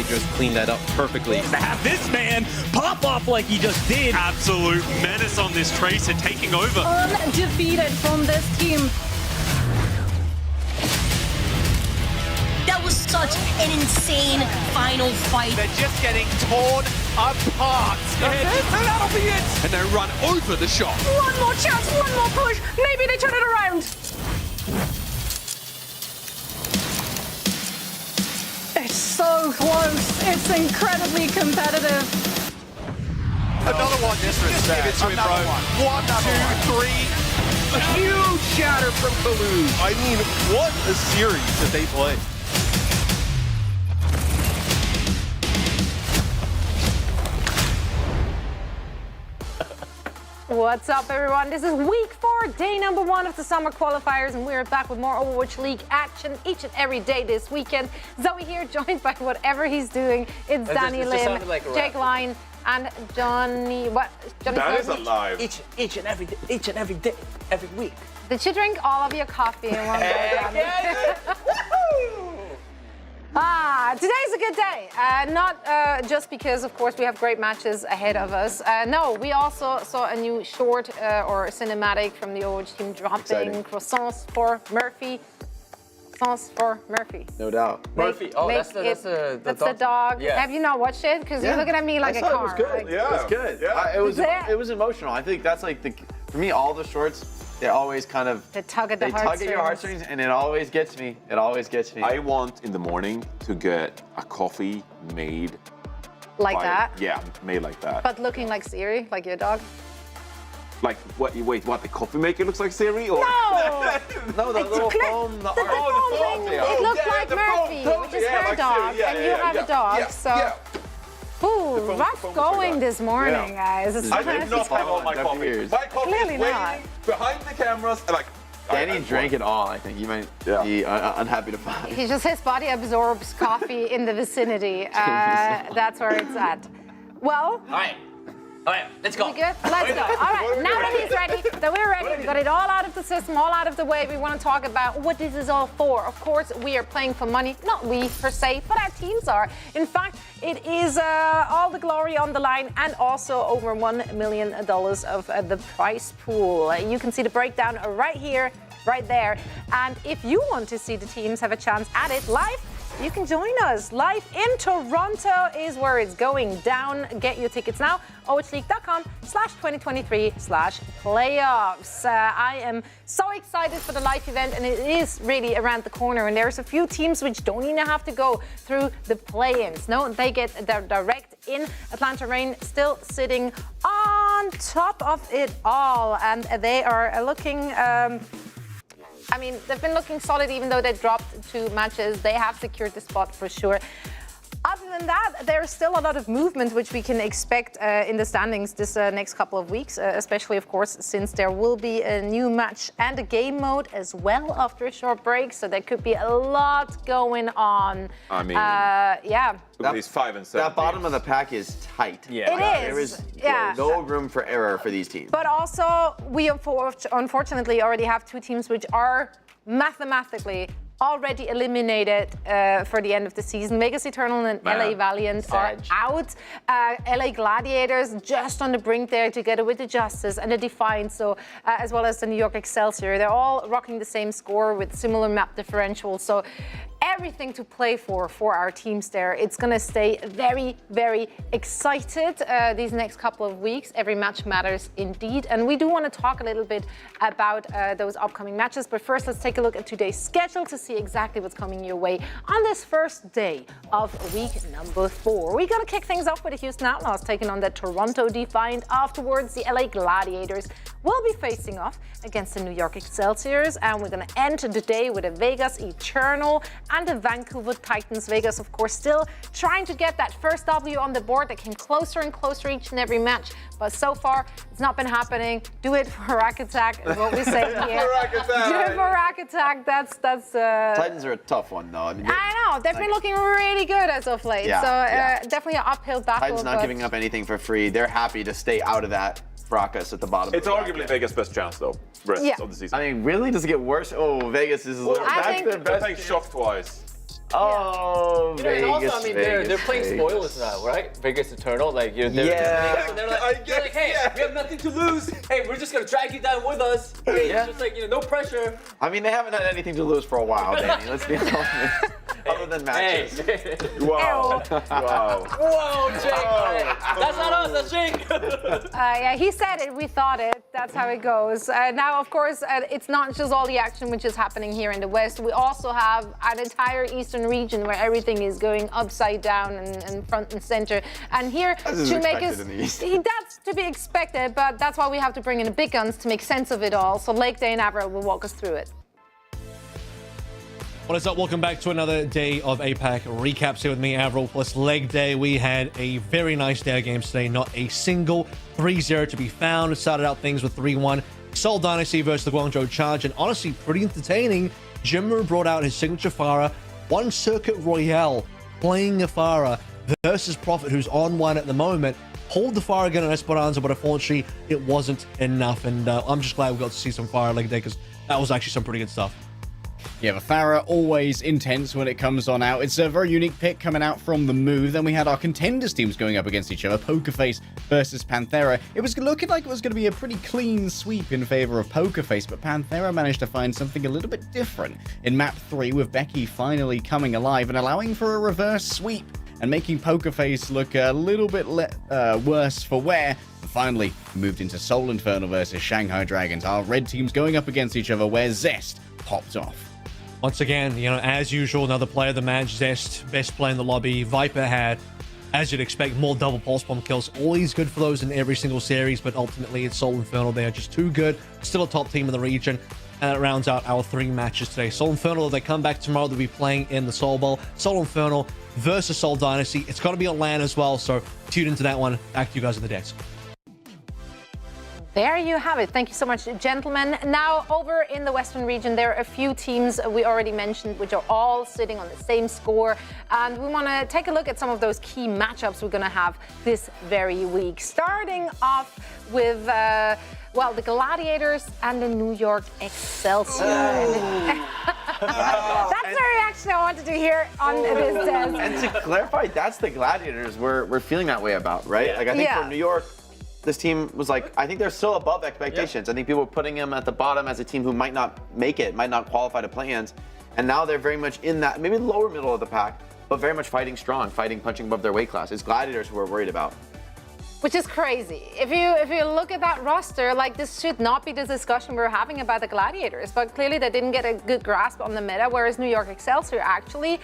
just cleaned that up perfectly. To have this man pop off like he just did. Absolute menace on this Tracer, taking over. Undefeated from this team. That was such an insane final fight. They're just getting torn apart. That'll be it. And they run over the shot. One more chance, one more push. Maybe they turn it around. It's so close. It's incredibly competitive. Another one. Disrespect. Give it to him, bro. 1, 2, 3. A huge shatter from Toulouse. I mean, what a series that they play. What's up, everyone? This is week 4, day number 1 of the summer qualifiers, and we're back with more Overwatch League action each and every day this weekend. Zoe here, joined by whatever he's doing. It's Danny Lim, Jake Line, and Johnny. What? Johnny That is Snowden. alive. Each and every day, every week. Did you drink all of your coffee in one go, Johnny? Today's a good day. Not just because, of course, we have great matches ahead of us. No, we also saw a new short or cinematic from the Overwatch team dropping. Croissants for Murphy. Croissants for Murphy. No doubt. Murphy. Oh, that's the dog. Yeah. Have you not watched it? Because you're looking at me like a car. It was good. Like, It was good. Yeah. It was emotional. I think that's like for me, all the shorts, they always kind of they tug at the they tug at your heartstrings, and it always gets me. It always gets me. I want in the morning to get a coffee made like that. Yeah, made like that. But looking like Siri, like your dog. Like what? Wait, what? The coffee maker looks like Siri, or No. No, the little foam, the art. foam thing. It looks yeah, like the Murphy, foam, which is yeah, her like dog, Siri. Yeah, and yeah, you yeah, have yeah, a dog. yeah, So, yeah. ooh, foam rough was going like this morning, guys. It's I did not have all my Never coffee. years. My coffee Clearly is waiting not. behind the cameras, and like. Danny I drank it all. I think you might be unhappy to find. He just, his body absorbs coffee in the vicinity. That's where it's at. Well, All right, let's go. we good? Let's go. All right, now that he's ready, that we're ready, we got it all out of the system, all out of the way. We want to talk about what this is all for. Of course, we are playing for money. Not we, per se, but our teams are. In fact, it is all the glory on the line and also over $1 million of the prize pool. You can see the breakdown right here, right there. And if you want to see the teams have a chance at it live, you can join us live in Toronto is where it's going down. Get your tickets now. OHLeague.com/2023/playoffs. I am so excited for the live event, and it is really around the corner. And there's a few teams which don't even have to go through the play-ins. No, they get direct in. Atlanta Reign still sitting on top of it all, and they are looking. I mean, they've been looking solid even though they dropped 2 matches. They have secured the spot for sure. Other than that, there's still a lot of movement which we can expect in the standings this next couple of weeks, especially, of course, since there will be a new match and a game mode as well after a short break. So there could be a lot going on. I mean, yeah. these 5 and 7. That bottom of the pack is tight. Yeah. It There is. is Yeah. no room for error for these teams. But also, we unfortunately already have 2 teams which are mathematically already eliminated for the end of the season. Vegas Eternal and LA Valiant are out. LA Gladiators just on the brink there together with the Justice and the Defiant, so as well as the New York Excelsior. They're all rocking the same score with similar map differentials. So everything to play for our teams there. It's going to stay very, very excited these next couple of weeks. Every match matters indeed. And we do want to talk a little bit about those upcoming matches. But first, let's take a look at today's schedule to see exactly what's coming your way on this first day of week number 4. We're going to kick things off with the Houston Outlaws taking on the Toronto Defiant. Afterwards, the LA Gladiators will be facing off against the New York Excelsiors. And we're going to end the day with a Vegas Eternal and the Vancouver Titans. Vegas, of course, still trying to get that first W on the board. They came closer and closer each and every match, but so far it's not been happening. Do it for Rack Attack is what we say here. Do it for Rack Attack. That's. Titans are a tough one, though. I mean, I know they've been looking really good as of late. Yeah, so yeah. definitely an uphill battle. Titans not giving up anything for free. They're happy to stay out of that fracas at the bottom. It's of the arguably bracket. Vegas' best chance, though. Rest Yeah. of the season. I mean, really? Does it get worse? Oh, Vegas is. I That's think- their They're best. playing shock twice. Oh, You know, and Vegas, also, I mean, they're Vegas, playing Vegas. spoilers now, right? Vegas Eternal, like, they're Yeah. they're like, hey, we have nothing to lose. Hey, we're just gonna drag you down with us. Hey, Yeah. it's just like, no pressure. I mean, they haven't had anything to lose for a while, Danny. Let's be honest. Other than matches. Hey. Whoa. Whoa. Whoa, Jake. That's not us, that's Jake. Yeah, he said it, we thought it. That's how it goes. Now, of course, it's not just all the action which is happening here in the West. We also have an entire Eastern region where everything is going upside down and front and center. And here, to make us, that's to be expected, but that's why we have to bring in the big guns to make sense of it all. So Lake Day and Avril will walk us through it. What is up? Welcome back to another day of APAC recaps here with me, Avril, plus Leg Day. We had a very nice day of games today. Not a single 3-0 to be found. It started out things with 3-1. Seoul Dynasty versus the Guangzhou Charge, and honestly, pretty entertaining. Jinmu brought out his signature Pharah, one Circuit Royale, playing a Pharah versus Prophet, who's on one at the moment. Hold the Pharah gun on Esperanza, but unfortunately, it wasn't enough. And I'm just glad we got to see some Pharah Leg Day, because that was actually some pretty good stuff. Yeah, the Pharah always intense when it comes on out. It's a very unique pick coming out from the move. Then we had our contenders teams going up against each other, Pokerface versus Panthera. It was looking like it was going to be a pretty clean sweep in favor of Pokerface, but Panthera managed to find something a little bit different in map 3, with Becky finally coming alive and allowing for a reverse sweep and making Pokerface look a little bit worse for wear. Finally, moved into Soul Infernal versus Shanghai Dragons. Our red teams going up against each other, where Zest popped off. Once again, as usual, another player, the Mad Zest, best player in the lobby. Viper had, as you'd expect, more double pulse bomb kills. Always good for those in every single series, but ultimately it's Soul Infernal. They are just too good. Still a top team in the region. And it rounds out our 3 matches today. Soul Infernal, they come back tomorrow. They'll be playing in the Soul Bowl. Soul Infernal versus Soul Dynasty. It's got to be on LAN as well, so tune into that one. Back to you guys on the decks. There you have it. Thank you so much, gentlemen. Now, over in the Western region, there are a few teams we already mentioned, which are all sitting on the same score. And we want to take a look at some of those key matchups we're going to have this very week. Starting off with, well, the Gladiators and the New York Excelsior. That's the reaction I wanted to hear on this test. And to clarify, that's the Gladiators we're feeling that way about, right? Like, I think for New York, this team was like, I think they're still above expectations. I think people were putting them at the bottom as a team who might not make it, might not qualify to play-ins. And now they're very much in that, maybe lower middle of the pack, but very much fighting strong, punching above their weight class. It's Gladiators who we're worried about. Which is crazy. If you look at that roster, like, this should not be the discussion we're having about the Gladiators, but clearly they didn't get a good grasp on the meta, whereas New York Excelsior actually,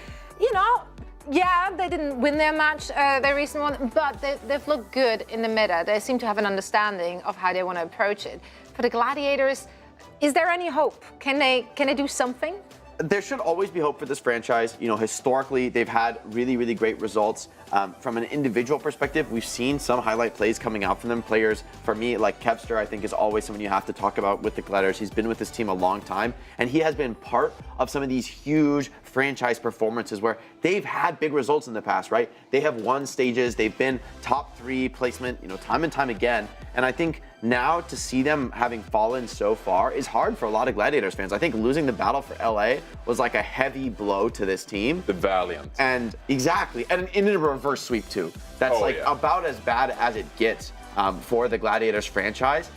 yeah, they didn't win their match, their recent one, but they've looked good in the meta. They seem to have an understanding of how they want to approach it. For the Gladiators, is there any hope? Can they do something? There should always be hope for this franchise. Historically, they've had really, really great results. From an individual perspective, we've seen some highlight plays coming out from them. Players, for me, like Kevster, I think is always someone you have to talk about with the Gladiators. He's been with this team a long time, and he has been part of some of these huge franchise performances where they've had big results in the past, right? They have won stages, they've been top 3 placement, time and time again. And I think now to see them having fallen so far is hard for a lot of Gladiators fans. I think losing the battle for LA was like a heavy blow to this team. The Valiant. And exactly, and in a reverse sweep too. That's about as bad as it gets for the Gladiators franchise.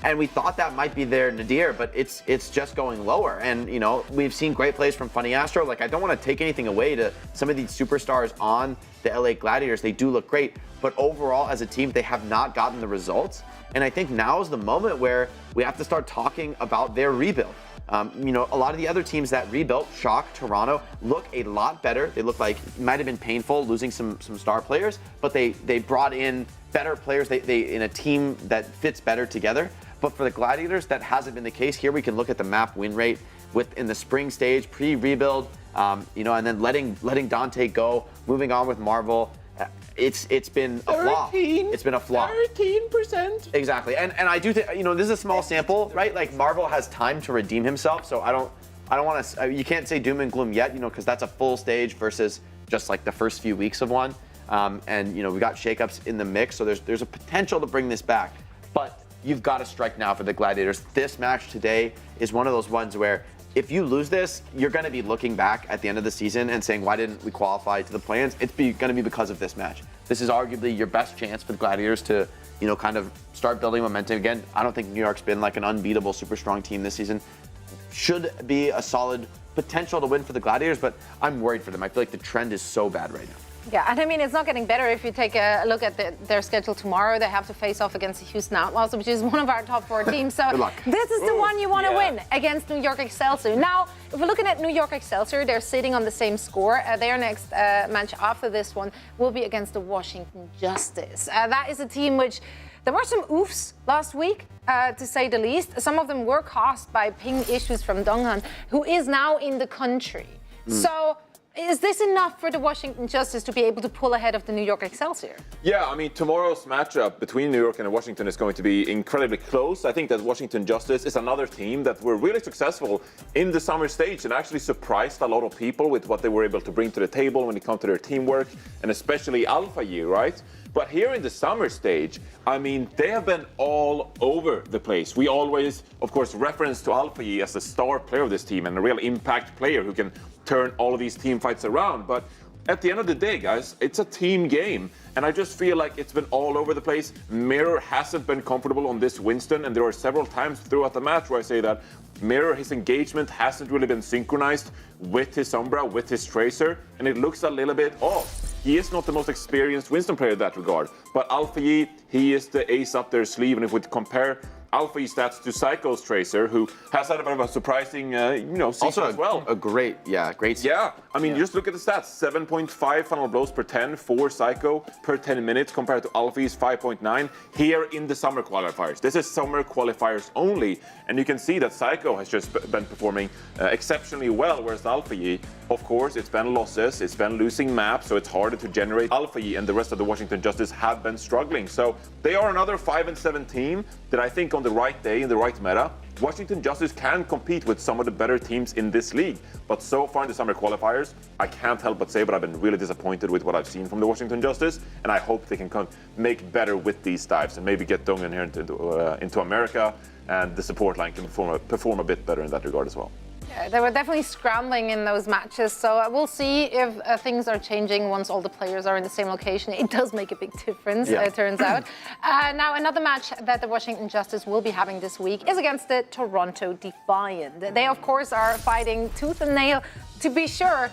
And we thought that might be their nadir, but it's just going lower. And we've seen great plays from Funny Astro. Like, I don't want to take anything away to some of these superstars on the LA Gladiators. They do look great, but overall as a team, they have not gotten the results. And I think now is the moment where we have to start talking about their rebuild. A lot of the other teams that rebuilt, Shock, Toronto, look a lot better. They look like it might have been painful losing some star players, but they brought in better players. They in a team that fits better together. But for the Gladiators, that hasn't been the case. Here we can look at the map win rate in the spring stage, pre-rebuild, and then letting Dante go, moving on with Marvel. It's been a flop. It's been a flop. 13%. Exactly, and I do think this is a small sample, right? Like, Marvel has time to redeem himself, so I don't want to. You can't say doom and gloom yet, because that's a full stage versus just like the first few weeks of one. And we got shakeups in the mix, so there's a potential to bring this back, but you've got to strike now for the Gladiators. This match today is one of those ones where if you lose this, you're going to be looking back at the end of the season and saying, why didn't we qualify to the play-ins? It's going to be because of this match. This is arguably your best chance for the Gladiators to, kind of start building momentum again. I don't think New York's been like an unbeatable, super strong team this season. Should be a solid potential to win for the Gladiators, but I'm worried for them. I feel like the trend is so bad right now. Yeah, and I mean, it's not getting better if you take a look at their schedule tomorrow. They have to face off against the Houston Outlaws, which is one of our top 4 teams. So Good luck. this is the one you want to win against New York Excelsior. Now, if we're looking at New York Excelsior, they're sitting on the same score. Their next match after this one will be against the Washington Justice. That is a team which there were some oofs last week, to say the least. Some of them were caused by ping issues from Donghan, who is now in the country. So is this enough for the Washington Justice to be able to pull ahead of the New York Excelsior? Yeah, I mean, tomorrow's matchup between New York and Washington is going to be incredibly close. I think that Washington Justice is another team that were really successful in the summer stage and actually surprised a lot of people with what they were able to bring to the table when it comes to their teamwork, and especially Alpha Year, right? But here in the summer stage, I mean, they have been all over the place. We always, of course, reference to Alpha Yi as the star player of this team and a real impact player who can turn all of these team fights around. But at the end of the day, guys, it's a team game. And I just feel like it's been all over the place. Mirror hasn't been comfortable on this Winston, and there are several times throughout the match where I say that Mirror, his engagement hasn't really been synchronized with his Sombra, with his Tracer, and it looks a little bit off. He is not the most experienced Winston player in that regard, but Alpha Yi, he is the ace up their sleeve, and if we compare Alpha Yi stats to Psycho's Tracer, who has had a bit of a surprising, season Also as well. great season. Yeah, I mean, just look at the stats. 7.5 final blows per 10 for Psycho per 10 minutes compared to Alfie's 5.9 here in the summer qualifiers. This is summer qualifiers only, and you can see that Psycho has just been performing exceptionally well, whereas Alpha Yi, of course, it's been losses, it's been losing maps, so it's harder to generate. Alpha Yi and the rest of the Washington Justice have been struggling. So they are another 5-7 team that I think on the right day, in the right meta, Washington Justice can compete with some of the better teams in this league. But so far in the summer qualifiers, I can't help but say, but I've been really disappointed with what I've seen from the Washington Justice, and I hope they can make better with these dives and maybe get Dong in here into America, and the support line can perform a bit better in that regard as well. Yeah, they were definitely scrambling in those matches, so we'll see if things are changing once all the players are in the same location. It does make a big difference, it turns out. Now, another match that the Washington Justice will be having this week is against the Toronto Defiant. They, of course, are fighting tooth and nail to be sure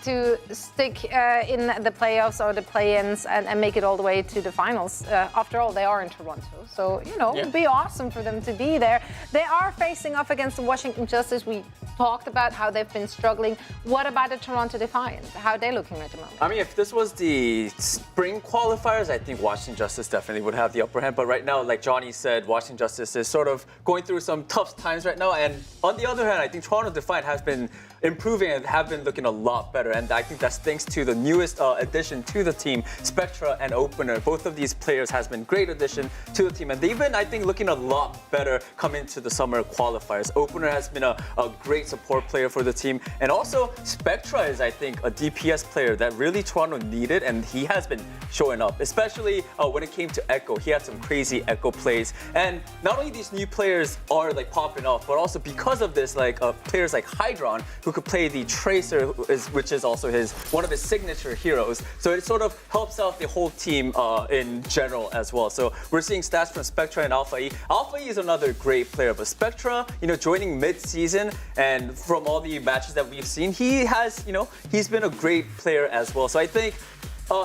to stick in the playoffs or the play-ins and make it all the way to the finals. After all, they are in Toronto, so, it would be awesome for them to be there. They are facing off against the Washington Justice. We talked about how they've been struggling. What about the Toronto Defiant? How are they looking at the moment? I mean, if this was the spring qualifiers, I think Washington Justice definitely would have the upper hand. But right now, like Johnny said, Washington Justice is sort of going through some tough times right now. And on the other hand, I think Toronto Defiant has been improving and have been looking a lot better. And I think that's thanks to the newest addition to the team, Spectra and Opener. Both of these players has been great addition to the team. And they've been, I think, looking a lot better coming into the summer qualifiers. Opener has been a great support player for the team. And also, Spectra is, I think, a DPS player that really Toronto needed. And he has been showing up, especially when it came to Echo. He had some crazy Echo plays. And not only these new players are like popping off, but also because of this, like players like Hydron, who could play the Tracer, which is also one of his signature heroes. So it sort of helps out the whole team in general as well. So we're seeing stats from Spectra and Alpha E. Alpha E is another great player, but Spectra, joining mid-season, and from all the matches that we've seen, he has, he's been a great player as well. So I think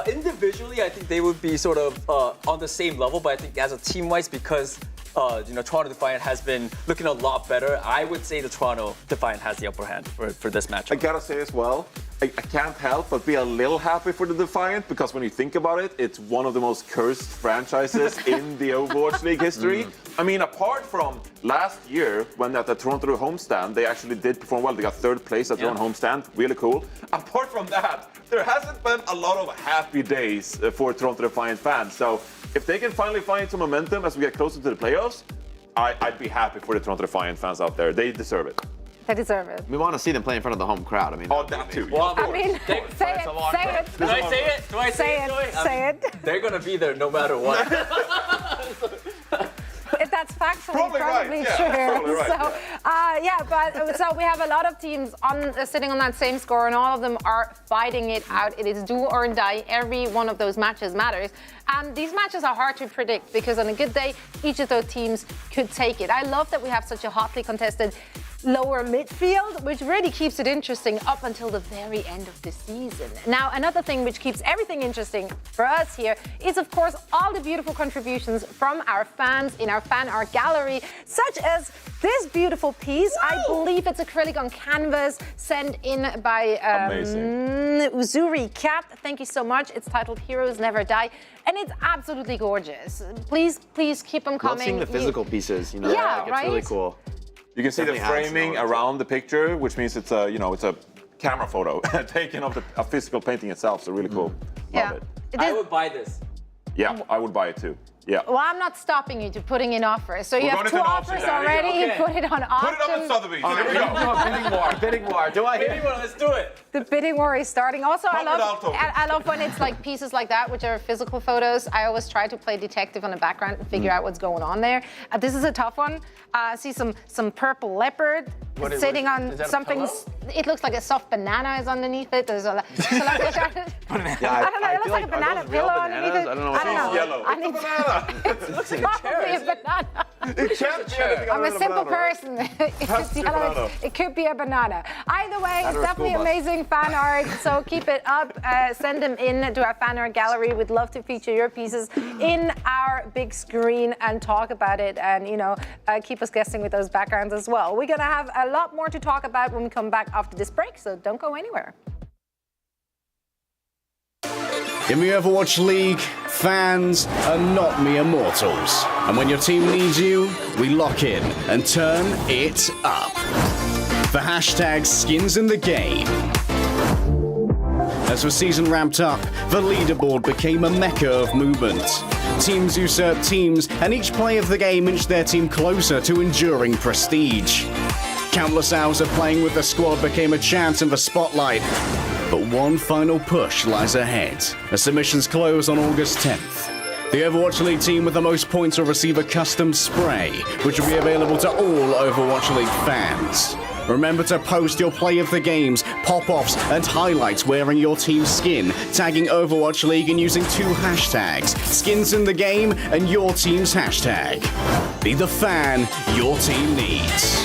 individually, I think they would be sort of on the same level, but I think as a team-wise, because Toronto Defiant has been looking a lot better, I would say the Toronto Defiant has the upper hand for this match. I gotta say as well, I can't help but be a little happy for the Defiant, because when you think about it, it's one of the most cursed franchises in the Overwatch League history. I mean, apart from last year, when at the Toronto homestand, they actually did perform well. They got third place at their own homestand, really cool. Apart from that, there hasn't been a lot of happy days for Toronto Defiant fans. So if they can finally find some momentum as we get closer to the playoffs, I'd be happy for the Toronto Defiant fans out there. They deserve it. They deserve it. We want to see them play in front of the home crowd. I mean, that too. Well, I mean, say it. Do I say it? Do I say it? Say it. They're gonna be there no matter what. That's that's actually Probably right, probably yeah, true. probably right, So we have a lot of teams sitting on that same score, and all of them are fighting it out. It is do or die. Every one of those matches matters. And these matches are hard to predict because on a good day, each of those teams could take it. I love that we have such a hotly contested lower midfield, which really keeps it interesting up until the very end of the season. Now, another thing which keeps everything interesting for us here is, of course, all the beautiful contributions from our fans in our fan art gallery, such as this beautiful piece. Woo! I believe it's acrylic on canvas sent in by Uzuri Cat. Thank you so much. It's titled Heroes Never Die. And it's absolutely gorgeous. Please keep them coming. Love seeing the physical pieces, Yeah, like, it's right? really cool. You can see the Definitely adds framing to it. around the picture, which means it's a, it's a camera photo taken of a physical painting itself. So really cool. Love it. I would buy this. Yeah, I would buy it too. Yeah. Well, I'm not stopping you to putting in offers. So you have going two into an offers auction, already. okay. Put it on auction. Put it up at Sotheby's. There we go. Bidding war. Do I hear? Let's do it. The bidding war is starting. Also, I $100 love when it's like pieces like that, which are physical photos. I always try to play detective on the background and figure out what's going on there. This is a tough one. I see some purple leopard sitting on something. It looks like a soft banana is underneath it. There's a lot. I don't know. It looks like a banana pillow underneath it. I don't know. I don't know. Yellow. I need It looks like a chair. probably a banana. It can't be anything I'm other a than simple banana, right? person. If Has it's to be yellow, banana. it could be a banana. Either way, it's or a definitely school bus. amazing fan art. So keep it up. Send them in to our fan art gallery. We'd love to feature your pieces in our big screen and talk about it, and keep us guessing with those backgrounds as well. We're gonna have a lot more to talk about when we come back after this break. So don't go anywhere. In the Overwatch League, fans are not mere mortals. And when your team needs you, we lock in and turn it up. The hashtag skins in the game. As the season ramped up, the leaderboard became a mecca of movement. Teams usurped teams, and each play of the game inched their team closer to enduring prestige. Countless hours of playing with the squad became a chance in the spotlight. But one final push lies ahead. As submissions close on August 10th. The Overwatch League team with the most points will receive a custom spray, which will be available to all Overwatch League fans. Remember to post your play of the games, pop-offs, and highlights wearing your team's skin, tagging Overwatch League and using two hashtags, skins in the game and your team's hashtag. Be the fan your team needs.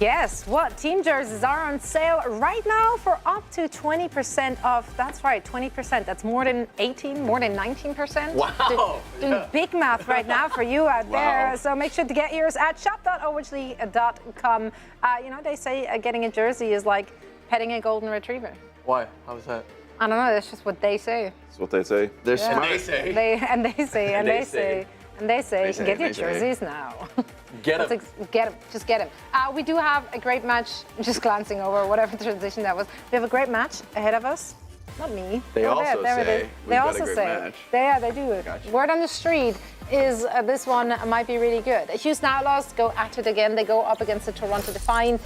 Guess what? Team jerseys are on sale right now for up to 20% off. That's right, 20%. That's more than 18, more than 19%. Wow. Doing big math right now for you out there. So make sure to get yours at shop.overwatch.com. You know, they say getting a jersey is like petting a golden retriever. Why? How is that? I don't know, that's just what they say. That's what they say. They're smart. They say. They say, say, get your they say. jerseys now. Get him. Get him. Just get him. We do have a great match. Just glancing over whatever transition that was. We have a great match ahead of us. Not me. They also there it say is. we've They got a also great say. match. They do. Gotcha. Word on the street is this one might be really good. Houston Outlaws go at it again. They go up against the Toronto Defiant.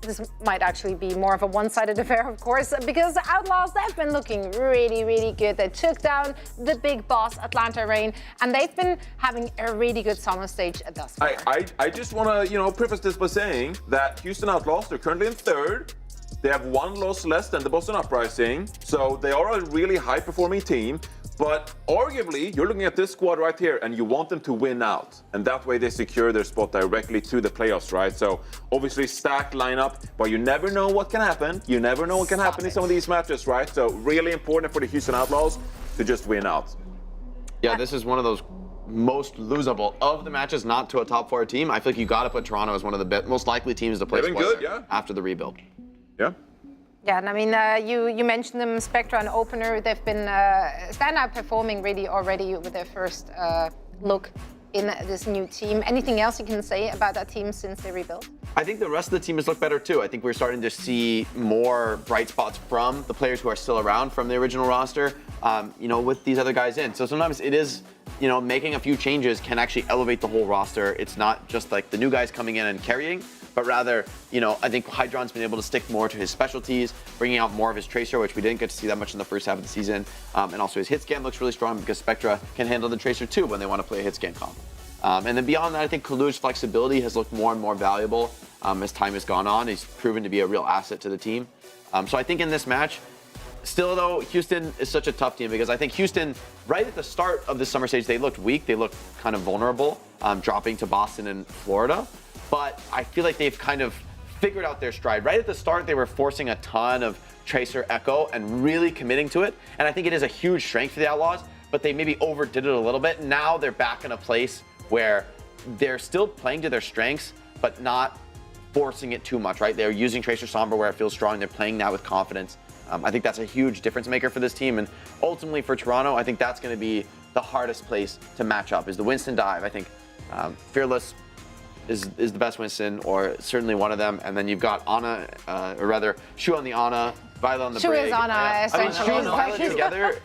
This might actually be more of a one-sided affair, of course, because the Outlaws, they've been looking really, really good. They took down the big boss, Atlanta Reign, and they've been having a really good summer stage thus far. I just want to, preface this by saying that Houston Outlaws, they're currently in third. They have one loss less than the Boston Uprising, so they are a really high-performing team. But arguably, you're looking at this squad right here, and you want them to win out. And that way they secure their spot directly to the playoffs, right? So obviously stacked lineup, but you never know what can happen. You never know what can happen in some of these matches, right? So really important for the Houston Outlaws to just win out. Yeah, this is one of those most losable of the matches, not to a top 4 team. I feel like you got to put Toronto as one of the most likely teams to play They've been spoiler good, yeah. after the rebuild. Yeah. Yeah, and I mean, you mentioned them, Spectra and Opener. They've been standout performing really already with their first look in this new team. Anything else you can say about that team since they rebuilt? I think the rest of the team has looked better too. I think we're starting to see more bright spots from the players who are still around from the original roster, with these other guys in. So sometimes it is, making a few changes can actually elevate the whole roster. It's not just like the new guys coming in and carrying, but rather, I think Hydron's been able to stick more to his specialties, bringing out more of his Tracer, which we didn't get to see that much in the first half of the season. And also his hit scan looks really strong because Spectra can handle the Tracer too when they want to play a hit scan comp. And then beyond that, I think Kalu's flexibility has looked more and more valuable as time has gone on. He's proven to be a real asset to the team. So I think in this match, still though, Houston is such a tough team because I think Houston, right at the start of the summer stage, they looked weak. They looked kind of vulnerable, dropping to Boston and Florida. But I feel like they've kind of figured out their stride. Right at the start, they were forcing a ton of Tracer Echo and really committing to it. And I think it is a huge strength for the Outlaws, but they maybe overdid it a little bit. Now they're back in a place where they're still playing to their strengths, but not forcing it too much, right? They're using Tracer Sombra where it feels strong. They're playing now with confidence. I think that's a huge difference maker for this team. And ultimately for Toronto, I think that's going to be the hardest place to match up is the Winston dive. I think Fearless is the best Winston, or certainly one of them. And then you've got Ana, or rather, Shu on the Ana, Violet on the Shu break. is Ana, essentially. Shu and Violet together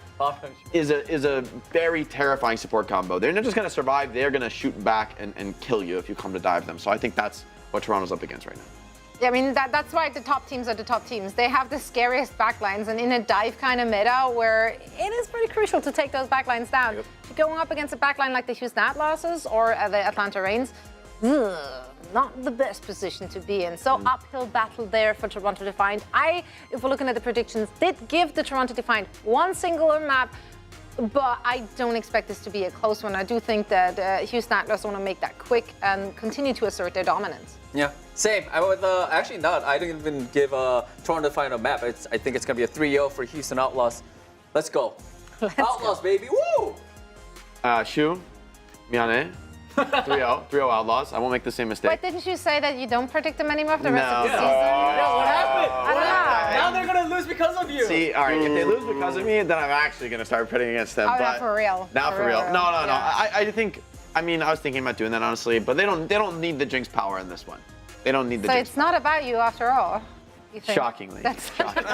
is a very terrifying support combo. They're not just going to survive, they're going to shoot back and kill you if you come to dive them. So I think that's what Toronto's up against right now. Yeah, I mean, that's why the top teams are the top teams. They have the scariest backlines, and in a dive kind of meta where it is pretty crucial to take those backlines down. Yep. Going up against a backline like the Houston Outlaws or the Atlanta Reigns, not the best position to be in. So uphill battle there for Toronto Defiant. If we're looking at the predictions, did give the Toronto Defiant one singular map, but I don't expect this to be a close one. I do think that Houston Outlaws want to make that quick and continue to assert their dominance. Yeah, same. I would actually not. I didn't even give Toronto Defiant a map. I think it's gonna be a 3-0 for Houston Outlaws. Let's go. Outlaws, baby, woo! Shu, Miane, 3-0 Outlaws. I won't make the same mistake. Wait, didn't you say that you don't predict them anymore for the rest of the season? No, what happened? I don't know. Now they're gonna lose because of you. See, all right, if they lose because of me, then I'm actually gonna start putting against them. Oh, but not for real. Not for real. No. Yeah. I think. I mean, I was thinking about doing that honestly, but they don't need the Jinx power in this one. They don't need the Jinx. So it's not about you after all. You think? Shockingly. Shockingly.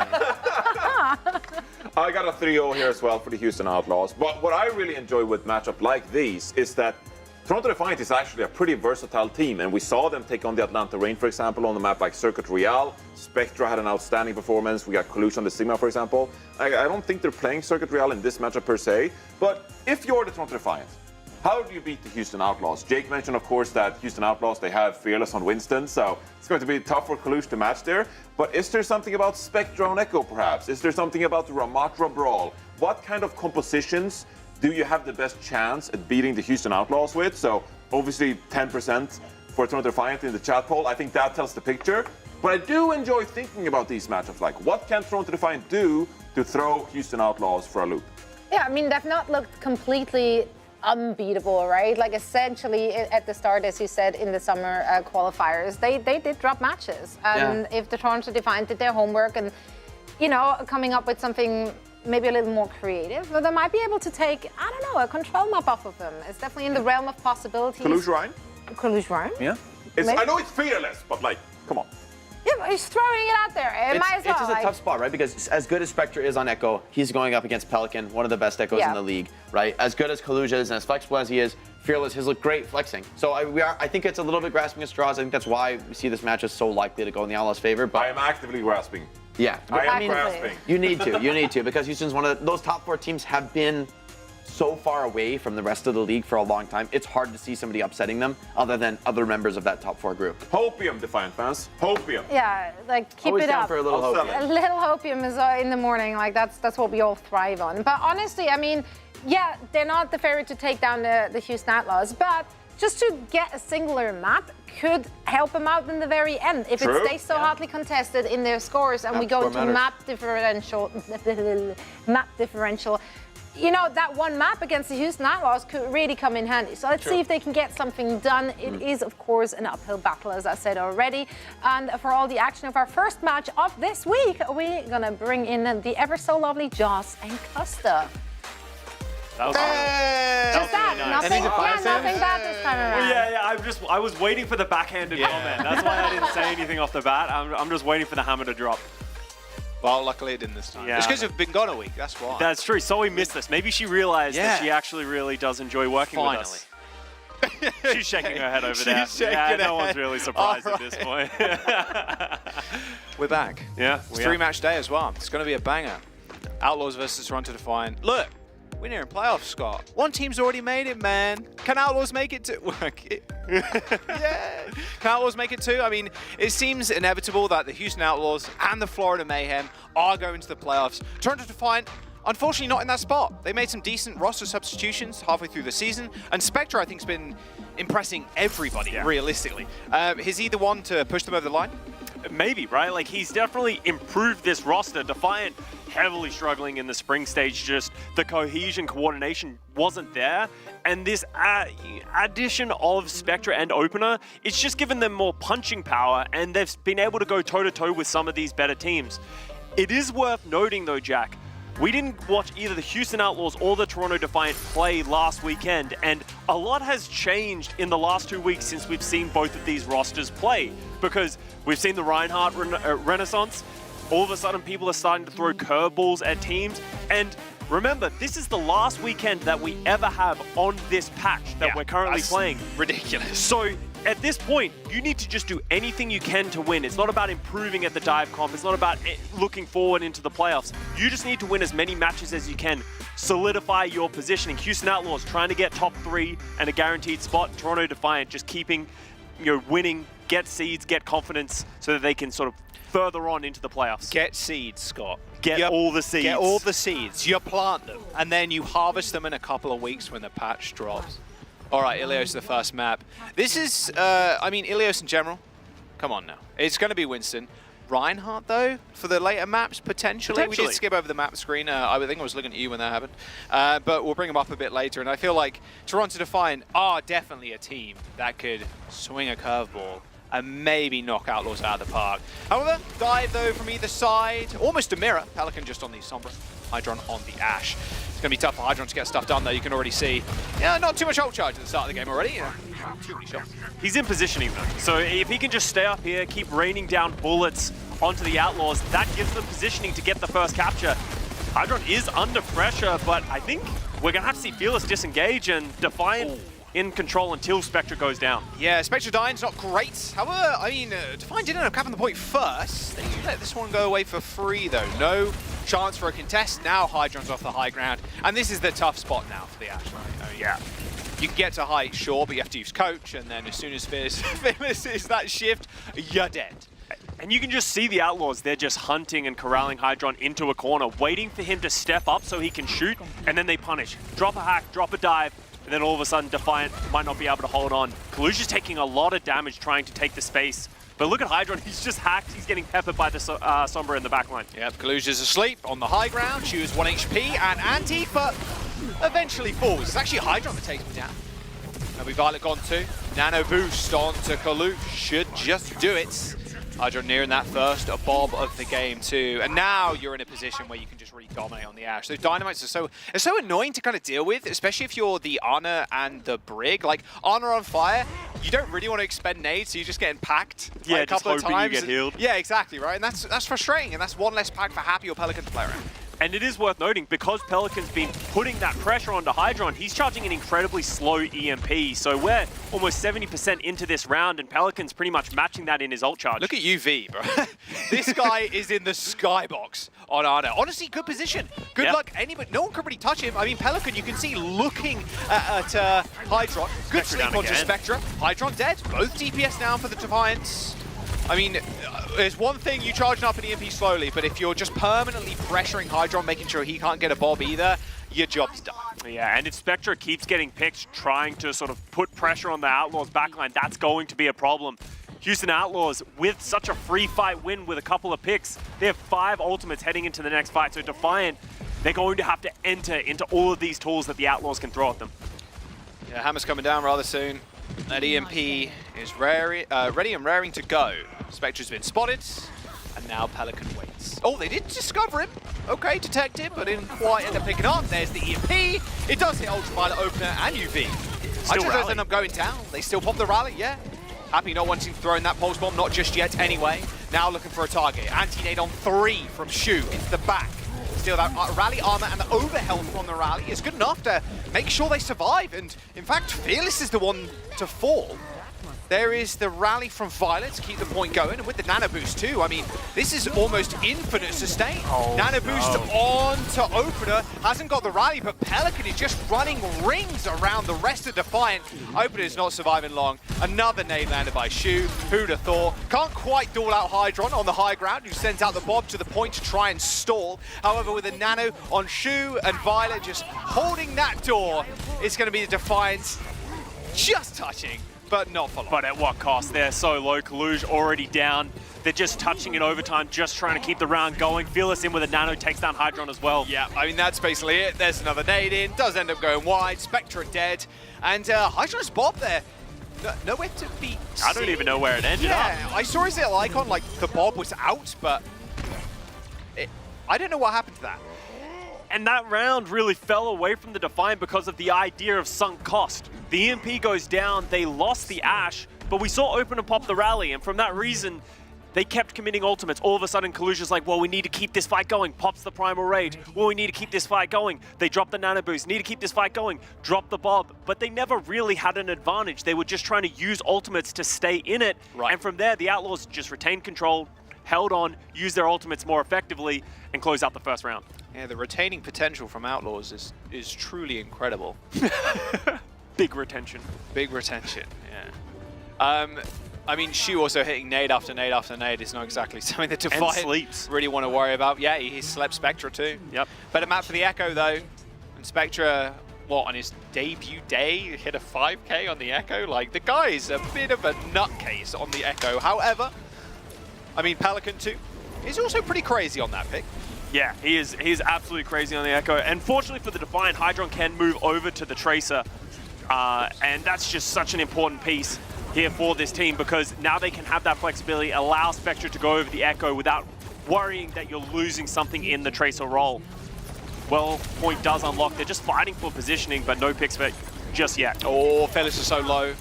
I got a 3-0 here as well for the Houston Outlaws. But what I really enjoy with matchup like these is that Toronto Defiant is actually a pretty versatile team, and we saw them take on the Atlanta Reign, for example, on the map like Circuit Royale. Spectra had an outstanding performance. We got Kalush on the Sigma, for example. I don't think they're playing Circuit Royale in this matchup per se, but if you're the Toronto Defiant, how do you beat the Houston Outlaws? Jake mentioned, of course, that Houston Outlaws, they have Fearless on Winston, so it's going to be tough for Kalush to match there. But is there something about Spectra on Echo, perhaps? Is there something about the Ramatra Brawl? What kind of compositions do you have the best chance at beating the Houston Outlaws with? So obviously 10% for Toronto Defiant in the chat poll. I think that tells the picture. But I do enjoy thinking about these matchups. Like, what can Toronto Defiant do to throw Houston Outlaws for a loop? Yeah, I mean, they've not looked completely unbeatable, right? Like, essentially, at the start, as you said, in the summer qualifiers, they did drop matches. And if the Toronto Defiant did their homework and, you know, coming up with something maybe a little more creative, but they might be able to take, I don't know, a control map off of them. It's definitely in the realm of possibilities. Kalush Ryan? Kalush Ryan? Yeah. I know it's fearless, but like, come on. Yeah, but he's throwing it out there. It might as well. It's just a tough spot, right? Because as good as Spectre is on Echo, he's going up against Pelican, one of the best Echoes in the league, right? As good as Kaluja is and as flexible as he is, Fearless has looked great flexing. So I think it's a little bit grasping at straws. I think that's why we see this match is so likely to go in the Outlaws' favor. But I am actively grasping. Yeah. I am grasping. You need to, because Houston's one of those top 4 teams have been so far away from the rest of the league for a long time. It's hard to see somebody upsetting them other than other members of that top 4 group. Hopium, Defiant fans. Hopium. Yeah, like keep Always it down up. for a little hopium. A little hopium is in the morning. Like that's what we all thrive on. But honestly, I mean, yeah, they're not the favorite to take down the Houston Outlaws, but just to get a singular map could help them out in the very end. If it stays so hotly contested in their scores and we go into map differential, you know, that one map against the Houston Outlaws could really come in handy. So let's see if they can get something done. It is, of course, an uphill battle, as I said already. And for all the action of our first match of this week, we're going to bring in the ever so lovely Joss and Custa. That was Just that, nothing bad this time around. Yeah, I was waiting for the backhanded comment. That's why I didn't say anything off the bat. I'm just waiting for the hammer to drop. Well, luckily it didn't this time. Yeah. It's because we've been gone a week, that's why. That's true. So we missed this. Maybe she realized that she actually really does enjoy working with us. She's shaking her head over there. Yeah, no one's really surprised at this point. We're back. Yeah, it's 3-match day as well. It's going to be a banger. Outlaws versus Toronto Defiant. Look, we're near in playoffs, Scott. One team's already made it, man. Can Outlaws make it too? Yeah. Can Outlaws make it too? I mean, it seems inevitable that the Houston Outlaws and the Florida Mayhem are going to the playoffs. Toronto Defiant, unfortunately, not in that spot. They made some decent roster substitutions halfway through the season, and Spectre, I think, has been impressing everybody, realistically. Is he the one to push them over the line? Maybe, right? Like, he's definitely improved this roster. Defiant heavily struggling in the spring stage, just the cohesion, coordination wasn't there. And this addition of Spectre and Opener, it's just given them more punching power, and they've been able to go toe-to-toe with some of these better teams. It is worth noting, though, Jack, we didn't watch either the Houston Outlaws or the Toronto Defiant play last weekend, and a lot has changed in the last 2 weeks since we've seen both of these rosters play, because we've seen the Reinhardt renaissance. All of a sudden, people are starting to throw curveballs at teams, and remember, this is the last weekend that we ever have on this patch that we're currently playing. Ridiculous. So at this point, you need to just do anything you can to win. It's not about improving at the dive comp. It's not about looking forward into the playoffs. You just need to win as many matches as you can. Solidify your positioning. Houston Outlaws trying to get top 3 and a guaranteed spot. Toronto Defiant just keeping, winning, get seeds, get confidence so that they can sort of further on into the playoffs. Get seeds, Scott. Get all the seeds. Get all the seeds. You plant them, and then you harvest them in a couple of weeks when the patch drops. All right, Ilios, the first map. This is, I mean, Ilios in general. Come on now. It's going to be Winston. Reinhardt, though, for the later maps, potentially. We did skip over the map screen. I think I was looking at you when that happened. But we'll bring him up a bit later. And I feel like Toronto Defiant are definitely a team that could swing a curveball and maybe knock Outlaws out of the park. However, dive, though, from either side. Almost a mirror. Pelican just on the Sombra. Hydron on the Ash. It's going to be tough for Hydron to get stuff done, though. You can already see, not too much ult charge at the start of the game already. Too many shots. He's in positioning, though. So if he can just stay up here, keep raining down bullets onto the Outlaws, that gives them positioning to get the first capture. Hydron is under pressure, but I think we're going to have to see Fearless disengage and Defiant in control until Spectre goes down. Yeah, Spectre dying's not great. However, I mean, Defiant did end up capping the point first. They let this one go away for free, though. No chance for a contest. Now Hydron's off the high ground. And this is the tough spot now for the Ash, right? Yeah. You can get to height, sure, but you have to use coach, and then as soon as Fearless is that shift, you're dead. And you can just see the Outlaws, they're just hunting and corralling Hydron into a corner, waiting for him to step up so he can shoot, and then they punish. Drop a hack, drop a dive, and then all of a sudden Defiant might not be able to hold on. Kaluja's taking a lot of damage trying to take the space. But look at Hydron, he's just hacked. He's getting peppered by the Sombra in the backline. Yep, Kaluja's asleep on the high ground. She was 1 HP, and Antifa eventually falls. It's actually Hydron that takes me down. Now we Violet gone too. Nano boost onto Kaluj. Should just do it. Hydron nearing that first bob of the game too. And now you're in a position where you can just really dominate on the Ashe. Those dynamites are so annoying to kind of deal with, especially if you're the Ana and the Brig. Like, Ana on fire, you don't really want to expend nades, so you're just getting packed like, a couple of times. You get healed. Yeah, exactly, right? And that's frustrating, and that's one less pack for Happy or Pelican to play around. And it is worth noting, because Pelican's been putting that pressure onto Hydron, he's charging an incredibly slow EMP. So we're almost 70% into this round, and Pelican's pretty much matching that in his ult charge. Look at UV, bro. This guy is in the skybox on Ana. Honestly, good position. Good luck. No one can really touch him. I mean, Pelican, you can see looking at Hydron. Good sleep onto Spectra. Hydron dead. Both DPS down for the Defiants. I mean, there's one thing you charging up an EMP slowly, but if you're just permanently pressuring Hydron, making sure he can't get a bob either, your job's done. Yeah, and if Spectra keeps getting picked, trying to sort of put pressure on the Outlaws backline, that's going to be a problem. Houston Outlaws, with such a free fight win with a couple of picks, they have 5 ultimates heading into the next fight, so Defiant, they're going to have to enter into all of these tools that the Outlaws can throw at them. Yeah, Hammer's coming down rather soon. That EMP is ready and raring to go. Spectra's been spotted, and now Pelican waits. Oh, they did discover him. Okay, detect him, but didn't quite end up picking up. There's the EMP. It does hit Ultraviolet Opener and UV. Hydro does end up going down. They still pop the rally, yeah. Happy not wanting to throw in that pulse bomb, not just yet anyway. Now looking for a target. Anti-nade on 3 from Shu into the back. Still, that rally armor and the overhealth from the rally is good enough to make sure they survive. And in fact, Fearless is the one to fall. There is the rally from Violet to keep the point going, and with the nano boost too. I mean, this is almost infinite sustain. Nano boost on to Opener. Hasn't got the rally, but Pelican is just running rings around the rest of Defiant. Opener is not surviving long. Another nade landed by Shu. Who'd have thought? Can't quite duel out Hydron on the high ground, who sends out the bob to the point to try and stall. However, with a nano on Shu and Violet just holding that door, it's going to be the Defiant just touching, but not for long. But at what cost? They're so low. Kaluj already down. They're just touching in overtime, just trying to keep the round going. Fearless in with a nano, takes down Hydron as well. Yeah, I mean, that's basically it. There's another nade in, does end up going wide. Spectra dead, and Hydron's bob there. Nowhere to be seen. I don't even know where it ended up. Yeah, I saw his little icon, like the bob was out, but I don't know what happened to that. And that round really fell away from the Defiant because of the idea of sunk cost. The EMP goes down, they lost the Ashe, but we saw Opener pop the rally, and from that reason, they kept committing ultimates. All of a sudden, Kaluja's like, well, we need to keep this fight going. Pops the Primal Rage. Well, we need to keep this fight going. They drop the Nano Boost. Need to keep this fight going. Drop the Bob. But they never really had an advantage. They were just trying to use ultimates to stay in it. Right. And from there, the Outlaws just retained control, held on, used their ultimates more effectively, and closed out the first round. Yeah, the retaining potential from Outlaws is truly incredible. Big retention. Big retention, yeah. I mean, Shu also hitting nade after nade after nade is not exactly something that Defiant really want to worry about. Yeah, he slept Spectra too. Yep. Better map for the Echo though. And Spectra, what, on his debut day, hit a 5k on the Echo? Like, the guy is a bit of a nutcase on the Echo. However, I mean, Pelican too is also pretty crazy on that pick. Yeah, he is absolutely crazy on the Echo. And fortunately for the Defiant, Hydron can move over to the Tracer. And that's just such an important piece here for this team, because now they can have that flexibility, allow Spectra to go over the Echo without worrying that you're losing something in the Tracer role. Well, point does unlock. They're just fighting for positioning, but no picks for it just yet. Oh, Fearless is so low.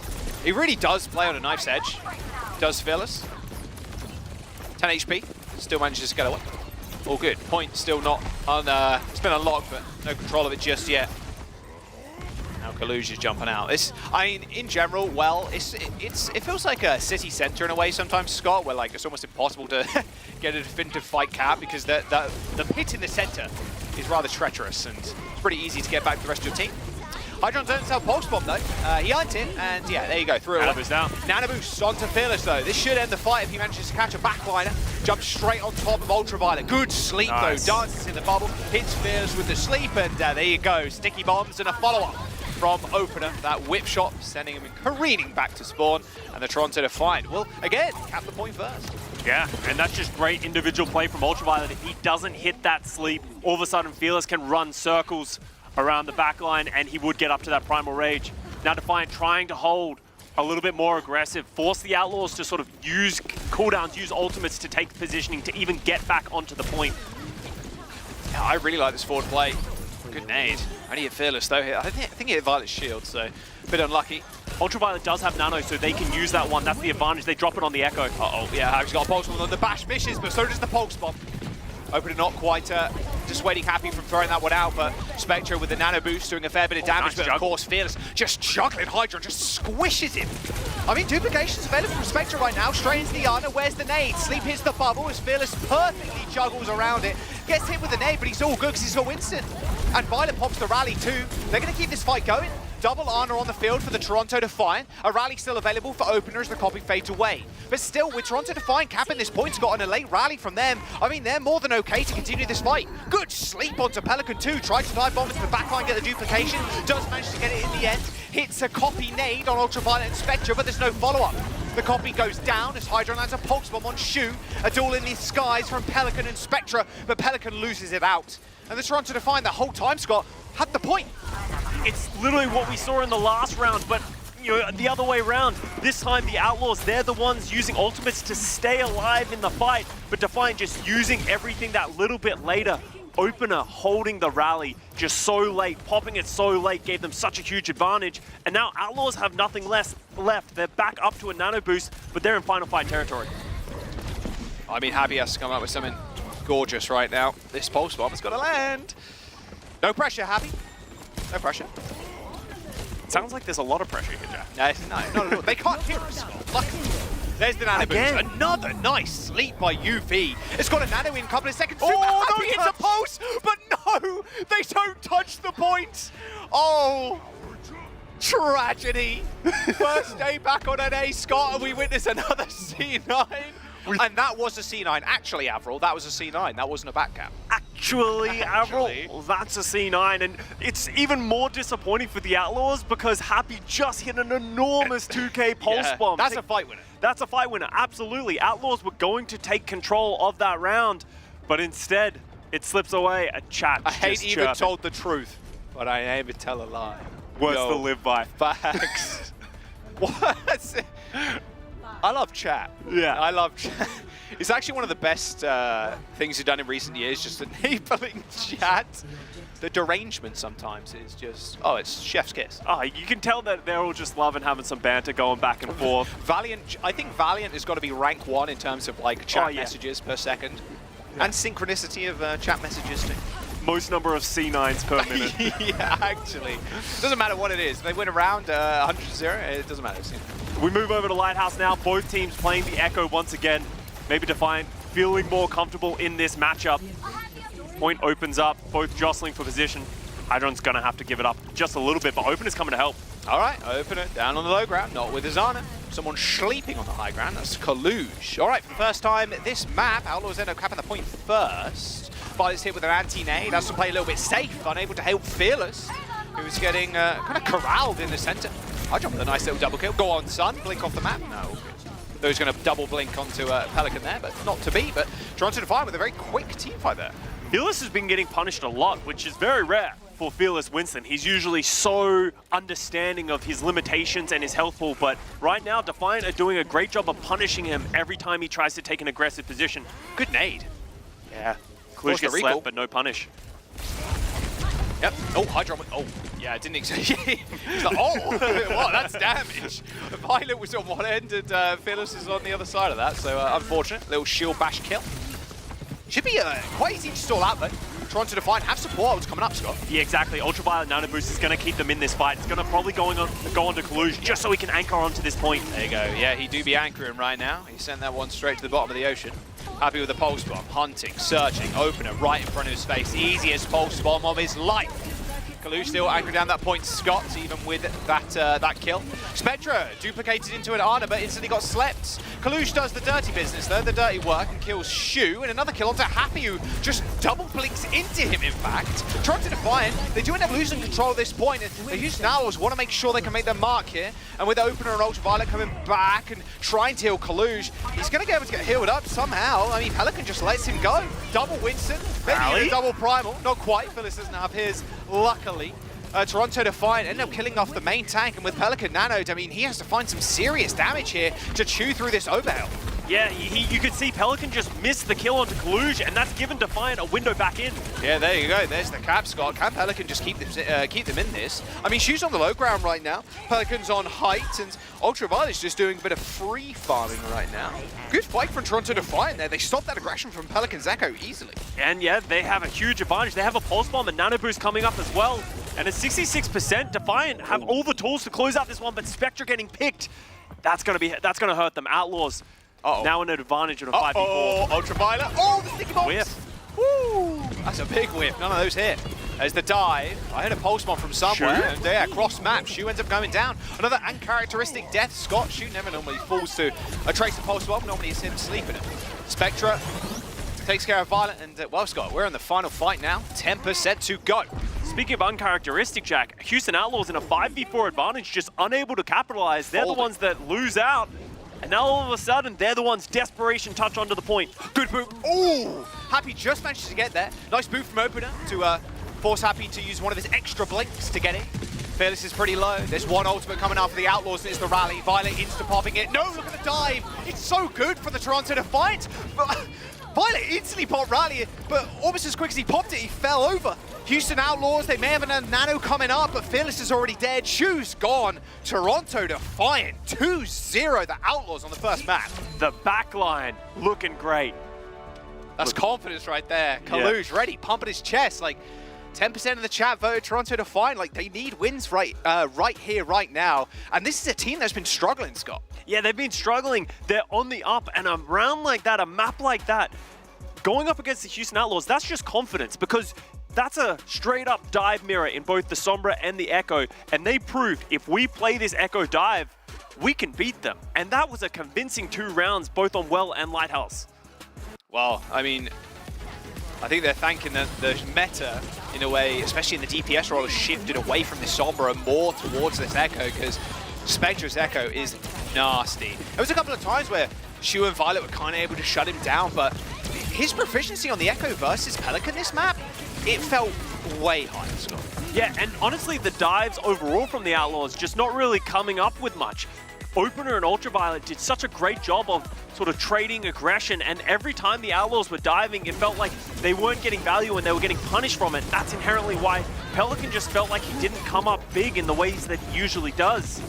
He really does play on a knife's edge. Does Fearless. 10 HP, still manages to get away. All good. Point still not on, it's been unlocked, but no control of it just yet. Now Kaluj is jumping out. I mean, in general, well, it feels like a city center in a way sometimes, Scott, where like it's almost impossible to get a definitive fight cap because the pit in the center is rather treacherous, and it's pretty easy to get back to the rest of your team. Hydron doesn't sell Pulse Bomb though. He hunts in, and yeah, there you go, through it. Nano Boost down. Nano Boost onto Fearless though. This should end the fight if he manages to catch a backliner. Jumps straight on top of Ultraviolet. Good sleep though, dances in the bubble, hits Fearless with the sleep, and there you go. Sticky bombs and a follow-up. from Opener. That whip shot sending him careening back to spawn, and the Toronto Defiant will again cap the point first. Yeah, and that's just great individual play from Ultraviolet. If he doesn't hit that sleep, all of a sudden Fearless can run circles around the back line and he would get up to that Primal Rage. Now Defiant trying to hold a little bit more aggressive, force the Outlaws to sort of use cooldowns, use ultimates to take positioning to even get back onto the point. Yeah, I really like this forward play. Good nade. Only hit Fearless though. I think he hit Violet's shield, so a bit unlucky. Ultraviolet does have nano, so they can use that one. That's the advantage. They drop it on the Echo. Uh-oh, yeah, Harry's got a pulse bomb. The bash misses, but so does the pulse bomb. Opener not quite just waiting happy from throwing that one out, but Spectre with the nano boost doing a fair bit of damage, nice but of course Fearless just juggling Hydra, just squishes him. I mean, duplication's available from Spectre right now, straight into the Ana, where's the nade? Sleep hits the bubble as Fearless perfectly juggles around it, gets hit with the nade, but he's all good because he's got Winston. And Violet pops the rally too. They're going to keep this fight going. Double Ana on the field for the Toronto Defiant. A rally still available for Opener as the copy fades away. But still, with Toronto Defiant capping this point, got a late rally from them. I mean, they're more than okay to continue this fight. Good sleep onto Pelican 2. Tried to dive bomb into the backline, get the duplication. Does manage to get it in the end. Hits a copy nade on Ultraviolet and Spectre, but there's no follow-up. The copy goes down as Hydra lands a pulse bomb on Shu. A duel in the skies from Pelican and Spectre, but Pelican loses it out. And the Toronto Defiant the whole time, Scott, had the point. It's literally what we saw in the last round, but you know, the other way around. This time the Outlaws, they're the ones using ultimates to stay alive in the fight, but Defiant just using everything that little bit later. Opener holding the rally just so late, popping it so late, gave them such a huge advantage. And now Outlaws have nothing less left. They're back up to a nano boost, but they're in final fight territory. I mean, Happy has to come up with something gorgeous right now. This pulse bomb has got to land. No pressure, Happy. No pressure. Sounds like there's a lot of pressure here, Jack. No. They can't hear us. Luckily. There's the nano boost. Another nice sleep by UV. It's got a nano in a couple of seconds. Oh, Happy hits a pulse, but no, they don't touch the point. Oh, tragedy. First day back on an A, Scott, and we witness another C9. And that was a C9. Actually, Avril, that was a C9. That wasn't a back cap. Actually, Avril, that's a C9. And it's even more disappointing for the Outlaws because Happy just hit an enormous 2K pulse bomb. That's a fight winner. That's a fight winner, absolutely. Outlaws were going to take control of that round, but instead, it slips away. A chat. I hate even told the truth, but I ain't even tell a lie. Words to live by. Facts. What? I love chat. Yeah. I love chat. It's actually one of the best things you've done in recent years, just enabling chat. The derangement sometimes is just, oh, it's chef's kiss. Oh, you can tell that they're all just loving having some banter going back and forth. Valiant, I think Valiant has got to be rank 1 in terms of like chat messages per second. Yeah. And synchronicity of chat messages too. Most number of C9s per minute. Yeah, actually. Doesn't matter what it is. They win around 100-0, it doesn't matter. We move over to Lighthouse now. Both teams playing the Echo once again. Maybe Defiant feeling more comfortable in this matchup. Point opens up, both jostling for position. Hydron's gonna have to give it up just a little bit, but Opener's coming to help. All right, Opener down on the low ground, not with Azana. Someone sleeping on the high ground, that's Kaluge. All right, for the first time this map, Outlaws end up capping the point first. Violet's hit with an anti-nade, has to play a little bit safe, unable to help Fearless, who's getting kind of corralled in the center. Hydron with a nice little double kill. Go on, Sun, blink off the map. No, good. Who's going to double blink onto Pelican there, but not to be. But Toronto Defiant with a very quick team fight there. Fearless has been getting punished a lot, which is very rare for Fearless Winston. He's usually so understanding of his limitations and his health pool, but right now Defiant are doing a great job of punishing him every time he tries to take an aggressive position. Good nade. Yeah, Kaluge gets slept, but no punish. Yep. Oh, Hydron. Oh, yeah, I didn't expect. He's like, oh, wow, that's damage. Violet was on one end and Fearless is on the other side of that, so unfortunate. Little shield bash kill. Should be quite easy to stall out though. Toronto Defiant have support. What's coming up, Scott? Yeah, exactly. Ultraviolet Nano Boost is going to keep them in this fight. It's going to probably go on to Kaluge just so he can anchor onto this point. There you go. Yeah, he do be anchoring right now. He sent that one straight to the bottom of the ocean. Happy with the pulse bomb. Hunting, searching, Opener right in front of his face. Easiest pulse bomb of his life. Kalush still anchored down that point. Scott, even with that kill. Spectra duplicated into an Ana, but instantly got slept. Kalush does the dirty business though, the dirty work, and kills Shu, and another kill onto Happy, who just double blinks into him, in fact. Toronto Defiant, they do end up losing control at this point, and the Houston Owls want to make sure they can make their mark here, and with Opener and Ultraviolet coming back and trying to heal Kalush, he's going to be able to get healed up somehow. I mean, Pelican just lets him go. Double Winston, maybe even a double Primal. Not quite, Phyllis doesn't have his, luckily. Toronto Defiant ended up killing off the main tank, and with Pelican nanoed, I mean, he has to find some serious damage here to chew through this overheal. Yeah, you could see Pelican just miss the kill onto Kalush, and that's given Defiant a window back in. Yeah, there you go. There's the cap, Scott. Can Pelican just keep them in this? I mean, Shu's on the low ground right now. Pelican's on height, and Ultraviolet's just doing a bit of free farming right now. Good fight from Toronto Defiant there. They stopped that aggression from Pelican's Echo easily. And yeah, they have a huge advantage. They have a Pulse Bomb and Nano Boost coming up as well. And at 66%, Defiant have all the tools to close out this one, but Spectra getting picked. That's gonna hurt them. Outlaws now in an advantage in a 5v4. Oh, Ultraviolet. Oh, the sticky bombs. Whiff. Woo! That's a big whiff. None of those hit. There's the dive. I heard a pulse bomb from somewhere. Sure. And yeah, cross map. Shu ends up going down. Another uncharacteristic death. Scott. Shu never normally falls to a trace of pulse bomb. Normally it's him sleeping it. Spectra takes care of Violet. And well, Scott, we're in the final fight now. 10% to go. Speaking of uncharacteristic, Jack, Houston Outlaws in a 5v4 advantage, just unable to capitalize. They're the ones that lose out. And now all of a sudden, they're the ones desperation touch onto the point. Good move. Ooh! Happy just managed to get there. Nice move from Opener to force Happy to use one of his extra blinks to get it. Fearless is pretty low. There's one ultimate coming out for the Outlaws, and it's the rally. Violet insta-popping it. No, look at the dive. It's so good for the Toronto Defiant. But Violet instantly popped rally, but almost as quick as he popped it, he fell over. Houston Outlaws, they may have a nano coming up, but Fearless is already dead. Shu's gone. Toronto Defiant, 2-0 the Outlaws on the first map. The backline looking great. That's confidence right there. Kalush ready, pumping his chest. Like 10% of the chat voted Toronto Defiant. Like they need wins right here, right now. And this is a team that's been struggling, Scott. Yeah, they've been struggling. They're on the up, and a round like that, a map like that, going up against the Houston Outlaws, that's just confidence, because that's a straight up dive mirror in both the Sombra and the Echo, and they proved if we play this Echo dive, we can beat them. And that was a convincing 2 rounds, both on Well and Lighthouse. Well, I mean, I think they're thanking the meta in a way, especially in the DPS role, has shifted away from this Sombra and more towards this Echo, because Spectra's Echo is nasty. There was a couple of times where Shu and Violet were kind of able to shut him down, but his proficiency on the Echo versus Pelican this map, it felt way higher, Scott. Yeah, and honestly, the dives overall from the Outlaws just not really coming up with much. Opener and Ultraviolet did such a great job of sort of trading aggression, and every time the Outlaws were diving, it felt like they weren't getting value and they were getting punished from it. That's inherently why Pelican just felt like he didn't come up big in the ways that he usually does.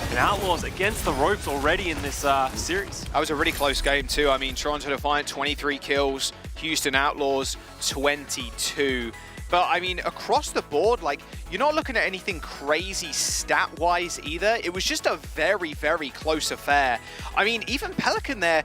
And Outlaws against the ropes already in this series. That was a really close game too. I mean, Toronto Defiant 23 kills, Houston Outlaws 22. But I mean, across the board, like, you're not looking at anything crazy stat-wise either. It was just a very, very close affair. I mean, even Pelican there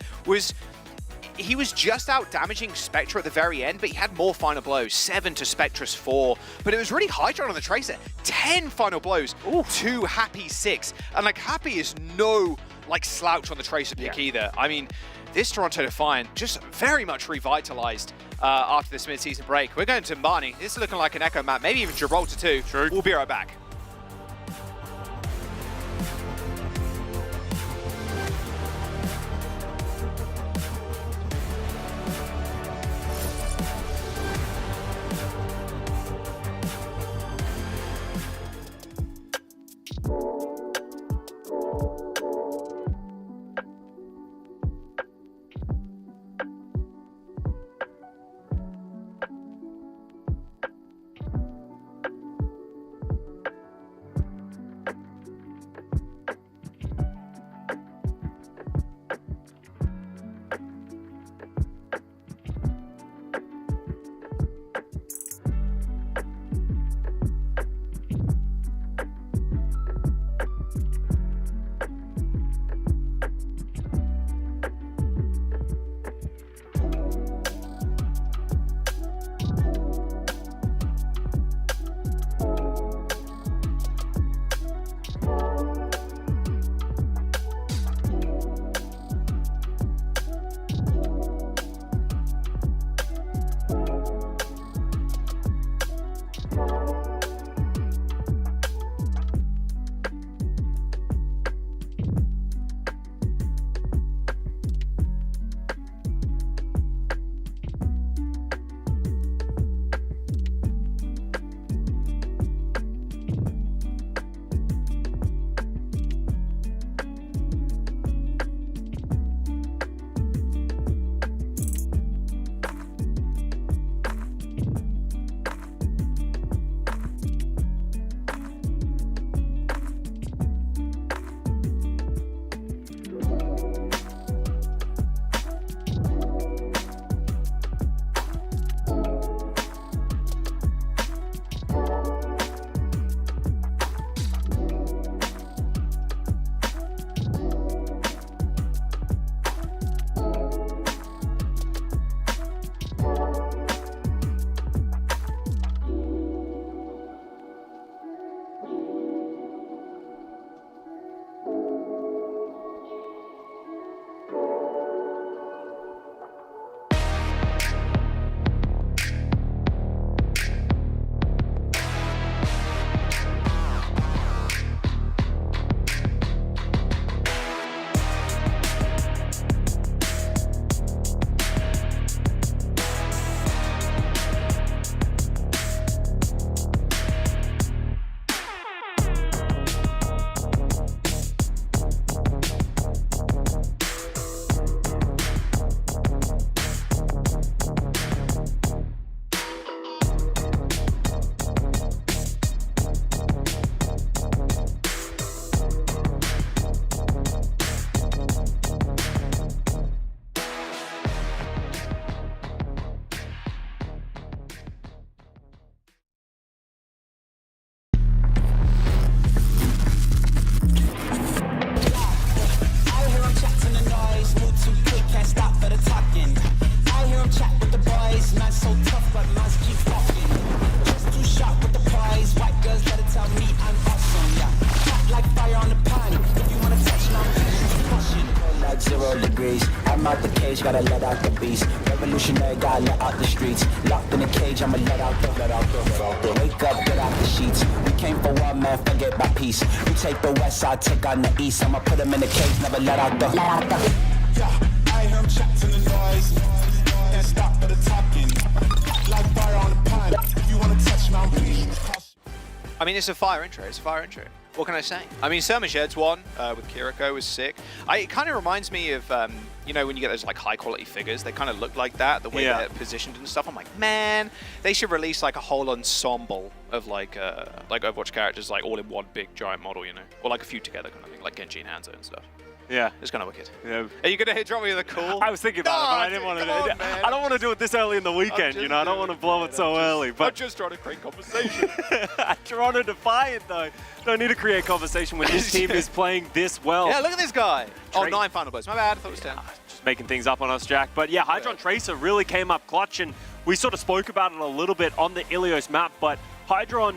he was just out damaging Spectra at the very end, but he had more final blows, 7 to Spectra's 4. But it was really Hydron on the Tracer, 10 final blows, to Happy 6. And like, Happy is no like slouch on the Tracer pick either. I mean, this Toronto Defiant just very much revitalized after this mid-season break. We're going to Marnie. This is looking like an Echo map, maybe even Gibraltar too. True. We'll be right back. gotta let out the beast. Revolutionary, gotta let out the streets. Locked in a cage, I'ma let out the. Wake up, get out the sheets. We came for one man, forget about peace. We take the west side, take on the east. I'ma put him in the cage, never let out the. Yeah, I hear him chatting the noise. Can't stop for the talking. Like fire on the pine. If you wanna touch my please. I mean, it's a fire intro. It's a fire intro. What can I say? I mean, Sermashed's one with Kiriko was sick. It kind of reminds me of, you know, when you get those like high quality figures, they kind of look like that, the way they're positioned and stuff. I'm like, man, they should release like a whole ensemble of like Overwatch characters, like all in one big giant model, you know, or like a few together kind of thing, like Genji and Hanzo and stuff. Yeah. It's kind of wicked. Yeah. Are you going to drop me with a call? I was thinking about it, but I didn't want to do it. I don't want to do it this early in the weekend, you know? I don't want to blow it so early. But I'm just trying to create conversation. Toronto Defiant, though. Don't need to create conversation when this team is playing this well. Yeah, look at this guy. Oh, 9 final blows. My bad. I thought it was 10. Just making things up on us, Jack. But yeah, Hydron Tracer really came up clutch, and we sort of spoke about it a little bit on the Ilios map, but Hydron,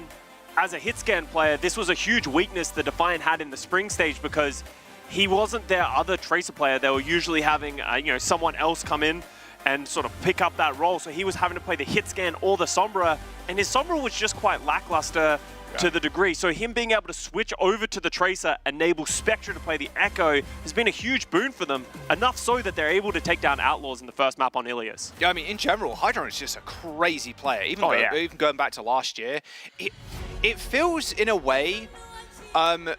as a hit scan player, this was a huge weakness the Defiant had in the spring stage because he wasn't their other Tracer player. They were usually having you know, someone else come in and sort of pick up that role. So he was having to play the hit scan or the Sombra, and his Sombra was just quite lackluster to the degree. So him being able to switch over to the Tracer, enable Spectre to play the Echo, has been a huge boon for them, enough so that they're able to take down Outlaws in the first map on Ilios. Yeah, I mean, in general, Hydron is just a crazy player. Even, even going back to last year, it feels in a way,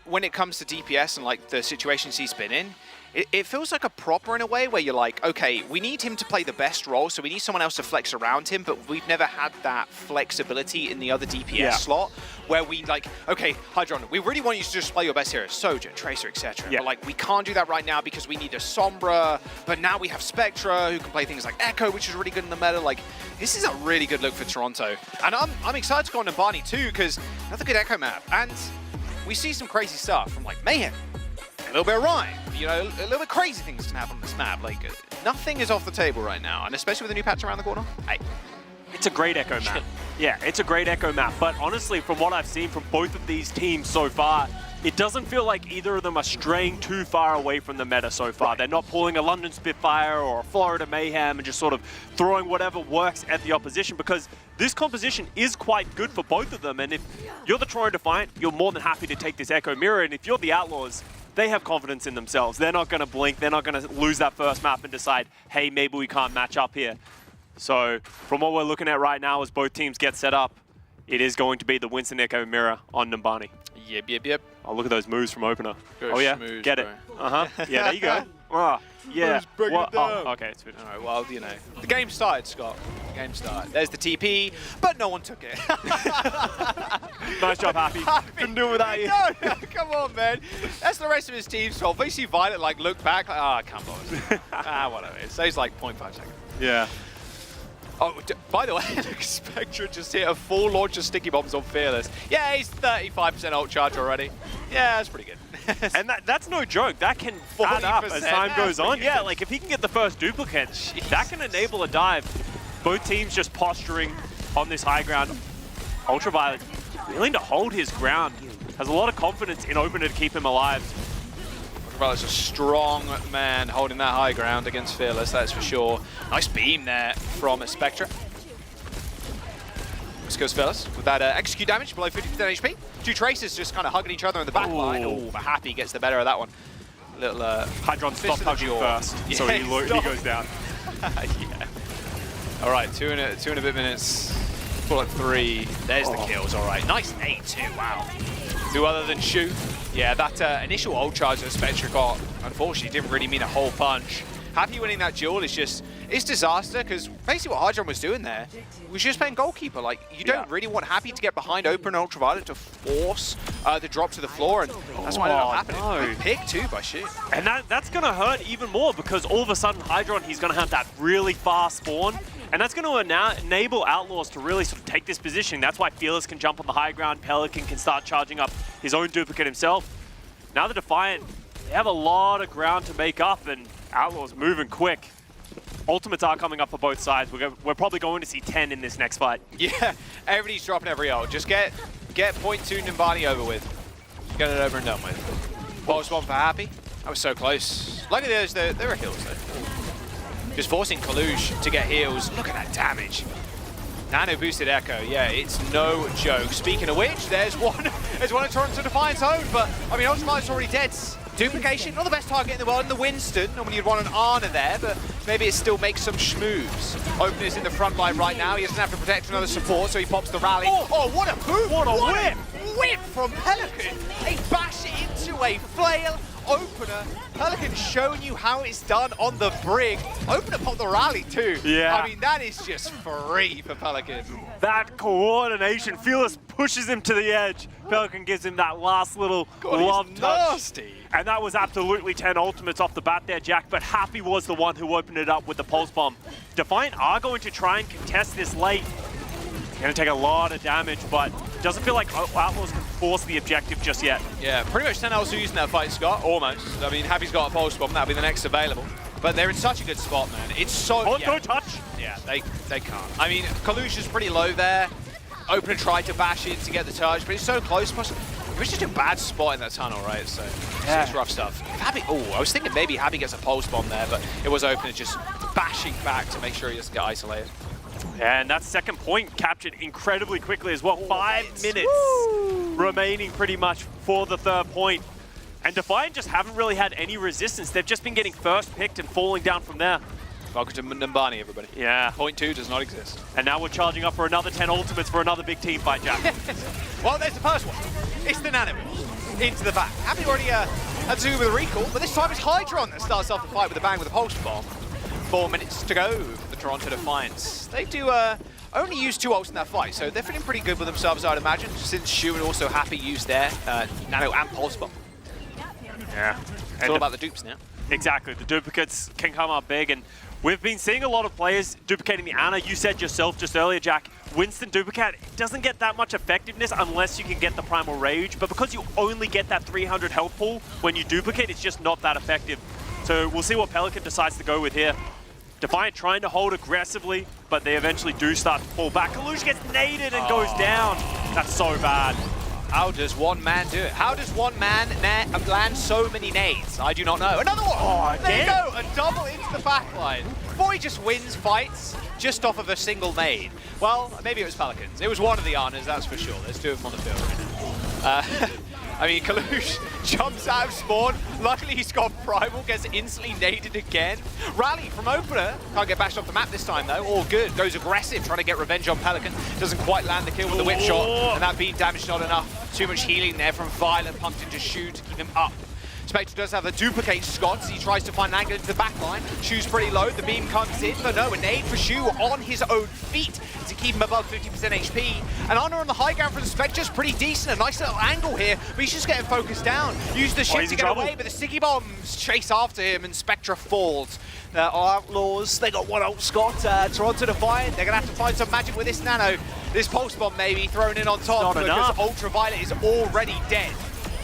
when it comes to DPS and like the situations he's been in, it feels like a proper in a way where you're like, okay, we need him to play the best role, so we need someone else to flex around him, but we've never had that flexibility in the other DPS slot where we like, okay, Hydron, we really want you to just play your best heroes, Soja, Tracer, etc. But like, we can't do that right now because we need a Sombra, but now we have Spectra who can play things like Echo, which is really good in the meta. Like, this is a really good look for Toronto. And I'm excited to go on Nambani too, because another good Echo map. And we see some crazy stuff from like Mayhem, a little bit of Rhyme, you know, a little bit crazy things can happen on this map. Like, nothing is off the table right now, and especially with the new patch around the corner. Hey, it's a great Echo map. Yeah, it's a great Echo map. But honestly, from what I've seen from both of these teams so far, it doesn't feel like either of them are straying too far away from the meta so far. They're not pulling a London Spitfire or a Florida Mayhem and just sort of throwing whatever works at the opposition, because this composition is quite good for both of them. And if you're the Toronto Defiant, you're more than happy to take this Echo Mirror. And if you're the Outlaws, they have confidence in themselves. They're not going to blink. They're not going to lose that first map and decide, hey, maybe we can't match up here. So from what we're looking at right now as both teams get set up, it is going to be the Winston Echo Mirror on Nambani. Yep. Oh, look at those moves from opener. Go oh, yeah? schmooze, Get it. Yeah, there you go. Oh, yeah. Oh, okay, it's finished. All right, well, you know, the game started, Scott. The game started. There's the TP, but no one took it. Nice job, Happy. Couldn't do it without you. No, come on, man. That's the rest of his team's fault. They see Violet, like, look back, like, come on. Whatever. It saves, like, 0.5 seconds. Yeah. Oh, by the way, Spectre just hit a full launch of sticky bombs on Fearless. Yeah, he's 35% ult charge already. Yeah, that's pretty good. And that's no joke. That can add up as time goes on. Yeah, like if he can get the first duplicate, that can enable a dive. Both teams just posturing on this high ground. Ultraviolet willing to hold his ground. Has a lot of confidence in Opener to keep him alive. Ultraviolet's a strong man holding that high ground against Fearless, that's for sure. Nice beam there from Spectra. This goes Fearless with that execute damage below 50% HP. Two Tracers just kind of hugging each other in the back line. Oh, but Happy gets the better of that one. Little Hydron stopped hugging first, so he goes down. Yeah. All right, two and a bit minutes. Full at 3. There's the kills. All right, nice nade too. Wow. Do other than shoot. Yeah, that initial ult charge that Spectre got, unfortunately, didn't really mean a whole punch. Happy winning that duel is just, it's disaster, because basically what Hydron was doing there was just playing goalkeeper. Like, you don't really want Happy to get behind Open and Ultraviolet to force the drop to the floor, and that's why it ended up happening. Good pick too by Shoot. And that's going to hurt even more, because all of a sudden Hydron, he's going to have that really fast spawn, and that's going to enable Outlaws to really sort of take this position. That's why Fearless can jump on the high ground, Pelican can start charging up his own duplicate himself. Now the Defiant, they have a lot of ground to make up, and Outlaws moving quick. Ultimates are coming up for both sides. We're probably going to see 10 in this next fight. Yeah, everybody's dropping every ult. Just get point 2 Nambani over with. Just get it over and done with. Pulse one for Happy. That was so close. Luckily there were heals though. just forcing Kalush to get heals. Look at that damage. Nano boosted Echo, yeah, it's no joke. Speaking of which, there's one at Toronto Defiance own, but I mean, Ultramar's already dead. Duplication, not the best target in the world in the Winston. Normally you'd want an Ana there, but maybe it still makes some schmoves. Opener's in the front line right now. He doesn't have to protect another support, so he pops the rally. Oh, what a move! What a whip! Whip from Pelican. They bash it into a flail. Opener, Pelican showing you how it's done on the brig. Opener popped the rally too. Yeah. I mean, that is just free for Pelican. That coordination, Fearless pushes him to the edge. Pelican gives him that last little love touch. Nasty. And that was absolutely 10 ultimates off the bat there, Jack, but Happy was the one who opened it up with the pulse bomb. Defiant are going to try and contest this late. Going to take a lot of damage, but it doesn't feel like Outlaws can force the objective just yet. Yeah, pretty much 10 L's using that fight, Scott, almost. I mean, Happy's got a pulse bomb, that'll be the next available. But they're in such a good spot, man. It's so... Oh, don't touch! Yeah, they can't. I mean, Kalush is pretty low there. Opener tried to bash in to get the charge, but it's so close. It was just a bad spot in that tunnel, right? So it's rough stuff. Happy, I was thinking maybe Happy gets a pulse bomb there, but it was Opener just bashing back to make sure he doesn't get isolated. And that second point captured incredibly quickly as well. 5 minutes remaining pretty much for the third point. And Defiant just haven't really had any resistance. They've just been getting first picked and falling down from there. Welcome to Numbani, everybody. Yeah. Point 2 does not exist. And now we're charging up for another 10 ultimates for another big team fight, Jack. Well, there's the first one. It's the Nano into the back. Happy already had to do with a recall, but this time it's Hydron that starts off the fight with a bang with a pulse bomb. 4 minutes to go for the Toronto Defiance. They do only use 2 ults in that fight, so they're feeling pretty good with themselves, I'd imagine, since Shu and also Happy used their Nano and Pulse Bomb. Yeah. It's all about the dupes now. Exactly, the duplicates can come up big, and we've been seeing a lot of players duplicating the Ana. You said yourself just earlier, Jack, Winston duplicate doesn't get that much effectiveness unless you can get the Primal Rage, but because you only get that 300 health pool when you duplicate, it's just not that effective. So we'll see what Pelican decides to go with here. Defiant trying to hold aggressively, but they eventually do start to fall back. Kalush gets naded and goes down. That's so bad. How does one man do it? How does one man land so many nades? I do not know. Another one! Oh, there you go, a double into the backline. Boy just wins fights just off of a single nade. Well, maybe it was Pelicans. It was one of the Anas, that's for sure. There's 2 of them on the field right now. I mean, Kalush jumps out of spawn. Luckily, he's got Primal, gets instantly naded again. Rally from Opener. Can't get bashed off the map this time, though. All good. Goes aggressive, trying to get revenge on Pelican. Doesn't quite land the kill with the whip shot. And that beam damage not enough. Too much healing there from Violet. Pumped into Shu to keep him up. Spectre does have the duplicate Scott as he tries to find an angle into the backline. Shu's pretty low, the beam comes in, but no, a nade for Shu on his own feet to keep him above 50% HP. And Honor on the high ground from the Spectre's pretty decent, a nice little angle here, but he's just getting focused down. Use the ship to get away, but the sticky bombs chase after him and Spectre falls. Outlaws, they got one ult Scott, Toronto Defiant, they're gonna have to find some magic with this Nano. This pulse bomb maybe thrown in on top because Ultraviolet is already dead.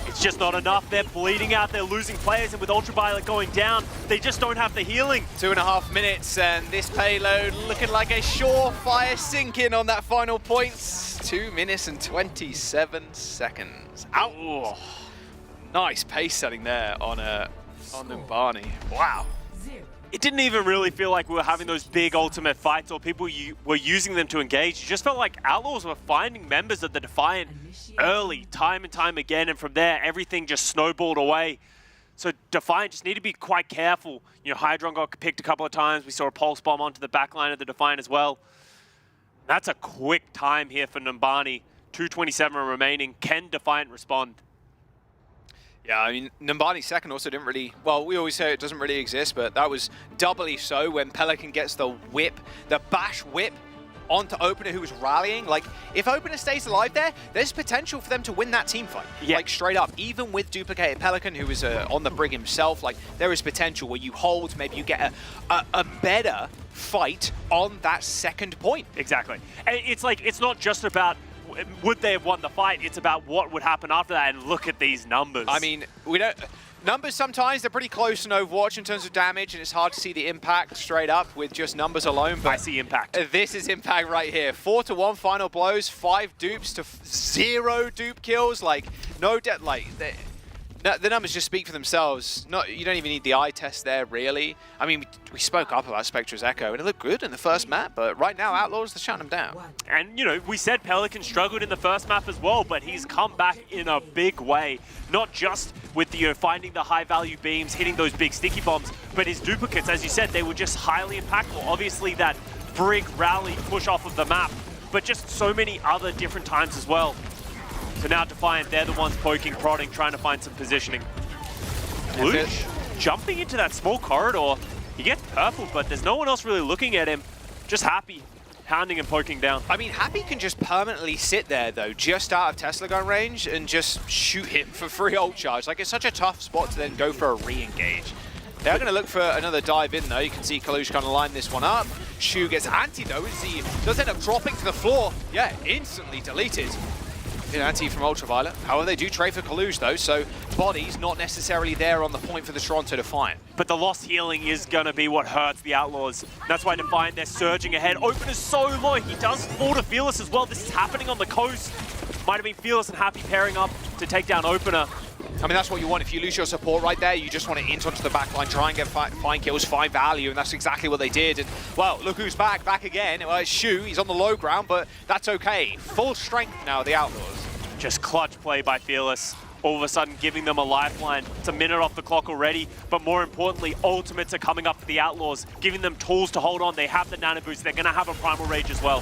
It's just not enough. They're bleeding out. They're losing players, and with Ultraviolet going down, they just don't have the healing. 2.5 minutes, and this payload looking like a surefire sink-in on that final points. 2 minutes and 27 seconds. Out. Nice pace setting there on Numbani. Wow. It didn't even really feel like we were having those big ultimate fights or people were using them to engage. It just felt like Outlaws were finding members of the Defiant early, time and time again, and from there, everything just snowballed away. So Defiant just need to be quite careful. You know, Hydron got picked a couple of times. We saw a pulse bomb onto the back line of the Defiant as well. That's a quick time here for Numbani. 2:27 remaining. Can Defiant respond? Yeah, I mean, Numbani's second also didn't really... Well, we always say it doesn't really exist, but that was doubly so when Pelican gets the whip, the bash whip, onto Opener, who was rallying. Like, if Opener stays alive there, there's potential for them to win that team fight. Yeah. Like, straight up. Even with duplicated Pelican, who is on the brig himself, like, there is potential where you hold, maybe you get a better fight on that second point. Exactly. And it's like, it's not just about would they have won the fight, it's about what would happen after that, and look at these numbers. I mean, we don't... Numbers sometimes, they're pretty close in Overwatch in terms of damage, and it's hard to see the impact straight up with just numbers alone. But I see impact. This is impact right here. 4-1 final blows, 5 dupes to 0 dupe kills. Like, no No, the numbers just speak for themselves. You don't even need the eye test there, really. I mean, we spoke up about Spectra's Echo, and it looked good in the first map, but right now, Outlaws, they're shutting them down. And, you know, we said Pelican struggled in the first map as well, but he's come back in a big way. Not just with the, finding the high-value beams, hitting those big sticky bombs, but his duplicates, as you said, they were just highly impactful. Obviously, that Brig rally push off of the map, but just so many other different times as well. So now Defiant, they're the ones poking, prodding, trying to find some positioning. Luch jumping into that small corridor. He gets purple, but there's no one else really looking at him. Just Happy, hounding and poking down. I mean, Happy can just permanently sit there, though, just out of Tesla gun range and just shoot him for free ult charge. Like, it's such a tough spot to then go for a re-engage. They are going to look for another dive in, though. You can see Kalush kind of line this one up. Shu gets anti, though, as he does end up dropping to the floor. Yeah, instantly deleted. Anti from Ultraviolet. However, they do trade for Kalush, though, so body's not necessarily there on the point for the Toronto Defiant. But the lost healing is going to be what hurts the Outlaws. That's why Defiant, they're surging ahead. Open is so low. He does fall to Fearless as well. This is happening on the coast. Might have been Fearless and Happy pairing up to take down Opener. I mean, that's what you want. If you lose your support right there, you just want to int onto the backline, try and get find kills, find value, and that's exactly what they did. And, well, look who's back again. Well, it's Shu. He's on the low ground, but that's okay. Full strength now, the Outlaws. Just clutch play by Fearless. All of a sudden giving them a lifeline. It's a minute off the clock already, but more importantly, ultimates are coming up for the Outlaws, giving them tools to hold on. They have the Nano Boost. They're going to have a Primal Rage as well.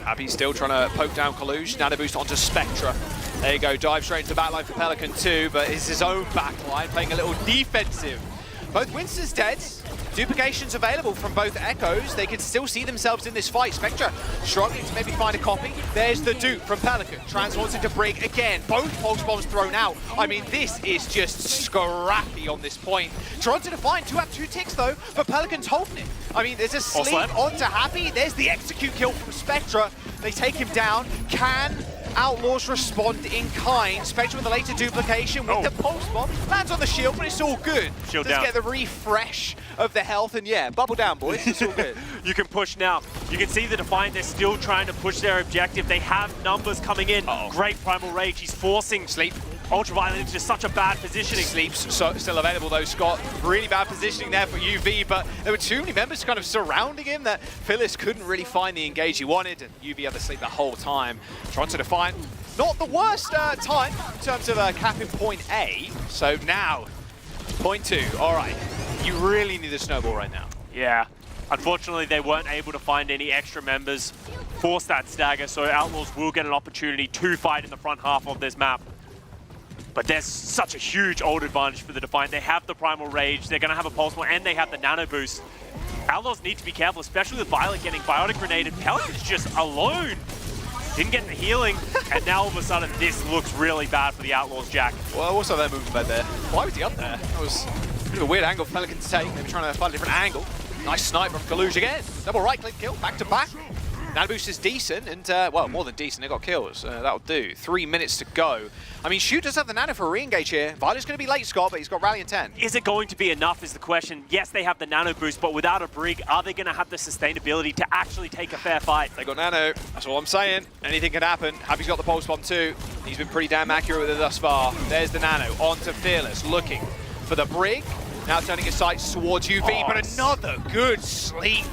Happy still trying to poke down Kalush. Nano Boost onto Spectra. There you go, dive straight into the backline for Pelican too, but it's his own backline playing a little defensive. Both Winston's dead. Duplications available from both Echoes. They can still see themselves in this fight. Spectra struggling to maybe find a copy. There's the dupe from Pelican. Transforms into Brig again. Both pulse bombs thrown out. I mean, this is just scrappy on this point. Toronto Defiant have 2 ticks though, but Pelican's holding it. I mean, there's a sleep onto Happy. There's the execute kill from Spectra. They take him down. Can Outlaws respond in kind? Spectra with a later duplication with the pulse bomb. Lands on the shield, but it's all good. Shield Does down. Get the refresh of the health, and yeah, bubble down, boys. It's all good. You can push now. You can see the Defiant, they're still trying to push their objective. They have numbers coming in. Great Primal Rage. He's forcing Sleep. Ultraviolet into just such a bad positioning. Sleeps still available though, Scott. Really bad positioning there for UV, but there were too many members kind of surrounding him that Phyllis couldn't really find the engage he wanted, and UV had to sleep the whole time. Toronto Defiant, not the worst time in terms of capping point A. So now, point 2. All right, you really need a snowball right now. Yeah. Unfortunately, they weren't able to find any extra members, force that stagger, so Outlaws will get an opportunity to fight in the front half of this map. But there's such a huge ult advantage for the Defiant. They have the Primal Rage, they're going to have a Pulse Bomb, and they have the Nano Boost. Outlaws need to be careful, especially with Violet getting Biotic Grenaded. Pelican's just alone. Didn't get the healing, and now all of a sudden this looks really bad for the Outlaws, Jack. Well, also their movement bed there. Why was he up there? That was a bit of a weird angle for Pelican to take. Maybe trying to find a different angle. Nice snipe from Kalush again. Double right-click kill, back-to-back. Nano Boost is decent, and, well, more than decent, they got kills. That'll do. 3 minutes to go. I mean, Shu does have the Nano for a re-engage here. Violet's going to be late, Scott, but he's got Rally in 10. Is it going to be enough is the question. Yes, they have the Nano Boost, but without a Brig, are they going to have the sustainability to actually take a fair fight? They got Nano, that's all I'm saying. Anything can happen. Happy's got the Pulse Bomb too. He's been pretty damn accurate with it thus far. There's the Nano, onto Fearless, looking for the Brig. Now turning his sights towards UV, but another good sleep.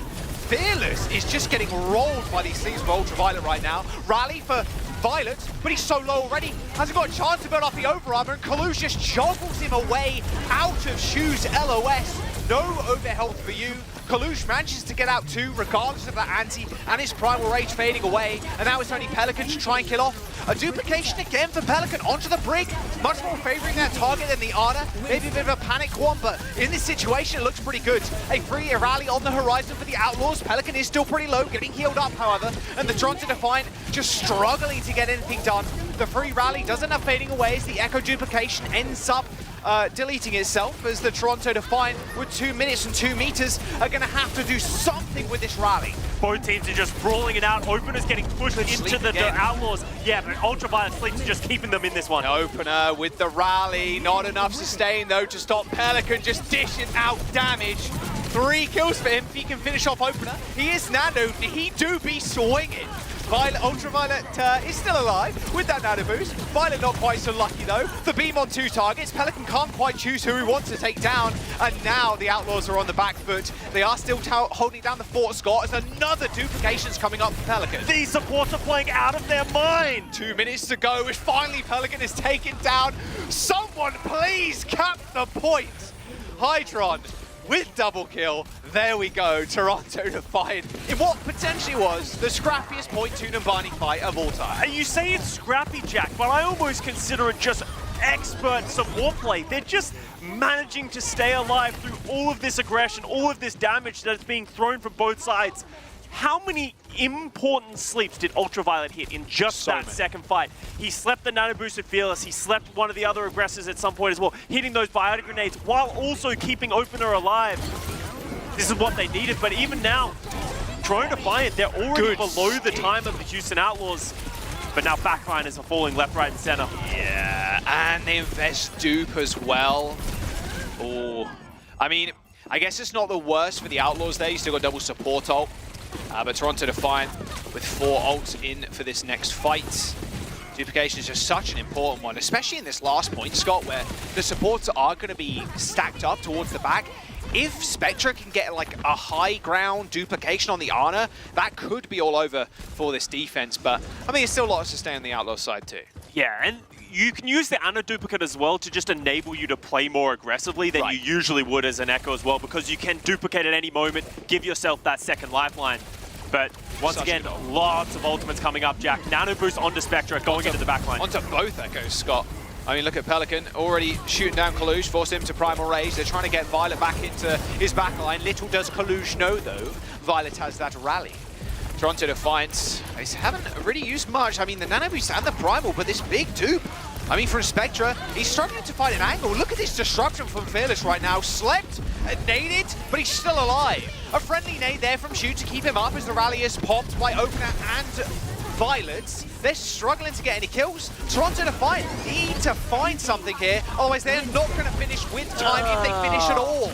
Fearless is just getting rolled by these sleeps from Ultraviolet right now. Rally for Violet, but he's so low already. Hasn't got a chance to build up the over armor, and Kalush just joggles him away out of Shu's LOS. No over health for you. Kalush manages to get out too, regardless of that anti, and his Primal Rage fading away. And now it's only Pelican to try and kill off. A duplication again for Pelican onto the Brig. Much more favoring that target than the Ana. Maybe a bit of a panic one, but in this situation, it looks pretty good. A free rally on the horizon for the Outlaws. Pelican is still pretty low, getting healed up, however. And the Toronto Defiant just struggling to get anything done. The free rally does end up fading away as the Echo duplication ends up deleting itself, as the Toronto Defiant, with 2 minutes and 2 meters, are going to have to do something with this rally. Both teams are just brawling it out. Opener's getting pushed into the Outlaws. Yeah, but Ultraviolet Sleep's just keeping them in this one. Opener with the rally. Not enough sustain, though, to stop Pelican just dishing out damage. 3 kills for him if he can finish off Opener. He is nanoed. He do be swinging. Violet, Ultraviolet is still alive with that nano boost. Violet not quite so lucky though. The beam on 2 targets. Pelican can't quite choose who he wants to take down. And now the Outlaws are on the back foot. They are still holding down the fort, Scott, as another duplication's coming up for Pelican. These supports are playing out of their mind. 2 minutes to go, and finally Pelican is taken down. Someone please cap the point. Hydron with double kill. There we go. Toronto Defiant in what potentially was the scrappiest point 2 Numbani fight of all time. You say it's scrappy, Jack, but I almost consider it just expert support play. They're just managing to stay alive through all of this aggression, all of this damage that is being thrown from both sides. How many important sleeps did Ultraviolet hit in just that second fight? He slept the nano boosted Fearless, he slept one of the other aggressors at some point as well, hitting those biotic grenades while also keeping Opener alive. This is what they needed, but even now, Toronto Defiant, they're already below the time of the Houston Outlaws. But now backliners are falling left, right, and center. Yeah, and they invest dupe as well. Oh, I mean, I guess it's not the worst for the Outlaws there. You still got double support ult. But Toronto Defiant with 4 ults in for this next fight. Duplication is just such an important one, especially in this last point, Scott, where the supports are going to be stacked up towards the back. If Spectre can get like a high ground duplication on the Ana, that could be all over for this defense. But I mean, it's still a lot to stay on the Outlaw side too. Yeah, and you can use the Ana duplicate as well to just enable you to play more aggressively than you usually would as an Echo as well, because you can duplicate at any moment, give yourself that second lifeline. But once again, lots of ultimates coming up, Jack. Nano boost onto Spectre, going into the backline. Onto both Echoes, Scott. I mean, look at Pelican already shooting down Kalush, forced him to Primal Rage. They're trying to get Violet back into his backline. Little does Kalush know, though, Violet has that rally. Toronto Defiant, they haven't really used much. I mean, the Nano Boost and the Primal, but this big dupe. I mean, for Spectre, he's struggling to find an angle. Look at this disruption from Fearless right now. Slept, naded, but he's still alive. A friendly nade there from Shoot to keep him up as the rally is popped by Opener and Violet. They're struggling to get any kills. Toronto Defiant need to find something here, otherwise they're not going to finish with time if they finish at all.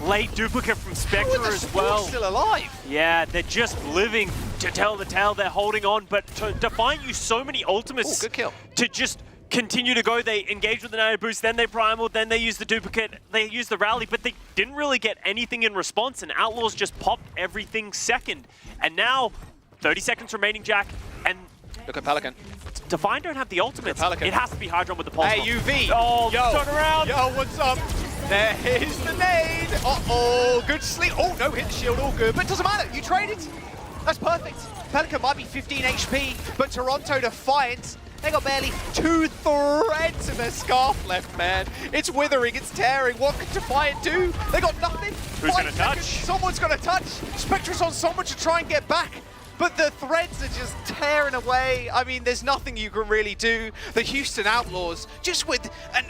Late duplicate from Spectre as well. Still alive. Yeah, they're just living to tell the tale. They're holding on, but Defiant used so many ultimates good kill. to just continue to go. They engage with the nano boost, then they primal, then they use the duplicate, they use the rally, but they didn't really get anything in response, and Outlaws just popped everything second. And now, 30 seconds remaining, Jack, and look at Pelican. Defiant don't have the ultimates. Pelican. It has to be Hydron with the pulse. Hey, UV. Oh, yo, turn around. Yo, what's up? There's the nade. Uh-oh, good sleep. Oh, no, hit the shield, all good. But it doesn't matter, you traded. That's perfect. Pelican might be 15 HP, but Toronto Defiant, they got barely 2 threads in their scarf left, man. It's withering, it's tearing. What can Defiant do? They got nothing. Who's going to touch? Someone's going to touch. Spectre's on someone to try and get back. But the threads are just tearing away. I mean, there's nothing you can really do. The Houston Outlaws, just with an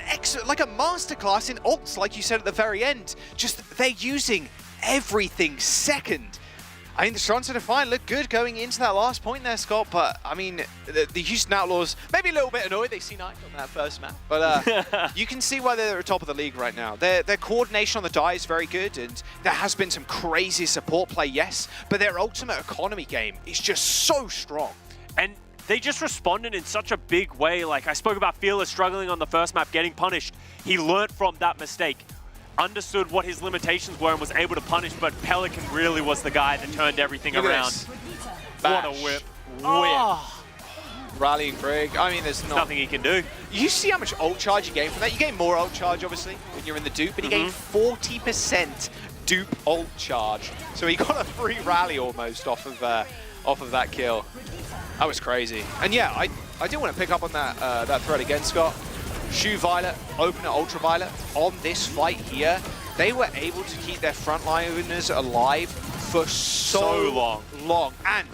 like a masterclass in ults, like you said at the very end. Just they're using everything second. I mean, the Toronto Defiant look good going into that last point there, Scott, but I mean, the Houston Outlaws, maybe a little bit annoyed they C9 on that first map, but you can see why they're at the top of the league right now. Their coordination on the die is very good, and there has been some crazy support play, yes, but their ultimate economy game is just so strong. And they just responded in such a big way. Like I spoke about Fearless struggling on the first map, getting punished. He learned from that mistake, understood what his limitations were and was able to punish, but Pelican really was the guy that turned everything around. What a whip. Oh. Rallying Brig. I mean, there's nothing he can do. You see how much ult charge you gain from that? You gain more ult charge, obviously, when you're in the dupe, but he gained 40% dupe ult charge. So he got a free rally almost off of that kill. That was crazy. And yeah, I do want to pick up on that thread again, Scott. Shu Violet, Opener Ultraviolet on this fight here, they were able to keep their frontliners alive for so long. And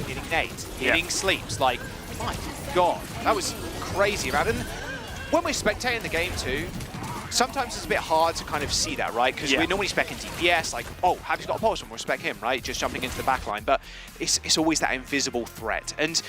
hitting nades, hitting sleeps. Like, my God, that was crazy, man. And when we're spectating the game too, sometimes it's a bit hard to kind of see that, right? Because we're normally specking DPS, like, oh, have you got a pulse? And we'll spec him, right? Just jumping into the backline. But it's always that invisible threat. And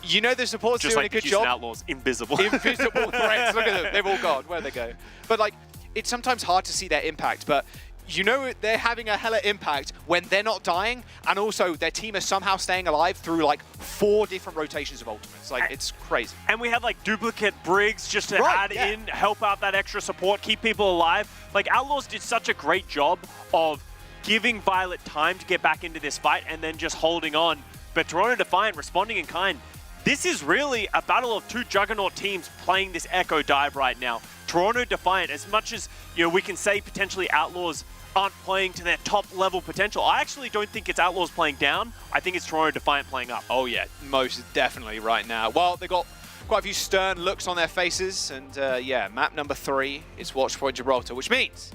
you know the support's just doing like a good Houston job. Outlaws, invisible. Invisible threats. Look at them. They've all gone. Where'd they go? But like, it's sometimes hard to see their impact. But you know they're having a hella impact when they're not dying, and also their team is somehow staying alive through like 4 different rotations of ultimates. Like, it's crazy. And we had like duplicate Briggs just to add in, help out that extra support, keep people alive. Like, Outlaws did such a great job of giving Violet time to get back into this fight and then just holding on. But Toronto Defiant responding in kind. This is really a battle of 2 juggernaut teams playing this Echo dive right now. Toronto Defiant, as much as we can say potentially Outlaws aren't playing to their top level potential, I actually don't think it's Outlaws playing down. I think it's Toronto Defiant playing up. Oh yeah, most definitely right now. Well, they got quite a few stern looks on their faces, and yeah, map number 3 is Watchpoint Gibraltar, which means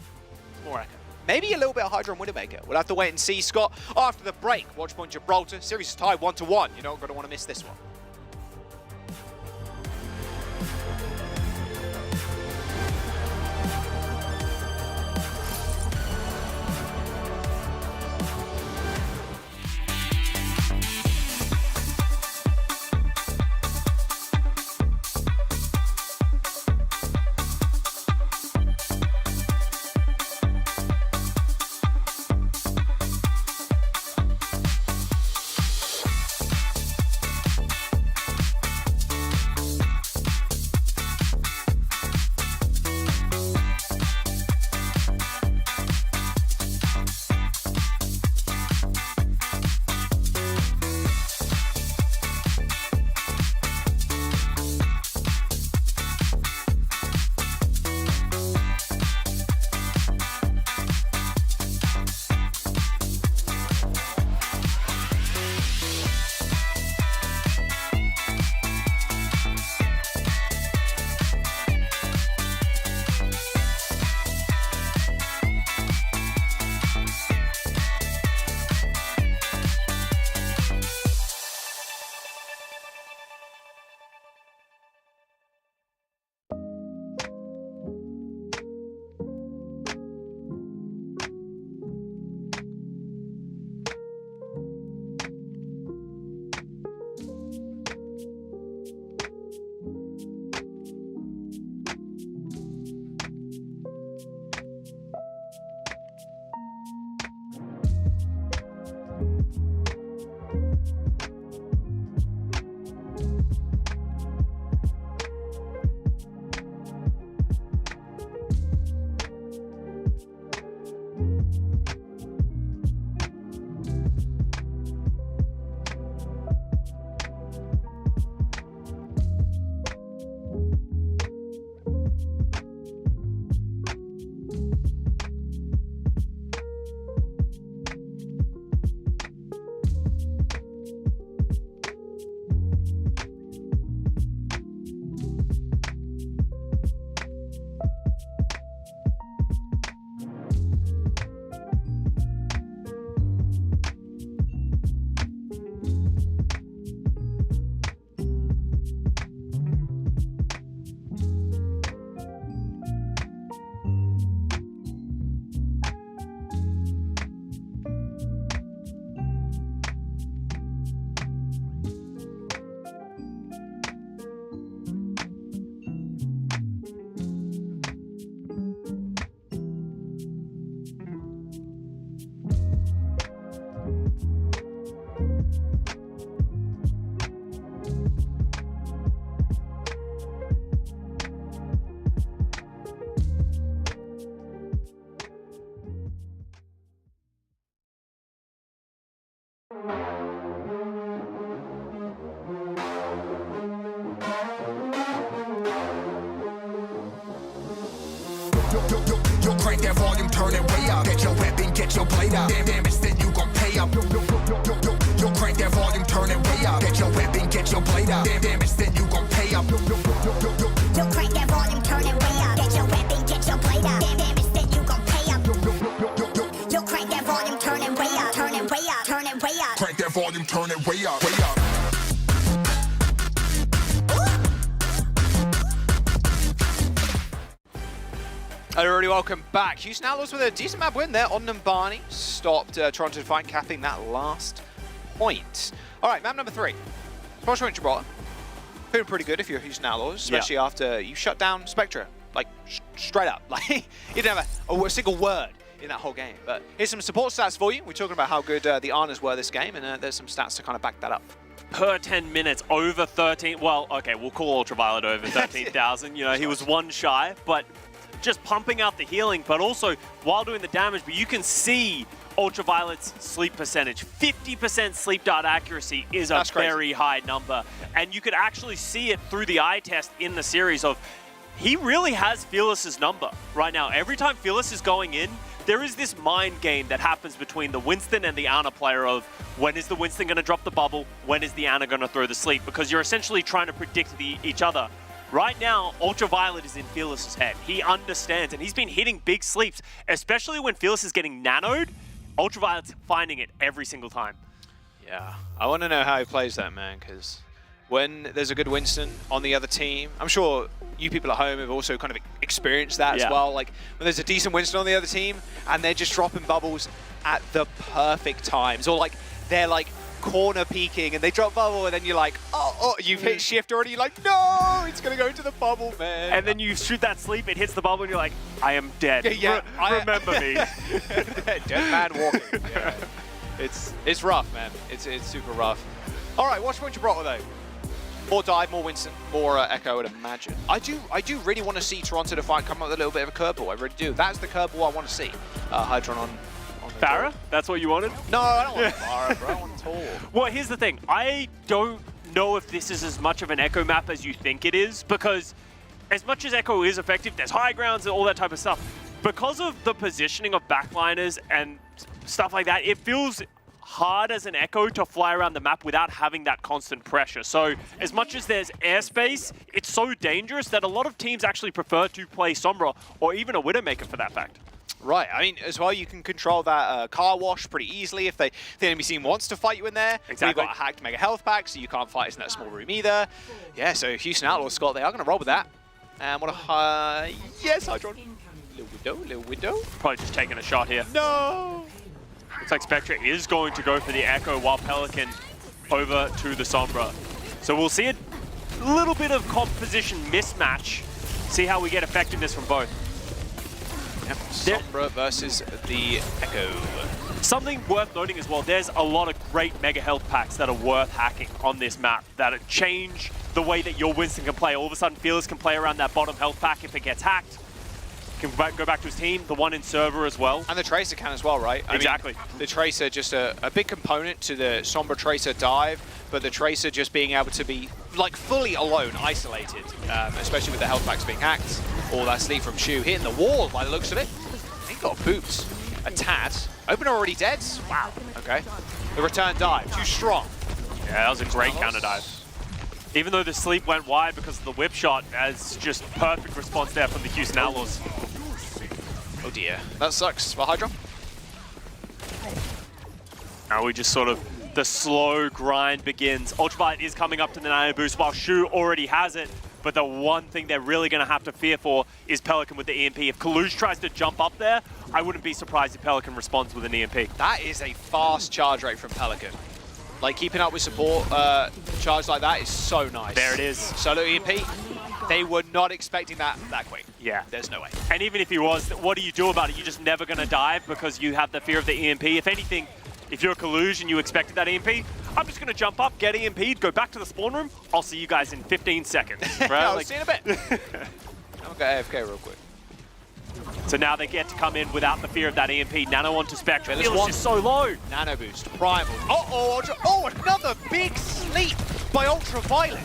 it's more Echo. Maybe a little bit of Hydra and Widowmaker. We'll have to wait and see, Scott. After the break, Watchpoint Gibraltar, series is tied 1-1. You're not going to want to miss this one. Yo, crank that volume, turn it way up. Get your weapon, get your blade out. Damage, then you gon' pay up. Yo, crank that volume, turn it way up. Get your weapon, get your blade out. Damage, then you gon' pay up. Yo, crank that volume, turn it way up. Get your weapon, get your blade out. Damage, then you gon' pay up. Yo, crank that volume, turn it way up. Turn it way up. Turn it way up. Crank that volume, turn it way up. Way up. Everybody, welcome back. Houston Outlaws with a decent map win there on Numbani. Stopped Toronto Defiant capping that last point. All right, map number 3. Watchpoint Gibraltar. Feeling pretty good if you're Houston Outlaws, especially after you shut down Spectra. Like, straight up. Like, you didn't have a single word in that whole game. But here's some support stats for you. We're talking about how good the Arnas were this game, and there's some stats to kind of back that up. Per 10 minutes, over 13. Well, okay, we'll call Ultraviolet over 13,000. You know, he was one shy, but just pumping out the healing, but also while doing the damage. But you can see Ultraviolet's sleep percentage. 50% sleep dart accuracy is a very high number. And you could actually see it through the eye test in the series of he really has Fearless's number right now. Every time Fearless is going in, there is this mind game that happens between the Winston and the Ana player of when is the Winston going to drop the bubble, when is the Ana going to throw the sleep, because you're essentially trying to predict each other. Right now, Ultraviolet is in Fearless's head. He understands, and he's been hitting big sleeps, especially when Fearless is getting nanoed. Ultraviolet's finding it every single time. Yeah, I want to know how he plays that, man, because when there's a good Winston on the other team, I'm sure you people at home have also kind of experienced that as well. Like when there's a decent Winston on the other team and they're just dropping bubbles at the perfect times, or like they're like corner peeking and they drop bubble and then you're like, oh, you've hit shift already. You're like, no, it's going to go into the bubble, man. And then you shoot that sleep, it hits the bubble and you're like, I am dead. Remember me. Dead man walking. Yeah. It's rough, man. It's super rough. All right, watch point Gibraltar though. More dive, more Winston, more Echo, I'd imagine. I do really want to see Toronto Defiant come up with a little bit of a curveball. I really do. That's the curveball I want to see. Hydron on the Farah? That's what you wanted? No, I don't want Farah, bro. I want Tor. Well, here's the thing. I don't know if this is as much of an Echo map as you think it is, because as much as Echo is effective, there's high grounds and all that type of stuff. Because of the positioning of backliners and stuff like that, it feels hard as an Echo to fly around the map without having that constant pressure. So as much as there's airspace, it's so dangerous that a lot of teams actually prefer to play Sombra or even a Widowmaker for that fact. Right, I mean, as well, you can control that car wash pretty easily if the enemy team wants to fight you in there. Exactly. You've got a hacked mega health pack, so you can't fight us in that small room either. Yeah, so Houston Outlaws, Scott, they are going to roll with that. And what a yes, Hydron. Little window. Probably just taking a shot here. No! Looks like Spectre is going to go for the Echo while Pelican over to the Sombra. So we'll see a little bit of composition mismatch. See how we get effectiveness from both. Yep, Sombra versus the Echo. Something worth noting as well, there's a lot of great mega health packs that are worth hacking on this map that change the way that your Winston can play. All of a sudden, Fearless can play around that bottom health pack if it gets hacked. Can go back to his team, the one in server as well. And the Tracer can as well, right? Exactly. I mean, the Tracer, just a big component to the Sombra Tracer dive, but the Tracer just being able to be like fully alone, isolated, especially with the health packs being hacked. All that sleep from Shu hitting the wall by the looks of it. He got booped a tad. Opener already dead? Wow, okay. The return dive, too strong. Yeah, that was a great counter dive. Even though the sleep went wide because of the whip shot, as just perfect response there from the Houston Outlaws. Oh dear, that sucks. Well, Hydro? Now we just sort of, the slow grind begins. Ultraviolet is coming up to the nano boost while Shu already has it. But the one thing they're really going to have to fear for is Pelican with the EMP. If Kaluj tries to jump up there, I wouldn't be surprised if Pelican responds with an EMP. That is a fast charge rate from Pelican. Like, keeping up with support charge like that is so nice. There it is. Solo EMP, they were not expecting that quick. Yeah. There's no way. And even if he was, what do you do about it? You're just never going to dive because you have the fear of the EMP. If anything, if you're Kaluj and you expected that EMP, I'm just going to jump up, get EMP'd, go back to the spawn room. I'll see you guys in 15 seconds. Right? I'll see you in a bit. I'll go AFK real quick. So now they get to come in without the fear of that EMP. Nano onto Spectre. Fearless is so low. Nano boost, primal. Oh, another big sleep by Ultraviolet.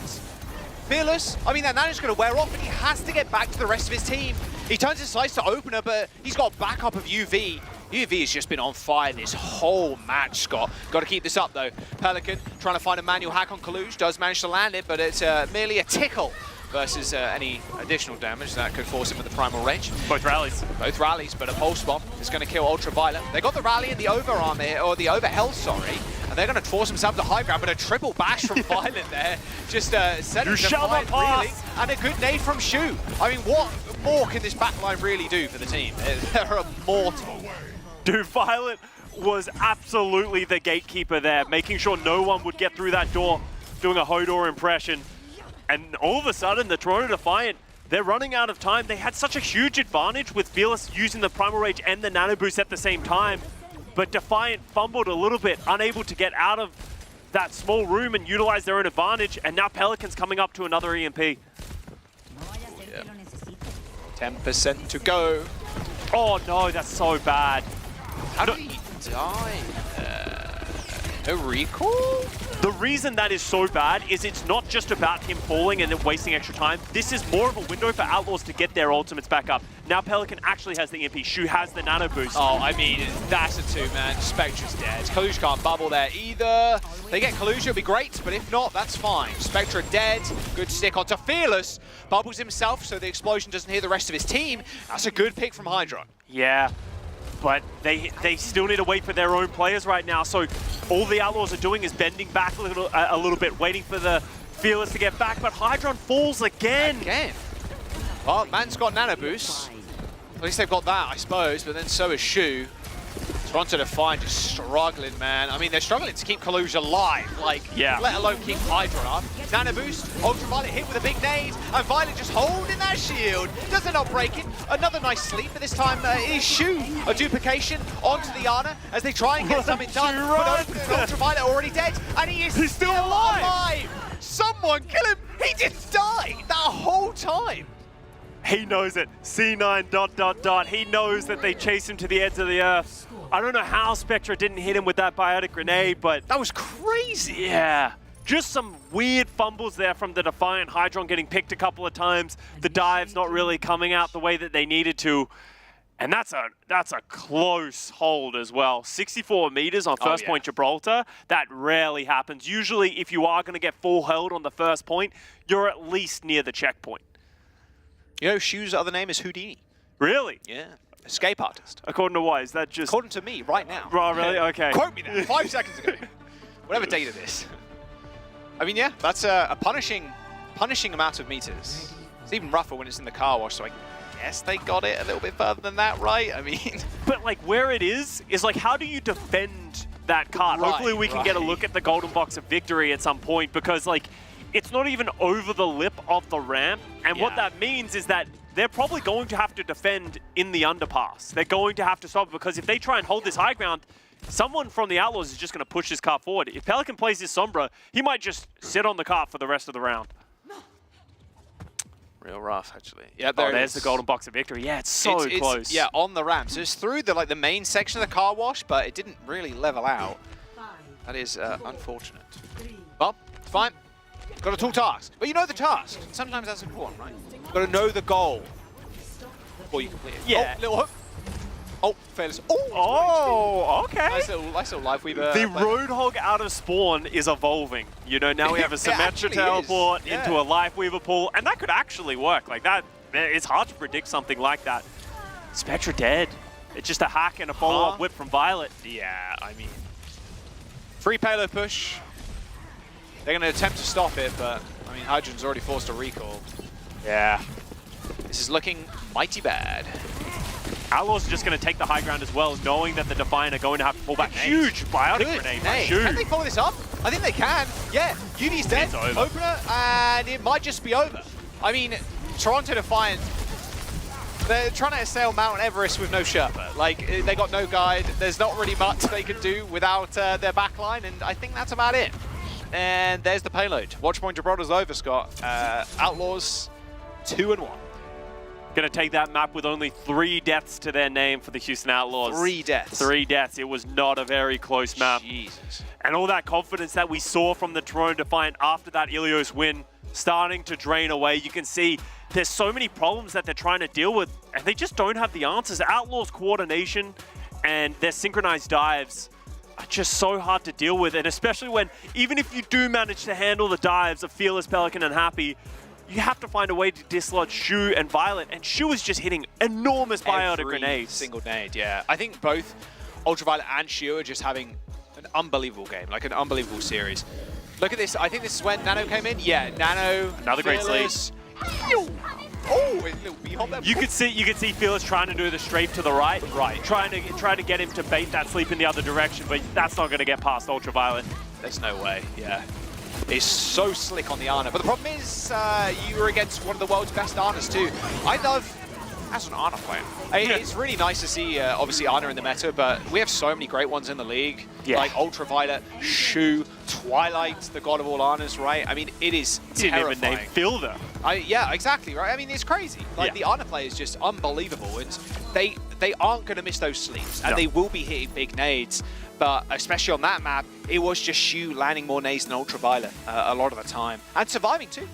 Fearless, I mean, that Nano's going to wear off and he has to get back to the rest of his team. He turns his sights to opener, but he's got backup of UV. UV has just been on fire this whole match, Scott. Got to keep this up, though. Pelican trying to find a manual hack on Kaluj. Does manage to land it, but it's merely a tickle versus any additional damage that could force him at the primal range. Both rallies. Both rallies, but a pulse bomb is going to kill Ultraviolet. They got the rally and the overarm here, or the overhealth, sorry, and they're going to force themselves to high ground, but a triple bash from Violet there. Just setting the fight, really. And a good nade from Shu. I mean, what more can this backline really do for the team? They're immortal. Dude, Violet was absolutely the gatekeeper there, making sure no one would get through that door, doing a Hodor impression. And all of a sudden, the Toronto Defiant they're running out of time. They had such a huge advantage with Fearless using the Primal Rage and the Nano Boost at the same time. But Defiant fumbled a little bit, unable to get out of that small room and utilize their own advantage. And now Pelican's coming up to another EMP. Yeah. 10% to go. Oh no, that's so bad. How did he die? No recall? The reason that is so bad is it's not just about him falling and then wasting extra time. This is more of a window for Outlaws to get their ultimates back up. Now Pelican actually has the EMP. Shu has the Nano Boost. Oh, I mean, that's a 2-man. Spectra's dead. Kalush can't bubble there either. They get Kalush, it'll be great, but if not, that's fine. Spectra dead. Good stick onto Fearless. Bubbles himself so the explosion doesn't hit the rest of his team. That's a good pick from Hydra. Yeah, but they still need to wait for their own players right now. So all the Outlaws are doing is bending back a little bit, waiting for the Fearless to get back. But Hydron falls again. Well, man's got Nano Boost. At least they've got that, I suppose, but then so is Shu. Toronto Defiant just struggling, man. I mean, they're struggling to keep Kalush alive, like, let alone keep Hydra up. Nano Boost, Ultraviolet hit with a big nade, and Violet just holding that shield. Does it not break it? Another nice sleep, but this time it is Shu. A duplication onto the Ana as they try and get something done. But Ultraviolet already dead, and he's still alive. Someone kill him. He didn't die that whole time. He knows it. C9 ... He knows that they chase him to the edge of the earth. I don't know how Spectra didn't hit him with that biotic grenade, but that was crazy. Yeah. Just some weird fumbles there from the Defiant. Hydron getting picked a couple of times. The dives not really coming out the way that they needed to. And that's a close hold as well. 64 meters on first point Gibraltar. That rarely happens. Usually, if you are going to get full held on the first point, you're at least near the checkpoint. You know, Shu's other name is Houdini. Really? Yeah. Escape artist. According to what? Is that just... According to me, right now. Oh, really? Okay. Quote me that 5 seconds ago. Whatever date it is. I mean, yeah, that's a punishing amount of meters. It's even rougher when it's in the car wash, so I guess they got it a little bit further than that, right? I mean... But, like, where it is like, how do you defend that cart? Right, hopefully we can get a look at the Golden Box of Victory at some point, because, like, it's not even over the lip of the ramp. And what that means is that they're probably going to have to defend in the underpass. They're going to have to stop, because if they try and hold this high ground, someone from the Outlaws is just going to push this car forward. If Pelican plays this Sombra, he might just sit on the car for the rest of the round. Real rough, actually. Yeah, there's the Golden Box of Victory. Yeah, it's so close. Yeah, on the ramp. So it's through the main section of the car wash, but it didn't really level out. That is unfortunate. Well, it's fine. Got a tall task. But you know the task. Sometimes that's important, right? Got to know the goal before you complete it. Yeah. Oh, little hook. Oh, Fearless. Oh, okay. Nice little life weaver. The Roadhog out of spawn is evolving. You know, now we have a Symmetra teleport into a Life Weaver pool, and that could actually work. Like that, it's hard to predict something like that. Spectra dead. It's just a hack and a follow-up whip from Violet. Yeah, I mean, free payload push. They're going to attempt to stop it, but I mean, Hydron's already forced a recall. Yeah. This is looking mighty bad. Outlaws are just going to take the high ground as well, knowing that the Defiant are going to have to pull back. Huge biotic grenade by Shu. Can they follow this up? I think they can. Yeah, Yudi's dead. Opener, and it might just be over. I mean, Toronto Defiant, they're trying to assail Mount Everest with no Sherpa. Like, they got no guide. There's not really much they could do without their backline, and I think that's about it. And there's the payload. Watchpoint Gibraltar's over, Scott. Outlaws 2-1. Going to take that map with only 3 deaths to their name for the Houston Outlaws. 3 deaths. 3 deaths. It was not a very close map. Jesus. And all that confidence that we saw from the Toronto Defiant after that Ilios win starting to drain away. You can see there's so many problems that they're trying to deal with, and they just don't have the answers. Outlaws coordination and their synchronized dives are just so hard to deal with, and especially when, even if you do manage to handle the dives of Fearless, Pelican, and Happy, you have to find a way to dislodge Shu and Violet, and Shu is just hitting enormous biotic grenades. Single nade, yeah. I think both Ultraviolet and Shu are just having an unbelievable game, like an unbelievable series. Look at this. I think this is when Nano came in. Yeah, Nano. Another great sleep. Oh, a little B-hop there. You could see Fearless trying to do the strafe to the right. Trying to get him to bait that sleep in the other direction, but that's not going to get past Ultraviolet. There's no way. Yeah. is so slick on the Ana. But the problem is you were against one of the world's best Anas too. I love, as an Ana player, it's really nice to see obviously Ana in the meta, but we have so many great ones in the league. Like Ultraviolet, Shu, Twilight, the god of all Anas, right? I mean, it is terrifying. Didn't even name Filter. Yeah, exactly, right? I mean, it's crazy. Like, the Ana play is just unbelievable, and they aren't going to miss those sleeps, and they will be hitting big nades. But especially on that map, it was just Shu landing more nades than Ultraviolet a lot of the time. And surviving too.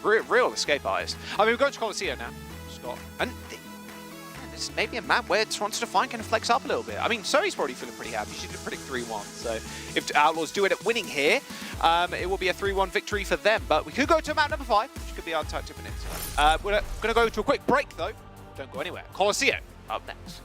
Real escape artist. I mean, we're going to Coliseum now, Scott. And this is maybe a map where Toronto Defiant can flex up a little bit. I mean, Zoe's probably feeling pretty happy. She did predict 3-1. So if Outlaws do end up winning here, it will be a 3-1 victory for them. But we could go to map number 5, which could be our tight 2 minutes. We're going to go to a quick break, though. Don't go anywhere. Coliseum up next.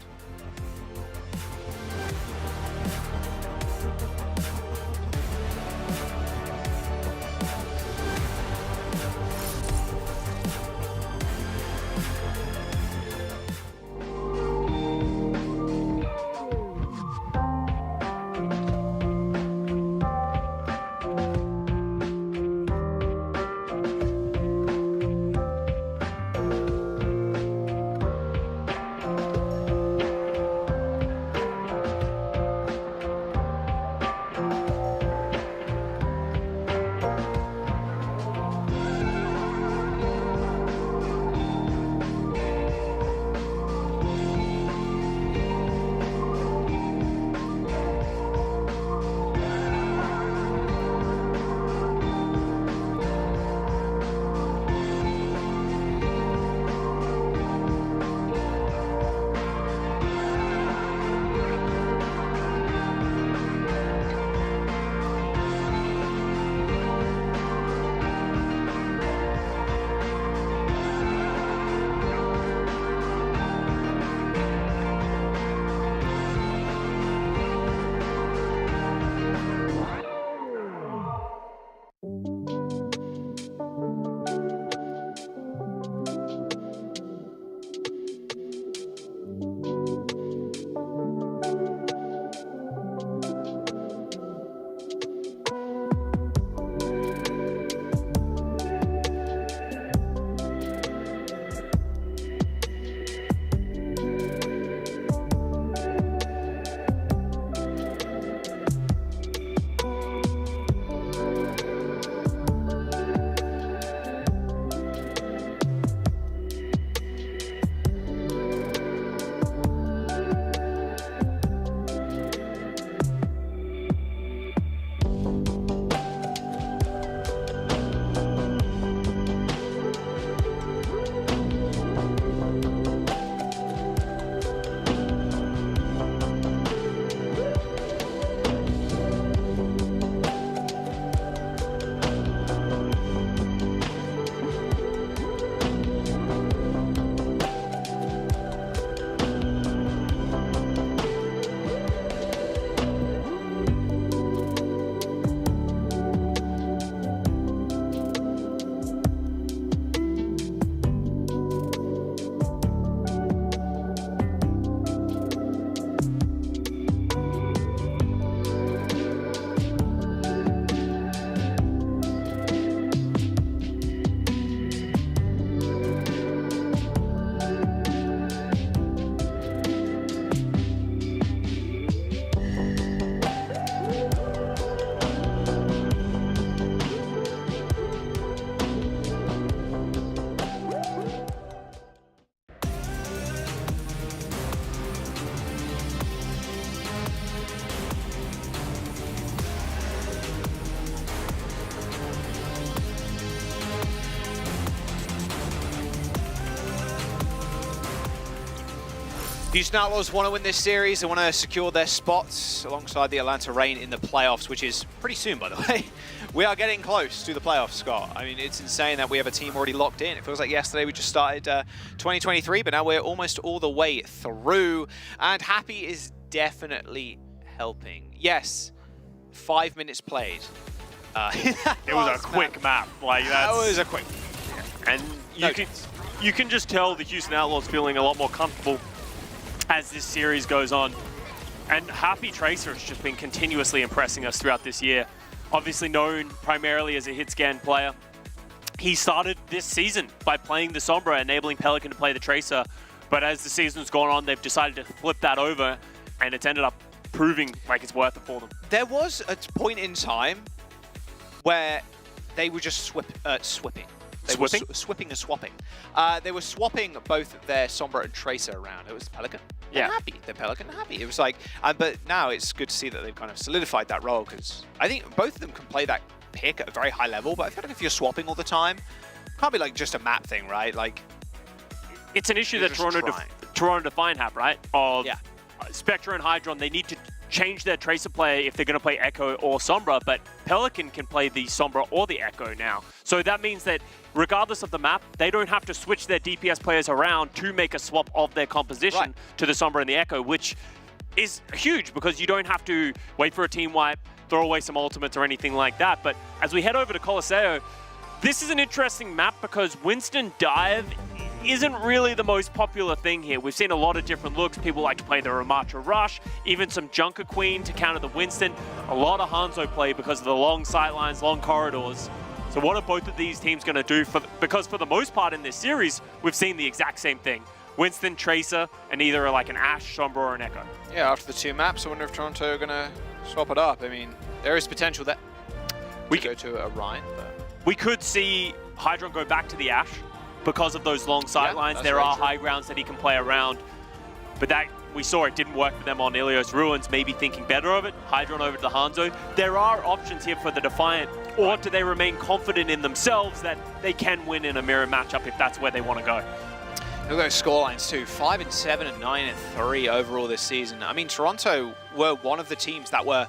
Houston Outlaws want to win this series. They want to secure their spots alongside the Atlanta Reign in the playoffs, which is pretty soon, by the way. We are getting close to the playoffs, Scott. I mean, it's insane that we have a team already locked in. It feels like yesterday we just started 2023, but now we're almost all the way through. And Happy is definitely helping. Yes, 5 minutes played. It was a quick map. Like that was a quick. And you can just tell the Houston Outlaws feeling a lot more comfortable as this series goes on. And Happy Tracer has just been continuously impressing us throughout this year. obviously known primarily as a hit scan player. He started this season by playing the Sombra, enabling Pelican to play the Tracer. But as the season's gone on, they've decided to flip that over, and it's ended up proving like it's worth it for them. There was a point in time where they were just swipping. Swipping? Swipping and swapping. They were swapping both their Sombra and Tracer around. It was Pelican. They're happy. The Pelican are happy. It was like, but now it's good to see that they've kind of solidified that role, because I think both of them can play that pick at a very high level, but I feel like if you're swapping all the time, it can't be like just a map thing, right? Like, it's an issue that Toronto Defiant have, right? Of Spectre and Hydron, they need to change their Tracer player if they're going to play Echo or Sombra, but Pelican can play the Sombra or the Echo now. So that means that regardless of the map, they don't have to switch their DPS players around to make a swap of their composition to the Sombra and the Echo, which is huge because you don't have to wait for a team wipe, throw away some ultimates or anything like that. But as we head over to Colosseo, this is an interesting map because Winston Dive isn't really the most popular thing here. We've seen a lot of different looks. People like to play the Ramatra Rush, even some Junker Queen to counter the Winston. A lot of Hanzo play because of the long sightlines, long corridors. So what are both of these teams going to do? Because for the most part in this series, we've seen the exact same thing. Winston, Tracer, and either like an Ashe, Sombra, or an Echo. Yeah, after the two maps, I wonder if Toronto are going to swap it up. I mean, there is potential that we could go to a Rhine, but we could see Hydron go back to the Ashe because of those long sightlines. There are high grounds that he can play around, but that we saw it didn't work for them on Ilios Ruins, maybe thinking better of it. Hydron over to the Hanzo. There are options here for the Defiant, or do they remain confident in themselves that they can win in a mirror matchup if that's where they want to go? Look at those scorelines too, 5-7 and 9-3 overall this season. I mean, Toronto were one of the teams that were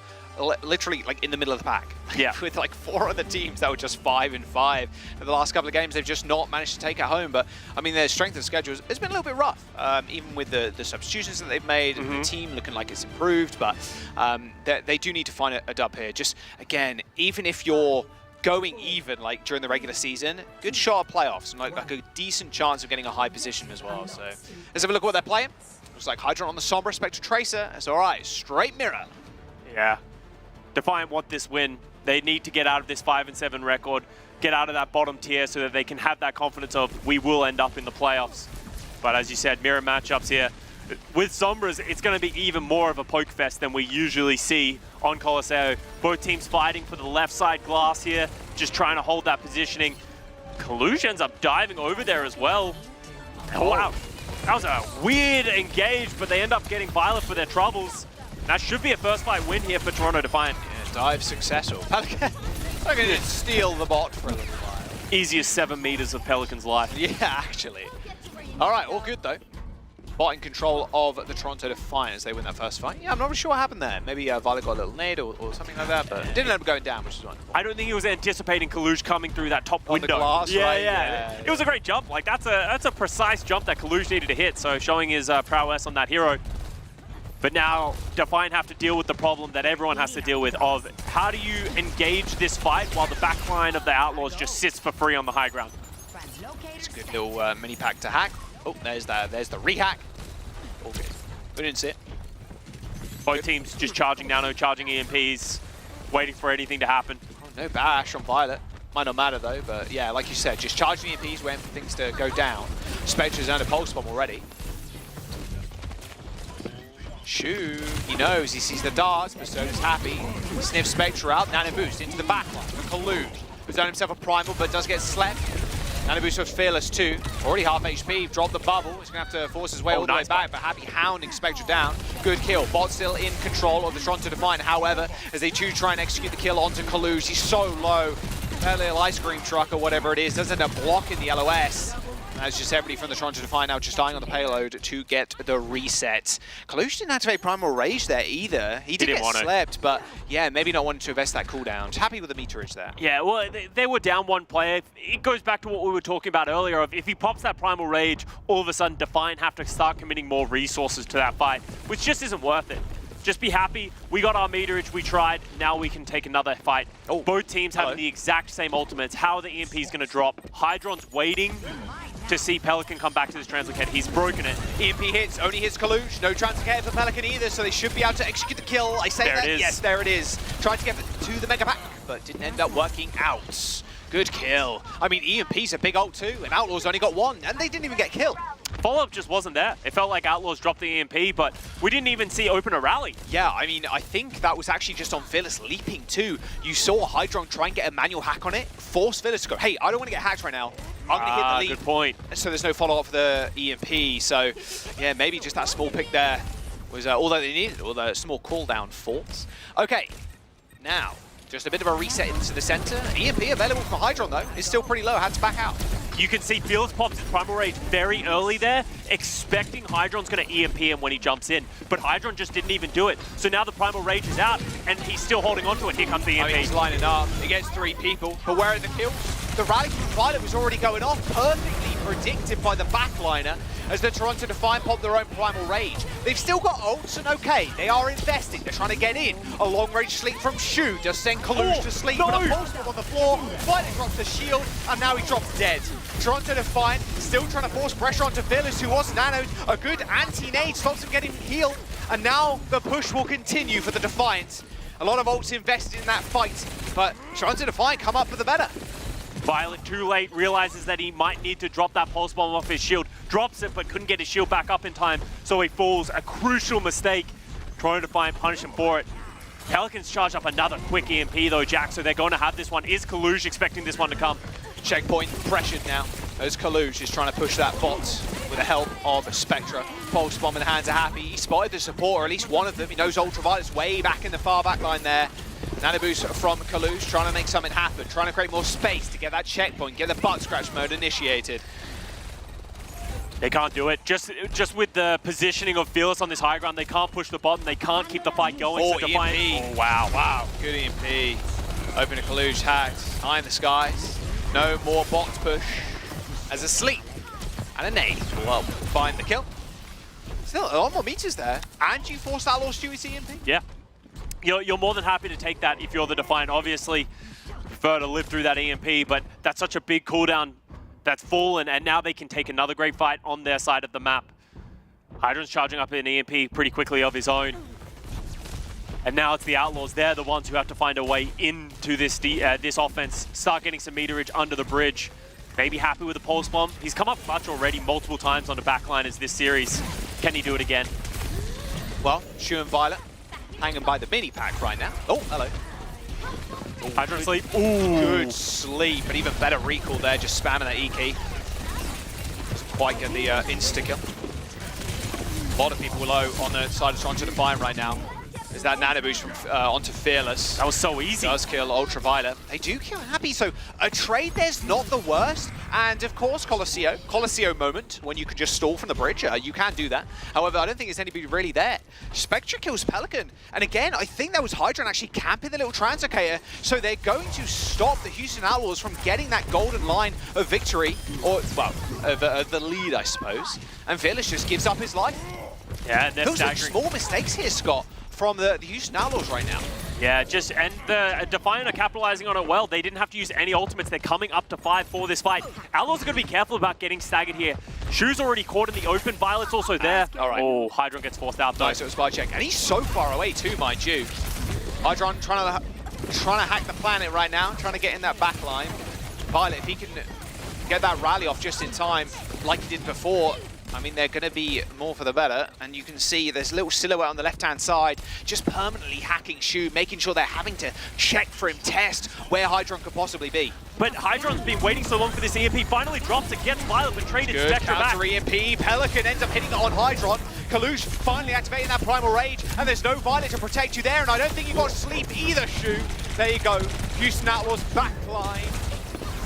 literally like in the middle of the pack. Yeah. With like 4 other teams that were just 5-5. For the last couple of games, they've just not managed to take it home. But I mean, their strength of schedule has been a little bit rough, even with the substitutions that they've made and the team looking like it's improved. But they do need to find a dub here. Just again, even if you're going even like during the regular season, good shot at playoffs and like a decent chance of getting a high position as well. So let's have a look at what they're playing. Looks like Hydron on the Sombra, Spectre Tracer. It's all right, straight mirror. Yeah. Defiant want this win. They need to get out of this 5-7 record, get out of that bottom tier so that they can have that confidence of we will end up in the playoffs. But as you said, mirror matchups here. With Sombras, it's going to be even more of a poke fest than we usually see on Colosseo. Both teams fighting for the left side glass here, just trying to hold that positioning. Kalush ends up diving over there as well. Oh, wow. That was a weird engage, but they end up getting Violet for their troubles. That should be a first fight win here for Toronto Defiant. Yeah, dive successful. Pelican did steal the bot for a little while. Easiest 7 meters of Pelican's life. Yeah, actually. All right, all good though. Bot in control of the Toronto Defiant as they win that first fight. Yeah, I'm not really sure what happened there. Maybe Violet got a little nade or something like that, but it didn't end up going down, which is wonderful. I don't think he was anticipating Kalush coming through that top window. The glass, yeah, right? Yeah. It was a great jump. Like that's a precise jump that Kalush needed to hit, so showing his prowess on that hero. But now Defiant have to deal with the problem that everyone has to deal with of how do you engage this fight while the backline of the Outlaws just sits for free on the high ground. It's a good little mini pack to hack. Oh, there's the rehack. Okay, we didn't see it. Both teams just charging nano, charging EMPs, waiting for anything to happen. Oh, no bash on Violet. Might not matter though, but yeah, like you said, just charging EMPs, waiting for things to go down. Spectre's earned a pulse bomb already. Shoot, he knows, he sees the darts, but Soda's happy. Sniffs Spectre out, Nano Boost into the backline for Kalush, who's done himself a primal but does get slept. Nano Boost was fearless too, already half HP, dropped the bubble, he's gonna have to force his way all the way back, but Happy hounding Spectre down. Good kill, bot still in control of the Toronto Defiant, however, as they do try and execute the kill onto Kalush, he's so low. That little ice cream truck or whatever it is does end up blocking the LOS. As just everybody from the Toronto Defiant now just dying on the payload to get the reset. Kalush didn't activate Primal Rage there either. He did get slept, but yeah, maybe not wanting to invest that cooldown. Just happy with the meterage there. Yeah, well, they were down one player. It goes back to what we were talking about earlier of if he pops that Primal Rage, all of a sudden Defiant have to start committing more resources to that fight, which just isn't worth it. Just be happy, we got our meterage, we tried, now we can take another fight. Both teams having the exact same ultimates. How are the EMPs gonna drop? Hydron's waiting to see Pelican come back to this translocator. He's broken it. EMP hits, only hits Kalush. No translocator for Pelican either, so they should be able to execute the kill. I say there that. It is. Yes, there it is. Tried to get to the Mega Pack, but didn't end up working out. Good kill. I mean, EMP's a big ult too, and Outlaws only got one, and they didn't even get killed. Follow-up just wasn't there. It felt like Outlaws dropped the EMP, but we didn't even see open a rally. Yeah, I mean, I think that was actually just on Fearless leaping too. You saw Hydron try and get a manual hack on it, force Fearless to go, hey, I don't want to get hacked right now. I'm going to hit the leap. Good point. So there's no follow-up for the EMP. So, yeah, maybe just that small pick there was all that they needed, or the small cooldown force. Okay, now, just a bit of a reset into the center. EMP available from Hydron, though. It's still pretty low, had to back out. You can see Fearless pops his Primal Rage very early there, expecting Hydron's going to EMP him when he jumps in. But Hydron just didn't even do it. So now the Primal Rage is out, and he's still holding on to it. Here comes the EMP. I mean, he's lining up against 3 people. But where are the kills? The rally from Violet was already going off, perfectly predicted by the backliner, as the Toronto Defiant pop their own Primal Rage. They've still got ults, and okay, they are investing. They're trying to get in. A long-range sleep from Shu does send Kalush to sleep, but a pulse bomb on the floor. Violet drops the shield, and now he drops dead. Toronto Defiant still trying to force pressure onto Fearless, who was nanoed. A good anti-nade stops him getting healed, and now the push will continue for the Defiant. A lot of ults invested in that fight, but Toronto Defiant come up for the better. Violet, too late, realizes that he might need to drop that pulse bomb off his shield. Drops it, but couldn't get his shield back up in time, so he falls. A crucial mistake. Trying to find punish him for it. Pelicans charge up another quick EMP though, Jack, so they're going to have this one. Is Kalush expecting this one to come? Checkpoint pressured now, as Kalush is trying to push that bot with the help of Spectra. Pulse bomb in the hands of Happy. He spotted the support, or at least one of them. He knows Ultraviolet's way back in the far back line there. Nano boost from Kalush, trying to make something happen, trying to create more space to get that checkpoint, get the butt scratch mode initiated. They can't do it. Just with the positioning of Fearless on this high ground, they can't push the bottom, they can't keep the fight going. Oh, so EMP. Oh, wow, wow. Good EMP. Open to Kalush, hacked, high in the skies. No more bot push. As a sleep and a nade will find the kill. Still a lot more meters there. And you forced Outlaws to use EMP? Yeah. You're more than happy to take that if you're the Defiant. Obviously, prefer to live through that EMP, but that's such a big cooldown that's fallen, and now they can take another great fight on their side of the map. Hydron's charging up an EMP pretty quickly of his own. And now it's the Outlaws. They're the ones who have to find a way into this this offense, start getting some meterage under the bridge. Maybe Happy with the pulse bomb. He's come up clutch already multiple times on the backliners this series. Can he do it again? Well, Shu and Violet hanging by the mini pack right now. Oh, hello. Hydron sleep. Ooh. Good sleep, but even better recall there, just spamming that E key. Doesn't quite get the insta-kill. A lot of people low on the side of Toronto Defiant right now. There's that nano boost from, onto Fearless. That was so easy. Does kill Ultraviolet. They do kill Happy, so a trade there's not the worst. And of course, Colosseo moment, when you can just stall from the bridge. You can do that. However, I don't think there's anybody really there. Spectra kills Pelican. And again, I think that was Hydron actually camping the little translocator. So they're going to stop the Houston Outlaws from getting that golden line of victory. Or, well, of the lead, I suppose. And Fearless just gives up his life. Yeah, and they're Those are staggering. small mistakes here, Scott, from the Houston Outlaws right now. Yeah, and the Defiant are capitalizing on it well. They didn't have to use any ultimates. They're coming up to 5 for this fight. Outlaws are going to be careful about getting staggered here. Shu's already caught in the open. Violet's also there. All right. Oh, Hydron gets forced out though. Nice little spy check. And he's so far away too, mind you. Hydron trying to hack the planet right now, trying to get in that back line. Violet, if he can get that rally off just in time, like he did before, I mean, they're going to be more for the better. And you can see there's a little silhouette on the left-hand side, just permanently hacking Shu, making sure they're having to check for him, test where Hydron could possibly be. But Hydron's been waiting so long for this EMP, finally drops it, gets Violet, but traded Good Spectra back. counter EMP, Pelican ends up hitting it on Hydron. Kalush finally activating that Primal Rage, and there's no Violet to protect you there, and I don't think you got sleep either, Shu. There you go, Houston Outlaws backline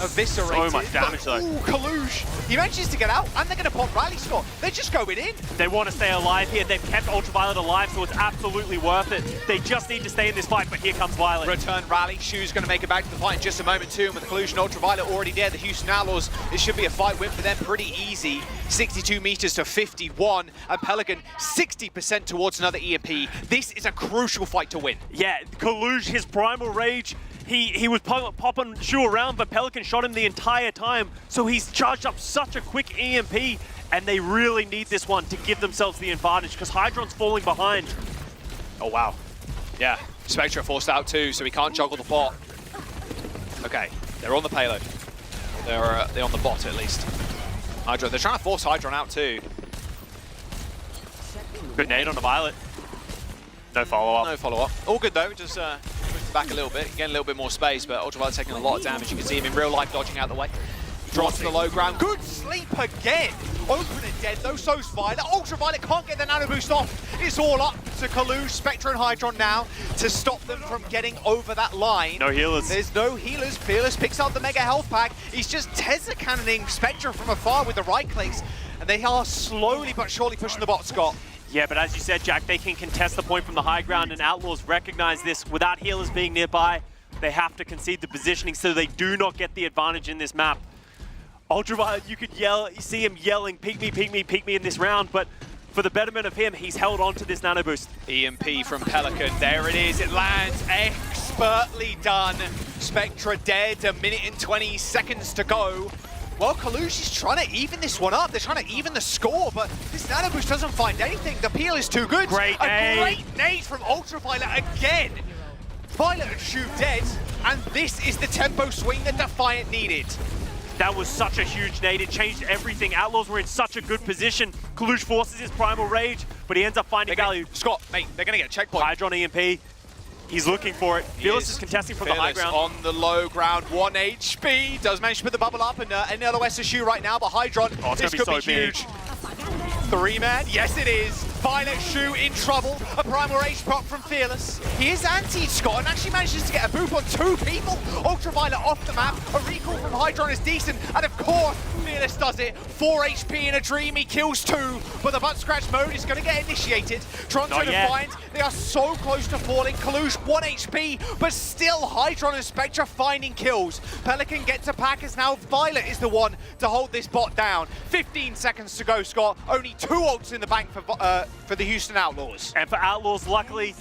eviscerated. So much damage though. Ooh, Kalush, he manages to get out, and they're going to pop Rally Scott. They're just going in. They want to stay alive here. They've kept Ultraviolet alive, so it's absolutely worth it. They just need to stay in this fight, but here comes Violet. Return Rally, Shu's going to make it back to the fight in just a moment too, and with Kalush and Ultraviolet already there, the Houston Outlaws, it should be a fight win for them pretty easy. 62 meters to 51, and Pelican 60% towards another EMP. This is a crucial fight to win. Yeah, Kalush, his Primal Rage, He was popping Shu around, but Pelican shot him the entire time. So he's charged up such a quick EMP, and they really need this one to give themselves the advantage because Hydron's falling behind. Oh, wow. Yeah, Spectre forced out too, so he can't juggle the bot. Okay, they're on the payload. They're on the bot at least. Hydron, they're trying to force Hydron out too. Good nade on the Violet. No follow-up. No follow-up. All good though, just push back a little bit, getting a little bit more space, but Ultraviolet's taking a lot of damage. You can see him in real life dodging out the way. Drops to the low ground. Good sleep again. Open and dead, though, so's Violet. Ultraviolet can't get the nano boost off. It's all up to Kalush, Spectre and Hydron now to stop them from getting over that line. No healers. There's no healers. Fearless picks up the mega health pack. He's just Tesla cannoning Spectre from afar with the right clicks. And they are slowly but surely pushing the bot, Scott. Yeah, but as you said, Jack, they can contest the point from the high ground, and Outlaws recognize this. Without healers being nearby, they have to concede the positioning so they do not get the advantage in this map. Ultraviolet, you could yell, you see him yelling, peek me, peek me, peek me in this round, but for the betterment of him, he's held on to this nano boost. EMP from Pelican, there it is, it lands, expertly done. Spectre dead, 1 minute and 20 seconds to go. Well, Kalush is trying to even this one up. They're trying to even the score, but this nano boost doesn't find anything. The peel is too good. Great nade. A great nade from Ultraviolet again. Violet and Shu dead, and this is the tempo swing that Defiant needed. That was such a huge nade. It changed everything. Outlaws were in such a good position. Kalush forces his primal rage, but he ends up finding value. Scott, mate, they're going to get a checkpoint. Hydron EMP. He's looking for it. Fearless is contesting from the high ground. On the low ground, 1 HP. Does manage to put the bubble up and any other West Shu right now, but Hydron, this could be huge. 3-man, yes it is. Violet Shu in trouble. A primal rage prop from Fearless. He is anti Scott and actually manages to get a boop on 2 people. Ultraviolet off the map. A recall from Hydron is decent. And of course, Fearless does it. 4 HP in a dream. He kills 2. But the butt scratch mode is going to get initiated. Toronto Defiant, they are so close to falling. Kalush 1 HP, but still Hydron and Spectre finding kills. Pelican gets a pack as now Violet is the one to hold this bot down. 15 seconds to go, Scott. Only 2 ults in the bank for the Houston Outlaws. And for Outlaws, luckily,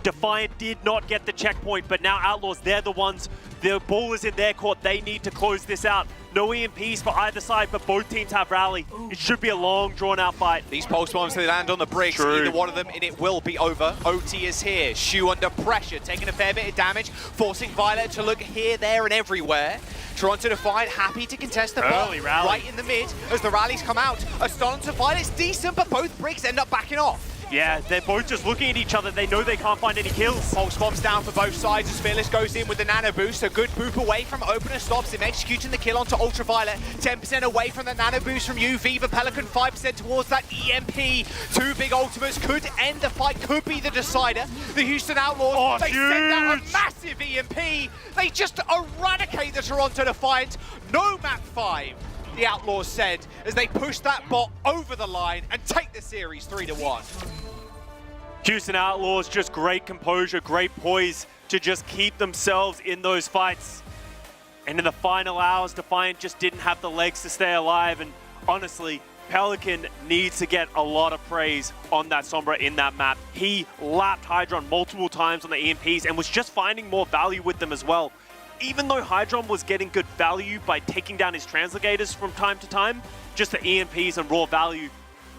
Defiant did not get the checkpoint, but now Outlaws, they're the ones, the ball is in their court. They need to close this out. No EMPs for either side, but both teams have rally. It should be a long, drawn-out fight. These pulse bombs, they land on the bricks. Either one of them, and it will be over. OT is here. Shu under pressure, taking a fair bit of damage, forcing Violet to look here, there, and everywhere. Toronto Defiant happy to contest the ball right in the mid as the rallies come out. A stun to Violet's decent, but both bricks end up backing off. Yeah, they're both just looking at each other. They know they can't find any kills. Pulse bombs down for both sides as Fearless goes in with the nano boost. A good boop away from opener stops him executing the kill onto Ultraviolet. 10% away from the nano boost from UV, but Pelican 5% towards that EMP. 2 big ultimates could end the fight, could be the decider. The Houston Outlaws, they send out a massive EMP. They just eradicate the Toronto Defiant. No map 5. The Outlaws said as they push that bot over the line and take the series 3-1. Houston Outlaws, just great composure, great poise to just keep themselves in those fights. And in the final hours, Defiant just didn't have the legs to stay alive. And honestly, Pelican needs to get a lot of praise on that Sombra in that map. He lapped Hydron multiple times on the EMPs and was just finding more value with them as well. Even though Hydron was getting good value by taking down his translogators from time to time, just the EMPs and raw value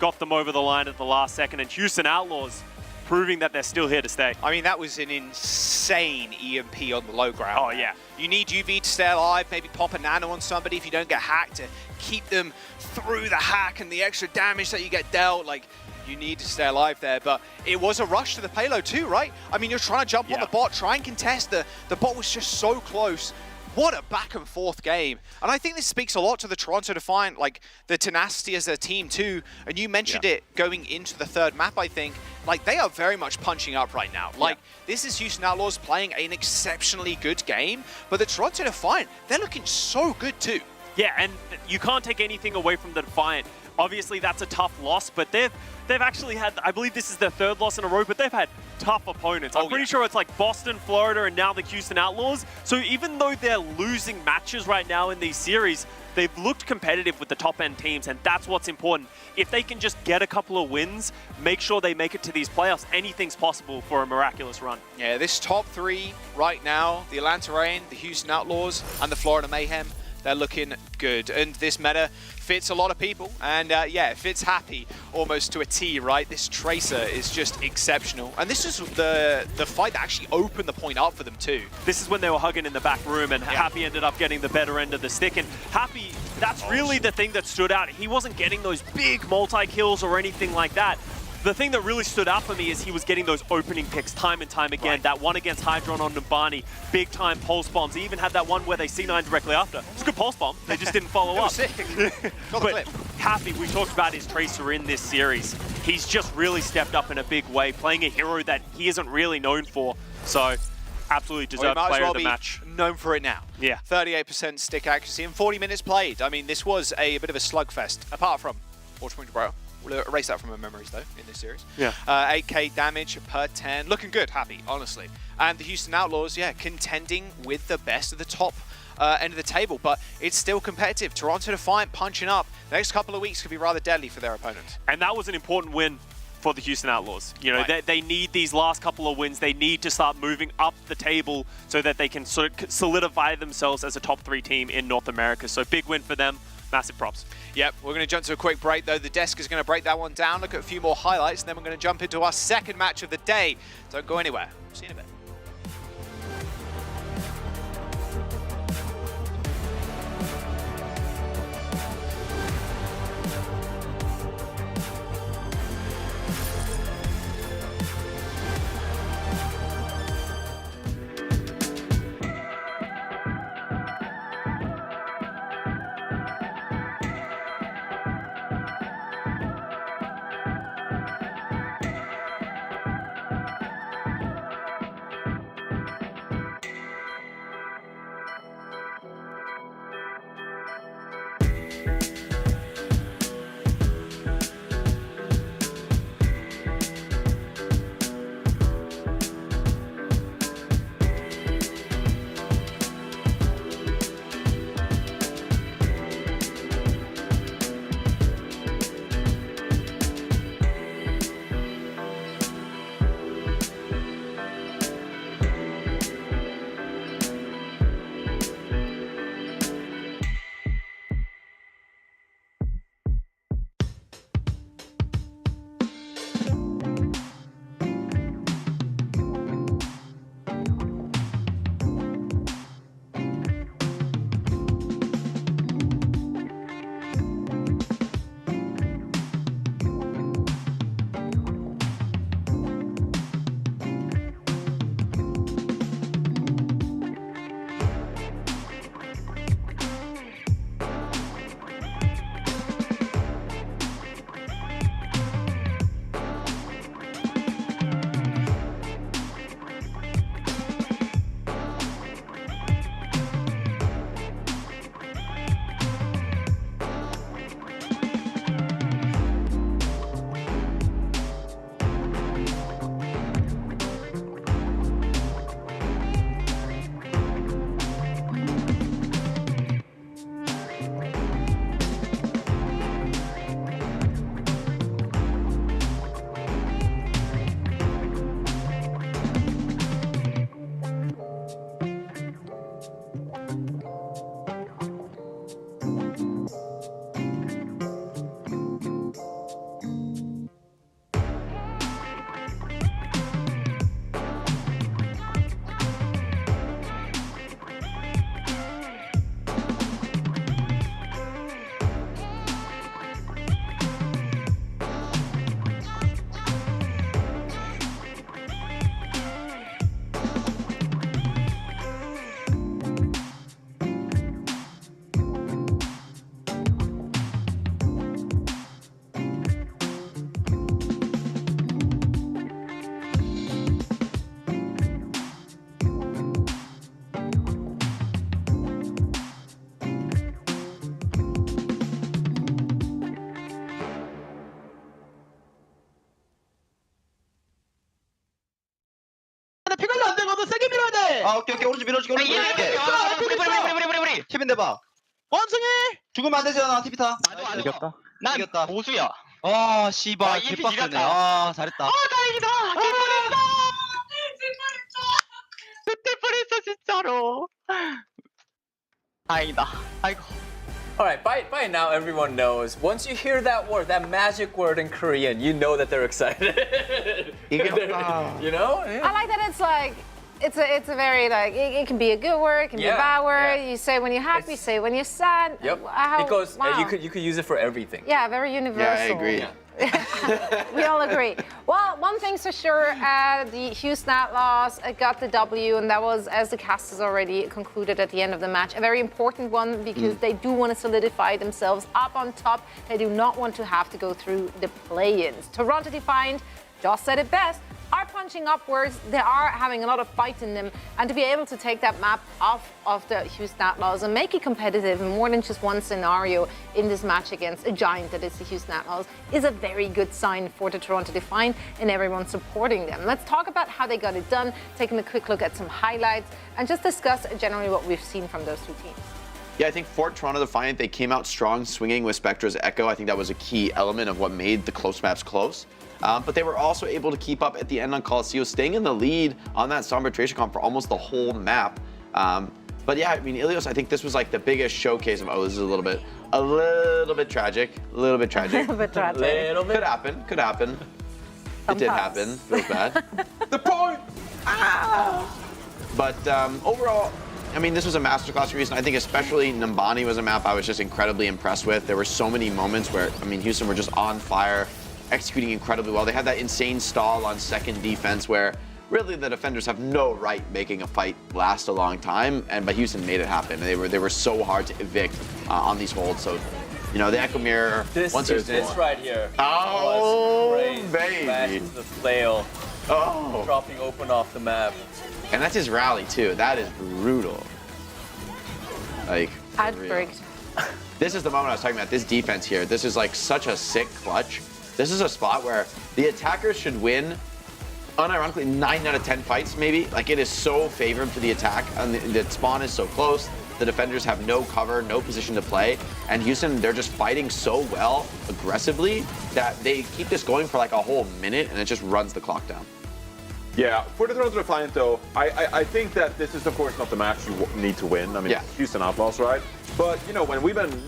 got them over the line at the last second. And Houston Outlaws proving that they're still here to stay. I mean, that was an insane EMP on the low ground. Oh, yeah. You need UV to stay alive, maybe pop a nano on somebody if you don't get hacked to keep them through the hack and the extra damage that you get dealt. Like, you need to stay alive there, but it was a rush to the payload too, right? I mean, you're trying to jump on the bot, try and contest. The bot was just so close. What a back and forth game. And I think this speaks a lot to the Toronto Defiant, like the tenacity as a team too. And you mentioned it going into the 3rd map, I think. Like, they are very much punching up right now. Like, this is Houston Outlaws playing an exceptionally good game, but the Toronto Defiant, they're looking so good too. Yeah, and you can't take anything away from the Defiant. Obviously, that's a tough loss, but they've actually had, I believe this is their 3rd loss in a row, but they've had tough opponents. I'm pretty sure it's like Boston, Florida, and now the Houston Outlaws. So even though they're losing matches right now in these series, they've looked competitive with the top-end teams, and that's what's important. If they can just get a couple of wins, make sure they make it to these playoffs, anything's possible for a miraculous run. Yeah, this top 3 right now, the Atlanta Reign, the Houston Outlaws, and the Florida Mayhem, they're looking good. And this meta fits a lot of people. And yeah, it fits Happy almost to a T, right? This Tracer is just exceptional. And this is the fight that actually opened the point up for them too. This is when they were hugging in the back room, and Happy ended up getting the better end of the stick. And Happy, that's really the thing that stood out. He wasn't getting those big multi-kills or anything like that. The thing that really stood out for me is he was getting those opening picks time and time again. Right. That one against Hydron on Numbani, big time pulse bombs. He even had that one where they C9 directly after. It's a good pulse bomb. They just didn't follow up. Sick. But Happy, we talked about his Tracer in this series. He's just really stepped up in a big way, playing a hero that he isn't really known for. So absolutely deserved player of the match. Known for it now. Yeah. 38% stick accuracy and 40 minutes played. I mean, this was a bit of a slugfest, apart from Ultra Bro. We'll erase that from our memories, though, in this series. Yeah. 8k damage per 10. Looking good, Happy, honestly. And the Houston Outlaws, yeah, contending with the best of the top end of the table. But it's still competitive. Toronto Defiant punching up. The next couple of weeks could be rather deadly for their opponent. And that was an important win for the Houston Outlaws. You know, they need these last couple of wins. They need to start moving up the table so that they can solidify themselves as a top 3 team in North America. So big win for them. Massive props. Yep, we're going to jump to a quick break, though. The desk is going to break that one down, look at a few more highlights, and then we're going to jump into our second match of the day. Don't go anywhere. See you in a bit. 더 세게 밀어야 돼. 아 오케이 오른쪽 밀어줄게 오른쪽 밀어줄게. 브리. 티빈 대봐. 원숭이. 죽으면 안 되잖아 티비타. 이겼다. 난 이겼다. 보수야. 아 씨발 EMP 개빡세네. 지렸다. 아 잘했다. 다행이다. 그때 뻔했어 진짜로. 다행이다. 아이고. All right, by now everyone knows. Once you hear that word, that magic word in Korean, you know that they're excited. You know? Yeah. I like that it's like, it's a very like, it can be a good word, it can be a bad word. You say when you're happy, say when you're sad. Yep. How, It goes. wow. You could use it for everything. Yeah, very universal. Yeah, I agree. We all agree. Well, one thing's for sure, the Houston Outlaws got the W, and that was, as the cast has already concluded at the end of the match, a very important one because they do want to solidify themselves up on top. They do not want to have to go through the play-ins. Toronto Defiant just said it best. Are punching upwards, they are having a lot of fight in them, and to be able to take that map off of the Houston Outlaws and make it competitive in more than just one scenario in this match against a giant that is the Houston Outlaws is a very good sign for the Toronto Defiant and everyone supporting them. Let's talk about how they got it done, taking a quick look at some highlights, and just discuss generally what we've seen from those two teams. Yeah, I think for Toronto Defiant, they came out strong swinging with Spectra's Echo. I think that was a key element of what made the close maps close. But they were also able to keep up at the end on Coliseum, staying in the lead on that Sombra Tracer comp for almost the whole map. But yeah, I mean, Ilios, I think this was like the biggest showcase of, oh, this is a little bit tragic, a little bit tragic. A bit tragic. Could happen. It did happen, feels bad. The point! But overall, I mean, this was a masterclass reason. I think especially Nambani was a map I was just incredibly impressed with. There were so many moments where, I mean, Houston were just on fire, executing incredibly well. They had that insane stall on second defense where really the defenders have no right making a fight last a long time, but Houston made it happen. They were so hard to evict on these holds. So, you know, the Echo Mirror. This right here. Oh, was baby. Smash into the flail. Oh. Dropping open off the map. And that's his rally too. That is brutal. Like, for real. This is the moment I was talking about. This defense here. This is like such a sick clutch. This is a spot where the attackers should win, unironically, 9 out of 10 fights, maybe. Like, it is so favored to the attack, and the spawn is so close. The defenders have no cover, no position to play. And Houston, they're just fighting so well, aggressively, that they keep this going for like a whole minute, and it just runs the clock down. Yeah, for the Toronto Defiant, though, I think that this is, of course, not the match you need to win. I mean, Houston Outlaws, right? But, you know, when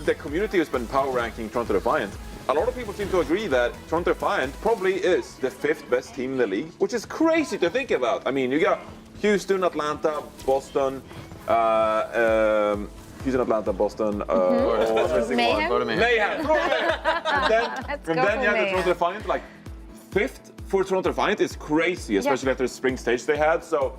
the community has been power ranking Toronto Defiant, a lot of people seem to agree that Toronto Defiant probably is the 5th best team in the league, which is crazy to think about. I mean, you got Houston, Atlanta, Boston, Houston, Atlanta, Boston, Mayhem? Mayhem. From then you have the Toronto Defiant, like 5th for Toronto Defiant is crazy, especially after the spring stage they had. So,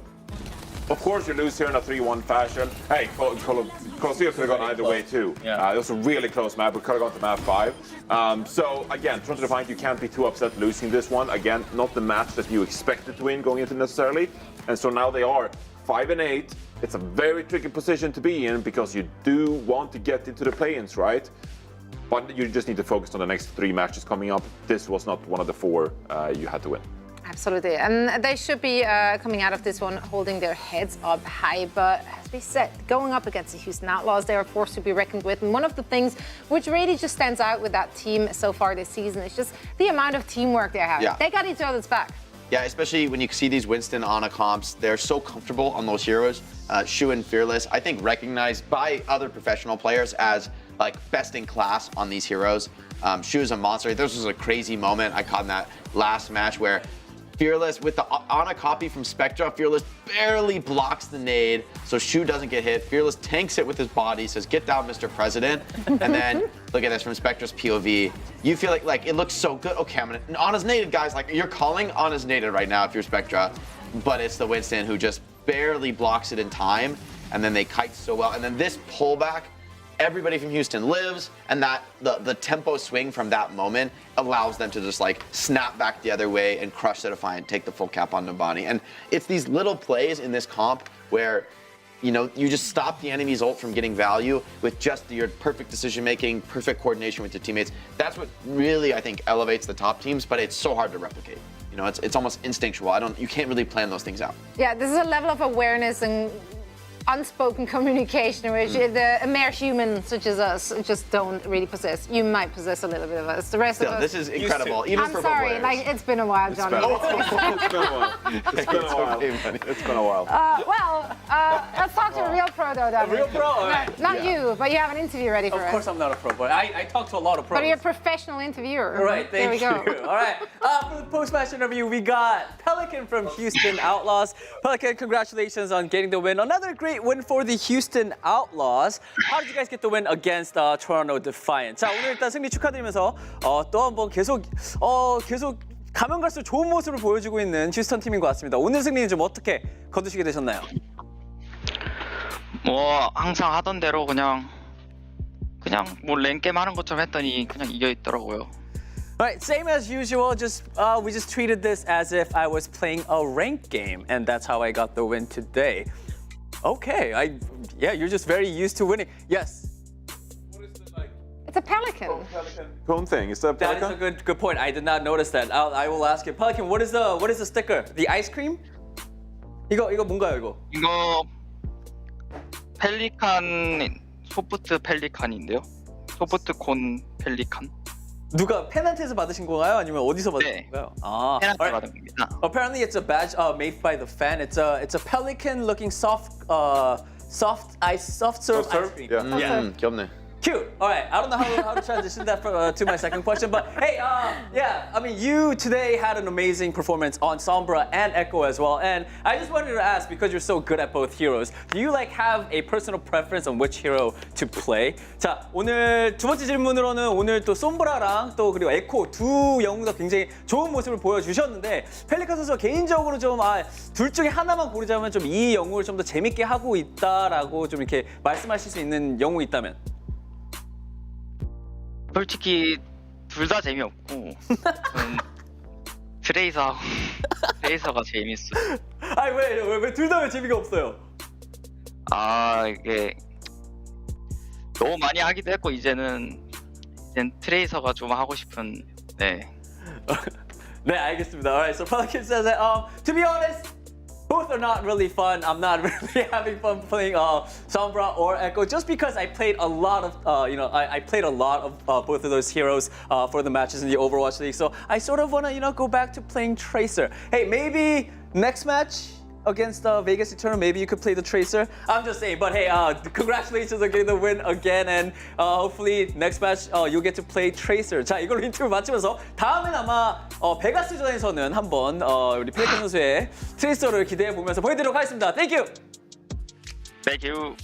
of course, you lose here in a 3-1 fashion. Hey, Coliseum could have gone either way, too. Yeah. It was a really close map. We could have gone to map 5. So, again, Toronto Defiant, you can't be too upset losing this one. Again, not the match that you expected to win going into necessarily. And so now they are 5-8. It's a very tricky position to be in because you do want to get into the play-ins, right? But you just need to focus on the next 3 matches coming up. This was not one of the 4 you had to win. Absolutely, and they should be coming out of this one holding their heads up high. But as we said, going up against the Houston Outlaws, they are a force to be reckoned with. And one of the things which really just stands out with that team so far this season is just the amount of teamwork they have. Yeah. They got each other's back. Yeah, especially when you see these Winston Ana comps, they're so comfortable on those heroes. Shu and Fearless, I think recognized by other professional players as like best in class on these heroes. Shu is a monster. This was a crazy moment I caught in that last match where Fearless, with the Ana copy from Spectra, Fearless barely blocks the nade, so Shu doesn't get hit. Fearless tanks it with his body, says, "Get down, Mr. President." And then, look at this from Spectra's POV. You feel like it looks so good. Okay, I'm gonna, Ana's naded, guys. Like, you're calling Ana's naded right now if you're Spectra, but it's the Winston who just barely blocks it in time, and then they kite so well. And then this pullback, everybody from Houston lives, and that the tempo swing from that moment allows them to just like snap back the other way and crush the Defiant, take the full cap on Nambani. And it's these little plays in this comp where, you know, you just stop the enemy's ult from getting value with just your perfect decision making, perfect coordination with your teammates. That's what really, I think, elevates the top teams, but it's so hard to replicate. You know, it's almost instinctual. You can't really plan those things out. Yeah, this is a level of awareness and unspoken communication which the mere humans such as us just don't really possess. You might possess a little bit of us. The rest of us. This is incredible. Even I'm for sorry, players. like it's been a while, Johnny. It's been a while. It's been a while. Let's talk to a real pro though, David. A real pro? All right. Not you, but you have an interview ready for us. Of course I'm not a pro, but I talk to a lot of pros. But you're a professional interviewer. All right, there we thank go. you. All right, for the post-match interview, we got Pelican from Houston Outlaws. Pelican, congratulations on getting the win. Another great win for the Houston Outlaws. How did you guys get the win against Toronto Defiant? 자, 오늘 일단 승리 축하드리면서 또 한번 계속 가면 갈수록 좋은 모습을 보여주고 있는 휴스턴 팀인 것 같습니다. 오늘 승리는 좀 어떻게 거두시게 되셨나요? 뭐 항상 하던 대로 그냥 뭐 랭게임 하는 것처럼 했더니 그냥 이겨 있더라고요. Alright, same as usual, we just treated this as if I was playing a ranked game, and that's how I got the win today. Okay, yeah, you're just very used to winning. Yes. It's a pelican. Cone thing. Is that a That pelican? is a good point. I did not notice that. I will ask you. Pelican, what is the sticker? The ice cream? 이거 뭔가요, 이거? 이거 펠리칸 소프트 펠리칸인데요. 소프트 콘 펠리칸. 누가 팬한테서 받으신 건가요? 아니면 어디서 받으신 건가요? 아, 팬한테 받은 겁니다. Apparently, it's a badge made by the fan. It's a pelican-looking soft serve ice cream. Yeah. 귀엽네. Cute. All right. I don't know how to transition that to my second question, but hey, yeah. I mean, you today had an amazing performance on Sombra and Echo as well, and I just wanted to ask, because you're so good at both heroes, do you have a personal preference on which hero to play? 자, 오늘 두 번째 질문으로는 오늘 또 솜브라랑 또 그리고 에코 두 영웅 다 굉장히 좋은 모습을 보여주셨는데 펠리칸 선수가 개인적으로 좀 둘 중에 하나만 고르자면 좀 이 영웅을 좀 더 재밌게 하고 있다라고 좀 이렇게 말씀하실 수 있는 영웅이 있다면? 솔직히 둘 다 재미없고 트레이서가 재밌어요. 아니 왜 둘 다 왜 재미가 없어요? 이게 너무 많이 하기도 했고 이젠 트레이서가 좀 하고 싶은 네. 네, 알겠습니다. Alright, so Pelican says that to be honest, both are not really fun. I'm not really having fun playing Sombra or Echo just because I played a lot of I played a lot of both of those heroes for the matches in the Overwatch League. So I sort of want to go back to playing Tracer. Hey, maybe next match against Vegas Eternal, maybe you could play the Tracer. I'm just saying, but hey, congratulations on getting the win again, and hopefully next match you'll get to play Tracer. 자, 이걸로 인터뷰 마치면서 다음엔 아마 베가스전에서는 한번 우리 펠리칸 선수의 트레이서를 기대해 보면서 보여드리도록 하겠습니다. Thank you. Thank you.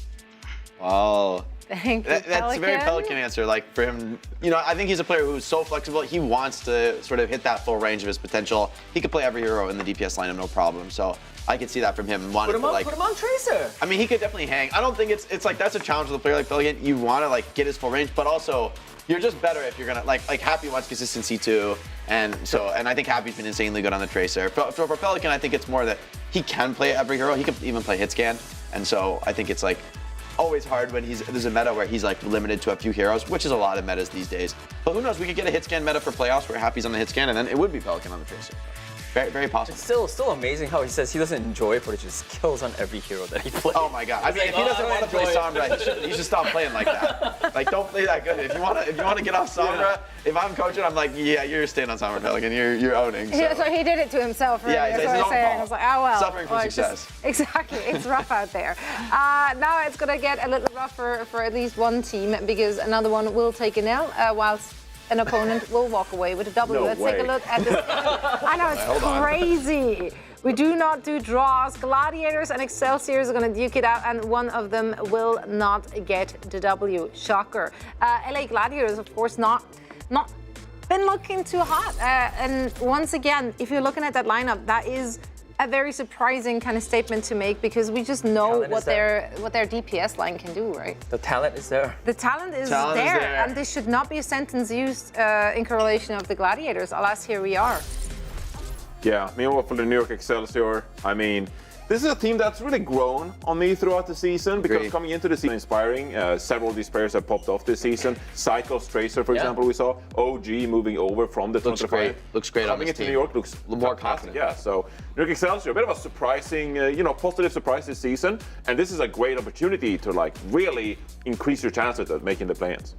Wow. Thank you, That's a very Pelican answer. Like for him, I think he's a player who's so flexible. He wants to sort of hit that full range of his potential. He could play every hero in the DPS lineup, no problem. So I could see that from him. Put him on Tracer. I mean, he could definitely hang. I don't think it's like that's a challenge with a player like Pelican. You want to get his full range, but also you're just better if you're gonna like Happy wants consistency too, and I think Happy's been insanely good on the Tracer. For Pelican, I think it's more that he can play every hero. He could even play hit scan, and so I think it's always hard when there's a meta where he's limited to a few heroes, which is a lot of metas these days. But who knows? We could get a hit scan meta for playoffs where Happy's on the hit scan, and then it would be Pelican on the Tracer. Very, very possible. It's still amazing how he says he doesn't enjoy it, but it just kills on every hero that he plays. Oh my god! I mean, if he doesn't want to play Sombra, he should stop playing like that. Don't play that good. If you want to get off Sombra, if I'm coaching, I'm like, yeah, you're staying on Sombra, Pelican. You're owning. So he did it to himself. Really. Yeah, it's his own fault. I was like, oh well. Suffering from success. Exactly, it's rough out there. Now it's gonna get a little rougher for at least one team because another one will take an L, whilst an opponent will walk away with a W. No Let's way. take a look at this. I know, it's crazy. We do not do draws. Gladiators and Excelsiors are going to duke it out, and one of them will not get the W. Shocker. LA Gladiators, of course, not been looking too hot. And once again, if you're looking at that lineup, that is a very surprising kind of statement to make because we just know what their DPS line can do, right? The talent is there. The talent is there, and this should not be a sentence used in correlation of the Gladiators. Alas, here we are. Yeah, meanwhile for the New York Excelsior, I mean, This is a team that's really grown on me throughout the season because coming into the season, inspiring. Several of these players have popped off this season. Cycles Tracer, for example, we saw. OG moving over from the Looks great. Looks great on this coming into team. New York looks more fantastic. confident. Yeah, so New York Excelsior, a bit of a surprising, positive surprise this season, and this is a great opportunity to like really increase your chances at making the play-ins.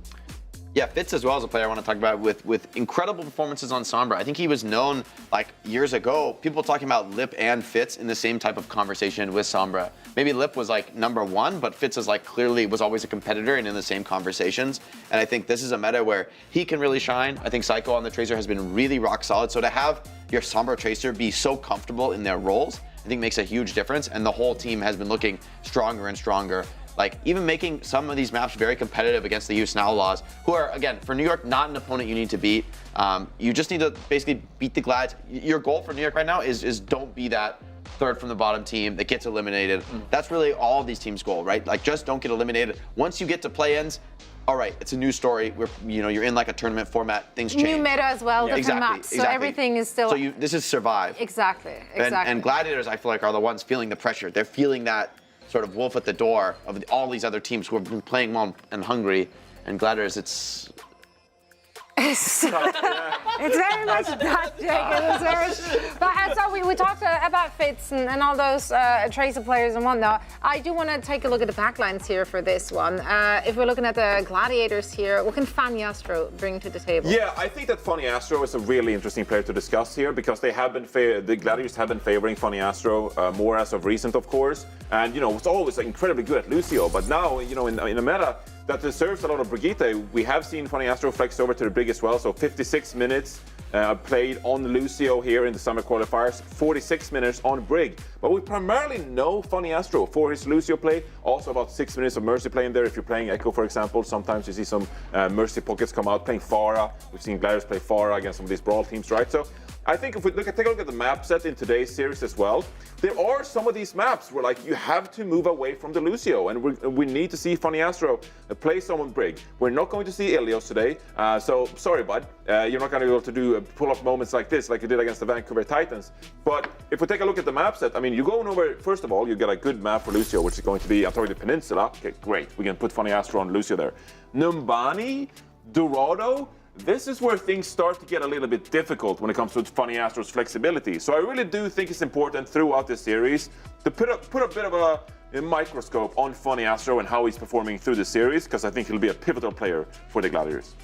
Yeah, Fitz as well as a player I want to talk about with incredible performances on Sombra. I think he was known like years ago, people talking about Lip and Fitz in the same type of conversation with Sombra. Maybe Lip was like #1, but Fitz is like clearly was always a competitor and in the same conversations. And I think this is a meta where he can really shine. I think Psycho on the Tracer has been really rock solid. So to have your Sombra Tracer be so comfortable in their roles, I think makes a huge difference. And the whole team has been looking stronger and stronger. Like even making some of these maps very competitive against the Use Now Laws, who are, again, for New York, not an opponent you need to beat. You just need to basically beat the Glads. Your goal for New York right now is don't be that third from the bottom team that gets eliminated. That's really all of these teams' goal, right? Like just don't get eliminated. Once you get to play-ins, all right, it's a new story. You're in like a tournament format. Things change. New meta as well, different maps. So everything is still. So this is survive. Exactly. And Gladiators, I feel like, are the ones feeling the pressure. They're feeling that sort of wolf at the door of all these other teams who have been playing well and hungry. And Gladiators, it's very much that, Jake. But so we talked about Fitz and all those Tracer players and whatnot. I do want to take a look at the backlines here for this one. If we're looking at the Gladiators here, what can Fanny Astro bring to the table? Yeah, I think that Funny Astro is a really interesting player to discuss here because they have been the Gladiators have been favoring Funny Astro more as of recent, of course. And it's always incredibly good at Lucio, but now in a meta that deserves a lot of Brigitte, we have seen Funny Astro flex over to the Brig as well. So 56 minutes played on Lucio here in the Summer Qualifiers, 46 minutes on Brig. But we primarily know Funny Astro for his Lucio play, also about 6 minutes of Mercy play in there. If you're playing Echo, for example, sometimes you see some Mercy pockets come out, playing Pharah. We've seen Gladiators play Pharah against some of these Brawl teams, right? So I think if we take a look at the map set in today's series as well, there are some of these maps where like you have to move away from the Lucio, and we need to see Funny Astro play someone Brig. We're not going to see Ilios today, so sorry, bud. You're not going to be able to do pull-up moments like this, like you did against the Vancouver Titans. But if we take a look at the map set, I mean, you're going over. First of all, you get a good map for Lucio, which is going to be Antarctic Peninsula. Okay, great. We can put Funny Astro on Lucio there. Numbani, Dorado. This is where things start to get a little bit difficult when it comes to Funny Astro's flexibility. So I really do think it's important throughout this series to put a bit of a microscope on Funny Astro and how he's performing through the series, because I think he'll be a pivotal player for the Gladiators.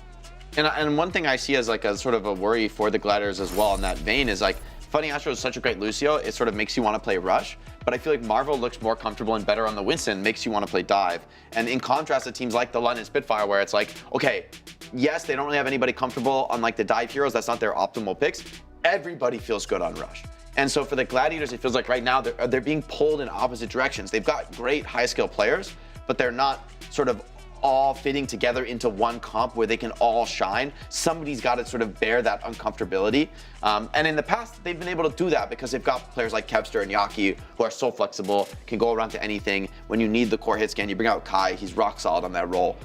And one thing I see as like a sort of a worry for the Gladiators as well in that vein is like Funny Astro is such a great Lucio, it sort of makes you want to play Rush. But I feel like Marvel looks more comfortable and better on the Winston, makes you want to play Dive. And in contrast to teams like the London Spitfire, where it's like, okay, yes, they don't really have anybody comfortable on like the Dive heroes, that's not their optimal picks. Everybody feels good on Rush. And so for the Gladiators, it feels like right now they're being pulled in opposite directions. They've got great high skill players, but they're not sort of all fitting together into one comp where they can all shine. Somebody's got to sort of bear that uncomfortability. And in the past, they've been able to do that because they've got players like Kevster and Yaki who are so flexible, can go around to anything. When you need the core hit scan, you bring out Kai, he's rock solid on that role.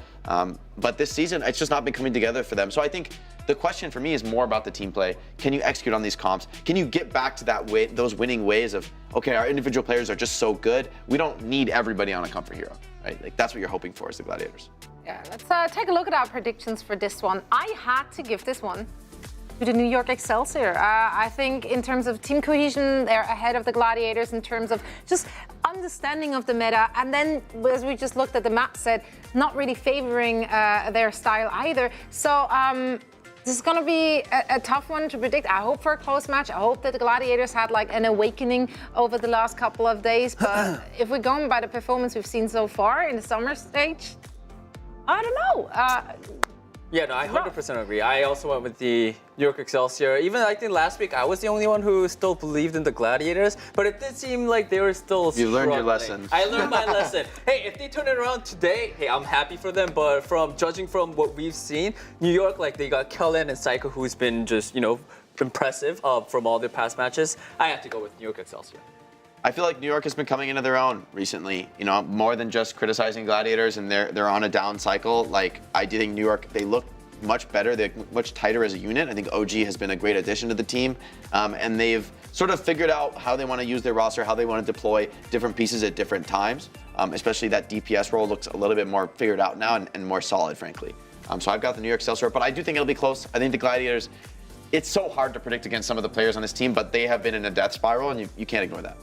But this season, it's just not been coming together for them. So I think the question for me is more about the team play. Can you execute on these comps? Can you get back to that way, those winning ways of, okay, our individual players are just so good, we don't need everybody on a comfort hero, right? Like that's what you're hoping for as the Gladiators. Yeah, let's take a look at our predictions for this one. I had to give this one to the New York Excelsior. I think in terms of team cohesion, they're ahead of the Gladiators in terms of just understanding of the meta. And then as we just looked at the map set, not really favoring their style either. So this is going to be a tough one to predict. I hope for a close match. I hope that the Gladiators had like an awakening over the last couple of days. But if we're going by the performance we've seen so far in the summer stage, I don't know. Yeah, no, I 100% agree. I also went with the New York Excelsior. Even I think last week I was the only one who still believed in the Gladiators, but it did seem like they were still struggling. You learned your lesson. I learned my lesson. Hey, if they turn it around today, hey, I'm happy for them, but judging from what we've seen, New York, like they got Kellen and Psycho, who's been just, impressive from all their past matches. I have to go with New York Excelsior. I feel like New York has been coming into their own recently, more than just criticizing Gladiators and they're on a down cycle. Like I do think New York, they look much better. They're much tighter as a unit. I think OG has been a great addition to the team, and they've sort of figured out how they want to use their roster, how they want to deploy different pieces at different times. Especially that DPS role looks a little bit more figured out now and more solid, frankly. So I've got the New York Excelsior, but I do think it'll be close. I think the Gladiators, it's so hard to predict against some of the players on this team, but they have been in a death spiral, and you can't ignore that.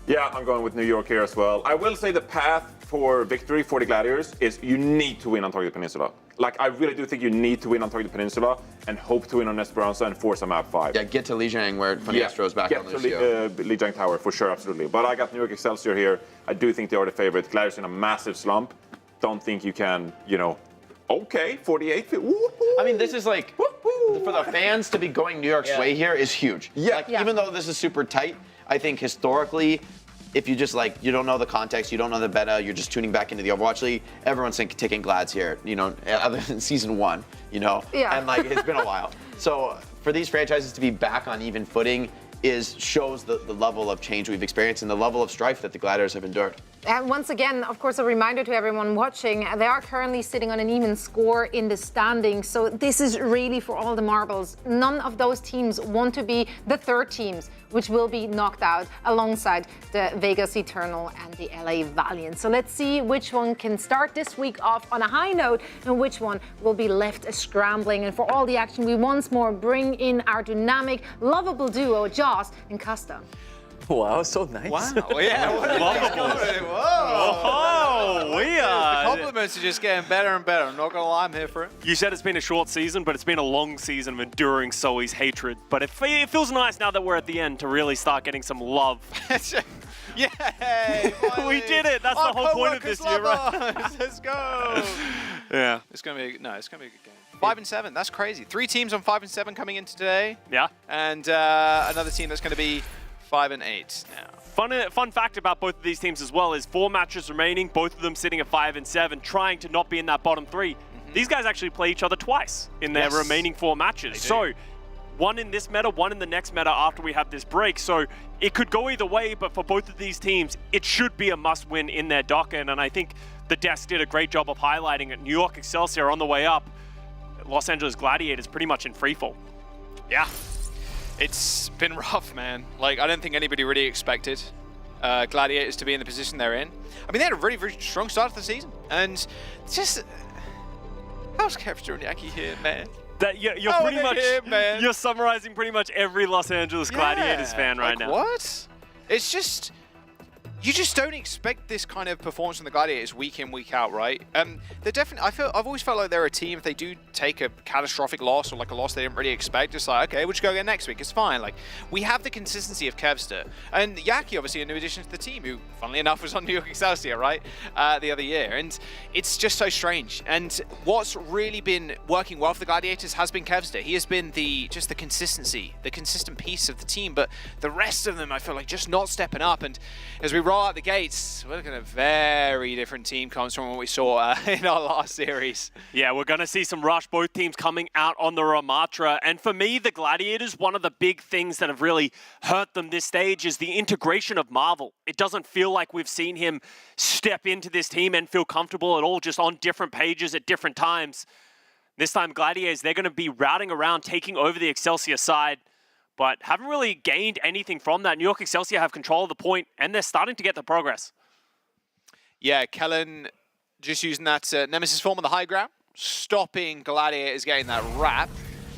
Yeah, I'm going with New York here as well. I will say the path for victory for the Gladiators is you need to win on Target Peninsula. Like, I really do think you need to win on Target Peninsula and hope to win on Esperanza and force a map 5. Yeah, get to Lijiang where Faniestro is back on the Lijiang Tower, for sure, absolutely. But I got New York Excelsior here. I do think they are the favorite. Gladiators in a massive slump. Don't think you can, okay, 48. Woo-hoo. I mean, this is like, for the fans to be going New York's way here is huge. Yeah. Even though this is super tight, I think historically, if you just you don't know the context, you don't know the beta, you're just tuning back into the Overwatch League, everyone's taking Glads here, other than season 1, Yeah. And it's been a while. So for these franchises to be back on even footing shows the level of change we've experienced and the level of strife that the Gladiators have endured. And once again, of course, a reminder to everyone watching, they are currently sitting on an even score in the standings. So this is really for all the marbles. None of those teams want to be the third teams, which will be knocked out alongside the Vegas Eternal and the LA Valiant. So let's see which one can start this week off on a high note and which one will be left scrambling. And for all the action, we once more bring in our dynamic, lovable duo, Joss and Casta. Wow, so nice. Wow, yeah. Whoa, we are. The compliments are just getting better and better. I'm not going to lie, I'm here for it. You said it's been a short season, but it's been a long season of enduring Zoe's hatred. But it feels nice now that we're at the end to really start getting some love. Yay! We did it. That's the whole point of this year, right? Let's go. Yeah. It's going to be a good game. 5 and 7. That's crazy. 3 teams on 5 and 7 coming in today. Yeah. And another team that's going to be 5 and 8 now. Fun fact about both of these teams as well is 4 matches remaining, both of them sitting at 5 and 7, trying to not be in that bottom 3. These guys actually play each other twice in their remaining 4 matches. So one in this meta, one in the next meta after we have this break. So it could go either way, but for both of these teams, it should be a must-win in their docket. And I think the desk did a great job of highlighting it. New York Excelsior on the way up. Los Angeles Gladiators pretty much in freefall. Yeah. It's been rough, man. I don't think anybody really expected Gladiators to be in the position they're in. I mean, they had a really, very strong start to the season. And just... how's Kevster and Yaki here, man? You're pretty much... You're summarizing pretty much every Los Angeles Gladiators fan right now. What? It's just... You just don't expect this kind of performance from the Gladiators week in, week out, right? They're definitely. I've always felt like they're a team. If they do take a catastrophic loss or a loss they didn't really expect, it's okay, we'll just go again next week. It's fine. We have the consistency of Kevster and Yaki, obviously a new addition to the team, who, funnily enough, was on New York Excelsior, right, the other year. And it's just so strange. And what's really been working well for the Gladiators has been Kevster. He has been the consistency, the consistent piece of the team. But the rest of them, I feel like, just not stepping up. And as we roll out the gates, we're looking at a very different team comes from what we saw in our last series. Yeah, we're going to see some rush, both teams coming out on the Ramatra. And for me, the Gladiators, one of the big things that have really hurt them this stage is the integration of Marvel. It doesn't feel like we've seen him step into this team and feel comfortable at all, just on different pages at different times. This time, Gladiators, they're going to be routing around, taking over the Excelsior side, but haven't really gained anything from that. New York Excelsior have control of the point, and they're starting to get the progress. Yeah, Kellen just using that Nemesis form on the high ground, stopping Gladiators getting that wrap.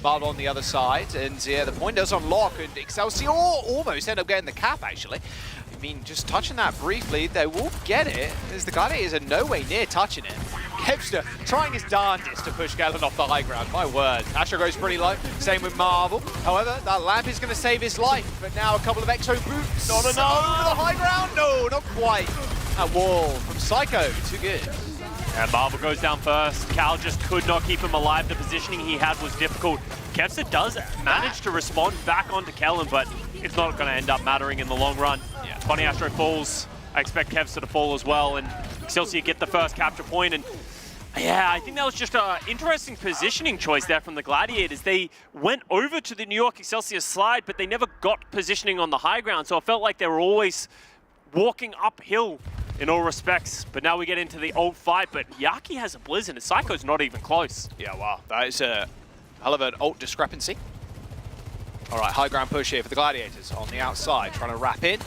Marvel on the other side, and yeah, the point does unlock, and Excelsior almost end up getting the cap, actually. I mean, just touching that briefly, they will get it, as the Gladiators are no way near touching it. Kevster trying his darndest to push Galen off the high ground. My word. Asher goes pretty low. Same with Marvel. However, that lamp is going to save his life. But now a couple of exo boots. Not enough. Over the high ground. No, not quite. That wall from Psycho. Too good. And Marvel goes down first. Cal just could not keep him alive. The positioning he had was difficult. Kevster does manage to respond back onto Kellen, but it's not going to end up mattering in the long run. Yeah. Funny Astro falls. I expect Kevster to fall as well, and Excelsior get the first capture point. And yeah, I think that was just an interesting positioning choice there from the Gladiators. They went over to the New York Excelsior slide, but they never got positioning on the high ground, so it felt like they were always walking uphill in all respects. But now we get into the old fight, but Yaki has a Blizzard and Psycho's not even close. Yeah, wow. That is a hell of an ult discrepancy. All right, high ground push here for the Gladiators on the outside, trying to wrap in.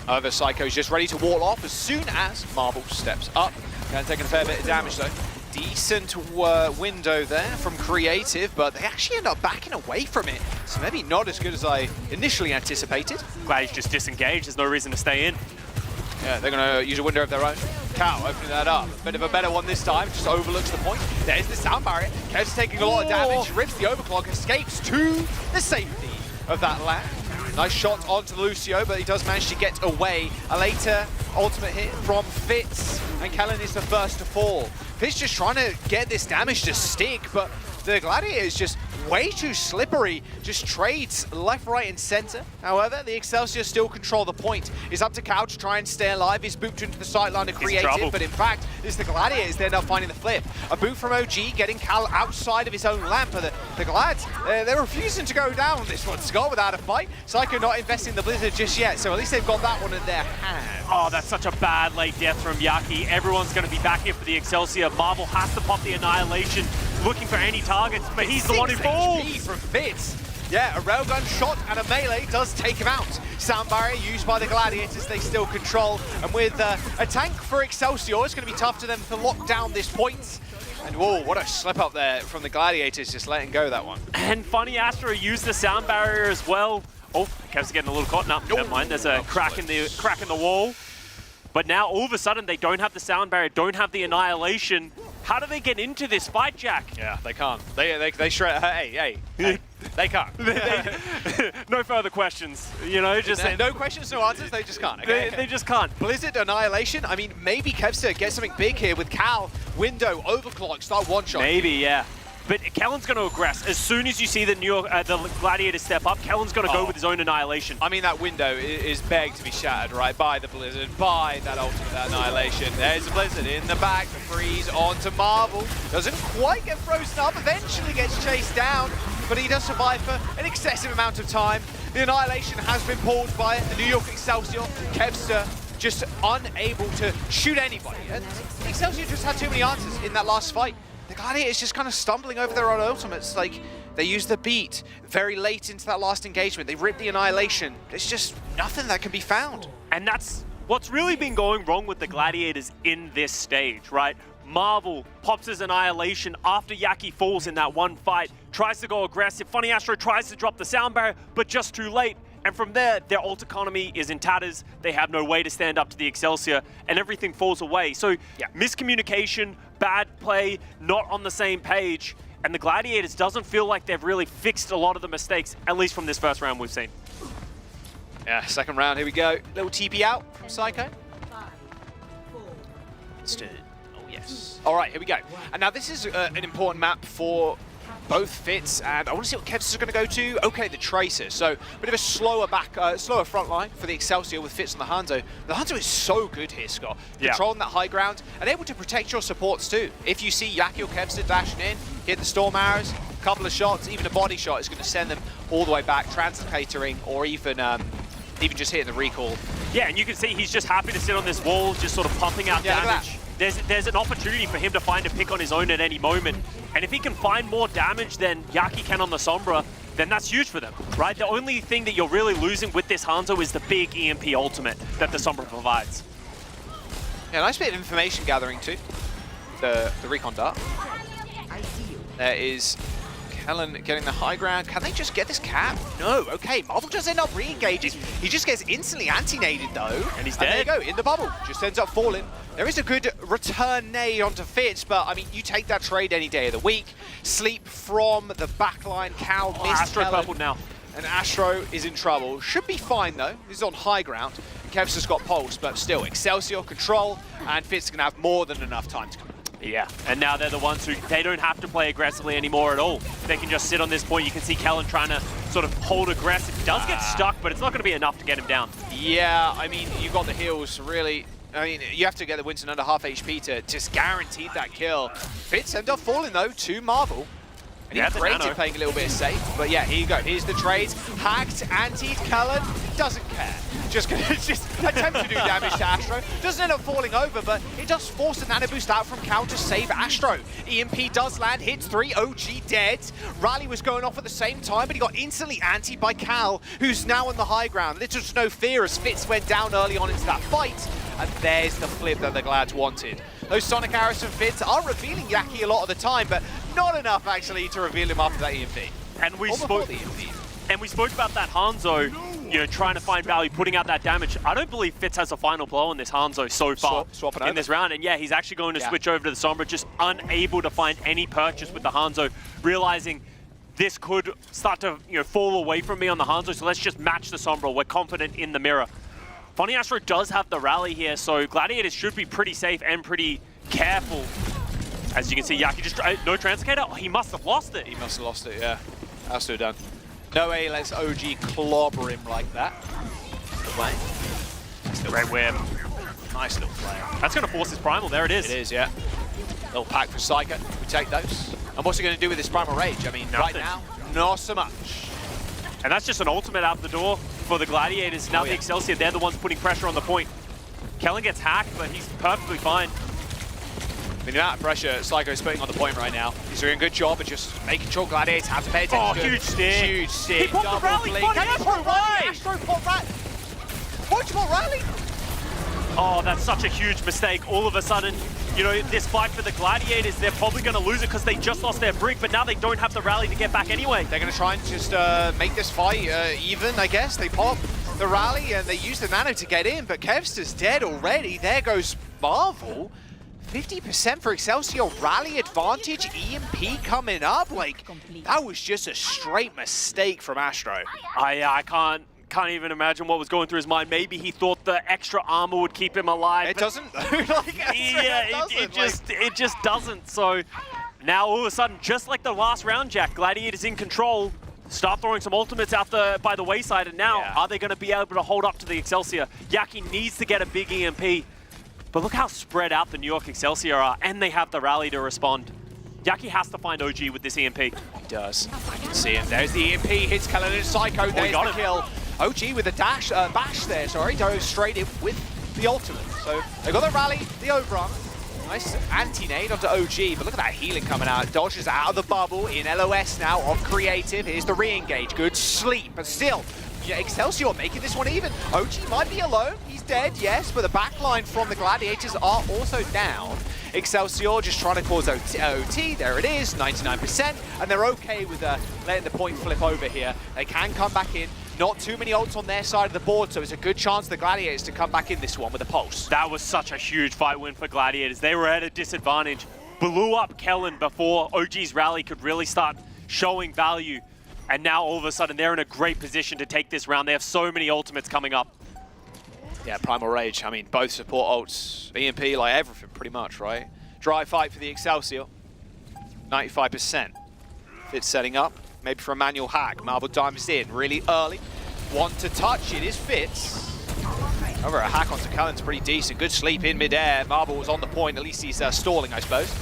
However, Psycho's just ready to wall off as soon as Marvel steps up. Kind of taking a fair bit of damage though. Decent window there from Creative, but they actually end up backing away from it. So maybe not as good as I initially anticipated. Glad he's just disengaged. There's no reason to stay in. Yeah, they're going to use a window of their own. Cal opening that up. Bit of a better one this time, just overlooks the point. There's the sound barrier. Kev's taking a lot of damage, rips the overclock, escapes to the safety of that land. Nice shot onto Lucio, but he does manage to get away. A later ultimate hit from Fitz, and Kellen is the first to fall. Fitz just trying to get this damage to stick, but the Gladiator is just way too slippery, just trades left, right, and center. However, the Excelsior still control the point. It's up to Cal to try and stay alive. He's booped into the sideline of Creative, but in fact, it's the Gladiators that end up finding the flip. A boot from OG, getting Cal outside of his own lamp, but the Glads, they're refusing to go down on this one, Scott, without a fight. Psycho not investing in the Blizzard just yet, so at least they've got that one in their hands. Oh, that's such a bad late death from Yaki. Everyone's going to be back here for the Excelsior. Marvel has to pop the Annihilation, looking for any targets, but he's the one who falls. HP from Fitz. Yeah, a railgun shot and a melee does take him out. Sound barrier used by the Gladiators, they still control. And with a tank for Excelsior, it's going to be tough to them to lock down this point. And whoa, what a slip up there from the Gladiators, just letting go that one. And Funny Astro used the sound barrier as well. Oh, Kev's getting a little caught. No, never mind. There's a crack in the wall. But now all of a sudden they don't have the sound barrier, don't have the Annihilation. How do they get into this fight, Jack? Yeah, they can't. They shred. Hey, they can't. No further questions. You know, just no questions, no answers. They just can't. Okay? They just can't. Blizzard Annihilation. I mean, maybe Kevster gets something big here with Cal, window, overclock, start one shot. Maybe, yeah. But Kellen's going to aggress. As soon as you see the Gladiator step up, Kellen's going to go with his own Annihilation. I mean, that window is begged to be shattered, right, by the Blizzard, by that ultimate Annihilation. There's the Blizzard in the back, the freeze onto Marvel. Doesn't quite get frozen up, eventually gets chased down, but he does survive for an excessive amount of time. The Annihilation has been pulled by the New York Excelsior. Kevster just unable to shoot anybody. And Excelsior just had too many answers in that last fight. The Gladiators just kind of stumbling over their own ultimates. Like, they used the beat very late into that last engagement. They ripped the Annihilation. There's just nothing that can be found. And that's what's really been going wrong with the Gladiators in this stage, right? Marvel pops his Annihilation after Yaki falls in that one fight, tries to go aggressive. Funny Astro tries to drop the sound barrier, but just too late. And from there, their ult economy is in tatters. They have no way to stand up to the Excelsior, and everything falls away. So miscommunication, bad play, not on the same page. And the Gladiators doesn't feel like they've really fixed a lot of the mistakes, at least from this first round we've seen. Yeah, second round, here we go. Little TP out from Psycho. Oh, yes. All right, here we go. And now this is an important map for both Fitz, and I want to see what Kev's is going to go to. Okay, the Tracer. So a bit of a slower front line for the Excelsior with Fitz and the Hanzo. The Hanzo is so good here, Scott. Controlling that high ground and able to protect your supports too. If you see Yaki or Kevster dashing in, hit the Storm Arrows, a couple of shots, even a body shot is going to send them all the way back, translocating, or even just hitting the recall. Yeah, and you can see he's just happy to sit on this wall, just sort of pumping out damage. There's an opportunity for him to find a pick on his own at any moment. And if he can find more damage than Yaki can on the Sombra, then that's huge for them, right? The only thing that you're really losing with this Hanzo is the big EMP ultimate that the Sombra provides. Yeah, nice bit of information gathering too. The recon dart. There is Kellen getting the high ground. Can they just get this cap? No. Okay, Marvel just end up re-engaging. He just gets instantly anti-naded though. And he's dead. And there you go, in the bubble. Just ends up falling. There is a good return nade onto Fitz, but I mean, you take that trade any day of the week. Sleep from the backline. Cal missed Astro purpled now. And Astro is in trouble. Should be fine though. He's on high ground. Kev's just got pulse, but still, Excelsior control, and Fitz can have more than enough time to come. Yeah, and now they're the ones who, they don't have to play aggressively anymore at all. They can just sit on this point. You can see Kellen trying to sort of hold aggressive. He does get stuck, but it's not going to be enough to get him down. Yeah, I mean, you've got the heals, really. I mean, you have to get the Winston under half HP to just guarantee that kill. Fitz end up falling, though, to Marvel. And he's great at playing a little bit safe. But yeah, here you go. Here's the trades. Hacked, antied, Kellen. doesn't care. Just gonna attempt to do damage to Astro. Doesn't end up falling over, but it does force the nano boost out from Cal to save Astro. EMP does land, hits 3, OG dead. Rally was going off at the same time, but he got instantly antied by Cal, who's now on the high ground. Little to no fear as Fitz went down early on into that fight, and there's the flip that the Glads wanted. Those Sonic Arrows and Fitz are revealing Yaki a lot of the time, but not enough actually to reveal him after that EMP. And we spoke about that Hanzo, you know, trying to find value, putting out that damage. I don't believe Fitz has a final blow on this Hanzo so far in this round. And yeah, he's actually going to switch over to the Sombra, just unable to find any purchase with the Hanzo, realizing this could start to, you know, fall away from me on the Hanzo, so let's just match the Sombra. We're confident in the mirror. Funny Astro does have the rally here, so Gladiators should be pretty safe and pretty careful. As you can see, Yaki just, no Translocator? Oh, he must have lost it. He must have lost it, yeah. Astro done. No way lets OG clobber him like that. Good play. Red Whip. Nice little play. That's going to force his Primal. There it is. It is, yeah. Little pack for Psycho. We take those. And what's he going to do with his Primal Rage? I mean, right now, not so much. And that's just an ultimate out the door for the Gladiators. Now the Excelsior, they're the ones putting pressure on the point. Kellen gets hacked, but he's perfectly fine. The amount of pressure Psycho's putting on the point right now. He's doing a good job of just making sure Gladiators have to pay attention to huge stick. Huge stick. He popped the rally. Astro pop rally. Multiple rally. Oh, that's such a huge mistake. All of a sudden, you know, this fight for the Gladiators, they're probably going to lose it because they just lost their Brig, but now they don't have the rally to get back anyway. They're going to try and just make this fight even, I guess. They pop the rally and they use the nano to get in, but Kevster's dead already. There goes Marvel. 50% for Excelsior, rally advantage, EMP coming up. Like, that was just a straight mistake from Astro. I can't even imagine what was going through his mind. Maybe he thought the extra armor would keep him alive. It doesn't. It just doesn't. So now all of a sudden, just like the last round, Jack, Gladiators in control. Start throwing some ultimates out by the wayside, and now are they going to be able to hold up to the Excelsior? Yaki needs to get a big EMP. But look how spread out the New York Excelsior are, and they have the rally to respond. Yaki has to find OG with this EMP. He does. I can see him. There's the EMP, hits Kellen and Psycho. There's the kill. OG with a bash there, sorry. Goes straight in with the ultimate. So they got the rally, the overarm. Nice anti-nade onto OG, but look at that healing coming out. Dodges out of the bubble in LOS now on creative. Here's the re-engage. Good sleep, but still, Excelsior making this one even. OG might be alone. He's dead, yes, but the backline from the Gladiators are also down. Excelsior just trying to cause OT. There it is, 99%, and they're okay with letting the point flip over here. They can come back in. Not too many ults on their side of the board, so it's a good chance for the Gladiators to come back in this one with a pulse. That was such a huge fight win for Gladiators. They were at a disadvantage. Blew up Kellen before OG's rally could really start showing value. And now all of a sudden they're in a great position to take this round. They have so many ultimates coming up. Yeah, Primal Rage. I mean, both support ults, EMP, like everything pretty much, right? Dry fight for the Excelsior. 95%. Fitz setting up. Maybe for a manual hack. Marvel dives in really early. Want to touch it is Fitz. However, a hack onto Cullen's pretty decent. Good sleep in midair. Marvel was on the point. At least he's stalling, I suppose.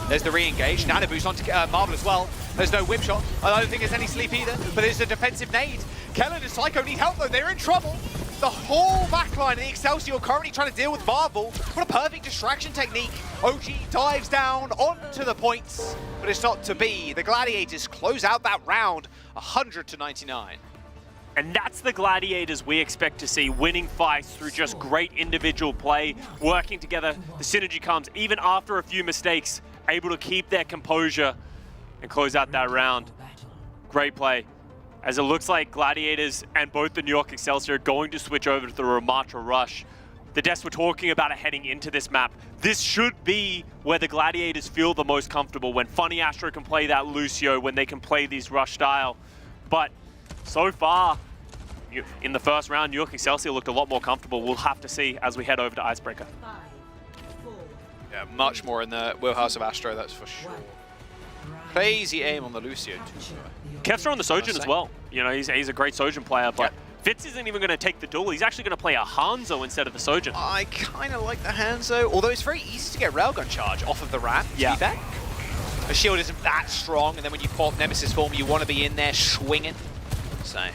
There's the re-engage. Nano boost onto Marvel as well. There's no whip shot. I don't think there's any sleep either, but there's a defensive nade. Kellen and Psycho need help though. They're in trouble. The whole backline of the Excelsior currently trying to deal with Marvel. What a perfect distraction technique. OG dives down onto the points, but it's not to be. The Gladiators close out that round 100-99. And that's the Gladiators we expect to see, winning fights through just great individual play, working together. The synergy comes even after a few mistakes, able to keep their composure and close out that round. Great play. As it looks like Gladiators and both the New York Excelsior are going to switch over to the Ramatra Rush. The devs were talking about it heading into this map. This should be where the Gladiators feel the most comfortable, when Funny Astro can play that Lucio, when they can play these rush style. But so far, in the first round, New York Excelsior looked a lot more comfortable. We'll have to see as we head over to Icebreaker. Yeah, much more in the wheelhouse of Astro, that's for sure. Crazy aim on the Lucio too. Kevster on the Sojourn as well. You know, he's a great Sojourn player, but Fitz isn't even going to take the duel. He's actually going to play a Hanzo instead of the Sojourn. I kind of like the Hanzo, although it's very easy to get Railgun charge off of the ramp. Yeah. The shield isn't that strong, and then when you pop Nemesis form, you want to be in there swinging. So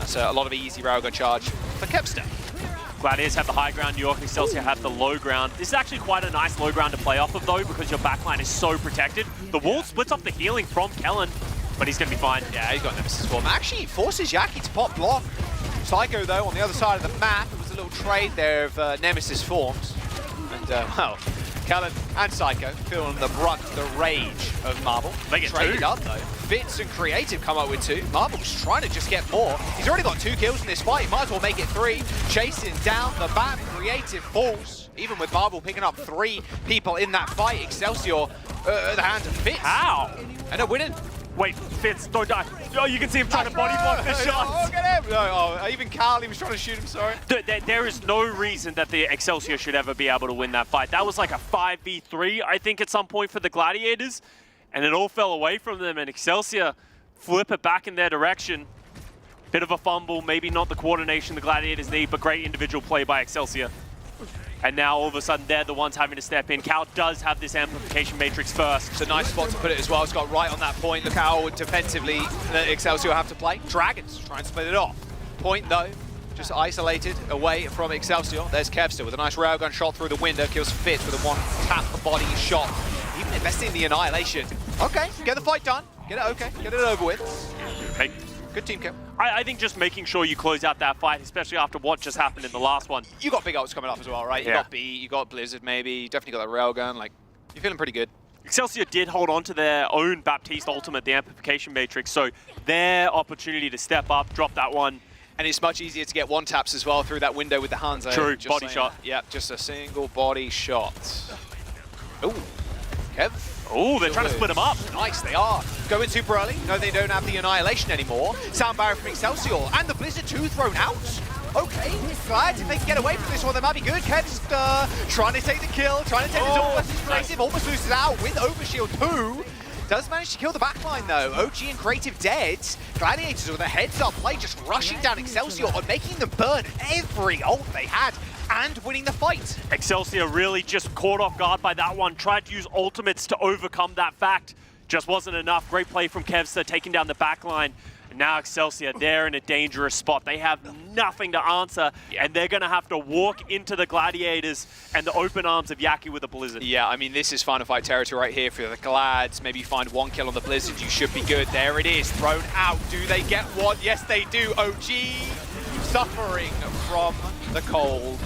That's a lot of easy railgun charge for Kevster. Gladiators have the high ground, New York Excelsior have the low ground. This is actually quite a nice low ground to play off of though, because your backline is so protected. The wall splits off the healing from Kellen, but he's going to be fine. Yeah, he's got Nemesis form. Actually, forces Yaki to pop block. Psycho, though, on the other side of the map, it was a little trade there of Nemesis forms. And, well, Kellen and Psycho feeling the brunt, the rage of Marble. They get traded two. up, though. Fitz and Creative come up with 2. Marble's trying to just get 4. He's already got 2 kills in this fight. He might as well make it 3. Chasing down the back. Creative falls. Even with Marble picking up 3 people in that fight, Excelsior at the hands of Fitz. How? And they're winning. Wait, Fitz, don't die. Oh, you can see him trying to body block the shots. Oh, get him! No, even Carly was trying to shoot him, sorry. There is no reason that the Excelsior should ever be able to win that fight. That was like a 5v3, I think, at some point for the Gladiators. And it all fell away from them, and Excelsior flip it back in their direction. Bit of a fumble, maybe not the coordination the Gladiators need, but great individual play by Excelsior. And now all of a sudden they're the ones having to step in. Cal does have this amplification matrix first. It's a nice spot to put it as well. It's got right on that point. Look how defensively the Excelsior have to play. Dragons try and split it off. Point though, just isolated away from Excelsior. There's Kevster with a nice railgun shot through the window. Kills Fitz with a 1 tap body shot. Even investing in the Annihilation. Okay, get the fight done. Get it okay, get it over with. Hey. Good team kill. I think just making sure you close out that fight, especially after what just happened in the last one. You got big ults coming up as well, right? You Yeah. got B, you got Blizzard maybe, you definitely got that railgun. Like, you're feeling pretty good. Excelsior did hold on to their own Baptiste ultimate, the amplification matrix, so their opportunity to step up, drop that one. And it's much easier to get 1 taps as well through that window with the Hanzo. True, Just body saying shot. that. Yeah, just a single body shot. Ooh, Kev. Oh, they're trying to split them up. Nice, they are. Going super early. No, they don't have the Annihilation anymore. Sound barrier from Excelsior. And the Blizzard 2 thrown out. Okay, glad if they can get away from this one, they might be good. Kev's trying to take the kill, trying to take the double versus Creative. Almost loses out with Overshield 2. Does manage to kill the backline though. OG and Creative dead. Gladiators with a heads up play, just rushing down Excelsior and making them burn every ult they had and winning the fight. Excelsior really just caught off guard by that one, tried to use ultimates to overcome that fact. Just wasn't enough. Great play from Kevster, taking down the backline. And now Excelsior, they're in a dangerous spot. They have nothing to answer, and they're going to have to walk into the Gladiators and the open arms of Yaki with a Blizzard. Yeah, I mean, this is final fight territory right here for the Glads. Maybe find 1 kill on the Blizzard. You should be good. There it is, thrown out. Do they get one? Yes, they do. OG suffering from the cold.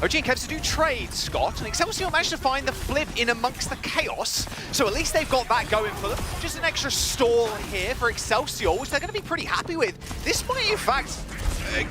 OG and Kevster do trade, Scott, and Excelsior managed to find the flip in amongst the chaos, so at least they've got that going for them. Just an extra stall here for Excelsior, which they're going to be pretty happy with. This might, in fact,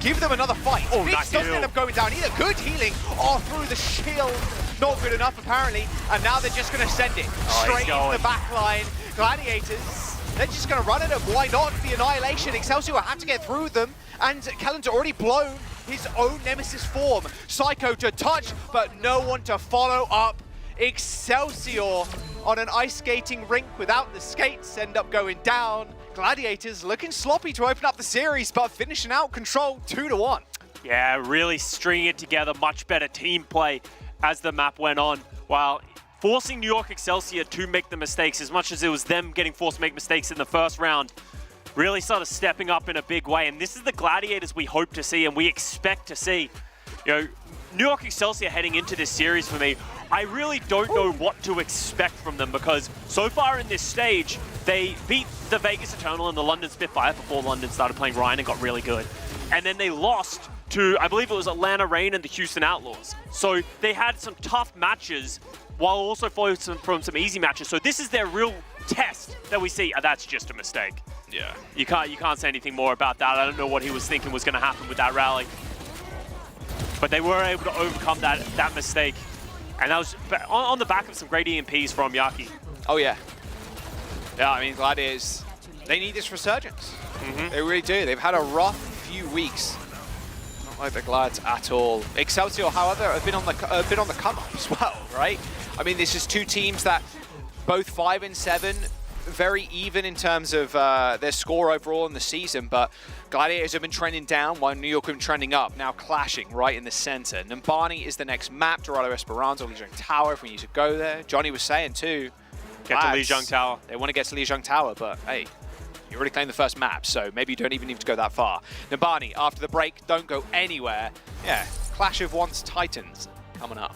give them another fight. Oh, Fitz nice doesn't heal. end up going down either. Good healing through the shield. Not good enough, apparently, and now they're just going to send it straight into the back line. Gladiators, they're just going to run at him. Why not? The Annihilation. Excelsior have to get through them, and Kellen's already blown his own Nemesis form. Psycho to touch, but no one to follow up. Excelsior on an ice skating rink without the skates end up going down. Gladiators looking sloppy to open up the series, but finishing out control 2-1. Yeah, really stringing it together. Much better team play as the map went on, while forcing New York Excelsior to make the mistakes as much as it was them getting forced to make mistakes in the first round. Really sort of stepping up in a big way, and this is the Gladiators we hope to see and we expect to see. You know, New York Excelsior heading into this series for me, I really don't know what to expect from them, because so far in this stage, they beat the Vegas Eternal and the London Spitfire before London started playing Ryan and got really good. And then they lost to, I believe it was Atlanta Reign and the Houston Outlaws. So they had some tough matches while also following from some easy matches. So this is their real test that we see. That's just a mistake. Yeah. You can't say anything more about that. I don't know what he was thinking was going to happen with that rally. But they were able to overcome that mistake. And that was on the back of some great EMPs from Yaki. Oh, yeah. Yeah, I mean, Gladiators, they need this resurgence. They really do. They've had a rough few weeks. Not like the Glads at all. Excelsior, however, have been on the come up as well, right? I mean, this is 2 teams that both 5 and 7, very even in terms of their score overall in the season, but Gladiators have been trending down while New York have been trending up, now clashing right in the center. Numbani is the next map, Dorado Esperanza, Lijiang Tower if we need to go there. Johnny was saying too, Get to Lijiang Tower. They want to get to Lijiang Tower, but hey, You already claimed the first map, so maybe you don't even need to go that far. Nabani, after the break, don't go anywhere. Yeah, Clash of Once Titans coming up.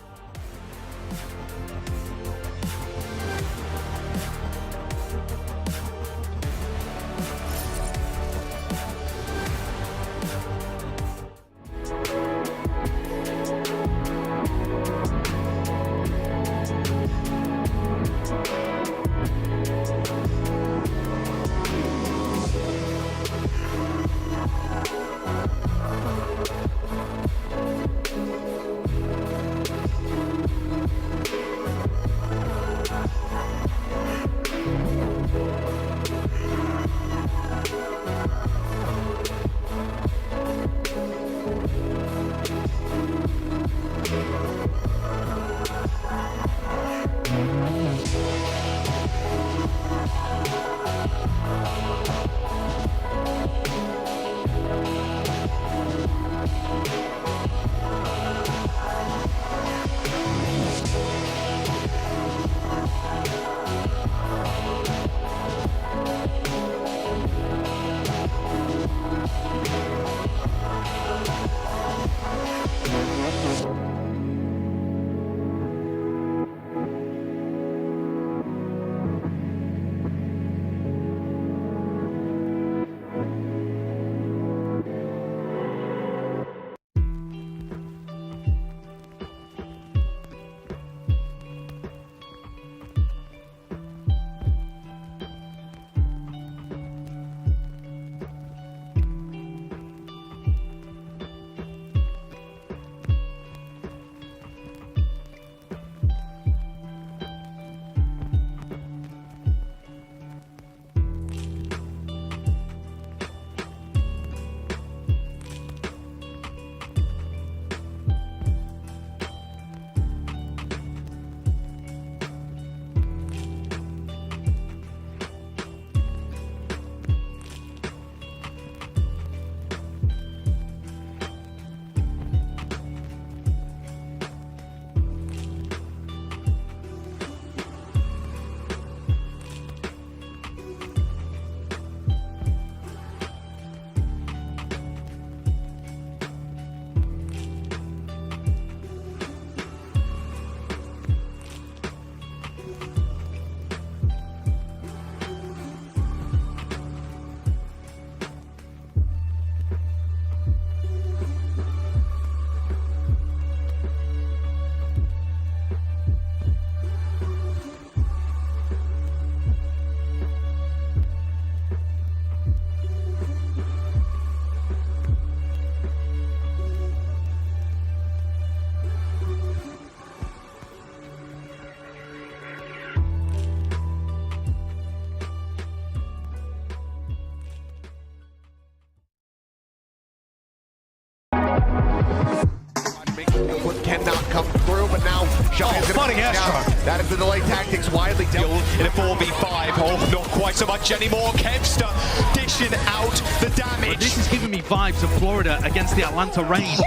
Cannot come through, but now Giants fighting Astro. That is the delay tactics widely dealt in a 4v5. Oh, not quite so much anymore. Kevster dishing out the damage. But this is giving me vibes of Florida against the Atlanta Rain.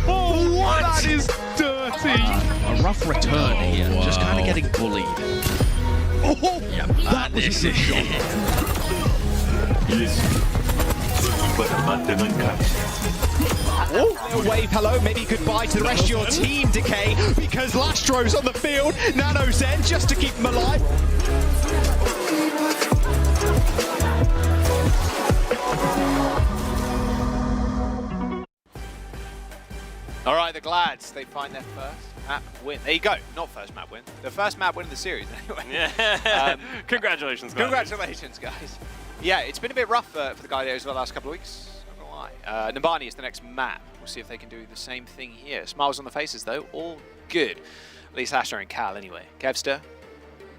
What? That is dirty. A rough return here. Just kind of getting bullied. Yep. That was a good shot. Oh, wave hello, maybe goodbye to the rest of your team, Decay, because Lastro's on the field, Nano Zen just to keep him alive. All right, the Glads, they find their first map win. There you go, not first map win. The first map win of the series, anyway. Yeah. Congratulations, guys. Congratulations, guys. Yeah, it's been a bit rough for the Gladiators over the last couple of weeks. Not gonna lie. Nabani is the next map. We'll see if they can do the same thing here. Smiles on the faces, though. All good. At least Asher and Cal, anyway. Kevster,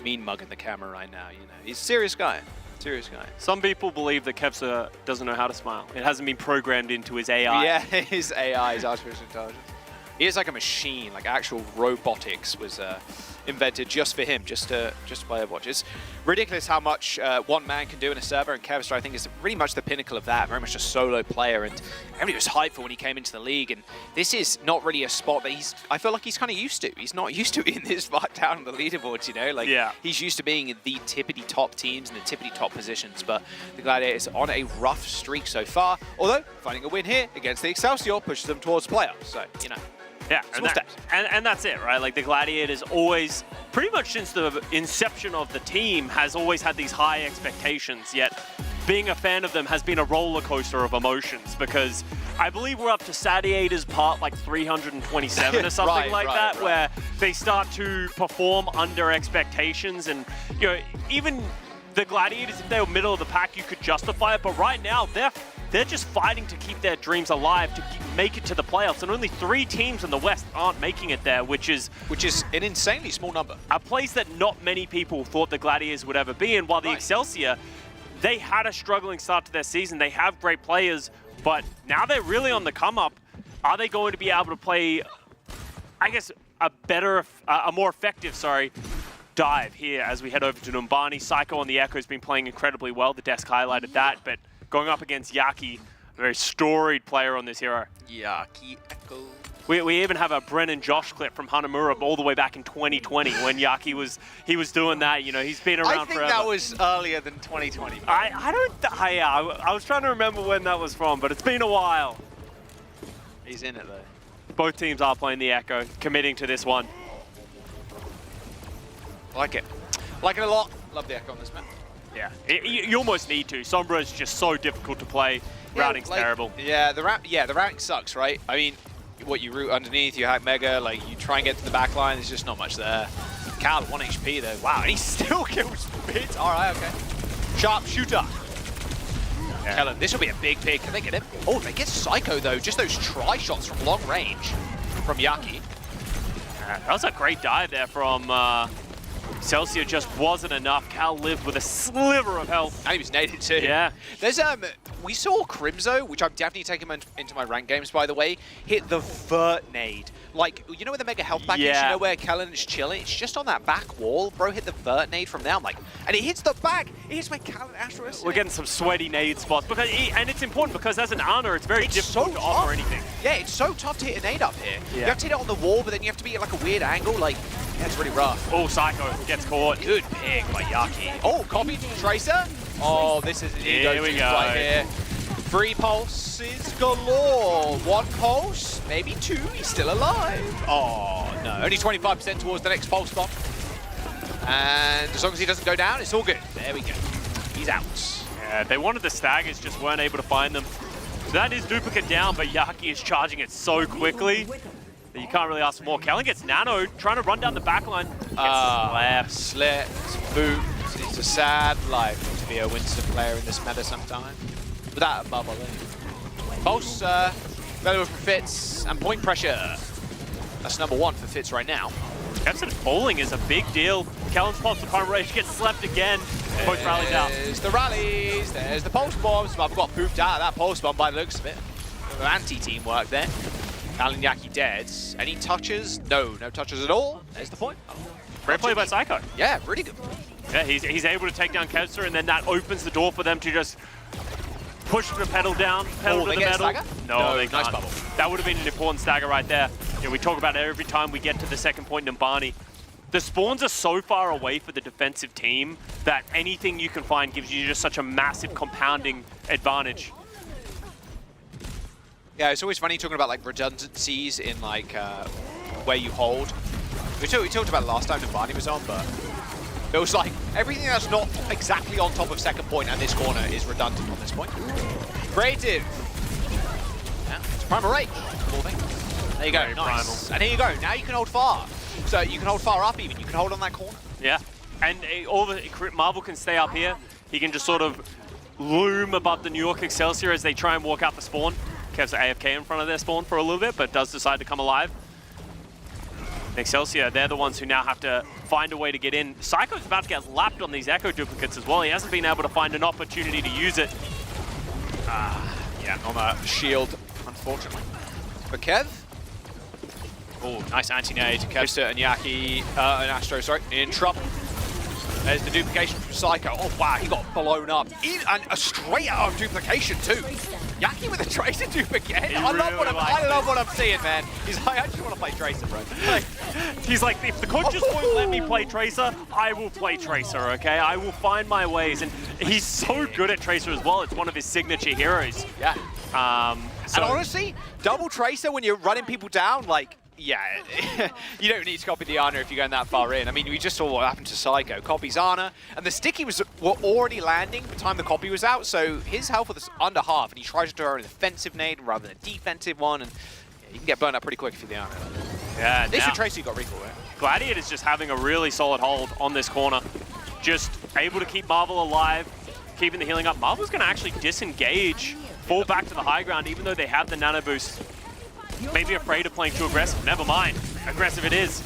mean mugging the camera right now. You know, he's a serious guy. Serious guy. Some people believe that Kevster doesn't know how to smile. It hasn't been programmed into his AI. Yeah, his AI, his artificial intelligence. He is like a machine, like actual robotics was invented just for him, just to play Overwatch. It's ridiculous how much one man can do in a server, and Kevster, I think, is really much the pinnacle of that. Very much a solo player, and everybody was hyped for when he came into the league. And this is not really a spot that I feel like he's kind of used to. He's not used to being this far down on the leaderboards, you know? Like, he's used to being in the tippity top teams and the tippity top positions. But the Gladiators on a rough streak so far. Although finding a win here against the Excelsior pushes them towards playoffs. So, you know. Yeah, and that's it, right? Like the Gladiators always, pretty much since the inception of the team, has always had these high expectations, yet being a fan of them has been a roller coaster of emotions, because I believe we're up to Gladiators part like 327 or something that, where they start to perform under expectations. And, you know, even the Gladiators, if they were middle of the pack, you could justify it, but right now they're just fighting to keep their dreams alive, to make it to the playoffs, and only 3 teams in the West aren't making it there, which is an insanely small number. A place that not many people thought the Gladiators would ever be in, while the Excelsior, they had a struggling start to their season. They have great players, but now they're really on the come up. Are they going to be able to play, I guess, a more effective, dive here as we head over to Numbani? Psycho on the Echo has been playing incredibly well. The desk highlighted that, but going up against Yaki, a very storied player on this hero. Yaki Echo. We even have a Brennan Josh clip from Hanamura all the way back in 2020 when Yaki was doing that. You know, he's been around forever. I think that was earlier than 2020. I was trying to remember when that was from, but it's been a while. He's in it though. Both teams are playing the Echo, committing to this one. Like it. Like it a lot. Love the Echo on this map. Yeah, you almost need to. Sombra is just so difficult to play. Routing's terrible. Yeah, the routing sucks, right? I mean, what you root underneath, you hack Mega, like you try and get to the back line, there's just not much there. Cal, 1 HP though. Wow, and he still kills Bit. All right, okay. Sharpshooter. Yeah. Kellen, this will be a big pick. Can they get him? Oh, they get Psycho though. Just those try shots from long range from Yaki. That was a great dive there from Excelsior. Just wasn't enough. Cal lived with a sliver of health. And he was naded too. Yeah. There's we saw Crimzo, which I'm definitely taking into my ranked games by the way, hit the vert nade. Like, you know where the mega health pack is? You know where Kellen is chilling? It's just on that back wall. Bro hit the vert nade from there. I'm like, and it hits the back. It hits where Kellen Astro is. We're getting some sweaty nade spots. And it's important because as an Ana, it's very difficult to offer anything. Yeah, it's so tough to hit a nade up here. Yeah. You have to hit it on the wall, but then you have to be at like a weird angle. Like, yeah, it's really rough. Oh, Psycho gets caught. Good pick by Yaki. Oh, copy Tracer. Oh, this is an ego juice right here. 3 pulses galore. 1 pulse, maybe 2. He's still alive. Oh, no. Only 25% towards the next pulse bomb. And as long as he doesn't go down, it's all good. There we go. He's out. Yeah, they wanted the staggers, just weren't able to find them. So that is duplicate down, but Yaki is charging it so quickly that you can't really ask for more. Kellen gets nano, trying to run down the back line. Slept, boot. It's a sad life to be a Winston player in this meta sometimes. Without a bubble, Pulse, valuable from Fitz, and point pressure. That's number 1 for Fitz right now. Kevson's bowling is a big deal. Kellen's pulse to Pump Rage gets slept again. Post rallies out. There's the rallies, there's the pulse bombs. I've got pooped out of that pulse bomb by the looks of it. Anti-teamwork there. Alan Yaki dead. Any touches? No touches at all. There's the point. Great play by Psycho. Yeah, really good. Yeah, he's able to take down Kevster, and then that opens the door for them to just push the pedal down, pedal to the metal. No, they can't. Nice bubble. That would have been an important stagger right there. Yeah, we talk about it every time we get to the second point in Numbani. The spawns are so far away for the defensive team that anything you can find gives you just such a massive compounding advantage. Yeah, it's always funny talking about like redundancies in like where you hold. We talked about it last time Numbani was on, but it was like everything that's not exactly on top of second point and this corner is redundant on this point. Creative. Yeah, it's primal rage. Cool thing. There you go. Nice. Primal. And here you go. Now you can hold far. So you can hold far up even. You can hold on that corner. Yeah. And Marvel can stay up here. He can just sort of loom above the New York Excelsior as they try and walk out the spawn. Kev's AFK in front of their spawn for a little bit, but does decide to come alive. Excelsior, they're the ones who now have to find a way to get in. Psycho's about to get lapped on these Echo duplicates as well. He hasn't been able to find an opportunity to use it. Yeah, on a shield, unfortunately. But Kev, Oh, nice anti-nade. Kevster and Yaki, and Astro, sorry, in trouble. There's the duplication from Psycho. Oh wow, he got blown up. And a straight out of duplication too. Yaki with a Tracer dupe again. I love what I'm seeing, man. He's like, I actually want to play Tracer, bro. He's like, if the coach just won't let me play Tracer, I will play Tracer, okay? I will find my ways. And he's so good at Tracer as well. It's one of his signature heroes. Yeah. And honestly, double Tracer when you're running people down, like, yeah, you don't need to copy the Ana if you're going that far in. I mean, we just saw what happened to Psycho. Copies Ana, and the sticky were already landing by the time the copy was out, so his health was under half, and he tries to do an offensive nade rather than a defensive one, and yeah, you can get burned up pretty quick if you're the Ana. Yeah, at least with Tracer, you got recall, right? Gladiator's just having a really solid hold on this corner. Just able to keep Marvel alive, keeping the healing up. Marvel's going to actually disengage, fall back to the high ground, even though they have the nano boost. Maybe afraid of playing too aggressive. Never mind. Aggressive it is.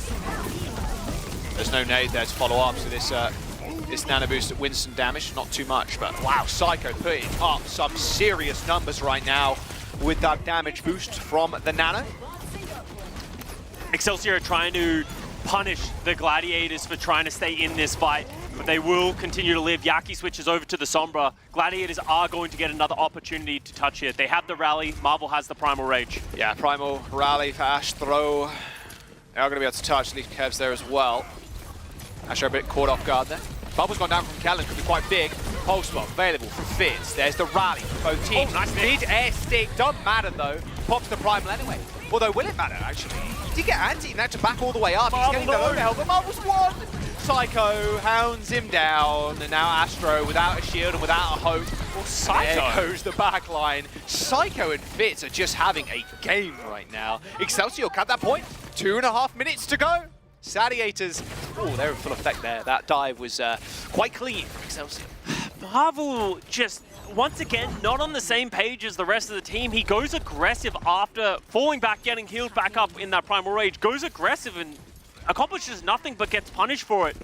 There's no nade there to follow up, so this nano boost wins some damage. Not too much, but wow, Psycho putting up some serious numbers right now with that damage boost from the nano. Excelsior are trying to punish the Gladiators for trying to stay in this fight, but they will continue to live. Yaki switches over to the Sombra. Gladiators are going to get another opportunity to touch it. They have the rally. Marvel has the Primal Rage. Yeah, Primal rally for Ash throw. They are going to be able to touch. At least Kev's there as well. Ash are a bit caught off guard there. Bubble's gone down from Kellen, could be quite big. Pulse spot available from Fitz. There's the rally for both teams. Oh, nice Mid-air stick, doesn't matter though. Pops the Primal anyway. Although, will it matter actually? He did get anti and had to back all the way up. He's getting the overhead, but Marvel's won! Psycho hounds him down, and now Astro without a shield and without a hope. Well, Psycho. There goes the back line. Psycho and Fitz are just having a game right now. Excelsior cut that point. 2.5 minutes to go. Gladiators, oh, they're in full effect there. That dive was quite clean from Excelsior. Marvel just, once again, not on the same page as the rest of the team. He goes aggressive after falling back, getting healed back up in that Primal Rage. Goes aggressive and accomplishes nothing but gets punished for it.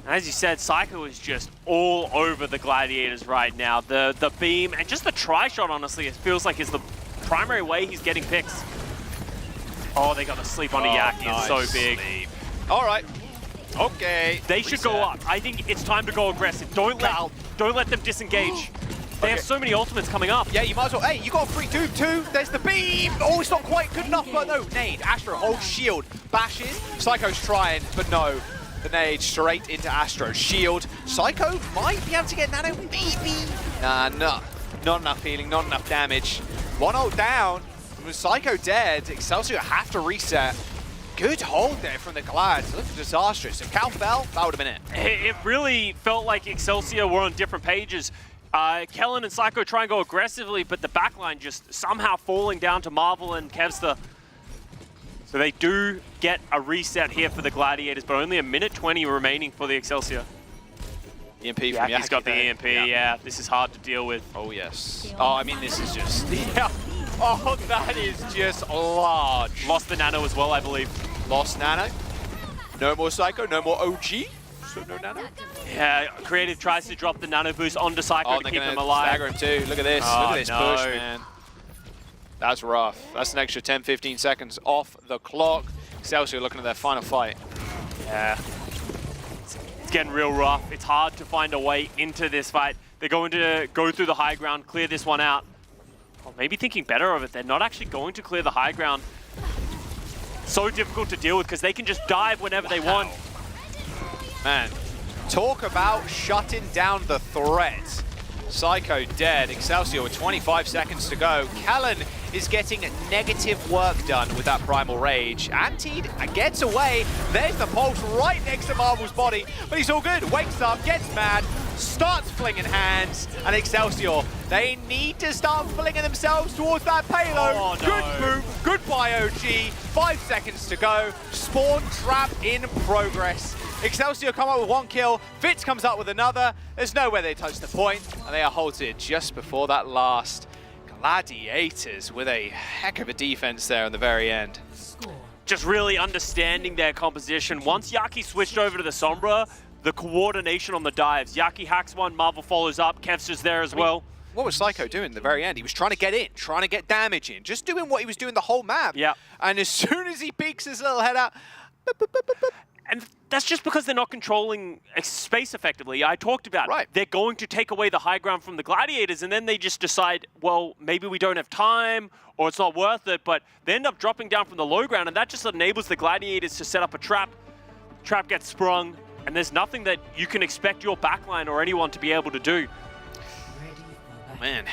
And as you said, Psycho is just all over the Gladiators right now. The beam and just the tri-shot, honestly, it feels like is the primary way he's getting picks. Oh, they got the sleep onto Yaki. Nice. It's so big. All right. Okay. They should go up. I think it's time to go aggressive. Don't let them disengage. They have so many ultimates coming up. Yeah, you might as well. Hey, you got a free dupe too. There's the beam. Oh, it's not quite good enough, but no. Nade. Astro holds shield. Bashes. Psycho's trying, but no. The nade straight into Astro's shield. Psycho might be able to get nano, maybe. Nah, not enough healing, not enough damage. 1 ult down. With Psycho dead, Excelsior have to reset. Good hold there from the Glads. It looked disastrous. If Cal fell, that would have been it. It really felt like Excelsior were on different pages. Kellen and Psycho try and go aggressively, but the backline just somehow falling down to Marvel and Kevster. So they do get a reset here for the Gladiators, but only 1:20 remaining for the Excelsior. EMP from Yaki's Yaki got the there. EMP, yeah. This is hard to deal with. Oh, yes. Oh, I mean, this is just... Yeah. Oh, that is just large. Lost the nano as well, I believe. Lost nano. No more Psycho, no more OG. So no nano. Yeah, Creative tries to drop the nano boost onto Psycho to keep him alive. Stagger him too. Look at this. Oh, Look at this no. push, man. That's rough. That's an extra 10-15 seconds off the clock. Excelsior looking at their final fight. Yeah. It's getting real rough. It's hard to find a way into this fight. They're going to go through the high ground, clear this one out. Or maybe thinking better of it, they're not actually going to clear the high ground. So difficult to deal with because they can just dive whenever they want. Man, talk about shutting down the threat. Psycho dead. Excelsior with 25 seconds to go. Callan is getting negative work done with that Primal Rage. Antied gets away. There's the pulse right next to Marvel's body, but he's all good. Wakes up, gets mad, starts flinging hands, and Excelsior, they need to start flinging themselves towards that payload. Oh, no. Good move, goodbye OG. 5 seconds to go. Spawn trap in progress. Excelsior come up with 1 kill, Fitz comes up with another. There's no way they touch the point, and they are halted just before that last. Gladiators with a heck of a defense there in the very end. Just really understanding their composition. Once Yaki switched over to the Sombra, the coordination on the dives. Yaki hacks one, Marvel follows up, Kevster's there as well. what was Psycho doing at the very end? He was trying to get in, trying to get damage in, just doing what he was doing the whole map. Yeah. And as soon as he peeks his little head out, and that's just because they're not controlling space effectively. I talked about it. They're going to take away the high ground from the Gladiators, and then they just decide, well, maybe we don't have time, or it's not worth it, but they end up dropping down from the low ground, and that just enables the Gladiators to set up a trap. Trap gets sprung, and there's nothing that you can expect your backline or anyone to be able to do. Man.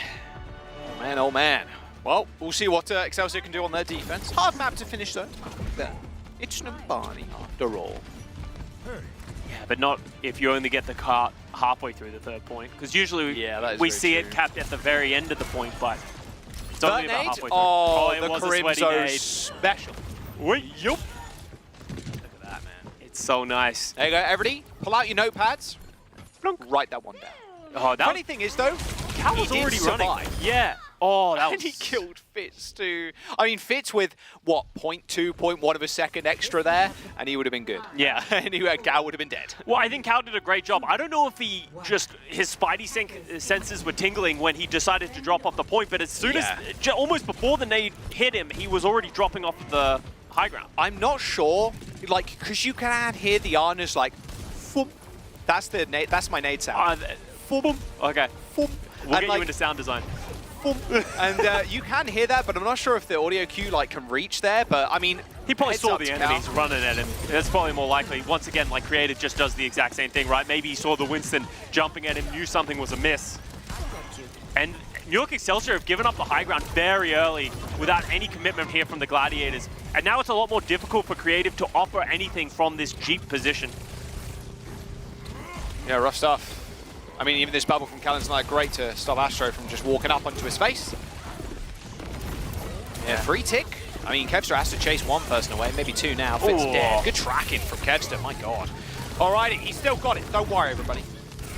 Oh, man, oh, man. Well, we'll see what Excelsior can do on their defense. Hard map to finish, though. There. It's Nambani, after all. Yeah, but not if you only get the cart halfway through the third point. Because usually we see it capped at the very end of the point, but it's only about halfway through. Oh, it the was a sweaty Carimzo nade. special. Wait, yup. Look at that, man. It's so nice. There you go, everybody. Pull out your notepads. Write that one down. Oh, that funny thing is, though, Cal was already running. Yeah. Oh, that and was... he killed Fitz too. I mean, Fitz with, what, 0.2, 0.1 of a second extra there, and he would have been good. Yeah. And Cal would have been dead. Well, I think Cal did a great job. I don't know if he just, his spidey senses were tingling when he decided to drop off the point, but as soon as, almost before the nade hit him, he was already dropping off the high ground. I'm not sure, like, because you can hear the Arna's like, foom. That's the nade, that's my nade sound. Foom. Okay. Foom. We'll get you into sound design. And you can hear that, but I'm not sure if the audio cue can reach there. But I mean, he probably saw the enemies running at him. That's probably more likely. Once again, like Creative just does the exact same thing, right? Maybe he saw the Winston jumping at him, knew something was amiss. And New York Excelsior have given up the high ground very early without any commitment here from the Gladiators. And now it's a lot more difficult for Creative to offer anything from this Jeep position. Yeah, rough stuff. I mean, even this bubble from Callan's not great to stop Astro from just walking up onto his face. Yeah, free tick. I mean, Kevster has to chase one person away, maybe two now. Fitz dead. Good tracking from Kevster, my god. Alrighty, he's still got it. Don't worry, everybody.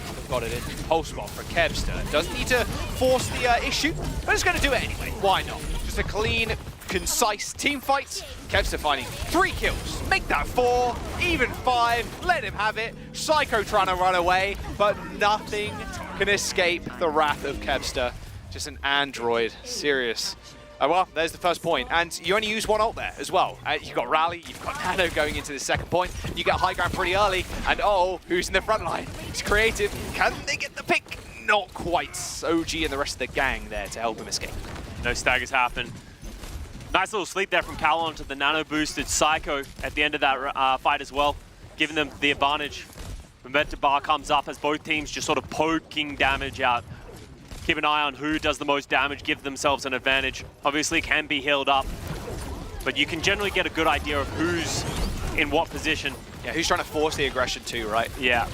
Still got it in. Pole spot for Kevster. Doesn't need to force the issue, but he's going to do it anyway. Why not? Just a clean, concise team fight. Kevster finding 3 kills. Make that 4, even 5. Let him have it. Psycho trying to run away, but nothing can escape the wrath of Kevster. Just an android. Serious. Well, there's the first point, and you only use one ult there as well. You've got Rally, you've got Nano going into the second point. You get high ground pretty early, and who's in the front line? It's Creative. Can they get the pick? Not quite. OG and the rest of the gang there to help him escape. No staggers happen. Nice little sleep there from Cal onto the nano-boosted Psycho at the end of that fight as well, giving them the advantage. Momentum bar comes up as both teams just sort of poking damage out. Keep an eye on who does the most damage, give themselves an advantage. Obviously it can be healed up, but you can generally get a good idea of who's in what position. Yeah, who's trying to force the aggression too, right? Yeah.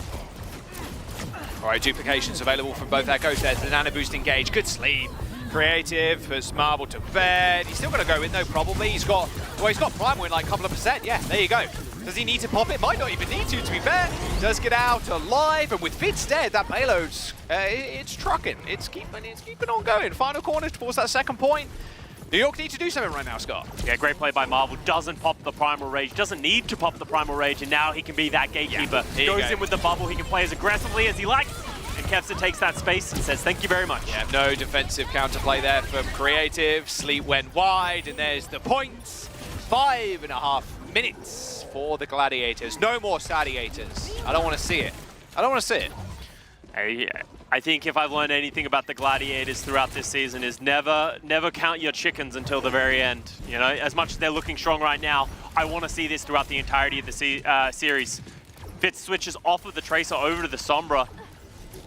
All right, duplications available from both echoes. There's the nano boost engage. Good sleep. Creative has Marble to bed. He's still going to go in though, probably. He's got Primal in like a couple of percent. Yeah, there you go. Does he need to pop it? Might not even need to be fair. Does get out alive, and with Fitz dead, that payload's it's trucking. It's keeping on going. Final corner towards that second point. New York need to do something right now, Scott. Yeah, great play by Marvel. Doesn't pop the Primal Rage. Doesn't need to pop the Primal Rage, and now he can be that gatekeeper. Yeah, goes in with the bubble. He can play as aggressively as he likes. And Kevster takes that space and says, thank you very much. Yeah, no defensive counterplay there from Creative. Sleep went wide, and there's the points. 5.5 minutes for the Gladiators. No more Sadiators. I don't want to see it. I don't want to see it. I think if I've learned anything about the Gladiators throughout this season is never count your chickens until the very end. You know, as much as they're looking strong right now, I want to see this throughout the entirety of the series. Fitz switches off of the Tracer over to the Sombra.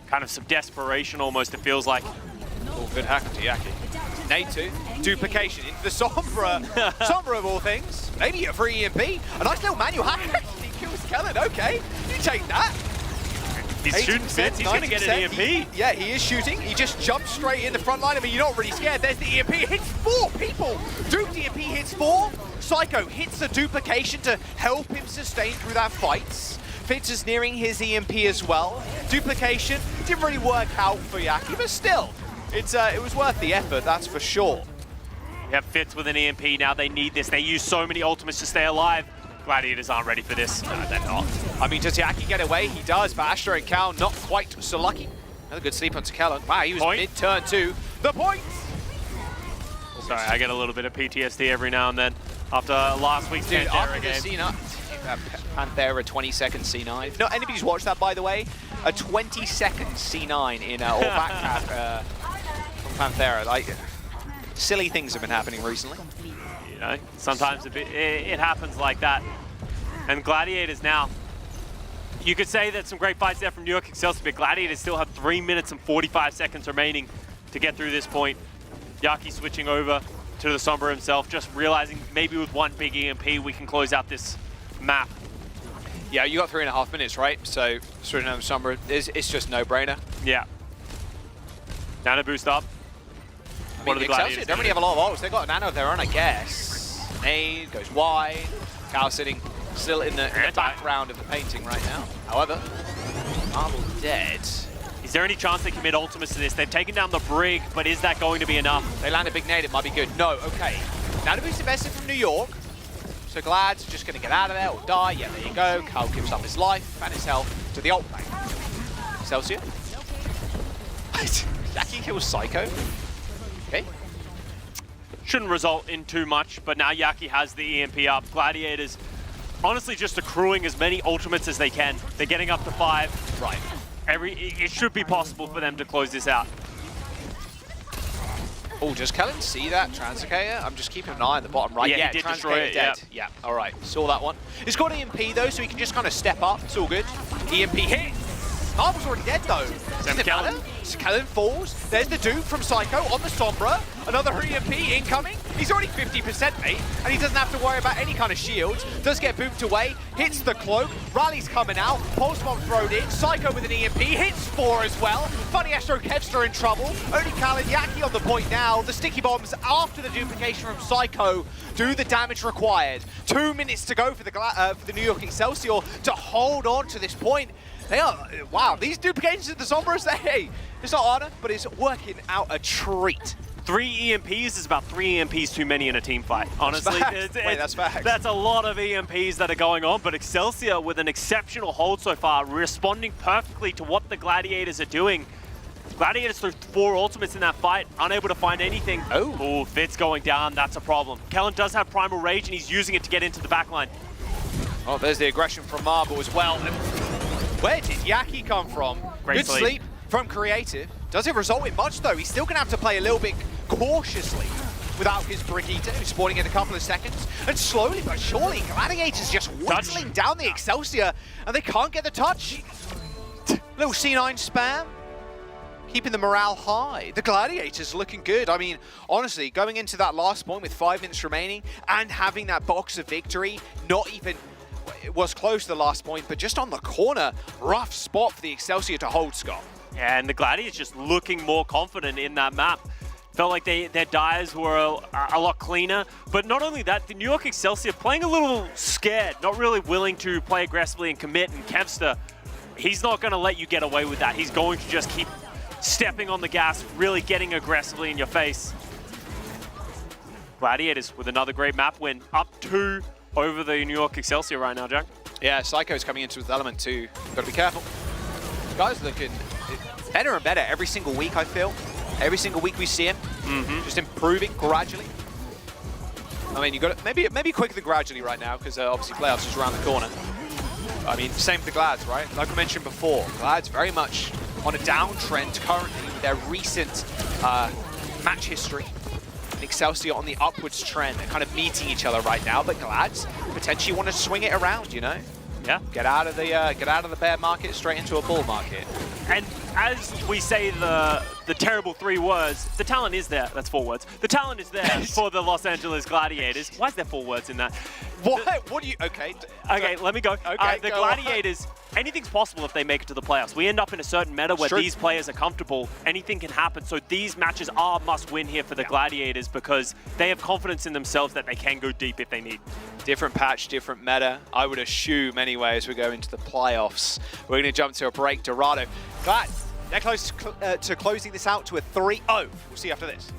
Kind of some desperation almost, it feels like. Oh, good hack to Yaki. Nade 2, duplication into the Sombra. Sombra of all things. Maybe a free EMP. A nice little manual hack actually kills Kellen. Okay, you take that. He's shooting Fitz, he's going to get an EMP. Yeah, he is shooting. He just jumps straight in the front line. I mean, you're not really scared. There's the EMP. Hits 4 people. Duped EMP hits 4. Psycho hits the duplication to help him sustain through that fight. Fitz is nearing his EMP as well. Duplication didn't really work out for Yaki, but still, it was worth the effort, that's for sure. We have Fitz with an EMP. Now they need this. They use so many ultimates to stay alive. Gladiators aren't ready for this. No, they're not. I mean, does Yaki get away? He does, but Astro and Cal not quite so lucky. Another good sleep onto Kellen. Wow, he was mid-turn too. The point! Sorry, I get a little bit of PTSD every now and then after last week's Dude, after Panthera the game. Panthera 20-second C9. If not anybody's watched that, by the way, a 20-second C9 in all back cap from Panthera. Like, silly things have been happening recently. You know, sometimes it happens like that. And Gladiators now, you could say that some great fights there from New York Excelsior, but Gladiators still have 3 minutes and 45 seconds remaining to get through this point. Yaki switching over to the Sombra himself, just realizing maybe with one big EMP we can close out this map. Yeah, you got 3.5 minutes, right? So switching over to Sombra, it's just no-brainer. Yeah. Nano boost up. I mean, Excelsior don't really have a lot of ults. They've got a nano of their own, I guess. Nade goes wide. Cal sitting still in the background of the painting right now. However, Marvel dead. Is there any chance they commit ultimates to this? They've taken down the Brig, but is that going to be enough? They land a big nade, it might be good. No, okay. Nano boost invested from New York. So Glad's just going to get out of there or die. Yeah, there you go. Cal gives up his life and his health to the ult bank. Excelsior. Yaki kills Psycho. Okay. Shouldn't result in too much, but now Yaki has the EMP up. Gladiators honestly just accruing as many ultimates as they can. They're getting up to 5. Right. It should be possible for them to close this out. Oh, does Kellen see that Translocator? I'm just keeping an eye on the bottom right. Yeah, he did destroy it, dead. Yeah, all right. Saw that one. He's got EMP though, so he can just kind of step up. It's all good. EMP hit. Marvel's already dead though. Doesn't it matter? So Kellen falls. There's the dupe from Psycho on the Sombra. Another EMP incoming. He's already 50%, mate, and he doesn't have to worry about any kind of shields. Does get booped away. Hits the cloak. Rally's coming out. Pulse bomb thrown in. Psycho with an EMP. Hits 4 as well. Funny Astro Kevster in trouble. Only Cal and Yaki on the point now. The sticky bombs after the duplication from Psycho do the damage required. 2 minutes to go for the New York Excelsior to hold on to this point. They are, wow, these duplications of the Sombras, hey, it's not honor, but it's working out a treat. 3 EMPs is about 3 EMPs too many in a team fight. Honestly, that's facts. That's a lot of EMPs that are going on, but Excelsior with an exceptional hold so far, responding perfectly to what the Gladiators are doing. Gladiators threw 4 ultimates in that fight, unable to find anything. Oh, Fitz going down, that's a problem. Kellen does have Primal Rage and he's using it to get into the backline. Oh, there's the aggression from Marble as well. Where did Yaki come from? Great Good sleep from Creative. Does it result in much though? He's still gonna have to play a little bit cautiously without his Brigitte, who's spawning in a couple of seconds. And slowly but surely, Gladiators just whittling down the Excelsior, and they can't get the touch. Little C9 spam, keeping the morale high. The Gladiators looking good. I mean, honestly, going into that last point with 5 minutes remaining and having that box of victory, not even, it was close to the last point, but just on the corner, rough spot for the Excelsior to hold, Scott. Yeah, and the Gladiators just looking more confident in that map. Felt like their dives were a lot cleaner. But not only that, the New York Excelsior playing a little scared, not really willing to play aggressively and commit. And Kevster, he's not going to let you get away with that. He's going to just keep stepping on the gas, really getting aggressively in your face. Gladiators with another great map win, up 2 over the New York Excelsior right now, Jack. Yeah, Psycho's coming into his element too. Got to be careful. Guys looking better and better every single week, I feel. Every single week we see him, just improving gradually. I mean, you got to maybe quicker than gradually right now, because obviously playoffs is around the corner. I mean, same for the Glads, right? Like I mentioned before, Glads very much on a downtrend currently with their recent match history. And Excelsior on the upwards trend. They're kind of meeting each other right now, but Glads potentially want to swing it around, you know? Yeah. Get out of the bear market straight into a bull market. And as we say the terrible 3 words, the talent is there. That's 4 words. The talent is there for the Los Angeles Gladiators. Why is there 4 words in that? What do you... Okay. Okay, let me go. Okay, the go Gladiators, anything's possible if they make it to the playoffs. We end up in a certain meta where these players are comfortable. Anything can happen. So these matches are must-win here for the Gladiators because they have confidence in themselves that they can go deep if they need. Different patch, different meta. I would assume anyway as we go into the playoffs. We're going to jump to a break. Dorado. Glad, they're close to closing this out to a 3-0. We'll see you after this.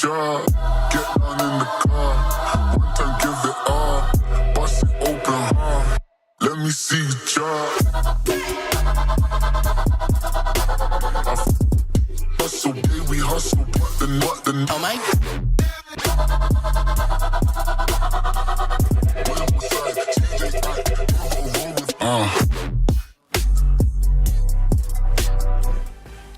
job. Get down in the car. One time, give it all. Bust it open hard. Let me see you job. Hustle, baby, hustle. But the oh my.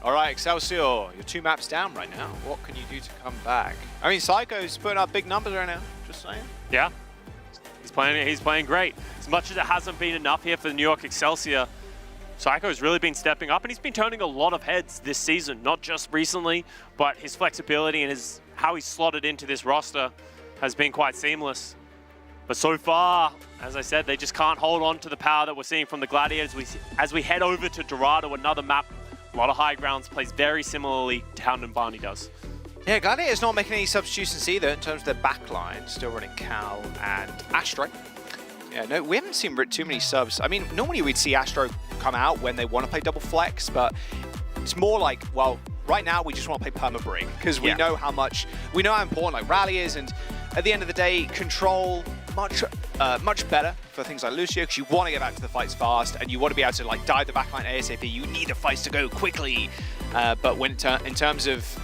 All right, Excelsior, you're 2 maps down right now. What can you do to come back? I mean, Psycho's putting up big numbers right now, just saying. Yeah, he's playing great. As much as it hasn't been enough here for the New York Excelsior, Psycho's really been stepping up, and he's been turning a lot of heads this season, not just recently, but his flexibility and how he's slotted into this roster has been quite seamless. But so far, as I said, they just can't hold on to the power that we're seeing from the Gladiators. As we head over to Dorado, another map, a lot of high grounds, plays very similarly to how Numbani does. Yeah, Gladiators not making any substitutions either in terms of their backline. Still running Cal and Astro. Yeah, no, we haven't seen too many subs. I mean, normally we'd see Astro come out when they want to play double flex, but it's more like, well, right now we just want to play perma brig because we know how important like Rally is, and at the end of the day, control much better for things like Lucio because you want to get back to the fights fast and you want to be able to like dive the backline ASAP. You need the fights to go quickly, but when in terms of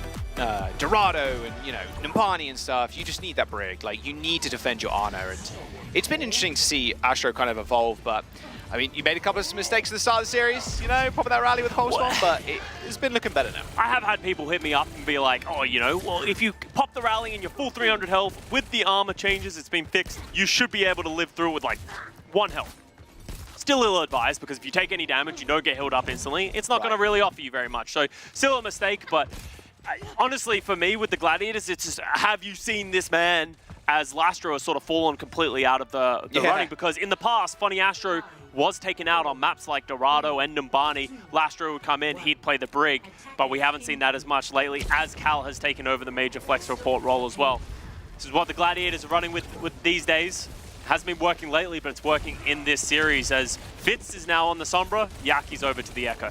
Dorado and Numbani and stuff, you just need that brig. Like you need to defend your honor, and it's been interesting to see Astro kind of evolve. But I mean, you made a couple of mistakes at the start of the series, popping that rally with Pulse Bomb, but it's been looking better now. I have had people hit me up and be like, oh, well, if you pop the rally and you're full 300 health with the armor changes, it's been fixed, you should be able to live through it with like 1 health. Still ill-advised because if you take any damage, you don't get healed up instantly. It's not going to really offer you very much. So still a mistake, but honestly, for me with the Gladiators, it's just, have you seen this man as Lastro has sort of fallen completely out of the running? Because in the past, Funny Astro was taken out on maps like Dorado and Numbani. Lastro would come in, he'd play the brig, but we haven't seen that as much lately as Cal has taken over the major flex support role as well. This is what the Gladiators are running with these days. Hasn't been working lately, but it's working in this series as Fitz is now on the Sombra, Yaki's over to the Echo.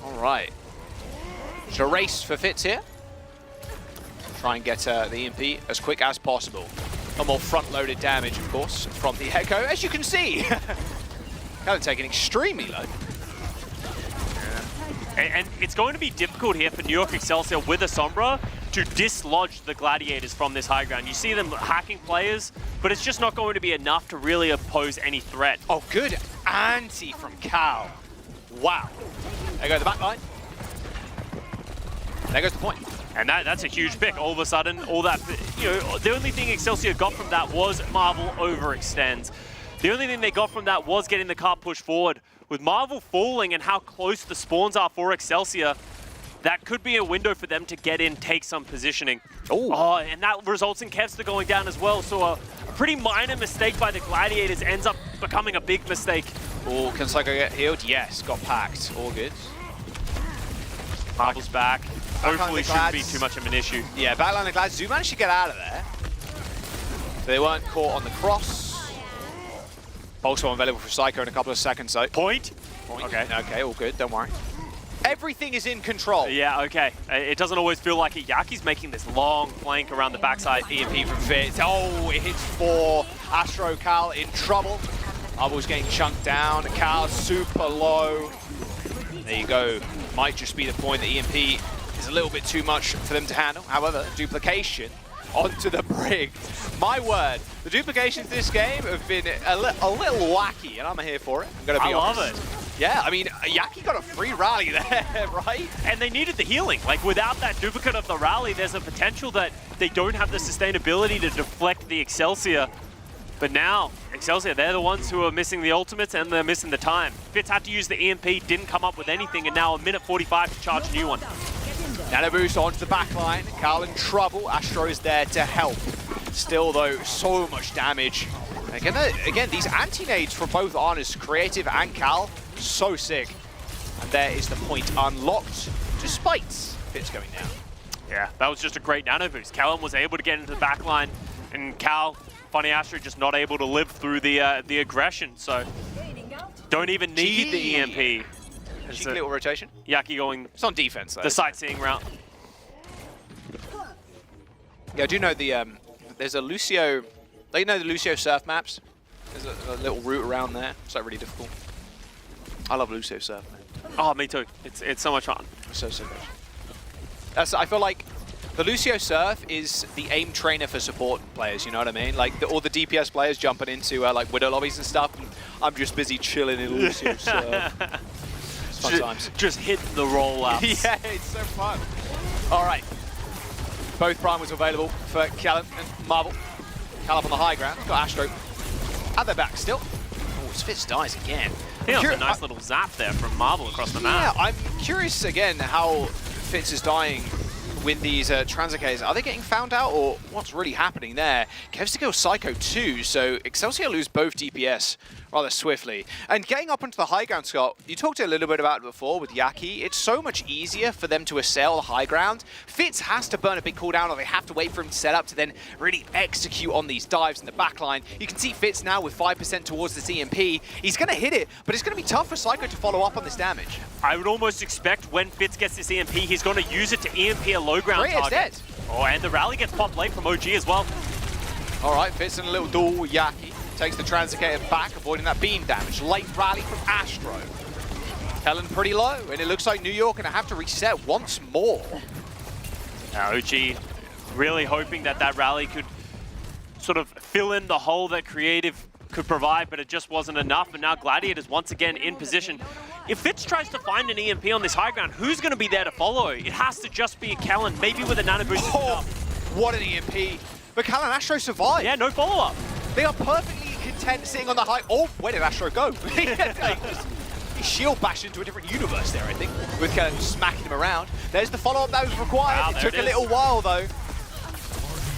All right. It's a race for Fitz here. Try and get the EMP as quick as possible. A more front-loaded damage, of course, from the Echo, as you can see. Kind of taken extremely low. And it's going to be difficult here for New York Excelsior with a Sombra to dislodge the Gladiators from this high ground. You see them hacking players, but it's just not going to be enough to really pose any threat. Oh, good anti from Cal. Wow. There goes the back line. There goes the point. And that's a huge pick. All of a sudden, all that, the only thing Excelsior got from that was Marvel overextends. The only thing they got from that was getting the cart pushed forward. With Marvel falling and how close the spawns are for Excelsior, that could be a window for them to get in, take some positioning. Oh, and that results in Kevster going down as well. So a pretty minor mistake by the Gladiators ends up becoming a big mistake. Oh, can Psycho get healed? Yes, got packed. All good. Marvel's back. Hopefully shouldn't be too much of an issue. Yeah, backline of Glads do manage to get out of there. They weren't caught on the cross. Also available for Psycho in a couple of seconds though. Point. Okay, all good, don't worry. Everything is in control. Yeah, okay. It doesn't always feel like it. Yaki's making this long flank around the backside. EMP from Fitz. Oh, it hits 4. Astro Cal in trouble. Marvel's getting chunked down. Cal super low. There you go. Might just be the point that EMP is a little bit too much for them to handle. However, duplication onto the brig. My word, the duplications this game have been a little wacky, and I'm here for it. I'm going to be honest. I love it. Yeah, I mean, Yaki got a free rally there, right? And they needed the healing. Like, without that duplicate of the rally, there's a potential that they don't have the sustainability to deflect the Excelsior. But now, Excelsior, they're the ones who are missing the ultimates and they're missing the time. Fitz had to use the EMP, didn't come up with anything, and now a minute 45 to charge a new one. Nano boost onto the back line. Cal in trouble. Astro is there to help. Still, though, so much damage. Again, these anti-nades from both Honors, Creative and Cal, so sick. And there is the point unlocked, despite Fitz going down. Yeah, that was just a great nano boost. Callum was able to get into the back line, and Cal, Funny Astro, just not able to live through the aggression. So don't even need the EMP. Cheeky little rotation. Yaki going... It's on defense, though. The sightseeing route. Yeah, I do know the there's a Lucio. You know the Lucio surf maps. There's a little route around there. It's like really difficult. I love Lucio surf, man. Oh, me too. It's so much fun. So good. I feel like the Lucio surf is the aim trainer for support players. You know what I mean? Like all the DPS players jumping into like Widow lobbies and stuff. And I'm just busy chilling in Lucio surf. It's fun times. Just hitting the rollouts. Yeah, it's so fun. All right. Both primals available for Callan and Marvel. Cal up on the high ground. Got Astro at their back still. Oh, Fitz dies again. Yeah, a nice little zap there from Marvel across the map. Yeah, I'm curious again how Fitz is dying with these Translocates. Are they getting found out, or what's really happening there? Kev's to kill Psycho too, so Excelsior lose both DPS rather swiftly. And getting up onto the high ground, Scott, you talked a little bit about it before with Yaki. It's so much easier for them to assail the high ground. Fitz has to burn a big cooldown, or they have to wait for him to set up to then really execute on these dives in the backline. You can see Fitz now with 5% towards this EMP. He's going to hit it, but it's going to be tough for Psycho to follow up on this damage. I would almost expect when Fitz gets this EMP, he's going to use it to EMP a low ground target. Dead. Oh, and the rally gets popped late from OG as well. All right, Fitz in a little duel with Yaki. Takes the Translocator back, avoiding that beam damage. Late rally from Astro. Helen pretty low, and it looks like New York going to have to reset once more. Now, OG really hoping that that rally could sort of fill in the hole that Creative could provide, but it just wasn't enough. And now Gladiator's once again in position. If Fitz tries to find an EMP on this high ground, who's going to be there to follow? It has to just be a Callan, maybe with a nano boost. Oh, what an EMP. But Callan and Astro survived. Yeah, no follow-up. They are perfectly content sitting on the high. Oh, where did Astro go? He shield bashed into a different universe there, I think, with Callan smacking him around. There's the follow-up that was required. Wow, it took a little while, though.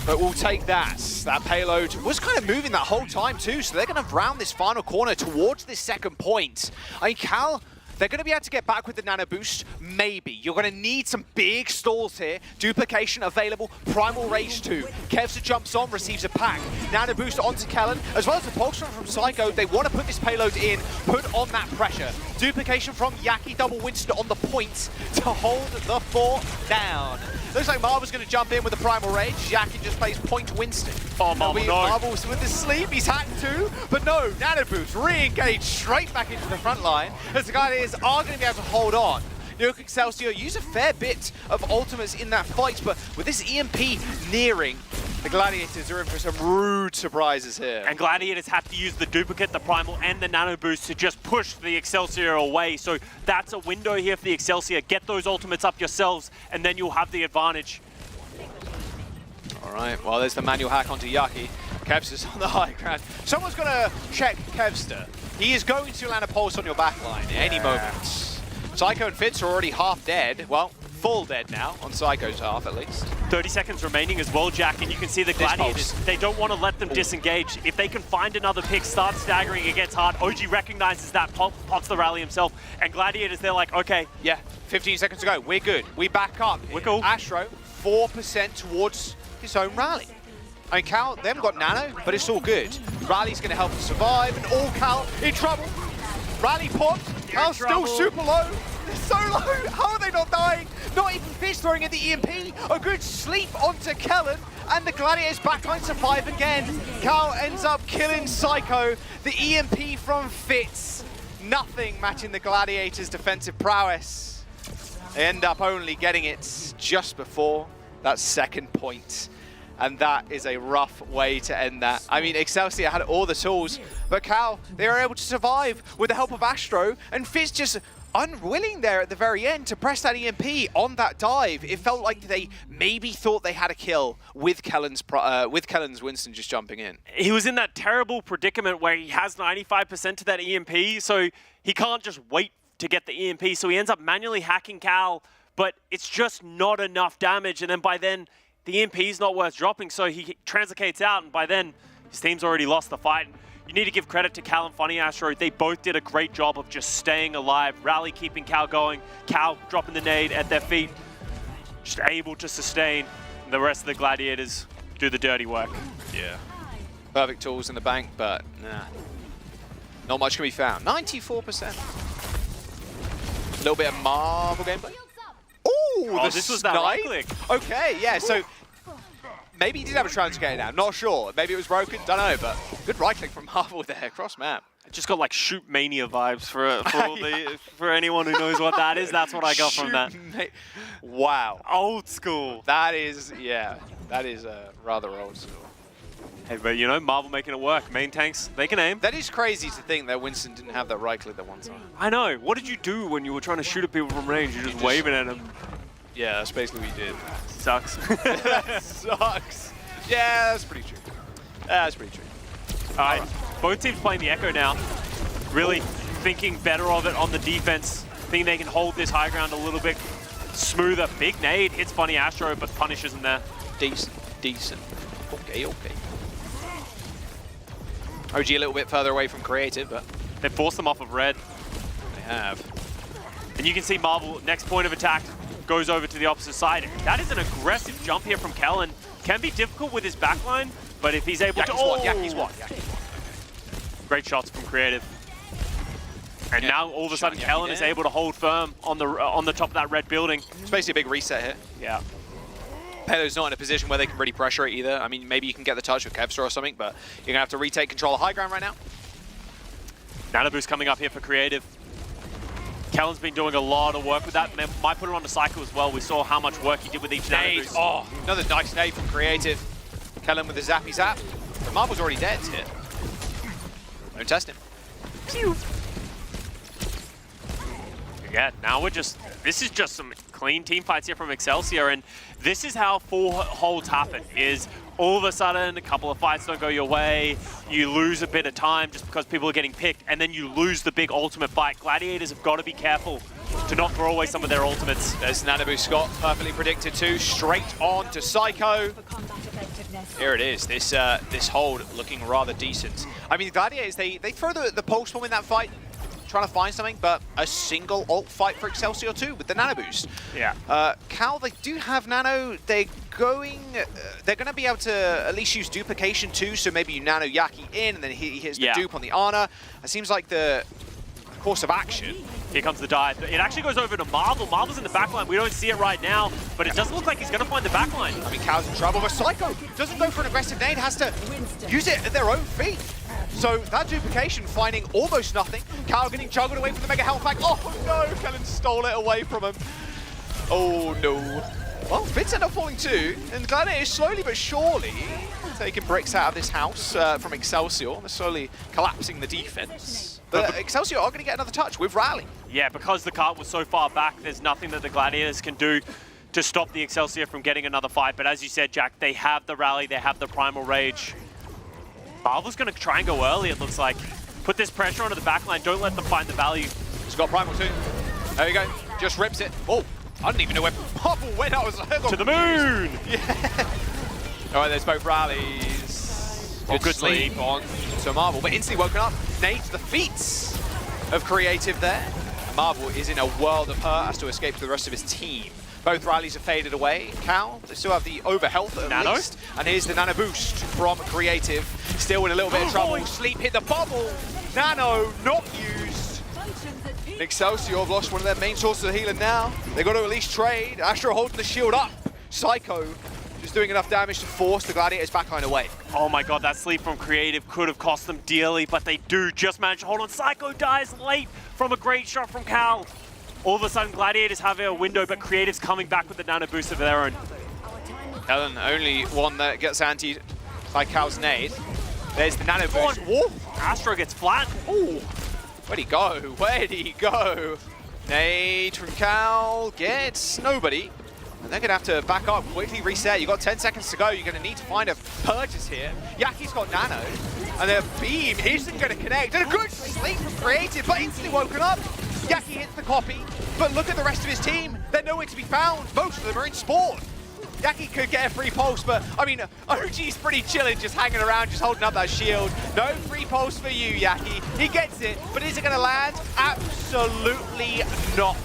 But we'll take that. That payload was kind of moving that whole time, too, so they're going to round this final corner towards this second point. I mean, Cal, they're going to be able to get back with the nano boost, maybe. You're going to need some big stalls here. Duplication available, Primal Rage 2. Kevster jumps on, receives a pack. Nano boost onto Kellen, as well as the pulse shot from Psycho. They want to put this payload in, put on that pressure. Duplication from Yaki, double Winston on the point to hold the fort down. Looks like Marvel's going to jump in with the Primal Rage. Yaki just plays point Winston. Oh, Marvel, no. Marvel's with the sleep. He's hacked too. But no, Nano Boost re-engaged straight back into the front line as the Gladiators are going to be able to hold on. New York Excelsior use a fair bit of ultimates in that fight, but with this EMP nearing, the Gladiators are in for some rude surprises here. And Gladiators have to use the duplicate, the Primal, and the Nano Boost to just push the Excelsior away. So that's a window here for the Excelsior. Get those ultimates up yourselves, and then you'll have the advantage. All right, well, there's the manual hack onto Yaki. Kevster's on the high ground. Someone's going to check Kevster. He is going to land a pulse on your backline at any moment. Psycho and Fitz are already half dead. Well, full dead now, on Psycho's half at least. 30 seconds remaining as well, Jack, and you can see the Gladiators, they don't want to let them disengage. If they can find another pick, start staggering, it gets hard. OG recognizes that, pops the rally himself, and Gladiators, they're like, okay. Yeah, 15 seconds to go. We're good. We back up. We're cool. Astro, 4% towards his own rally. I mean, Cal, they haven't got nano, but it's all good. Rally's going to help them survive, and all Cal in trouble. Rally popped. Cal's still super low. They're so low. How are they not dying? Not even Fish throwing in the EMP. A good sleep onto Kellen, and the Gladiators backline survive again. Cal ends up killing Psycho. The EMP from Fitz. Nothing matching the Gladiators' defensive prowess. They end up only getting it just before that second point. And that is a rough way to end that. I mean, Excelsior had all the tools, but Cal, they were able to survive with the help of Astro, and Fizz just unwilling there at the very end to press that EMP on that dive. It felt like they maybe thought they had a kill with Kellen's Winston just jumping in. He was in that terrible predicament where he has 95% to that EMP, so he can't just wait to get the EMP, so he ends up manually hacking Cal, but it's just not enough damage, and then by then, the EMP is not worth dropping, so he translocates out, and by then, his team's already lost the fight. You need to give credit to Cal and Funny Astro. They both did a great job of just staying alive. Rally keeping Cal going. Cal dropping the nade at their feet. Just able to sustain. And the rest of the Gladiators do the dirty work. Yeah. Perfect tools in the bank, but nah. Not much can be found. 94%. A little bit of Marvel gameplay. Ooh, Oh, this was that right click. Okay, yeah, so maybe he did have a translocator down. Not sure. Maybe it was broken. Don't know. But good right click from Marvel there, cross map. It just got like Shoot Mania vibes for anyone who knows what that is. That's what I got from that. Wow. Old school. That is, yeah. That is rather old school. Hey, but you know, Marvel making it work. Main tanks, they can aim. That is crazy to think that Winston didn't have that right click that one time. I know. What did you do when you were trying to shoot at people from range? You're just waving at them. Yeah, that's basically what you did. Sucks. That sucks. Yeah, that's pretty true. That's pretty true. All right. Both teams playing the Echo now. Really thinking better of it on the defense. Thinking they can hold this high ground a little bit smoother. Big nade hits Funny Astro, but punish isn't there. Decent. Okay. OG a little bit further away from creative, but they forced them off of red. They have. And you can see Marvel, next point of attack, goes over to the opposite side. That is an aggressive jump here from Kellen. Can be difficult with his backline, but if he's able to... Yaki's one. Great shots from creative. And now all of a sudden Kellen is able to hold firm on the top of that red building. It's basically a big reset here. Yeah. Pelo's not in a position where they can really pressure it either. I mean, maybe you can get the touch with Kevstar or something, but you're going to have to retake control of high ground right now. Nano boost coming up here for creative. Kellen's been doing a lot of work with that. Might put it on the cycle as well. We saw how much work he did with each nano boost. Oh, another nice nade from creative. Kellen with the zappy zap. But Marvel's already dead here. Don't test him. Pew! Yeah, now this is just some clean team fights here from Excelsior, and this is how full holds happen, is all of a sudden a couple of fights don't go your way, you lose a bit of time just because people are getting picked, and then you lose the big ultimate fight. Gladiators have got to be careful to not throw away some of their ultimates. There's Nanabu Scott, perfectly predicted too, straight on to Psycho. Here it is, this hold looking rather decent. I mean, the Gladiators, they throw the pulse bomb in that fight, trying to find something, but a single ult fight for Excelsior too with the Nano boost. Yeah. Cal, they do have Nano. They're going to be able to at least use duplication too, so maybe you Nano Yaki in, and then he hits the dupe on the Ana. It seems like the course of action. Here comes the dive. It actually goes over to Marvel. Marvel's in the backline. We don't see it right now, but it does look like he's going to find the backline. I mean, Cal's in trouble, but Psycho doesn't go for an aggressive nade, has to use it at their own feet. So that duplication finding almost nothing. Cal getting juggled away from the Mega Health Pack. Oh no, Kellen stole it away from him. Oh no. Well, Fitz end up falling too, and Gladiator is slowly but surely taking bricks out of this house from Excelsior. They're slowly collapsing the defense. But Excelsior are going to get another touch with Rally. Yeah, because the cart was so far back, there's nothing that the Gladiators can do to stop the Excelsior from getting another fight. But as you said, Jack, they have the Rally, they have the Primal Rage. Marvel's going to try and go early, it looks like. Put this pressure onto the backline, don't let them find the value. He's got Primal too. There you go, just rips it. Oh, I didn't even know where Marvel went. I was to the moon! Yeah. All right, there's both rallies. Good sleep on to Marvel, but instantly woken up. Nade to the feet of creative there. Marvel is in a world of hurt, has to escape to the rest of his team. Both rallies have faded away. Cal, they still have the overhealth at least. And here's the Nano boost from creative. Still in a little bit of trouble. Sleep hit the bubble. Nano not used. Excelsior have lost one of their main sources of healing now. They've got to at least trade. Astro holding the shield up. Psycho just doing enough damage to force the Gladiators backline away. Oh my god, that sleep from creative could have cost them dearly, but they do just manage to hold on. Psycho dies late from a great shot from Cal. All of a sudden, Gladiators have a window, but creative's coming back with the Nano boost of their own. Ellen, only one that gets antied by Cal's nade. There's the Nano boost. Whoa. Astro gets flat. Ooh. Where'd he go? Where'd he go? Nade from Cal gets nobody. And they're going to have to back up, quickly reset. You've got 10 seconds to go. You're going to need to find a purchase here. Yaki's got Nano, and their beam isn't going to connect. And a good sleep from creative, but instantly woken up. Yaki hits the copy, but look at the rest of his team. They're nowhere to be found. Most of them are in spawn. Yaki could get a free pulse, but I mean, OG's pretty chilling, just hanging around, just holding up that shield. No free pulse for you, Yaki. He gets it, but is it going to land? Absolutely not.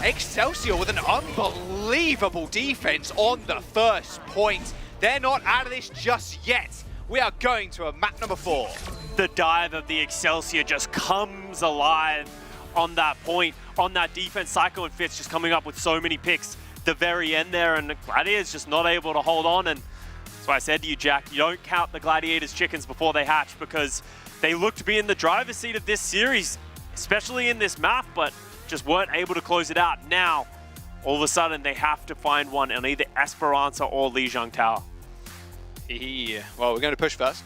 Excelsior with an unbelievable defense on the first point. They're not out of this just yet. We are going to a map number 4. The dive of the Excelsior just comes alive on that point, on that defense. Psycho and Fitz just coming up with so many picks. The very end there, and Gladiator's just not able to hold on, and That's why I said to you, Jack, you don't count the Gladiators' chickens before they hatch, because they look to be in the driver's seat of this series, especially in this map, but just weren't able to close it out. Now, all of a sudden, they have to find one on either Esperanza or Lijiang Tower. Yeah. Well, we're going to push first.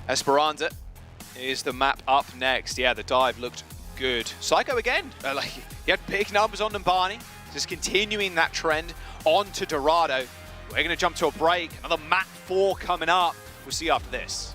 Esperanza is the map up next. Yeah, the dive looked good. Psycho again. He had big numbers on Numbani. Just continuing that trend on to Dorado. We're going to jump to a break. Another map 4 coming up. We'll see you after this.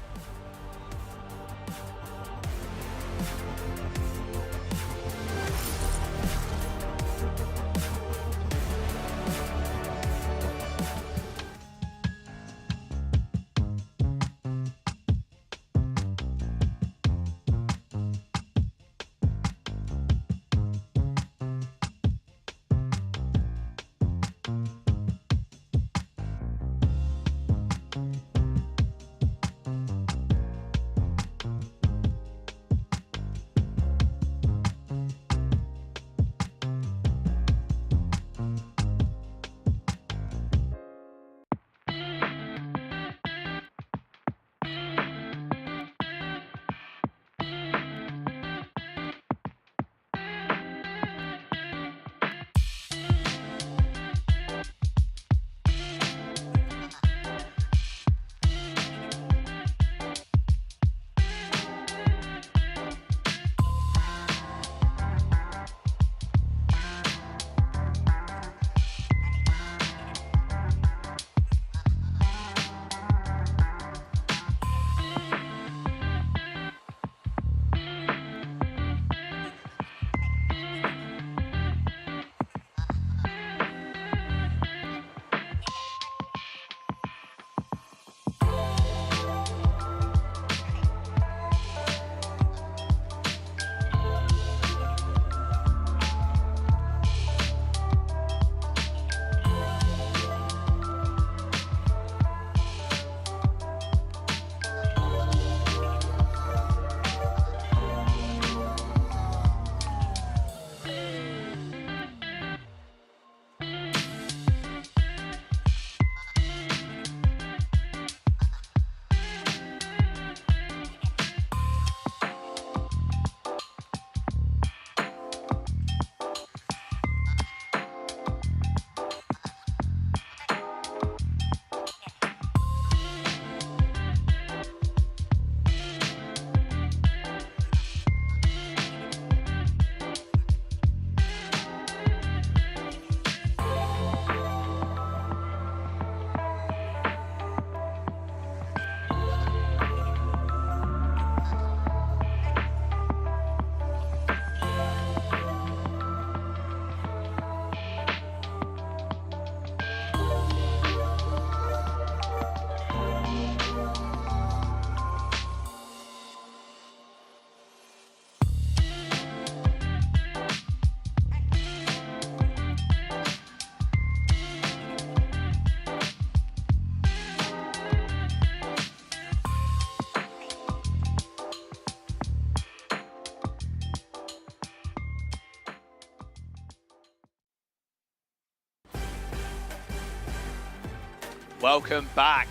Welcome back.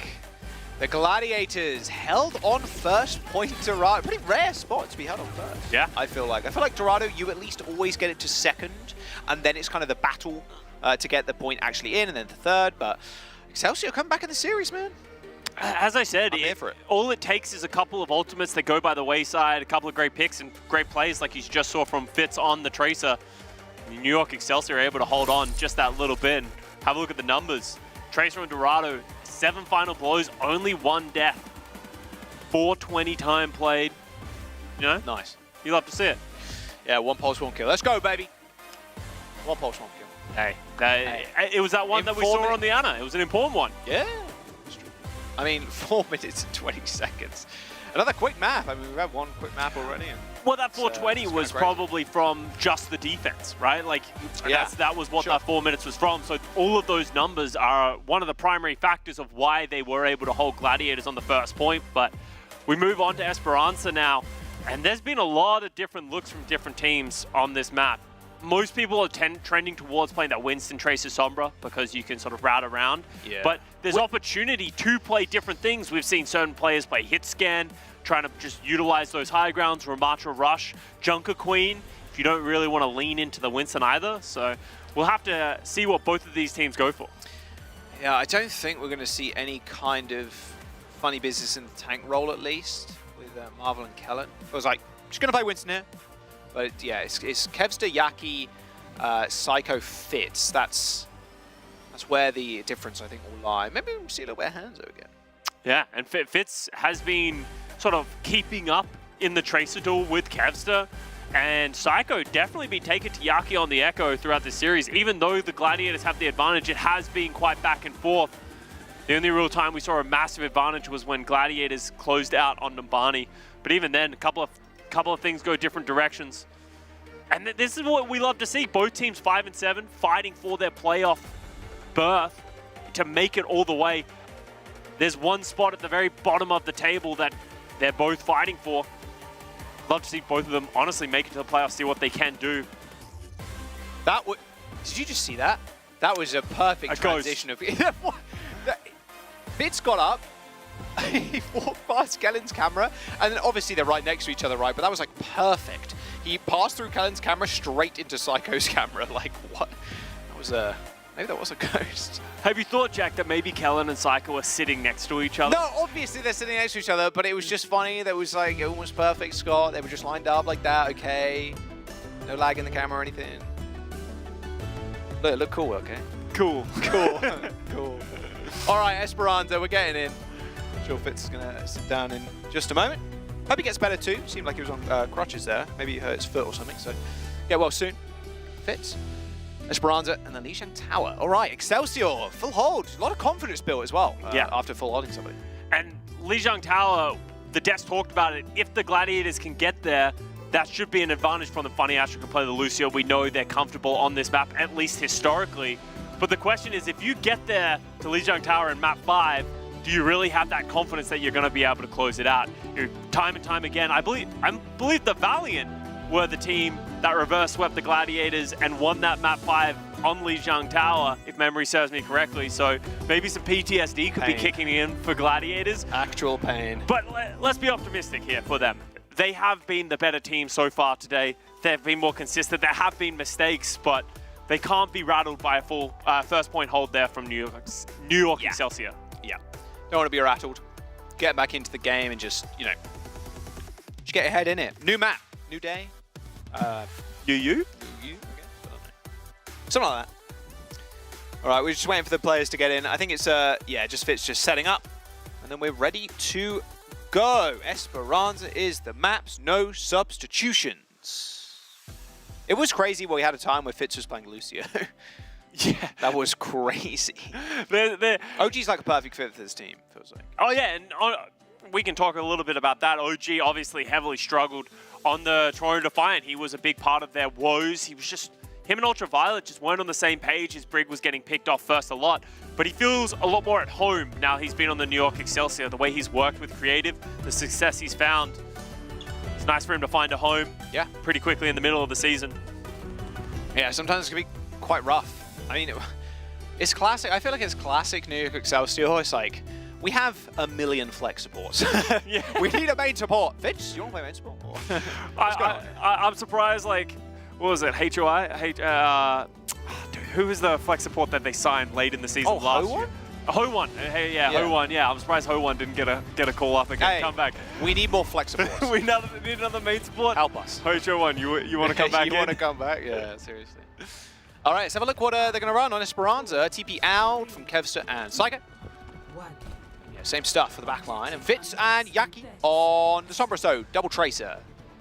The Gladiators held on first point Dorado. Pretty rare spot to be held on first. Yeah. I feel like Dorado, you at least always get it to second, and then it's kind of the battle to get the point actually in, and then the third. But Excelsior come back in the series, man. As I said, I'm here for it. All it takes is a couple of ultimates that go by the wayside, a couple of great picks and great plays like you just saw from Fitz on the Tracer. New York Excelsior are able to hold on just that little bit. And have a look at the numbers. Tracer and Dorado, 7 final blows, only 1 death. 420 time played. You know? Nice. You love to see it. Yeah, 1 pulse, 1 kill. Let's go, baby. 1 pulse, 1 kill. Hey, it was that one that we saw on the Ana. It was an important one. Yeah. I mean, 4 minutes and 20 seconds. Another quick map. I mean, we've had 1 quick map already. And well, that 420 was probably from just the defense, right? Like, yeah, that was what that 4 minutes was from. So all of those numbers are one of the primary factors of why they were able to hold Gladiators on the first point. But we move on to Esperanza now. And there's been a lot of different looks from different teams on this map. most people are trending towards playing that Winston, Tracer, Sombra because you can sort of route around. Yeah. But there's opportunity to play different things. We've seen certain players play hit scan, trying to just utilize those high grounds, Ramatra Rush, Junker Queen, if you don't really want to lean into the Winston either. So we'll have to see what both of these teams go for. Yeah, I don't think we're going to see any kind of funny business in the tank role, at least, with Marvel and Kellen. I was like, just going to play Winston here. But yeah, it's Kevster, Yaki, Psycho, Fitz. That's where the difference, I think, will lie. Maybe we'll see a little bit of Hanzo again. Yeah, and Fitz has been sort of keeping up in the Tracer duel with Kevster. And Psycho definitely been taken to Yaki on the Echo throughout the series. Even though the Gladiators have the advantage, it has been quite back and forth. The only real time we saw a massive advantage was when Gladiators closed out on Numbani. But even then, a couple of things go different directions. And this is what we love to see. Both teams 5 and 7 fighting for their playoff berth to make it all the way. There's one spot at the very bottom of the table that they're both fighting for. Love to see both of them honestly make it to the playoffs, see what they can do. Did you just see that? That was a perfect transition of Fitz got up, he walked past Kellen's camera, and then obviously they're right next to each other, right? But that was like perfect. He passed through Kellen's camera straight into Psycho's camera. Like, what? That was maybe that was a ghost. Have you thought, Jack, that maybe Kellen and Psycho are sitting next to each other? No, obviously they're sitting next to each other, but it was just funny. That was like almost perfect, Scott. They were just lined up like that, okay. No lag in the camera or anything. Look cool, okay? Cool. Cool. Cool. All right, Esperanza, we're getting in. I'm sure Fitz is going to sit down in just a moment. Hope he gets better too. Seemed like he was on crutches there. Maybe he hurt his foot or something, so get well soon. Fitz, Esperanza, and the Lijiang Tower. All right, Excelsior, full hold. A lot of confidence built as well after full holding somebody. And Lijiang Tower, the devs talked about it. If the Gladiators can get there, that should be an advantage from the Funny Astro can play the Lucio. We know they're comfortable on this map, at least historically. But the question is, if you get there to Lijiang Tower in map 5, do you really have that confidence that you're going to be able to close it out? Time and time again, I believe the Valiant were the team that reverse swept the Gladiators and won that map 5 on Lijiang Tower, if memory serves me correctly. So maybe some PTSD could be kicking in for Gladiators. Actual pain. But let's be optimistic here for them. They have been the better team so far today. They've been more consistent. There have been mistakes, but they can't be rattled by a full first point hold there from New York Excelsior. Yeah. Don't want to be rattled. Get back into the game and just get your head in it. New map, new day. You? Okay. Something like that. All right, we're just waiting for the players to get in. I think it's, just Fitz just setting up. And then we're ready to go. Esperanza is the maps, no substitutions. It was crazy when we had a time where Fitz was playing Lucio. Yeah. That was crazy. OG's like a perfect fit for this team, feels like. Oh, yeah, and we can talk a little bit about that. OG obviously heavily struggled on the Toronto Defiant. He was a big part of their woes. He was just, him and Ultraviolet just weren't on the same page. His Brig was getting picked off first a lot, but he feels a lot more at home now he's been on the New York Excelsior. The way he's worked with Creative, the success he's found. It's nice for him to find a home pretty quickly in the middle of the season. Yeah, sometimes it can be quite rough. I mean, it's classic. I feel like it's classic New York Excelsior. It's like, we have a million flex supports. We need a main support. Fitz, you want to play main support? I'm surprised, like, what was it, HOI? Dude, who was the flex support that they signed late in the season last year? Ho1. Hey, Ho1. Yeah, I'm surprised Ho1 didn't get a call up again. Come back. We need more flex supports. We need another main support. Help us. Ho1, you want to come back? You want to come back? Yeah, seriously. All right, let's have a look what they're going to run on Esperanza. TP out from Kevster and Psycho. Yeah, same stuff for the back line. And Fitz and Yaki on the Sombra. So double Tracer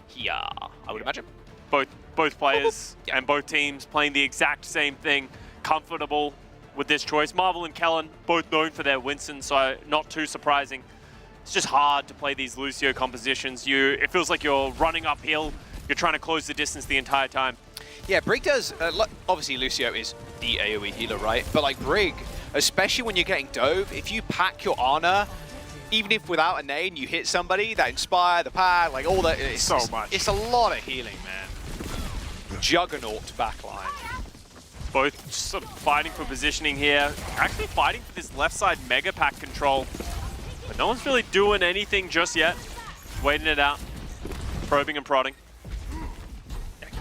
here, I would imagine. Both players and both teams playing the exact same thing. Comfortable with this choice. Marvel and Kellen, both known for their Winston, so not too surprising. It's just hard to play these Lucio compositions. It feels like you're running uphill. You're trying to close the distance the entire time. Yeah, Brig does, obviously Lucio is the AoE healer, right? But like Brig, especially when you're getting dove, if you pack your Ana, even if without a nade you hit somebody, that Inspire, the pad, like all that, it's so much. It's a lot of healing, man. juggernaut backline. Both just sort of fighting for positioning here. Actually fighting for this left side mega pack control. But no one's really doing anything just yet. Waiting it out. Probing and prodding.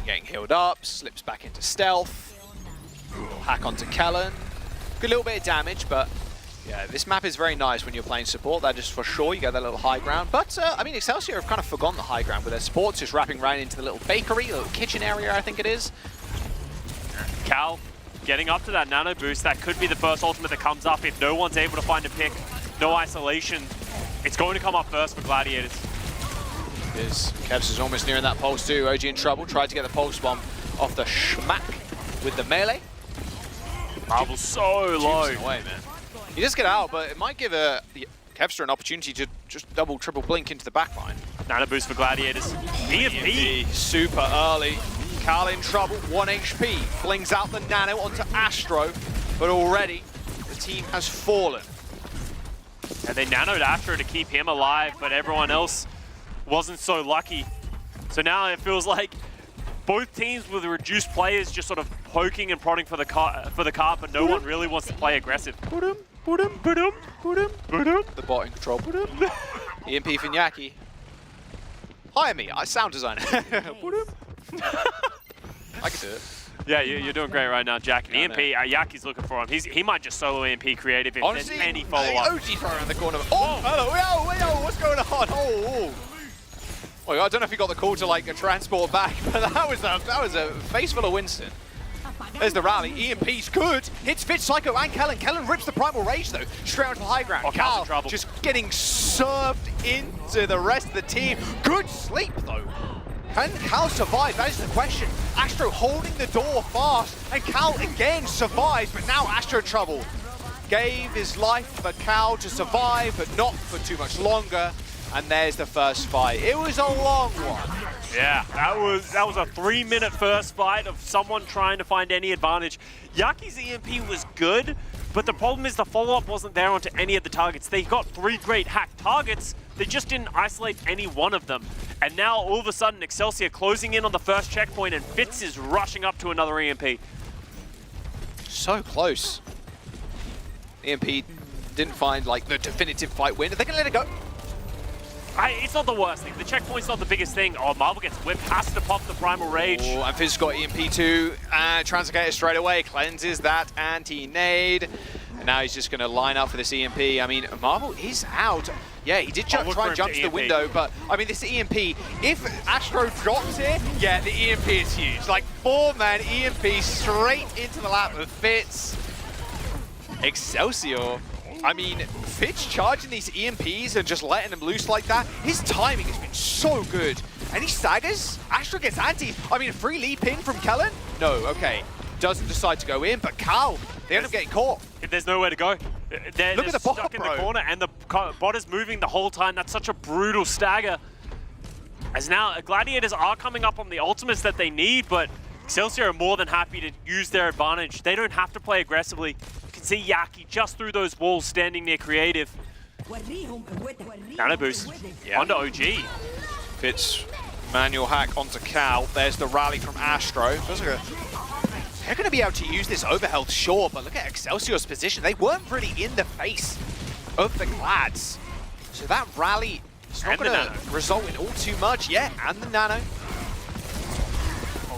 Getting healed up, slips back into stealth. Hack onto Kellen. Good little bit of damage, but yeah, this map is very nice when you're playing support. That is for sure. You get that little high ground. But, I mean, Excelsior have kind of forgotten the high ground with their supports, just wrapping right into the little bakery, little kitchen area, I think it is. Cal getting up to that nano boost. That could be the first ultimate that comes up if no one's able to find a pick. No isolation. It's going to come up first for Gladiators. Kevs is almost nearing that pulse too. OG in trouble. Tried to get the pulse bomb off the schmack with the melee. Marvel's so low. Away, man. He does get out, but it might give Kevster an opportunity to just double, triple blink into the backline. Nano boost for Gladiators. EMP super early. Cal in trouble, 1 HP. Flings out the nano onto Astro, but already the team has fallen. And they nanoed Astro to keep him alive, but everyone else wasn't so lucky. So now it feels like both teams with reduced players just sort of poking and prodding for the cart, but no one really wants to play aggressive. The bot in control. EMP Finyaki. Hire me, sound designer. I can do it. Yeah, you're doing great right now, Jack. And EMP, Yaki's looking for him. He might just solo EMP creative if Honestly, there's any follow-up. OG throw around the corner. Oh, hello, yo, what's going on? Oh. Well, I don't know if he got the call to like a transport back, but that was a face full of Winston. There's the rally. EMP's good. Hits Fitz, Psycho, and Kellen. Kellen rips the Primal Rage though, straight onto the high ground. Oh, Cal's in trouble. Just getting served into the rest of the team. Good sleep though. Can Cal survive? That is the question. Astro holding the door fast, and Cal again survives, but now Astro trouble. Gave his life for Cal to survive, but not for too much longer. And there's the first fight. It was a long one. Yeah, that was a 3-minute first fight of someone trying to find any advantage. Yaki's EMP was good, but the problem is the follow-up wasn't there onto any of the targets. They got 3 great hack targets, they just didn't isolate any one of them. And now all of a sudden Excelsior closing in on the first checkpoint and Fitz is rushing up to another EMP. So close. EMP didn't find like the definitive fight win. Are they gonna let it go? It's not the worst thing. The checkpoint's not the biggest thing. Oh, Marvel gets whipped, has to pop the Primal Rage. Oh, and Fizz got EMP2, and Translocator straight away, cleanses that anti-nade. And now he's just going to line up for this EMP. I mean, Marvel is out. Yeah, he did try and jump to the window, but I mean, this EMP, if Astro drops here, yeah, the EMP is huge. Like, 4-man EMP straight into the lap of Fitz. Excelsior. I mean, Fitz charging these EMPs and just letting them loose like that, his timing has been so good. And he staggers, Astro gets anti. I mean, a free leap in from Kellen? No, okay. Doesn't decide to go in, but Cal, they end up getting caught. There's nowhere to go. They're Look at the bot, stuck in the corner, and the bot is moving the whole time. That's such a brutal stagger. As now, Gladiators are coming up on the ultimates that they need, but Excelsior are more than happy to use their advantage. They don't have to play aggressively. See Yaki just through those walls standing near creative. Nano boost onto OG. Fitz, manual hack onto Cal. There's the rally from Astro. They're going to be able to use this overhealth, sure, but look at Excelsior's position. They weren't really in the face of the Glads. So that rally is not going to result in all too much. Yeah, and the nano.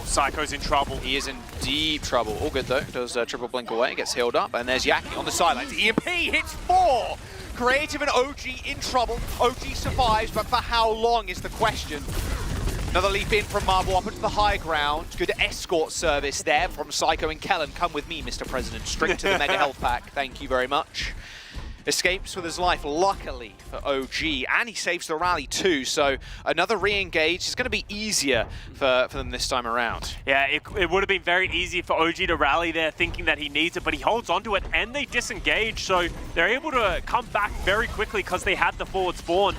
Psycho's in trouble. He is in deep trouble. All good though. Does triple blink away, gets healed up, and there's Yaki on the sidelines. EMP hits 4! Creative and OG in trouble. OG survives, but for how long is the question. Another leap in from Marvel up into the high ground. Good escort service there from Psycho and Kellen. Come with me, Mr. President. Straight to the Mega Health Pack. Thank you very much. Escapes with his life, luckily for OG, and he saves the rally too, so another re-engage is going to be easier for them this time around. Yeah, it would have been very easy for OG to rally there thinking that he needs it, but he holds onto it and they disengage, so they're able to come back very quickly because they had the forward spawn,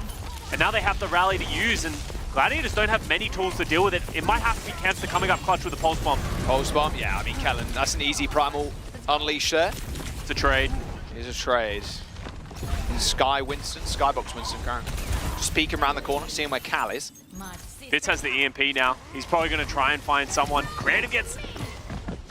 and now they have the rally to use, and Gladiators don't have many tools to deal with it. It might have to be Kempster coming up clutch with a Pulse Bomb. Pulse Bomb, yeah, I mean, Kellen, that's an easy Primal Unleash there. It's a trade. It is a trade. Sky Winston, Skybox Winston currently. Just peeking around the corner, seeing where Cal is. Fitz has the EMP now. He's probably going to try and find someone. Creative gets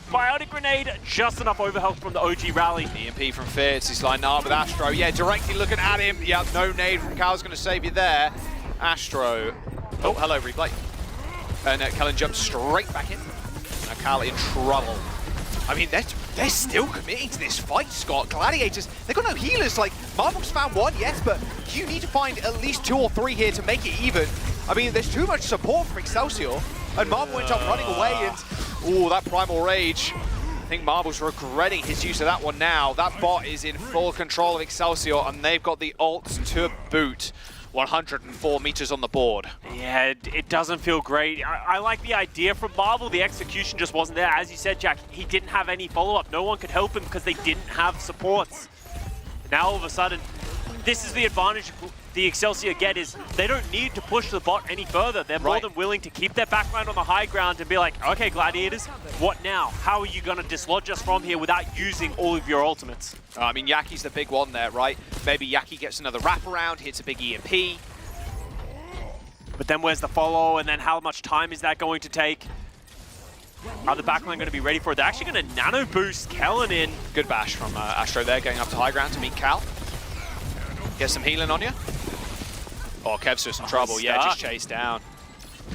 Biotic Grenade, just enough overhealth from the OG rally. EMP from Fitz, he's lined up with Astro. Yeah, directly looking at him. Yeah, no nade from Cal's going to save you there. Astro. Oh, hello, replay. And Kellen jumps straight back in. Now Cal in trouble. I mean, they're still committing to this fight, Scott. Gladiators, they've got no healers. Like, Marvel's found one, yes, but you need to find at least 2 or 3 here to make it even. I mean, there's too much support from Excelsior, and Marvel ends up running away, and ooh, that Primal Rage. I think Marvel's regretting his use of that one now. That bot is in full control of Excelsior, and they've got the ults to boot. 104 meters on the board. Yeah, it doesn't feel great. I like the idea from Marvel. The execution just wasn't there. As you said, Jack, he didn't have any follow-up. No one could help him because they didn't have supports. Now, all of a sudden, this is the advantage the Excelsior get is they don't need to push the bot any further. They're more than willing to keep their backline on the high ground and be like, okay, Gladiators, what now? How are you going to dislodge us from here without using all of your ultimates? I mean, Yaki's the big one there, right? Maybe Yaki gets another wraparound, hits a big EMP. But then where's the follow, and then how much time is that going to take? Are the backline going to be ready for it? They're actually going to nano boost Kellen in. Good bash from Astro there, going up to high ground to meet Cal. Get some healing on you. Oh, Kev's just in trouble. Yeah, just chased down.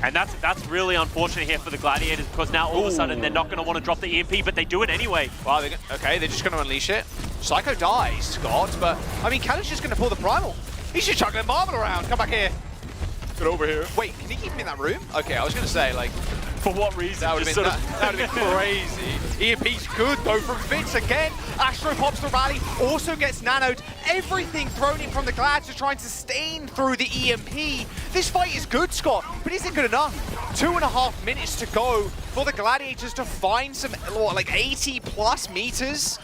And that's really unfortunate here for the Gladiators because now all of a sudden they're not going to want to drop the EMP, but they do it anyway. Wow, okay, they're just going to unleash it. Psycho dies, Scott, but I mean, Kellen's just going to pull the Primal. He's just chucking Marvel around. Come back here. Get over here. Wait, can he keep him in that room? Okay, I was going to say, like, for what reason? That would have been crazy. EMP's good though from Fitz again. Astro pops the rally, also gets nanoed. Everything thrown in from the Glads to try and sustain through the EMP. This fight is good, Scott, but is it good enough? 2.5 minutes to go for the Gladiators to find some, what, like 80 plus meters?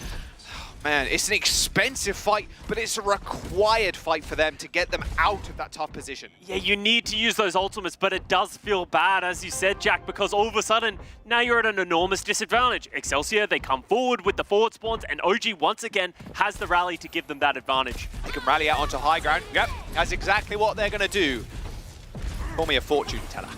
Man, it's an expensive fight, but it's a required fight for them to get them out of that tough position. Yeah, you need to use those ultimates, but it does feel bad, as you said, Jack, because all of a sudden, now you're at an enormous disadvantage. Excelsior, they come forward with the forward spawns, and OG once again has the rally to give them that advantage. They can rally out onto high ground. Yep, that's exactly what they're going to do. Call me a fortune teller.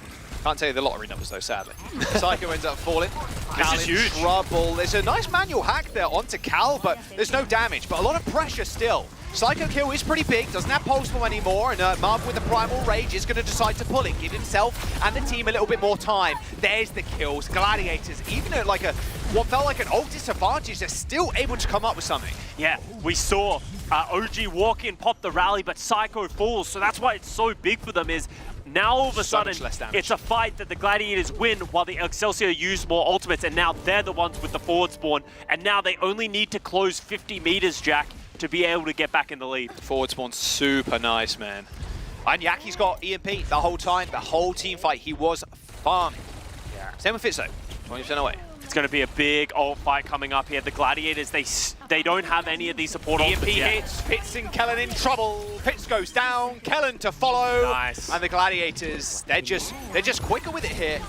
Can't tell you the lottery numbers though, sadly. Psycho ends up falling. Cal This is in huge. trouble. There's a nice manual hack there onto Cal, but there's no damage, but a lot of pressure still. Psycho kill is pretty big, doesn't have pulse bomb anymore, and Marvel with the Primal Rage is going to decide to pull it, give himself and the team a little bit more time. There's the kills. Gladiators, even at like what felt like an old disadvantage, they're still able to come up with something. Yeah, we saw OG walk in, pop the rally, but Psycho falls, so that's why it's so big for them is now all of a sudden, it's a fight that the Gladiators win while the Excelsior use more ultimates, and now they're the ones with the forward spawn, and now they only need to close 50 meters, Jack, to be able to get back in the lead. Forward spawn's super nice, man. And Yaki's got EMP the whole time, the whole team fight. He was farming. Yeah. Same with Fitzo, 20% away. It's going to be a big ult fight coming up here. The Gladiators, they don't have any of these support EMP ultimates yet. hits, Fitz and Kellen in trouble. Fitz goes down, Kellen to follow. Nice. And the Gladiators, they're just quicker with it here.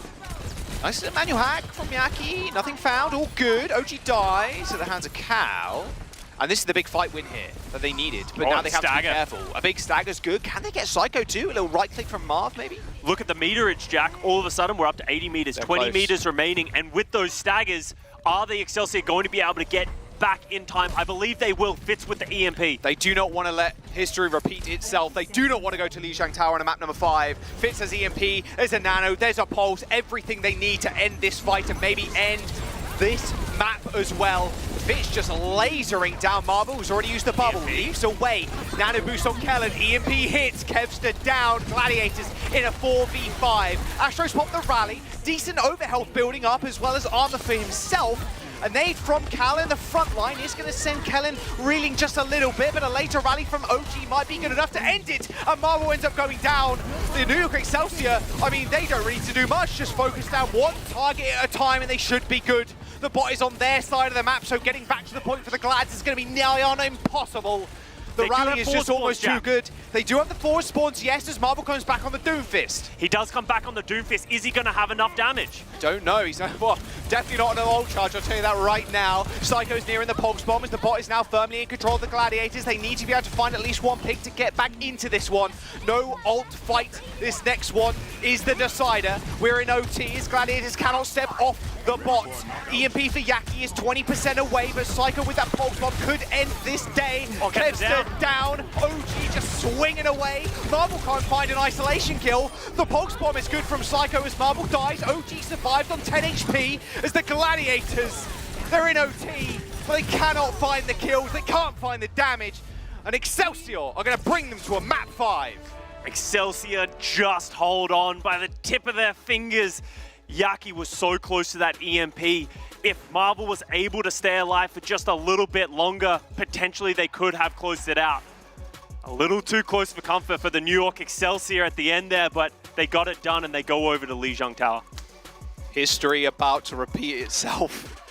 Nice manual hack from Yaki, nothing found, all good. OG dies at the hands of Cal. And this is the big fight win here that they needed, but now they have to be careful. A big stagger's good. Can they get Psycho too? A little right click from Marv maybe? Look at the meterage, Jack. All of a sudden, we're up to 80 meters, They're 20 close. meters remaining. And with those staggers, are the Excelsior going to be able to get back in time? I believe they will. Fitz with the EMP. They do not want to let history repeat itself. They do not want to go to Lijiang Tower on map number 5. Fitz has EMP, there's a nano, there's a pulse, everything they need to end this fight and maybe end this map as well. Fitz just lasering down Marvel, who's already used the bubble, leaves away. Nano boost on Kellen, EMP hits, Kevster down, Gladiators in a 4v5. Astro's popped the rally, decent overhealth building up as well as armor for himself. A nade from Cal in the front line is going to send Kellen reeling just a little bit, but a later rally from OG might be good enough to end it. And Marvel ends up going down. The New York Excelsior, I mean, they don't really need to do much, just focus down one target at a time and they should be good. The bot is on their side of the map, so getting back to the point for the Glads is going to be nigh on impossible. The They do rally have is four just almost spawns, too good. They do have the 4 spawns, yes, as Marvel comes back on the Doomfist. He does come back on the Doomfist. Is he going to have enough damage? Don't know. He's well, definitely not on an ult charge, I'll tell you that right now. Psycho's nearing the Pulse Bomb as the bot is now firmly in control of the Gladiators. They need to be able to find at least one pick to get back into this one. No ult fight. This next one is the decider. We're in OT as Gladiators cannot step off the bot. EMP for Yaki is 20% away, but Psycho with that Pulse Bomb could end this day. Kevster down. OG just swinging away. Marvel can't find an isolation kill. The Pulse Bomb is good from Psycho as Marvel dies. OG survived on 10 HP as the Gladiators, they're in OT, but they cannot find the kills. They can't find the damage. And Excelsior are going to bring them to a map 5. Excelsior just hold on by the tip of their fingers. Yaki was so close to that EMP. If Marvel was able to stay alive for just a little bit longer, potentially they could have closed it out. A little too close for comfort for the New York Excelsior at the end there, but they got it done and they go over to Lijiang Tower. History about to repeat itself.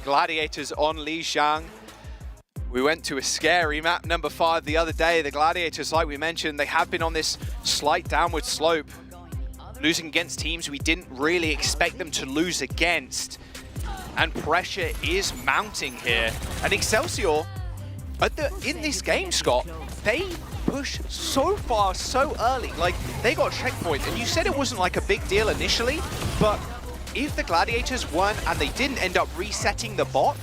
Gladiators on Lijiang. We went to a scary map number 5 the other day. The Gladiators, like we mentioned, they have been on this slight downward slope, losing against teams we didn't really expect them to lose against. And pressure is mounting here. And Excelsior, in this game, Scott, they push so far, so early. Like, they got a checkpoint, and you said it wasn't like a big deal initially, but if the Gladiators weren't and they didn't end up resetting the bot,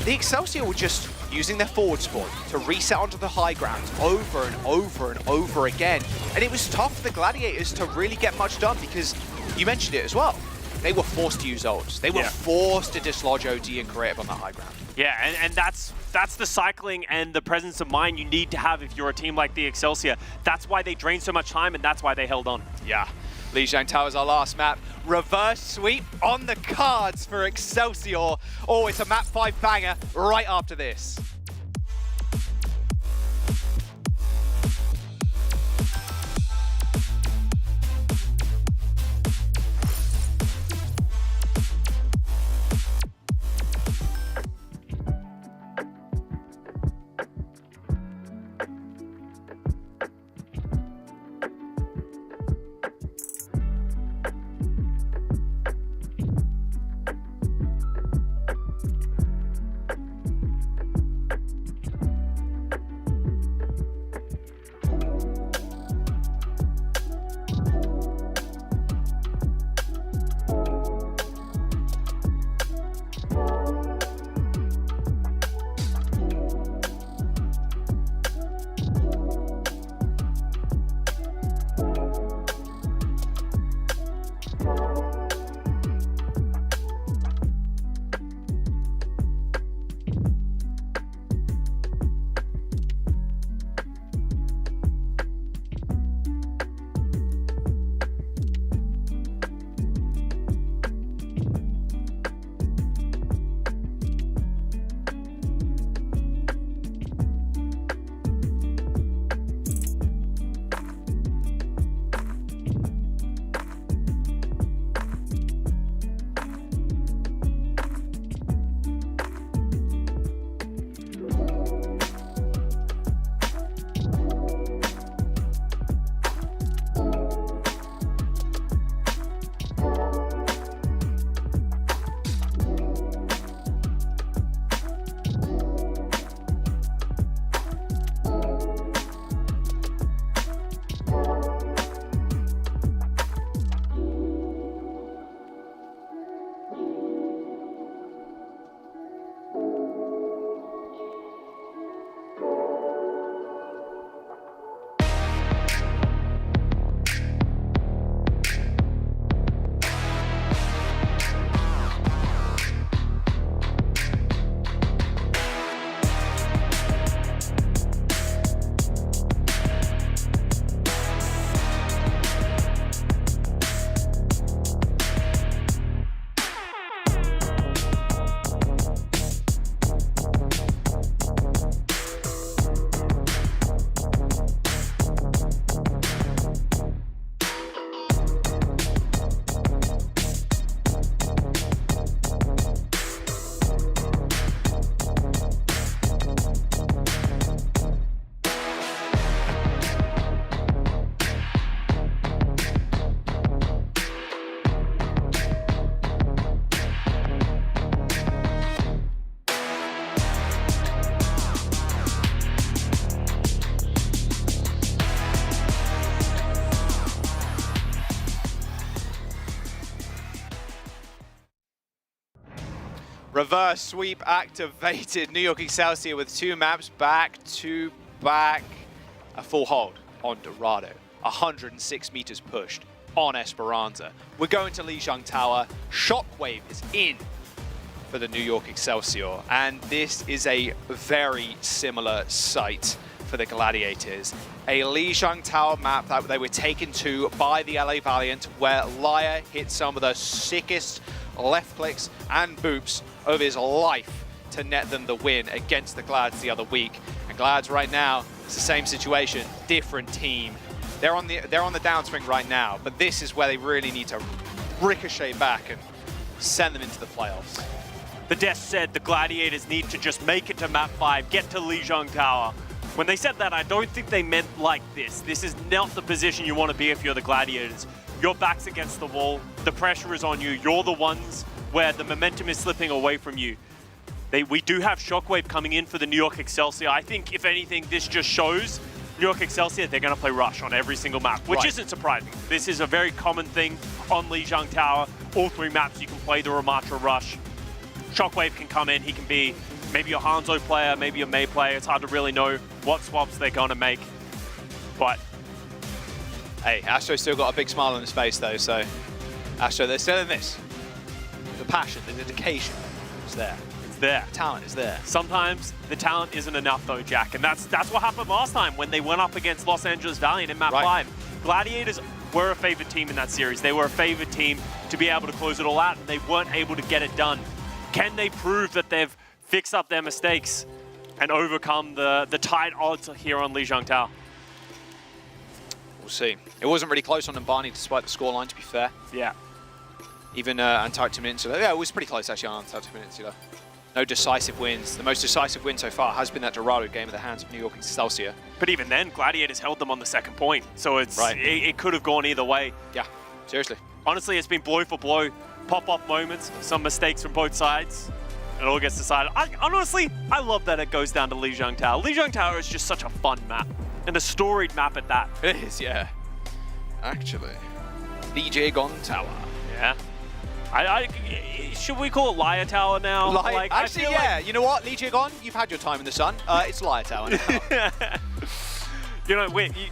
the Excelsior were just using their forward spawn to reset onto the high ground over and over and over again. And it was tough for the Gladiators to really get much done because you mentioned it as well. They were forced to use ults. They were forced to dislodge OD and creative on the high ground. Yeah, and that's the cycling and the presence of mind you need to have if you're a team like the Excelsior. That's why they drained so much time and that's why they held on. Yeah. Lijiang Tower is our last map. Reverse sweep on the cards for Excelsior. Oh, it's a map 5 banger right after this. Reverse sweep activated. New York Excelsior with 2 maps back to back. A full hold on Dorado. 106 meters pushed on Esperanza. We're going to Lijiang Tower. Shockwave is in for the New York Excelsior. And this is a very similar sight for the Gladiators. A Lijiang Tower map that they were taken to by the LA Valiant, where Laya hit some of the sickest left clicks and boops of his life to net them the win against the Glads the other week. And Glads right now, it's the same situation, different team. They're on the downswing right now, but this is where they really need to ricochet back and send them into the playoffs. The desk said the Gladiators need to just make it to map 5, get to Lijiang Tower. When they said that, I don't think they meant like this. This is not the position you want to be if you're the Gladiators. Your back's against the wall, the pressure is on you, you're the ones where the momentum is slipping away from you. We do have Shockwave coming in for the New York Excelsior. I think, if anything, this just shows New York Excelsior, they're going to play Rush on every single map, which isn't surprising. This is a very common thing on Lijiang Tower. All 3 maps you can play the Ramatra Rush. Shockwave can come in, he can be maybe your Hanzo player, maybe your Mei player. It's hard to really know what swaps they're going to make. But hey, Astro's still got a big smile on his face though, so Astro, they're still in this. The passion, the dedication is there. It's there. The talent is there. Sometimes the talent isn't enough though, Jack, and that's what happened last time when they went up against Los Angeles Valiant in map 5. Gladiators were a favored team in that series. They were a favored team to be able to close it all out, and they weren't able to get it done. Can they prove that they've fixed up their mistakes and overcome the tight odds here on Lijiang Tower? We'll see. It wasn't really close on Mbani despite the scoreline, to be fair. Yeah. Even Antarctic Peninsula. Yeah, it was pretty close actually on Antarctic Peninsula. No decisive wins. The most decisive win so far has been that Dorado game at the hands of New York Excelsior. But even then, Gladiators held them on the second point. So it could have gone either way. Yeah, seriously. Honestly, it's been blow for blow. Pop-up moments, some mistakes from both sides. It all gets decided. Honestly, I love that it goes down to Lijiang Tower. Lijiang Tower is just such a fun map. And a storied map at that. It is, yeah. Actually. Lijiang Tower. Yeah. Should we call it Laya Tower now? Actually, yeah. You know what, Lijiang, you've had your time in the sun. It's Laya Tower now. You know,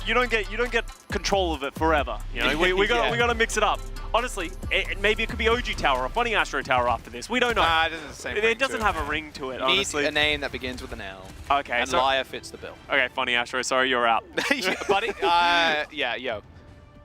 you don't get control of it forever. You know, we gotta mix it up. Honestly, maybe it could be OG Tower or Funny Astro Tower after this. We don't know. Nah, it doesn't have a ring to it. You honestly, need a name that begins with an L. Okay, and Laya fits the bill. Okay, Funny Astro. Sorry, you're out. Yeah, buddy. Yeah, yo.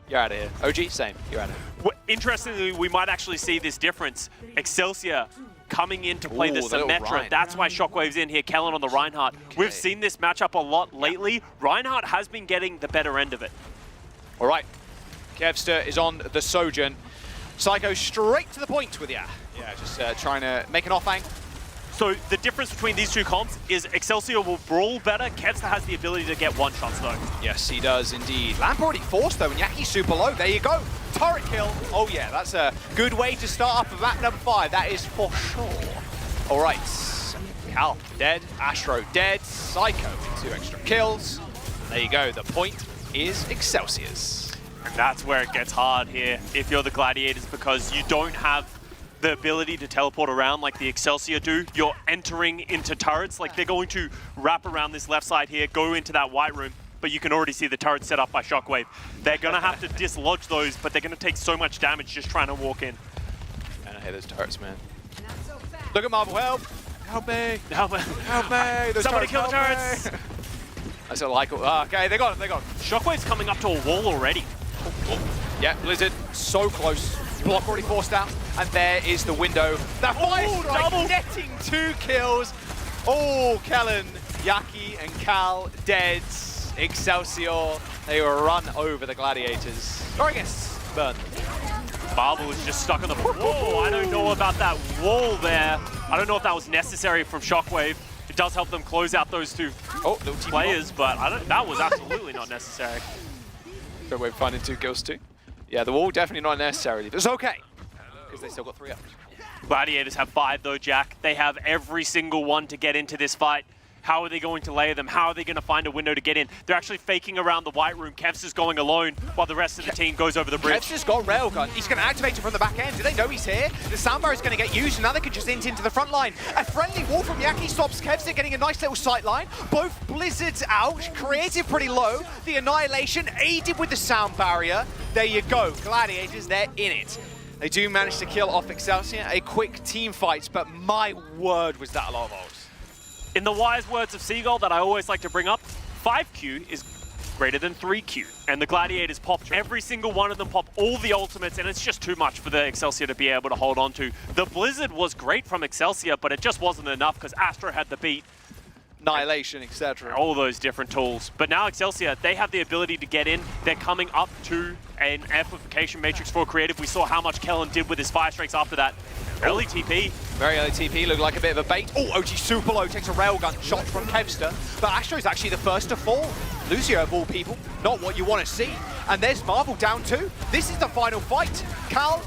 You're out of here. OG, same. You're out of here. Interestingly, we might actually see this difference. Excelsior coming in to play the Symmetra. That's why Shockwave's in here. Kellen on the Reinhardt. Okay. We've seen this matchup a lot lately. Reinhardt has been getting the better end of it. All right. Kevster is on the Sojourn. Psycho straight to the point with ya. Yeah, just trying to make an offhang. So the difference between these two comps is Excelsior will brawl better. Kevster has the ability to get one-shots though. Yes, he does indeed. Lamp already forced though, and Yaki's super low. There you go. Turret kill. Oh yeah, that's a good way to start off of map number 5. That is for sure. All right. Cal dead. Astro dead. Psycho 2 extra kills. There you go. The point is Excelsior's. And that's where it gets hard here if you're the Gladiators, because you don't have the ability to teleport around like the Excelsior do. You're entering into turrets, like they're going to wrap around this left side here, go into that white room, but you can already see the turret set up by Shockwave. They're gonna have to dislodge those, but they're gonna take so much damage just trying to walk in. And I hate those turrets, man. Look at Marvel, help! Help me! Help me! Help me! Those Somebody turrets, kill the turrets! That's a like. Okay, they got it, they got it. Shockwave's coming up to a wall already. Yeah, Blizzard, so close. Block already forced out, and there is the window. That fire strike netting 2 kills. Oh, Kellen, Yaki, and Cal dead. Excelsior, they were run over the Gladiators. Or I guess, burn. Marvel is just stuck on the... Whoa, I don't know about that wall there. I don't know if that was necessary from Shockwave. It does help them close out those two players, but that was absolutely not necessary. Shockwave finding 2 kills too. Yeah, the wall definitely not necessary, but it's okay, because they still got 3 up. Gladiators have 5 though, Jack. They have every single one to get into this fight. How are they going to layer them? How are they going to find a window to get in? They're actually faking around the white room. Kevs is going alone while the rest of the team goes over the bridge. Kev's just got railgun. He's going to activate it from the back end. Do they know he's here? The soundbar is going to get used, and now they can just int into the front line. A friendly wall from Yaki stops Kevs getting a nice little sight line. Both Blizzards out. Creative pretty low. The Annihilation aided with the sound barrier. There you go. Gladiators, they're in it. They do manage to kill off Excelsior. A quick team fight, but my word, was that a lot of ults. In the wise words of Seagull that I always like to bring up, 5Q is greater than 3Q. And the Gladiators pop, every single one of them pop all the ultimates, and it's just too much for the Excelsior to be able to hold on to. The Blizzard was great from Excelsior, but it just wasn't enough because Astro had the beat. Annihilation, etc. All those different tools. But now Excelsior, they have the ability to get in. They're coming up to an amplification matrix for Creative. We saw how much Kellen did with his fire strikes after that. Early TP. Very early TP, looked like a bit of a bait. Oh, OG super low, takes a railgun shot from Kevster. But Astro's actually the first to fall. Lucio of all people, not what you want to see. And there's Marvel down too. This is the final fight. Cal,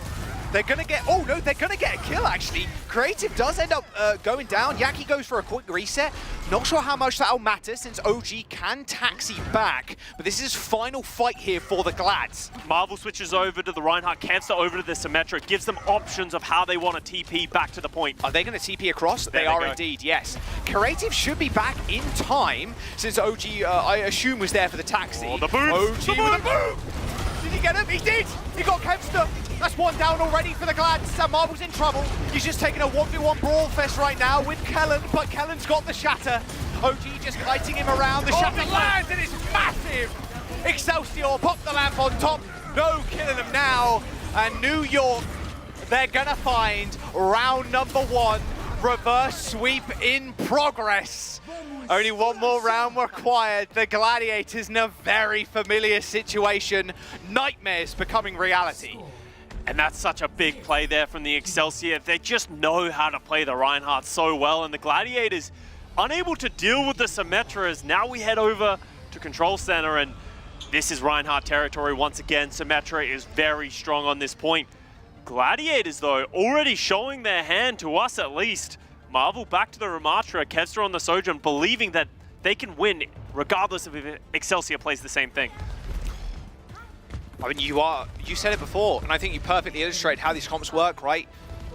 they're going to get, oh no, they're going to get a kill actually. Creative does end up going down. Yaki goes for a quick reset. Not sure how much that'll matter since OG can taxi back. But this is final fight here for the Glads. Marvel switches over to the Reinhardt, Kevster over to the Symmetra, gives them options of how they want to TP back to the point. Are they going to TP across? They are indeed, yes. Creative should be back in time since OG, I assume, was there for the taxi. Oh, the boots! OG with a boom! Did he get him? He did! He got Kevster! That's one down already for the Glads. Marvel's in trouble. He's just taking a 1v1 brawl fest right now with Kellen, but Kellen's got the shatter. OG just kiting him around. The shatter lands and it's massive! Excelsior pop the lamp on top. No killing them now. And New York, they're gonna find round number 1. Reverse sweep in progress. Only one more round required. The Gladiators in a very familiar situation. Nightmares becoming reality. And that's such a big play there from the Excelsior. They just know how to play the Reinhardt so well, and the Gladiators unable to deal with the Symmetras. Now we head over to Control Center, and this is Reinhardt territory once again. Symmetra is very strong on this point. Gladiators, though, already showing their hand, to us at least. Marvel back to the Ramatra, Kevster on the Sojourn, believing that they can win regardless of if Excelsior plays the same thing. I mean, you said it before, and I think you perfectly illustrate how these comps work, right?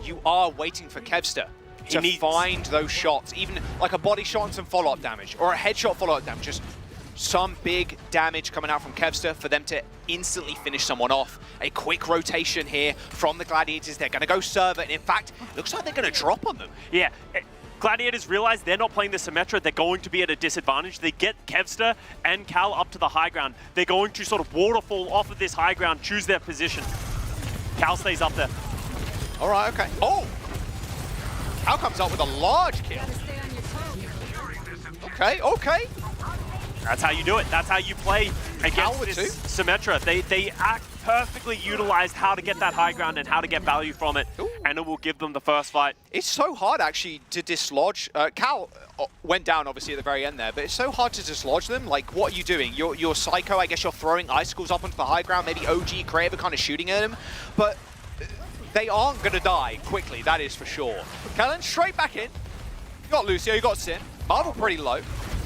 You are waiting for Kevster to find those shots, even like a body shot and some follow-up damage, or a headshot follow-up damage, just some big damage coming out from Kevster for them to instantly finish someone off. A quick rotation here from the Gladiators. They're going to go server, and in fact, it looks like they're going to drop on them. Yeah. Gladiators realize they're not playing the Symmetra, they're going to be at a disadvantage. They get Kevster and Cal up to the high ground. They're going to sort of waterfall off of this high ground, choose their position. Cal stays up there. All right, okay. Oh! Cal comes up with a large kill. Okay, okay. That's how you do it. That's how you play against this Symmetra. They act perfectly utilized how to get that high ground and how to get value from it, and it will give them the first fight. It's so hard actually to dislodge. Cal went down obviously at the very end there, but it's so hard to dislodge them. Like, what are you doing? You're Psycho, I guess you're throwing icicles up onto the high ground, maybe OG, Creative are kind of shooting at him, but they aren't going to die quickly, that is for sure. Kellen straight back in. You got Lucio, you got Sin. Marvel pretty low.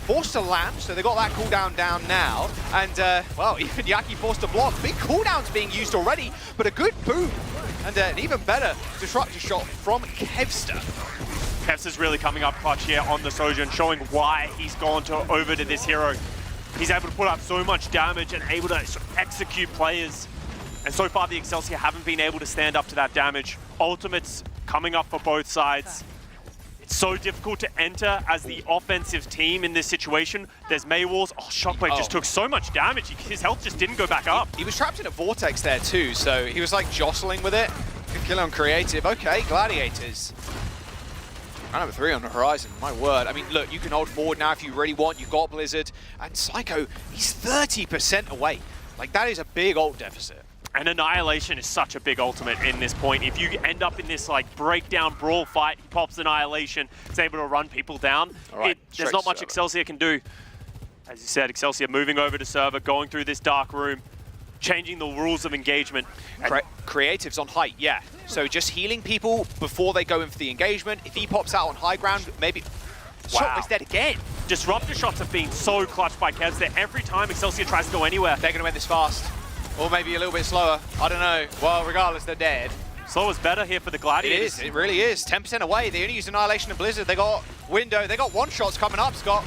Forced to land, so they got that cooldown down now. And, well, even Yaki forced to block. Big cooldowns being used already, but a good boom. And an even better disruptor shot from Kevster. Kevster's really coming up clutch here on the Sojourn, showing why he's gone over to this hero. He's able to put up so much damage and able to sort of execute players. And so far, the Excelsior haven't been able to stand up to that damage. Ultimates coming up for both sides. It's so difficult to enter as the offensive team in this situation. There's Maywars. Oh, Shockwave just took so much damage. His health just didn't go back up. He was trapped in a vortex there too, so he was like jostling with it. Good kill on Creative. Okay, Gladiators. Round number 3 on the horizon, my word. I mean, look, you can hold forward now if you really want. You've got Blizzard. And Psycho, he's 30% away. Like, that is a big ult deficit. And Annihilation is such a big ultimate in this point. If you end up in this like breakdown brawl fight, he pops Annihilation, is able to run people down. Right, there's not much Excelsior can do. As you said, Excelsior moving over to server, going through this dark room, changing the rules of engagement. Creative's on height, yeah. So just healing people before they go in for the engagement. If he pops out on high ground, maybe... Wow. Shockwave's dead again. disruptor shots have been so clutch by Kevs that every time Excelsior tries to go anywhere. They're going to win this fast. Or maybe a little bit slower. I don't know. Well, regardless, they're dead. Slow is better here for the Gladiators. It really is. 10% away. They only used Annihilation and Blizzard. They got Window. They got one-shots coming up, Scott.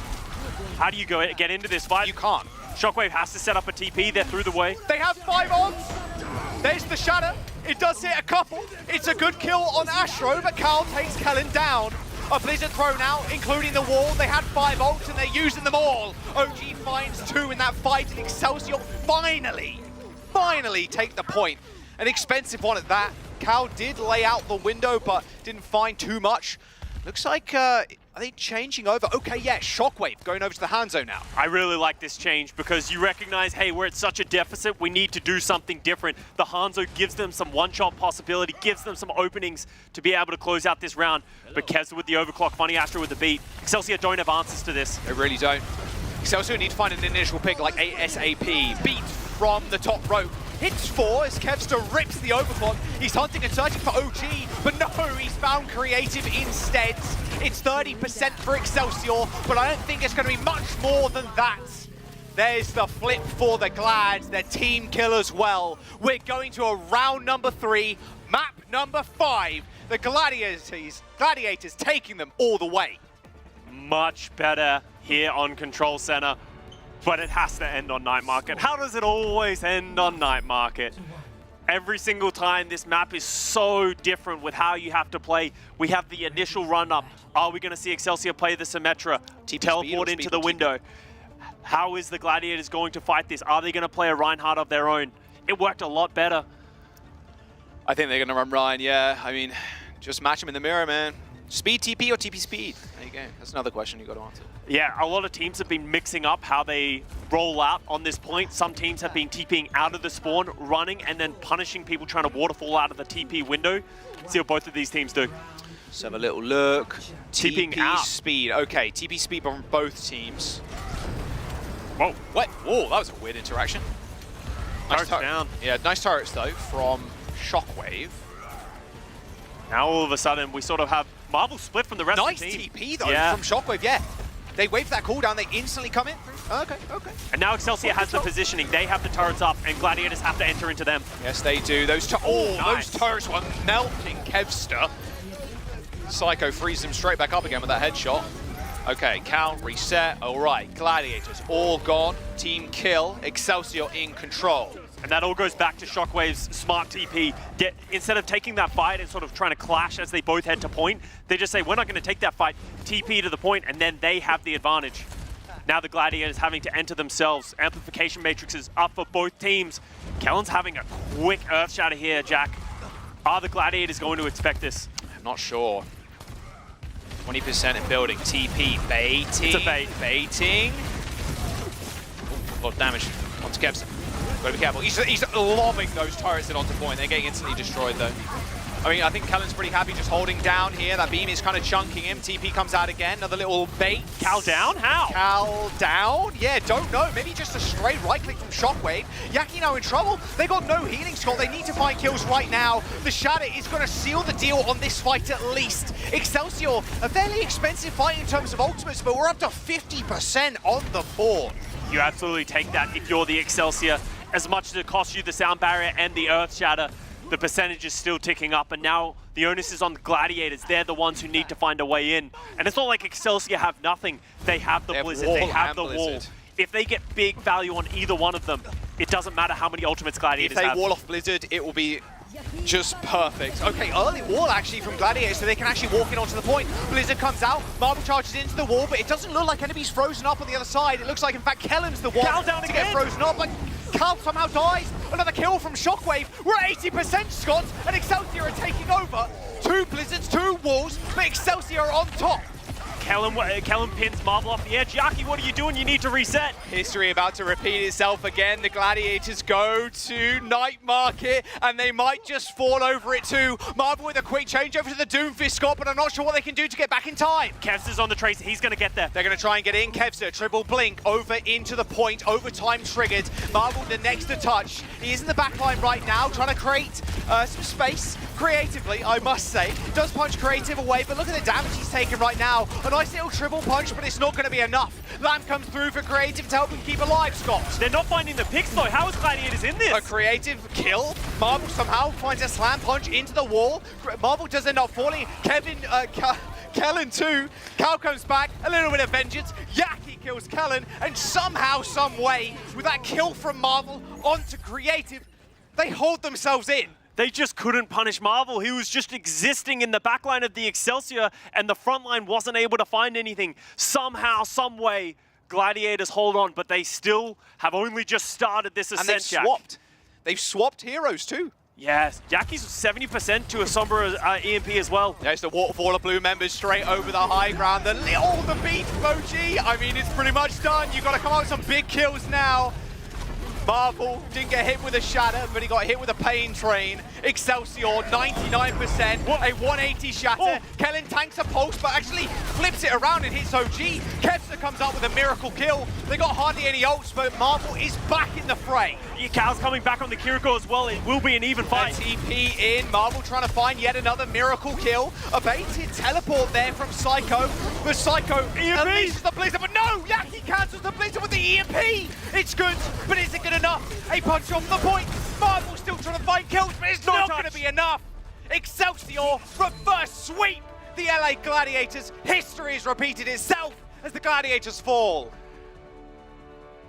How do you get into this fight? You can't. Shockwave has to set up a TP. They're through the way. They have 5 odds. There's the Shadow. It does hit a couple. It's a good kill on Astro, but Carl takes Kellen down. A Blizzard thrown out, including the wall. They had 5 ults and they're using them all. OG finds 2 in that fight, and Excelsior finally take the point. An expensive one at that. Cal did lay out the window, but didn't find too much. Looks like, are they changing over? Okay, yeah, Shockwave going over to the Hanzo now. I really like this change because you recognize, hey, we're at such a deficit, we need to do something different. The Hanzo gives them some one-shot possibility, gives them some openings to be able to close out this round. But Kevs with the overclock, Funny Astro with the beat. Excelsior don't have answers to this. They really don't. Excelsior need to find an initial pick like ASAP. Beat from the top rope. Hits 4 as Kevster rips the overclock. He's hunting and searching for OG, but no, he's found Creative instead. It's 30% for Excelsior, but I don't think it's going to be much more than that. There's the flip for the Glads, their team kill as well. We're going to a round number 3, map number 5. The Gladiators taking them all the way. Much better here on Control Center. But it has to end on Night Market. How does it always end on Night Market? Every single time, this map is so different with how you have to play. We have the initial run-up. Are we going to see Excelsior play the Symmetra? Teleport into the window. How is the Gladiators going to fight this? Are they going to play a Reinhardt of their own? It worked a lot better. I think they're going to run Ryan, yeah. I mean, just match him in the mirror, man. Speed TP or TP speed? There you go. That's another question you got to answer. Yeah, a lot of teams have been mixing up how they roll out on this point. Some teams have been TPing out of the spawn, running, and then punishing people trying to waterfall out of the TP window. See what both of these teams do. Let's have a little look. TPing out. Speed. Okay, TP speed on both teams. Whoa. What? Whoa, that was a weird interaction. Nice down. Yeah, nice turrets, though, from Shockwave. Now, all of a sudden, we sort of have Marvel split from the rest of the team. Nice TP, though, from Shockwave, yeah. They wave that cooldown, they instantly come in. Okay. And now Excelsior has the positioning. They have the turrets up, and Gladiators have to enter into them. Yes, they do. Those turrets were melting Kevster. Psycho frees them straight back up again with that headshot. Okay, count, reset. All right, Gladiators all gone. Team kill. Excelsior in control. And that all goes back to Shockwave's smart TP. Instead of taking that fight and sort of trying to clash as they both head to point, they just say, we're not going to take that fight, TP to the point, and then they have the advantage. Now the Gladiators having to enter themselves. Amplification Matrix is up for both teams. Kellen's having a quick Earth Shatter here, Jack. Are the Gladiators going to expect this? I'm not sure. 20% in building. TP baiting. It's a bait. Baiting. A lot of damage onto Kevster. Gotta be careful. He's lobbing those turrets in onto point. They're getting instantly destroyed, though. I mean, I think Kellen's pretty happy just holding down here. That beam is kind of chunking him. TP comes out again. Another little bait. Cal down? How? Cal down? Yeah, don't know. Maybe just a straight right click from Shockwave. Yaki now in trouble. They got no healing scroll. They need to find kills right now. The Shadow is going to seal the deal on this fight at least. Excelsior, a fairly expensive fight in terms of ultimates, but we're up to 50% on the board. You absolutely take that if you're the Excelsior. As much as it costs you the sound barrier and the Earth Shatter, the percentage is still ticking up, and now the onus is on the Gladiators. They're the ones who need to find a way in. And it's not like Excelsior have nothing. They have the Blizzard, they have the wall. If they get big value on either one of them, it doesn't matter how many ultimates Gladiators have. If they wall off Blizzard, it will be just perfect. Okay, early wall actually from Gladiators, so they can actually walk in onto the point. Blizzard comes out, Marble charges into the wall, but it doesn't look like anybody's frozen up on the other side. It looks like, in fact, Kellen's the one to get frozen up, but Cal somehow dies. Another kill from Shockwave. We're at 80%, Scott, and Excelsior are taking over. 2 Blizzards, 2 walls, but Excelsior are on top. Kellen pins Marble off the edge. Yaki, what are you doing? You need to reset. History about to repeat itself again. The Gladiators go to Night Market, and they might just fall over it too. Marvel with a quick change over to the Doomfist, Scott, but I'm not sure what they can do to get back in time. Kevs is on the trace. He's going to get there. They're going to try and get in. Kevster, triple blink over into the point. Overtime triggered. Marvel the next to touch. He is in the back line right now, trying to create some space creatively, I must say. Does punch Creative away, but look at the damage he's taking right now. A nice little triple punch, but it's not going to be enough. Lamb comes through for Creative to help him keep alive, Scott. They're not finding the picks though. How is Gladiators in this? A Creative kill. Marvel somehow finds a slam punch into the wall. Marvel does end up falling. Kellen too. Cal comes back, a little bit of vengeance. Yaki kills Kellen, and somehow, some way, with that kill from Marvel onto Creative, they hold themselves in. They just couldn't punish Marvel. He was just existing in the backline of the Excelsior, and the front line wasn't able to find anything. Somehow, some way, Gladiators hold on, but they still have only just started this ascent. And they've swapped. They've swapped heroes too. Yes, Jackie's 70% to a Sombra EMP as well. There's the waterfall of blue members straight over the high ground. The beat Mochi. I mean, it's pretty much done. You've got to come out with some big kills now. Marvel didn't get hit with a shatter, but he got hit with a pain train. Excelsior, 99%, a 180 shatter. Kellen tanks a pulse, but actually flips it around and hits OG. Kevster comes up with a miracle kill. They got hardly any ults, but Marvel is back in the fray. Cal's coming back on the Kiriko as well. It will be an even fight. TP in, Marvel trying to find yet another miracle kill. A baited teleport there from Psycho, but Psycho unleashes the Blizzard, but no! Yaki cancels the Blizzard with the EMP! It's good, but is it good enough? A punch off the point. Marvel still trying to find kills, but it's not going to be enough. Excelsior reverse sweep the LA Gladiators. History has repeated itself as the Gladiators fall.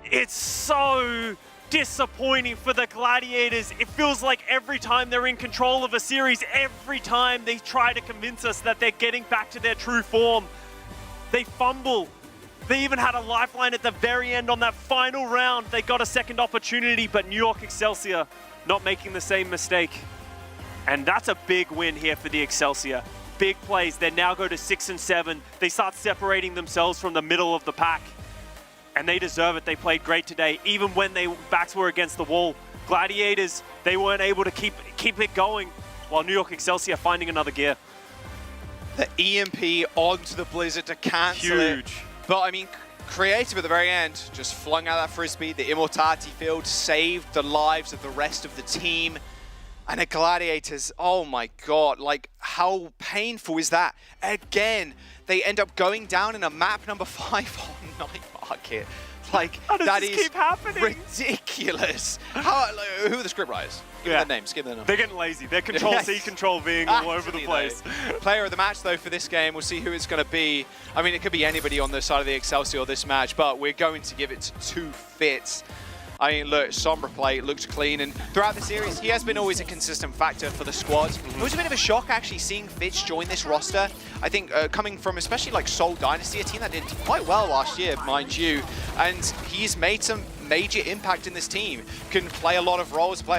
It's so disappointing for the Gladiators. It feels like every time they're in control of a series, every time they try to convince us that they're getting back to their true form, they fumble. They even had a lifeline at the very end on that final round. They got a second opportunity, but New York Excelsior not making the same mistake. And that's a big win here for the Excelsior. Big plays. They now go to 6 and 7. They start separating themselves from the middle of the pack. And they deserve it. They played great today, even when their backs were against the wall. Gladiators, they weren't able to keep it going, while New York Excelsior finding another gear. The EMP onto the Blizzard to cancel it. Huge. But I mean, Creative at the very end just flung out that frisbee. The Immortality field saved the lives of the rest of the team. And the Gladiators, oh my god, like how painful is that? Again, they end up going down in a map number 5 on Night Market. Like, that is keep happening? ridiculous. Who are the script writers? Give them their names, give them their names. They're getting lazy. They're Control-C, Control-V all over the place. Player of the match, though, for this game, we'll see who it's going to be. I mean, it could be anybody on the side of the Excelsior this match, but we're going to give it to 2 Fitz. I mean, look, Sombra play looked clean, and throughout the series, he has been always a consistent factor for the squad. It was a bit of a shock, actually, seeing Fitz join this roster. I think coming from especially like Seoul Dynasty, a team that did quite well last year, mind you, and he's made some major impact in this team. Can play a lot of roles. Can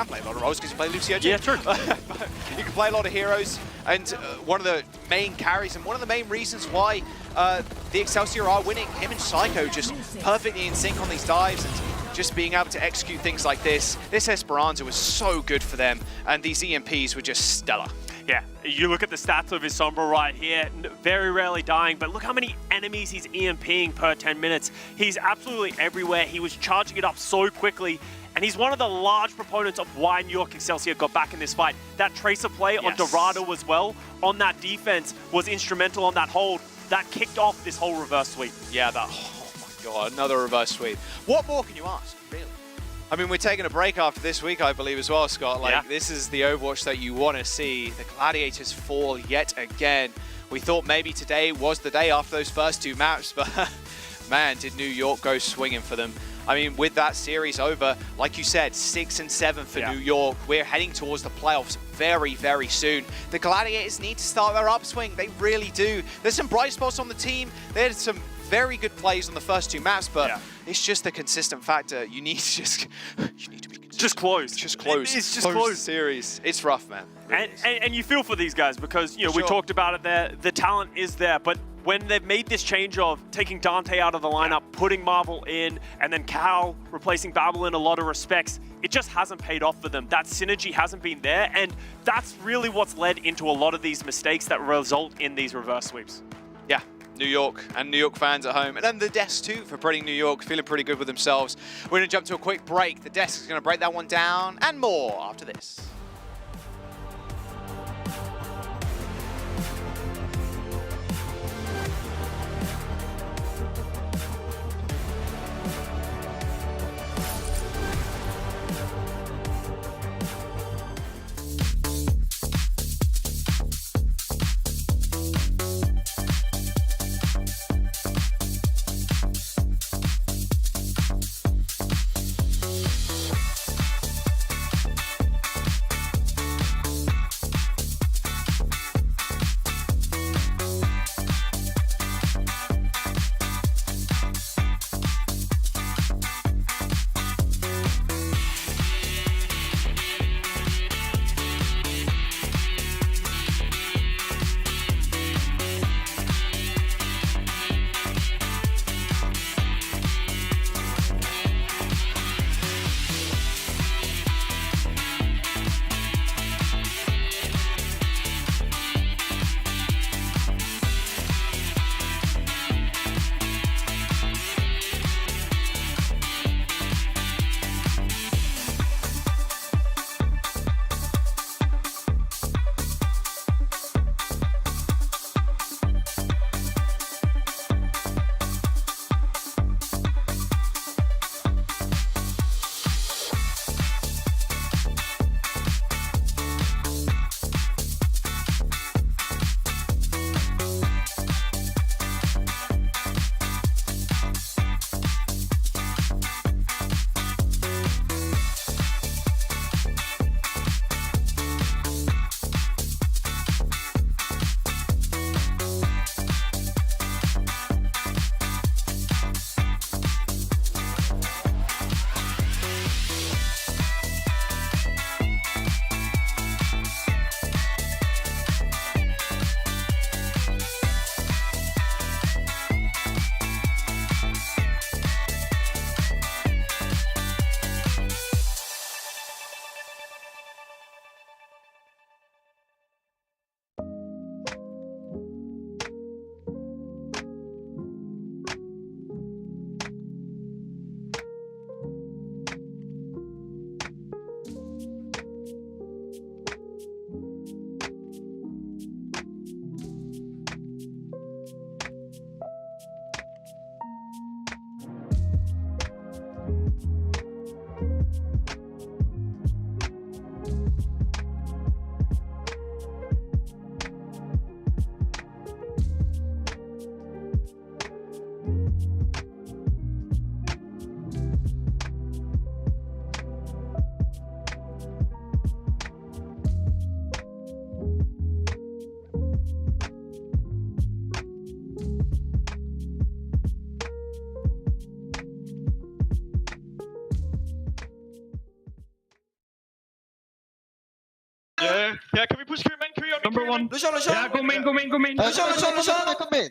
play a lot of roles because he played Lucio too. Yeah, true. He can play a lot of heroes, and one of the main carries and one of the main reasons why the Excelsior are winning. Him and Psycho just perfectly in sync on these dives and just being able to execute things like this. This Esperanza was so good for them, and these EMPs were just stellar. Yeah, you look at the stats of his Sombra right here, very rarely dying, but look how many enemies he's EMPing per 10 minutes. He's absolutely everywhere. He was charging it up so quickly, and he's one of the large proponents of why New York Excelsior got back in this fight. That Tracer play on Dorado as well, on that defense, was instrumental on that hold. That kicked off this whole reverse sweep. Yeah, oh my god, another reverse sweep. What more can you ask, really? I mean, we're taking a break after this week, I believe, as well, Scott. Like, this is the Overwatch that you want to see. The Gladiators fall yet again. We thought maybe today was the day after those first 2 maps, but man, did New York go swinging for them. I mean, with that series over, like you said, 6 and 7 for New York. We're heading towards the playoffs very, very soon. The Gladiators need to start their upswing. They really do. There's some bright spots on the team. There's some very good plays on the first 2 maps, but it's just the consistent factor. You need to be consistent. Just close. Just close. It's just close. The series. It's rough, man. Really and you feel for these guys because, you know, we talked about it there. The talent is there, but when they've made this change of taking Dante out of the lineup, putting Marvel in, and then Cal replacing Babel in a lot of respects, it just hasn't paid off for them. That synergy hasn't been there, and that's really what's led into a lot of these mistakes that result in these reverse sweeps. Yeah. New York and New York fans at home, and then the desk too for putting New York feeling pretty good with themselves. We're going to jump to a quick break. The desk is going to break that one down and more after this. Yeah, can we push through main queue? Number one. Lucian. Yeah, go main. Lucian. Come in.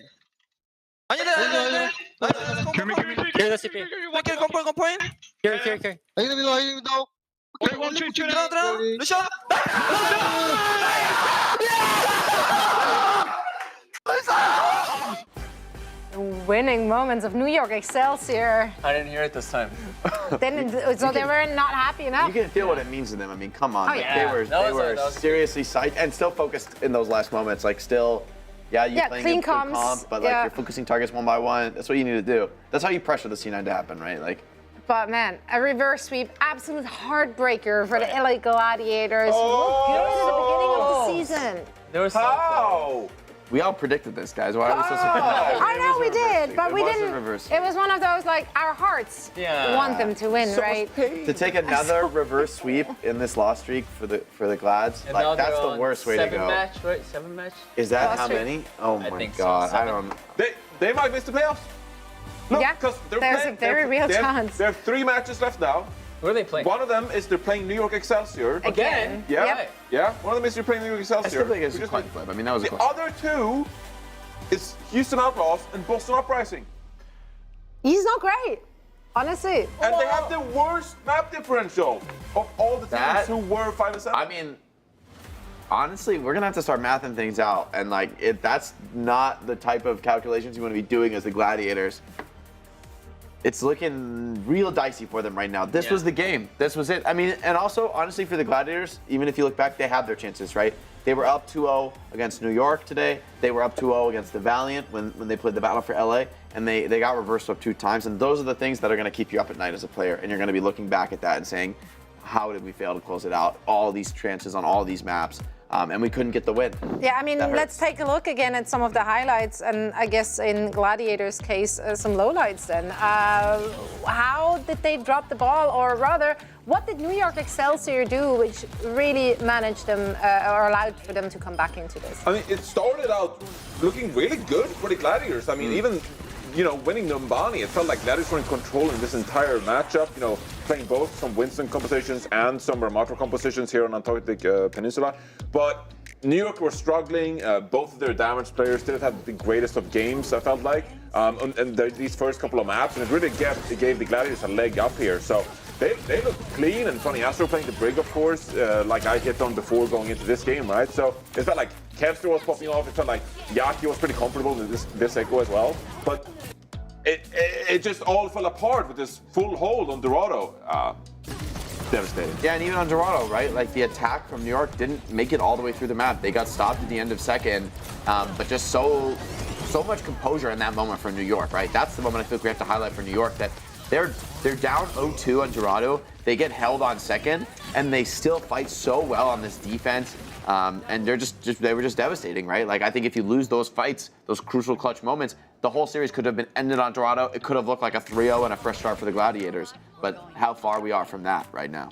Ayan. Come point. Here. Ayun daw. Okay, 1, 2, 2. Lucian. The winning moments of New York Excelsior. I didn't hear it this time. So they were not happy enough. You can feel what it means to them. I mean, come on. Oh, Like, yeah. They were seriously psyched and still focused in those last moments. Like, still, you're playing clean a good comps, comp, but like you're focusing targets one by one. That's what you need to do. That's how you pressure the C9 to happen, right? Like. But man, a reverse sweep, absolute heartbreaker for the LA Gladiators. Looked good at the beginning of the season. There was How? We all predicted this, guys. Why are we so surprised? I know we did, but we didn't. Reverse. It was one of those like our hearts want them to win, right? To take another reverse sweep in this loss streak for the Glads, like that's the worst way to go. 7-match, right? 7-match. Is that Loss how streak? many? Oh my think God, so, I don't. They might miss the playoffs. No, Yeah, because there's a very real chance. They have 3 matches left now. Who are they playing? One of them is they're playing New York Excelsior. Again? Yeah. Yep. Yeah. One of them is they're playing New York Excelsior. I still think it's which a is coin flip. I mean, that was a the close. other 2 is Houston Outlaws and Boston Uprising. He's not great, honestly. And they have the worst map differential of all the teams who were 5 and 7. I mean, honestly, we're gonna have to start mathing things out, and like, that's not the type of calculations you want to be doing as the Gladiators. It's looking real dicey for them right now. This was the game. This was it. I mean, and also, honestly, for the Gladiators, even if you look back, they have their chances, right? They were up 2-0 against New York today. They were up 2-0 against the Valiant when they played the battle for LA, and they got reversed up 2 times. And those are the things that are going to keep you up at night as a player. And you're going to be looking back at that and saying, how did we fail to close it out? All these chances on all these maps. And we couldn't get the win. Yeah, I mean, let's take a look again at some of the highlights, and I guess in Gladiators' case, some lowlights then. How did they drop the ball, or rather, what did New York Excelsior do which really managed them or allowed for them to come back into this? I mean, it started out looking really good for the Gladiators. I mean, even winning Numbani, it felt like Gladiators were in control in this entire matchup, playing both some Winston compositions and some Ramatro compositions here on Antarctic Peninsula. But New York were struggling. Both of their damage players didn't have the greatest of games, I felt like, and these first couple of maps, and it really gave the Gladiators a leg up here. So they look clean, and Funny Astro playing the Brig, of course, like I hit on before going into this game, right? So it felt like Kevster was popping off. It felt like Yaki was pretty comfortable in this echo as well. But it just all fell apart with this full hold on Dorado. Devastating. Yeah, and even on Dorado, right? Like, the attack from New York didn't make it all the way through the map. They got stopped at the end of second, but just so much composure in that moment for New York, right? That's the moment I think we have to highlight for New York, that they're down 0-2 on Dorado. They get held on second, and they still fight so well on this defense. And they were just devastating, right? Like, I think if you lose those fights, those crucial clutch moments, the whole series could have been ended on Dorado. It could have looked like a 3-0 and a fresh start for the Gladiators. But how far we are from that right now.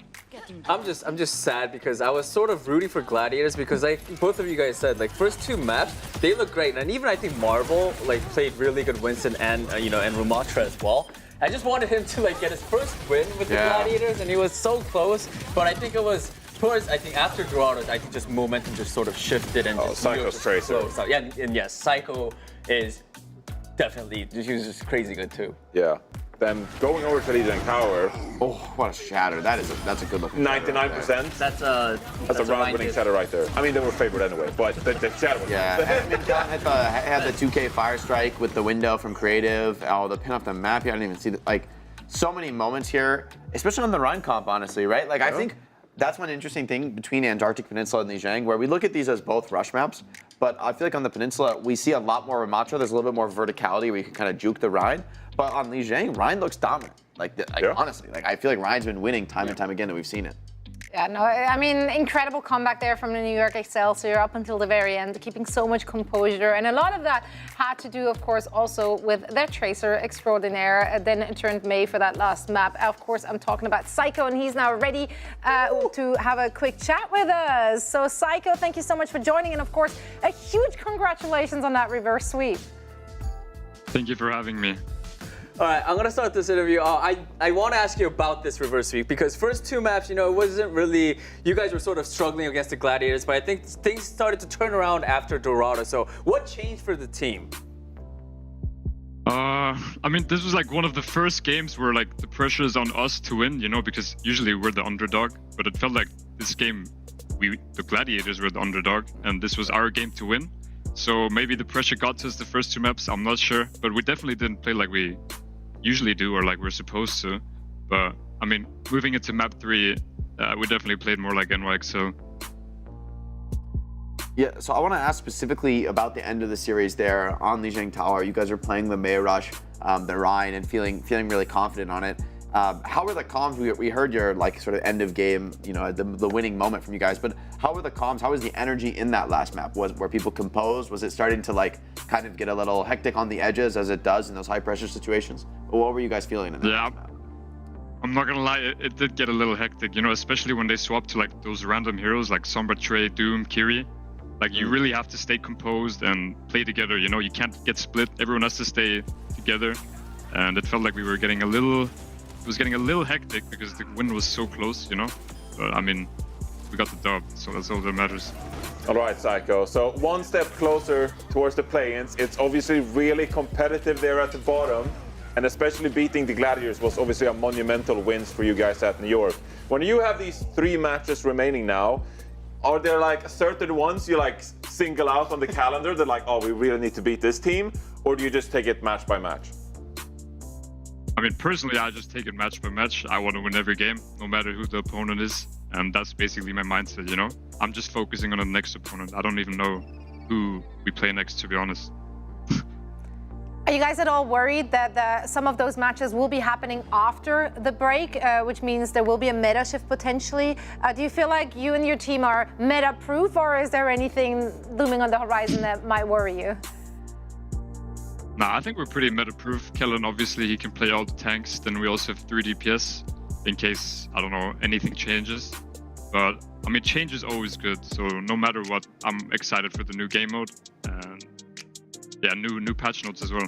I'm just sad because I was sort of rooting for Gladiators because, like both of you guys said, like, first 2 maps they look great, and even I think Marvel played really good Winston and and Ramatra as well. I just wanted him to get his first win with the Gladiators, and he was so close. But I think it was towards, after Dorado, I think just momentum just sort of shifted and Psycho's Tracer. So yeah, and yes, Psycho is definitely, he was just crazy good too. Yeah. Then going over to Legion Tower. Oh, what a shatter! That's a good looking. 99%. That's a round-winning shatter right there. I mean, they were favored anyway, but the shatter was. Yeah, Don had the 2K Fire Strike with the window from Creative. Oh, the pin off the map. I didn't even see so many moments here, especially on the Rhine comp. Honestly, right? Like, I think that's one interesting thing between Antarctic Peninsula and Lijiang, where we look at these as both rush maps. But I feel like on the Peninsula, we see a lot more Ramatro. There's a little bit more verticality where you can kind of juke the Rhine. But on Lijiang, Rhine looks dominant. Honestly, I feel like Rhine's been winning time and time again, and we've seen it. Yeah, no, I mean, incredible comeback there from the New York Excelsior up until the very end, keeping so much composure. And a lot of that had to do, of course, also with their Tracer extraordinaire. Then it turned May for that last map. Of course, I'm talking about Psycho, and he's now ready to have a quick chat with us. So, Psycho, thank you so much for joining. And, of course, a huge congratulations on that reverse sweep. Thank you for having me. All right, I'm gonna start this interview. I want to ask you about this reverse sweep because first 2 maps, it wasn't really, you guys were sort of struggling against the Gladiators, but I think things started to turn around after Dorado. So what changed for the team? I mean, this was one of the first games where the pressure is on us to win, because usually we're the underdog, but it felt like this game, the Gladiators were the underdog, and this was our game to win. So maybe the pressure got to us the first 2 maps, I'm not sure, but we definitely didn't play like we usually do or like we're supposed to. But I mean, moving into map 3, we definitely played more like NYXL. Yeah, so I want to ask specifically about the end of the series there on Lijiang Tower. You guys are playing the May Rush, the Rhine, and feeling really confident on it. How were the comms? We heard your sort of end of game, the winning moment from you guys. But how were the comms? How was the energy in that last map? Were people composed? Was it starting to kind of get a little hectic on the edges as it does in those high pressure situations? What were you guys feeling in that map? I'm not gonna lie, it did get a little hectic. Especially when they swapped to those random heroes like Sombra, Trey, Doom, Kiri. You really have to stay composed and play together. You can't get split. Everyone has to stay together, and it felt like we were getting a little. It was getting a little hectic because the win was so close, But I mean, we got the dub, so that's all that matters. All right, Psycho. So 1 step closer towards the play-ins. It's obviously really competitive there at the bottom, and especially beating the Gladiators was obviously a monumental win for you guys at New York. When you have these 3 matches remaining now, are there like certain ones you like single out on the calendar that like, oh, we really need to beat this team? Or do you just take it match by match? I mean, personally, I just take it match by match. I want to win every game, no matter who the opponent is. And that's basically my mindset, you know? I'm just focusing on the next opponent. I don't even know who we play next, to be honest. Are you guys at all worried that some of those matches will be happening after the break, which means there will be a meta shift potentially? Do you feel like you and your team are meta-proof, or is there anything looming on the horizon that might worry you? Nah, I think we're pretty meta-proof. Kellen, obviously, he can play all the tanks. Then we also have 3 DPS in case, I don't know, anything changes. But, I mean, change is always good. So no matter what, I'm excited for the new game mode. And yeah, new patch notes as well.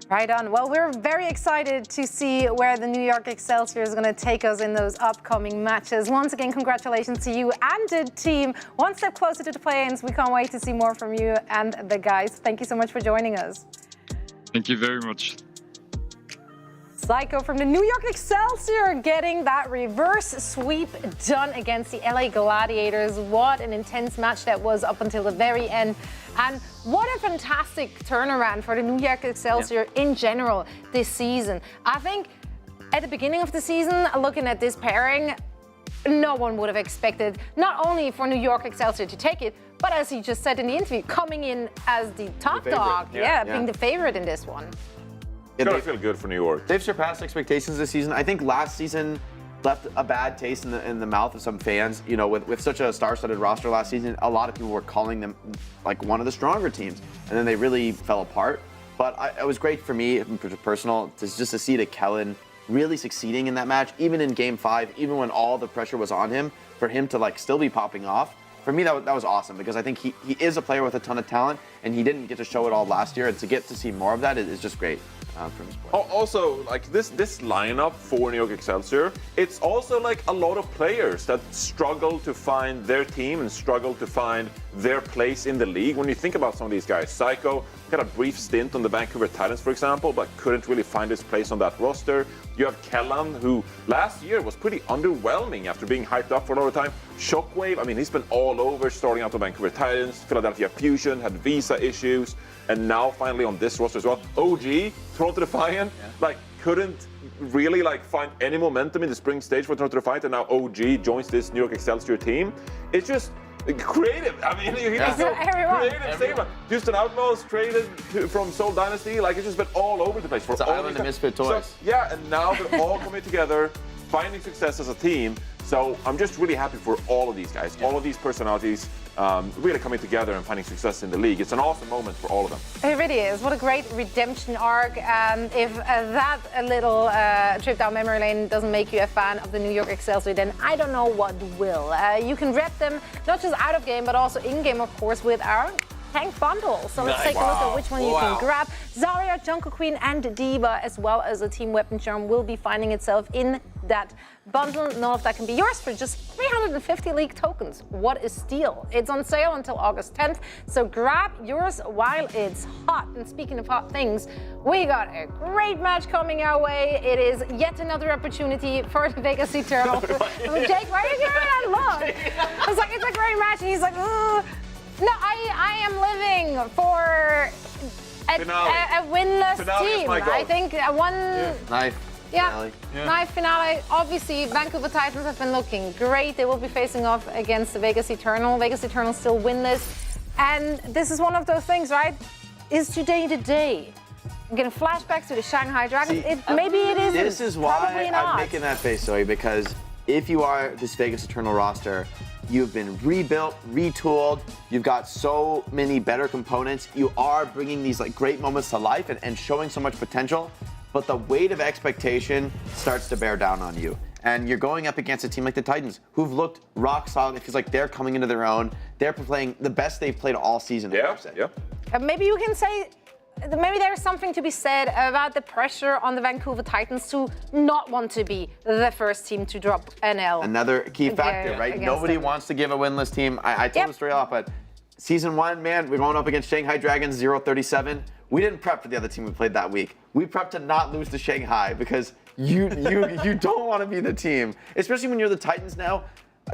Right on. Well, we're very excited to see where the New York Excelsior is going to take us in those upcoming matches. Once again, congratulations to you and the team. One step closer to the play-ins. We can't wait to see more from you and the guys. Thank you so much for joining us. Thank you very much. Psycho from the New York Excelsior getting that reverse sweep done against the LA Gladiators. What an intense match that was up until the very end. And what a fantastic turnaround for the New York Excelsior in general this season. I think at the beginning of the season, looking at this pairing, no one would have expected not only for New York Excelsior to take it, but as he just said in the interview, coming in as the top dog. Yeah, being the favorite in this one. It's gotta feel good for New York. They've surpassed expectations this season. I think last season left a bad taste in the mouth of some fans. You know, with such a star-studded roster last season, a lot of people were calling them like one of the stronger teams, and then they really fell apart. But it was great for me, personal, just to see the Kellen really succeeding in that match, even in Game 5, even when all the pressure was on him, for him to like still be popping off. For me, that was awesome because I think he is a player with a ton of talent, and he didn't get to show it all last year, and to get to see more of that is just great. From his play. Also, like this lineup for New York Excelsior, it's also like a lot of players that struggle to find their team and struggle to find their place in the league. When you think about some of these guys, Psycho had a brief stint on the Vancouver Titans, for example, but couldn't really find his place on that roster. You have Kellan, who last year was pretty underwhelming after being hyped up for a lot of time. Shockwave, I mean, he's been all over starting out the Vancouver Titans. Philadelphia Fusion had visa issues, and now finally on this roster as well. OG, Toronto Defiant, like couldn't really like find any momentum in the spring stage for Toronto Defiant, and now OG joins this New York Excelsior team. It's just creative. I mean, he's so creative statement. Houston Outlaws traded from Seoul Dynasty. Like, it's just been all over the place. For it's all Island of Misfit Toys. So, yeah, and now they're all coming together, finding success as a team. So I'm just really happy for all of these guys, all of these personalities really coming together and finding success in the league. It's an awesome moment for all of them. It really is. What a great redemption arc. If that little trip down memory lane doesn't make you a fan of the New York Excelsior, then I don't know what will. You can rep them not just out of game, but also in game, of course, with our tank bundle. So let's take a look at which one you can grab. Zarya, Jungle Queen, and Diva, as well as a team weapon charm, will be finding itself in that bundle. None of that can be yours for just 350 league tokens. What is steal? It's on sale until August 10th, so grab yours while it's hot. And speaking of hot things, we got a great match coming our way. It is yet another opportunity for the Vegas Eternal. Jake, why are you giving that look? I was like, it's a great match, and he's like, ugh. No, I am living for a winless team. I think one knife. Knife finale. Obviously, Vancouver Titans have been looking great. They will be facing off against the Vegas Eternal. Vegas Eternal still winless, and this is one of those things, right? Is today the day? I'm getting flashbacks to the Shanghai Dragons. Maybe it isn't. This is why I'm making that face, Zoe, because if you are this Vegas Eternal roster, you've been rebuilt, retooled. You've got so many better components. You are bringing these like great moments to life and showing so much potential. But the weight of expectation starts to bear down on you. And you're going up against a team like the Titans, who've looked rock solid. It feels like they're coming into their own. They're playing the best they've played all season. Maybe you can say, maybe there's something to be said about the pressure on the Vancouver Titans to not want to be the first team to drop an L. Another key factor, right? Nobody wants to give a winless team. I told them straight off, but season 1, man, we're going up against Shanghai Dragons 0-37. We didn't prep for the other team we played that week. We prepped to not lose to Shanghai because you don't want to be the team, especially when you're the Titans now.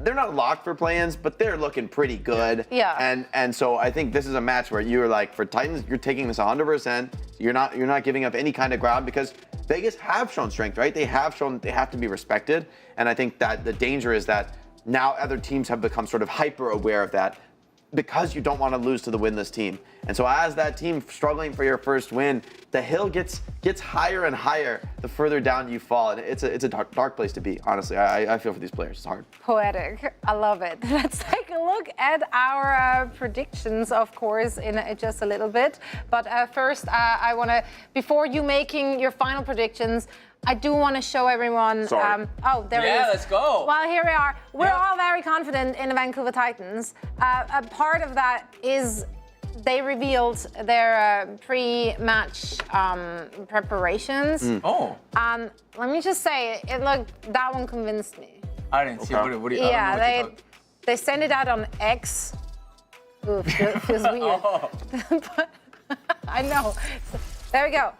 they're not locked for play-ins, but they're looking pretty good. Yeah. And so I think this is a match where you're like, for Titans, you're taking this 100%. You're not giving up any kind of ground because Vegas have shown strength, right? They have shown that they have to be respected. And I think that the danger is that now other teams have become sort of hyper aware of that because you don't want to lose to the winless team. And so as that team struggling for your first win, the hill gets higher and higher the further down you fall. And it's a dark place to be, honestly. I feel for these players. It's hard. Poetic. I love it. Let's take a look at our predictions, of course, in just a little bit. But first, I want to, before you making your final predictions, I do want to show everyone. Oh, there it is. Yeah, let's go. Well, here we are. We're all very confident in the Vancouver Titans. A part of that is they revealed their pre-match preparations. Let me just say, that one convinced me. I didn't see. What do you? Yeah, they sent it out on X. Ooh, feels weird. But I know. There we go.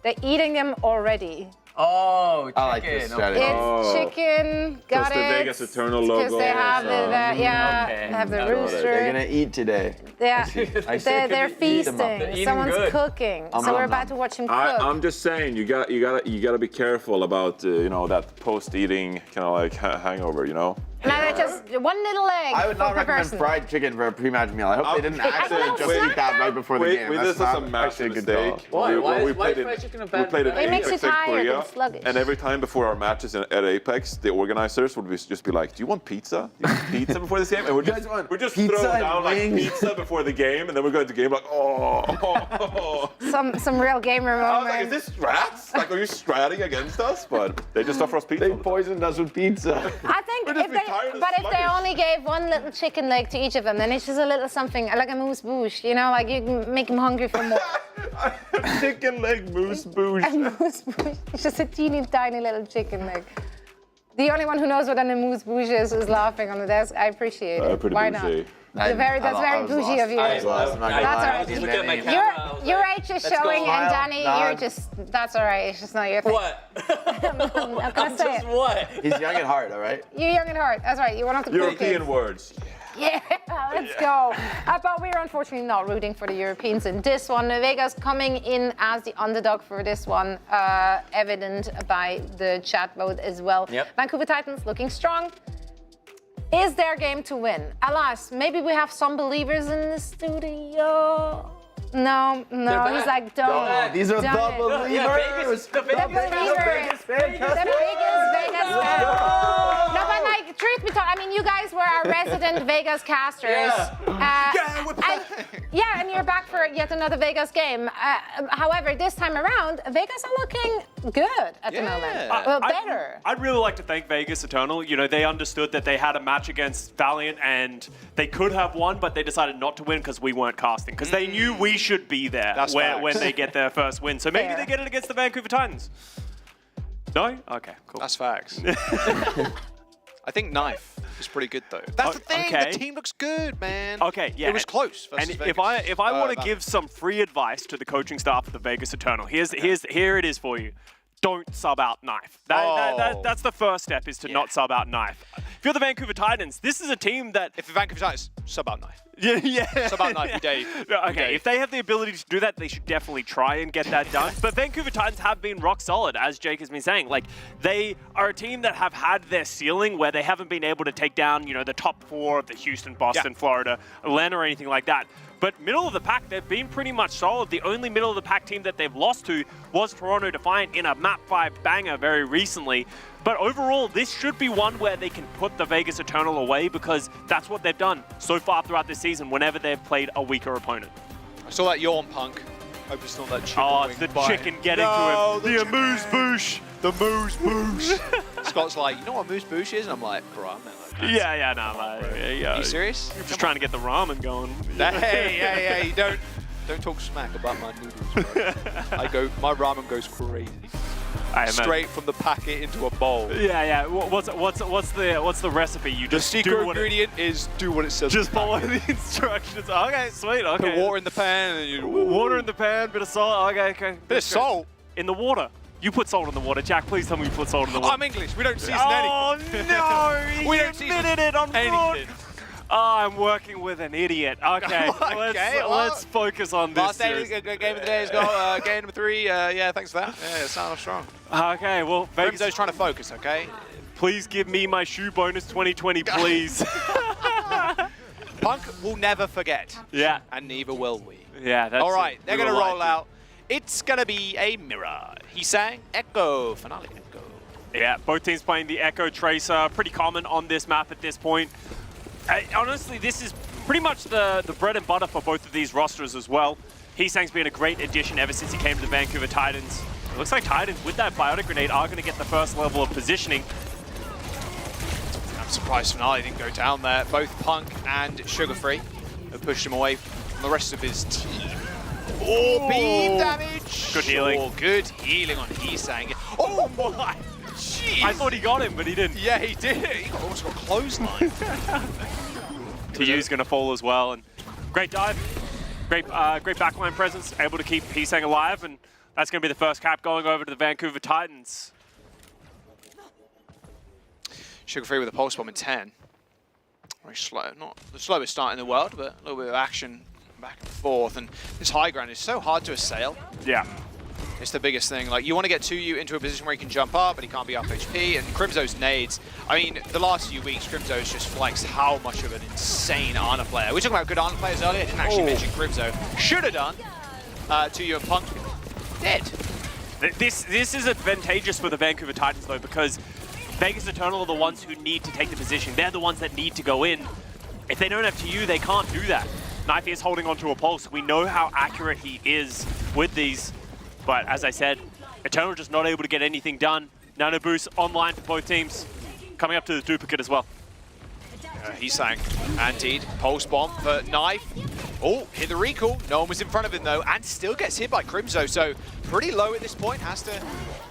They're eating them already. Oh, chicken. I like this strategy. It's chicken. Got Just it. the Vegas Eternal logo. Because they have they have the rooster. They're gonna eat today. Yeah, they're feasting. Someone's cooking, so we're about to watch him cook. I'm just saying, you gotta be careful about that post-eating kind of like hangover, No, just one little egg. I would not recommend person. fried chicken for a pre-match meal. I hope they didn't accidentally just eat that right before the game. We did this as a massive mistake. Why is fried chicken a bad? We played at It makes you Apex in tired Korea, and sluggish. and every time before our matches at Apex, the organizers would just be like, "Do you want pizza? Do you want pizza before this game?" And we're just throwing down like pizza before the game, and then we're going to game like, oh. Some real gamer I was moment. like, is this strats? Like, are you stratting against us? But they just offer us pizza. They poisoned us with pizza. I think We're just tired of if they sluggish. only gave one little chicken leg to each of them, then it's just a little something, like a moose bouche, like you can make them hungry for more. Chicken leg moose bouche. A moose bouche. It's just a teeny tiny little chicken leg. The only one who knows what a moose bouche is laughing on the desk. I appreciate it. Pretty Why bougie. not? That's very bougie of you. That's all right. Your age is showing, and Danny, you're just, that's all right. It's just not your thing. What? I'm not gonna say it. What? He's young at heart, all right? You're young at heart. That's right. You want to European words. Yeah, let's go. But we're unfortunately not rooting for the Europeans in this one. Vegas coming in as the underdog for this one, evident by the chat vote as well. Yep. Vancouver Titans looking strong. Is their game to win? Alas, maybe we have some believers in the studio. No, he's like, don't. These are the believers. The Vegas fans. No, but like, truth be told, I mean, you guys were our resident Vegas casters. And you're back for yet another Vegas game. However, this time around, Vegas are looking good at the moment. Well, better. I'd really like to thank Vegas Eternal. They understood that they had a match against Valiant and they could have won, but they decided not to win because we weren't casting. Because they knew we should be there when they get their first win. So maybe they get it against the Vancouver Titans. No? Okay, cool. That's facts. I think Knife is pretty good though. That's the thing. Okay. The team looks good, man. Okay, yeah. It was close. And if I want to give some free advice to the coaching staff of the Vegas Eternal, here it is for you. Don't sub out Knife. That's the first step, is to not sub out Knife. If you're the Vancouver Titans, this is a team that... If the Vancouver Titans, sub out Knife. Yeah. Sub out Knife, Dave. Okay, if they have the ability to do that, they should definitely try and get that done. But Vancouver Titans have been rock solid, as Jake has been saying. Like, they are a team that have had their ceiling where they haven't been able to take down, the top four of the Houston, Boston, Florida, Atlanta, or anything like that. But middle of the pack, they've been pretty much solid. The only middle of the pack team that they've lost to was Toronto Defiant in a Map 5 banger very recently. But overall, this should be one where they can put the Vegas Eternal away, because that's what they've done so far throughout this season whenever they've played a weaker opponent. I saw that yawn, Punk. Hope it's not that chicken. Oh, it's the chicken getting to him. The amuse bouche. The moose bouche. Scott's like, you know what moose bouche is? And I'm like, bro, I'm not like Yeah, no, yeah. Are you serious? You're just trying to get the ramen going. Hey, you don't talk smack about my noodles, bro. My ramen goes crazy. Straight from the packet into a bowl. Yeah. What's the recipe? You just the secret ingredient is do what it says. Just follow the instructions. Okay, sweet. Okay. Put water in the pan and you water in the pan, bit of salt. Okay. Bit of salt in the water. You put salt in the water, Jack. Please tell me you put salt in the water. I'm English. We don't season anything. Oh no! We You don't season admitted it on fraud. anything. Oh, I'm working with an idiot. Okay, let's focus on this. Last game of the day has got game number 3. Yeah, thanks for that. Yeah, sound strong. Okay, well, Crimso's trying to focus, okay? Please give me my shoe bonus 2020, please. Punk will never forget. Yeah. And neither will we. Yeah, that's all right, they're we going to were roll lied out. It's going to be a mirror. He sang Echo, finale Echo. Yeah, both teams playing the Echo Tracer. Pretty common on this map at this point. Honestly, this is pretty much the bread and butter for both of these rosters as well. Heesang's been a great addition ever since he came to the Vancouver Titans. It looks like Titans, with that Biotic Grenade, are going to get the first level of positioning. I'm surprised Finale didn't go down there. Both Punk and Sugar Free have pushed him away from the rest of his team. Oh, beam damage! Good healing. Oh, good healing on Heesang. Oh my! Jeez. I thought he got him, but he didn't. Yeah, he did. He almost got clothesline. TU's going to fall as well, and great dive, great backline presence, able to keep Heesang alive, and that's going to be the first cap going over to the Vancouver Titans. Sugar Free with a pulse bomb in 10. Very slow, not the slowest start in the world, but a little bit of action back and forth, and this high ground is so hard to assail. Yeah. It's the biggest thing. Like, you want to get TU into a position where he can jump up, but he can't be up HP. And Crimzo's nades. I mean, the last few weeks, Crimzo's just flexed how much of an insane Ana player. We were talking about good Ana players earlier. I didn't actually mention Crimzo. Should have done. TU and Punk dead. This is advantageous for the Vancouver Titans though, because Vegas Eternal are the ones who need to take the position. They're the ones that need to go in. If they don't have TU, they can't do that. Knife is holding onto a pulse. We know how accurate he is with these. But as I said, Eternal just not able to get anything done. Nano boost online for both teams. Coming up to the duplicate as well. Heesang antied. Pulse bomb for Knife. Oh, hit the recall. No one was in front of him though, and still gets hit by Crimzo. So pretty low at this point. Has to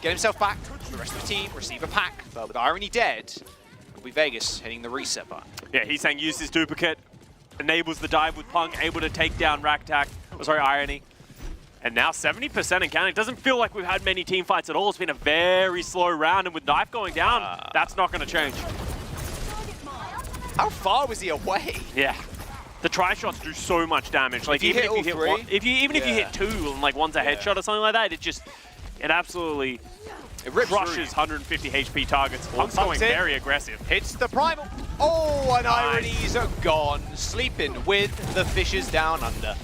get himself back. The rest of the team receive a pack. But with Irony dead, it'll be Vegas hitting the reset button. Yeah, Heesang used his duplicate. Enables the dive with Punk, able to take down Raktak. Oh, sorry, Irony. And now 70% and counting. Doesn't feel like we've had many team fights at all. It's been a very slow round, and with Knife going down, that's not going to change. How far was he away? Yeah. The tri-shots do so much damage. Like if you even if you hit three, one, if you hit two and like one's a headshot or something like that, it absolutely crushes 150 HP targets. Punk's going very aggressive. Hits the primal. Oh, and Ironies are gone. Sleeping with the fishes down under.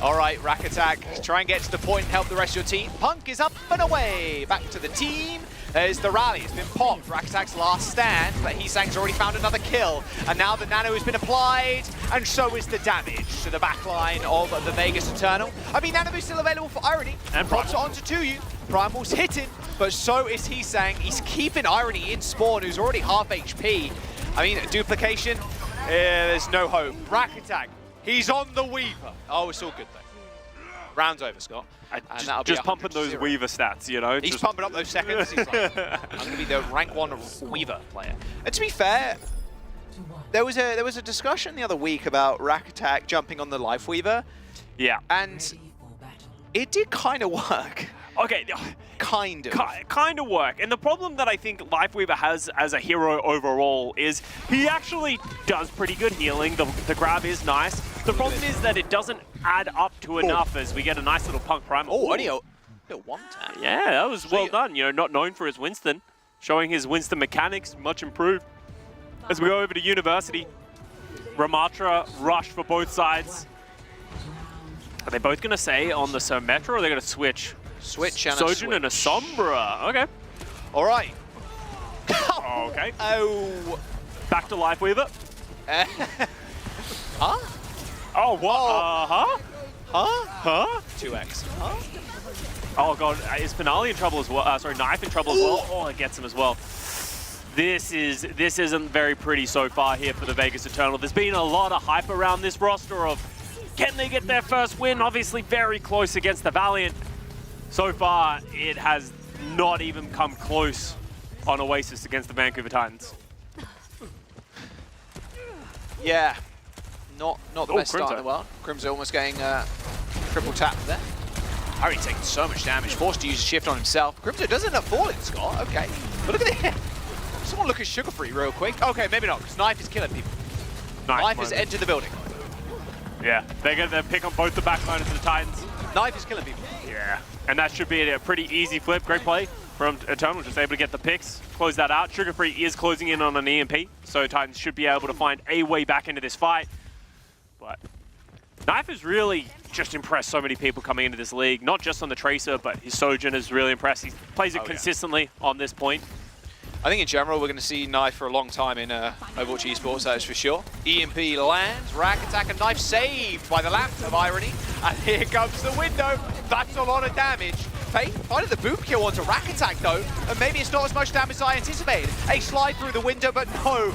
All right, Rack Attack, try and get to the point and help the rest of your team. Punk is up and away. Back to the team. There's the rally. It's been popped. Rack Attack's last stand, but Heesang's already found another kill. And now the nano has been applied, and so is the damage to the backline of the Vegas Eternal. I mean, nano is still available for Irony. And pops it onto TU. Primal's hitting, but so is Heesang. He's keeping Irony in spawn, who's already half HP. I mean, duplication, there's no hope. Rack Attack. He's on the Weaver. Oh, it's all good though. Round's over, Scott. Just pumping those Weaver stats, you know. He's pumping up those seconds. He's like, I'm going to be the rank 1 Weaver player. And to be fair, there was a discussion the other week about Rack Attack jumping on the Life Weaver. Yeah. And it did kind of work. Okay. Kind of. Kind of work. And the problem that I think Lifeweaver has as a hero overall is he actually does pretty good healing. The grab is nice. The problem is that it doesn't add up to enough as we get a nice little Punk Primal. Oh, only a one tap. Yeah, that was well done. You know, not known for his Winston. Showing his Winston mechanics, much improved. As we go over to University, Ramatra, Rush for both sides. Are they both going to stay on the Symmetra, or are they going to switch? Switch and Sojin and a Sombra. Okay. All right. Okay. Oh. Back to Lifeweaver. Huh? Oh, what? Huh? Huh? 2x. Huh? Oh, God. Is Finale in trouble as well? Sorry, Knife in trouble as well? Oh, it gets him as well. This isn't very pretty so far here for the Vegas Eternal. There's been a lot of hype around this roster of can they get their first win? Obviously very close against the Valiant. So far, it has not even come close on Oasis against the Vancouver Titans. Yeah, not the best start in the world. Crimson almost getting triple tap there. Already taking so much damage, forced to use a shift on himself. Crimzo doesn't end up falling, Scott. Okay. But look at it. Someone look at Sugar Free real quick. Okay, maybe not, because Knife is killing people. Knife has entered the building. Yeah, they're going to pick on both the backliners of the Titans. Knife is killing people. Yeah, and that should be a pretty easy flip. Great play from Eternal, just able to get the picks, close that out. Sugar Free is closing in on an EMP, so Titans should be able to find a way back into this fight. But Knife has really just impressed so many people coming into this league, not just on the Tracer, but his Sojourn is really impressed. He plays it consistently on this point. I think in general we're going to see Knife for a long time in Overwatch Esports, that is for sure. EMP lands, Rack Attack, and Knife saved by the lamp of Irony. And here comes the window. That's a lot of damage. Faith finding the boom kill onto Rack Attack though, and maybe it's not as much damage as I anticipated. A slide through the window, but no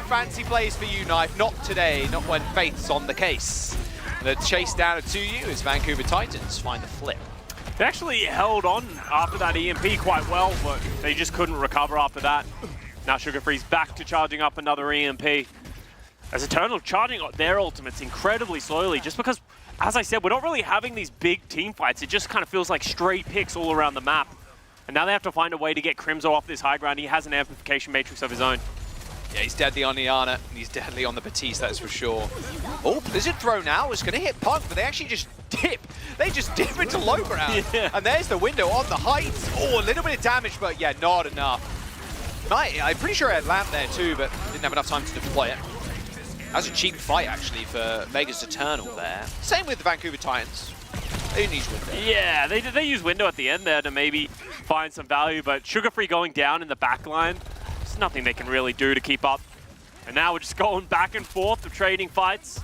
fancy plays for you, Knife. Not today, not when Faith's on the case. The chase down to you as Vancouver Titans find the flip. They actually held on after that EMP quite well, but they just couldn't recover after that. Now Sugar Free's back to charging up another EMP. As Eternal charging their ultimates incredibly slowly, just because, as I said, we're not really having these big team fights. It just kind of feels like straight picks all around the map. And now they have to find a way to get Crimzo off this high ground. He has an amplification matrix of his own. Yeah, he's deadly on the Iana, and he's deadly on the Batiste, that's for sure. Oh, Blizzard throw now is going to hit Punk, but they actually just dip. They just dip into low ground. Yeah. And there's the window on the heights. Oh, a little bit of damage, but yeah, not enough. I'm pretty sure I had Lamp there too, but didn't have enough time to deploy it. That was a cheap fight, actually, for Vegas Eternal there. Same with the Vancouver Titans. They didn't use window. Yeah, they use window at the end there to maybe find some value, but Sugar Free going down in the back line, there's nothing they can really do to keep up. And now we're just going back and forth of trading fights.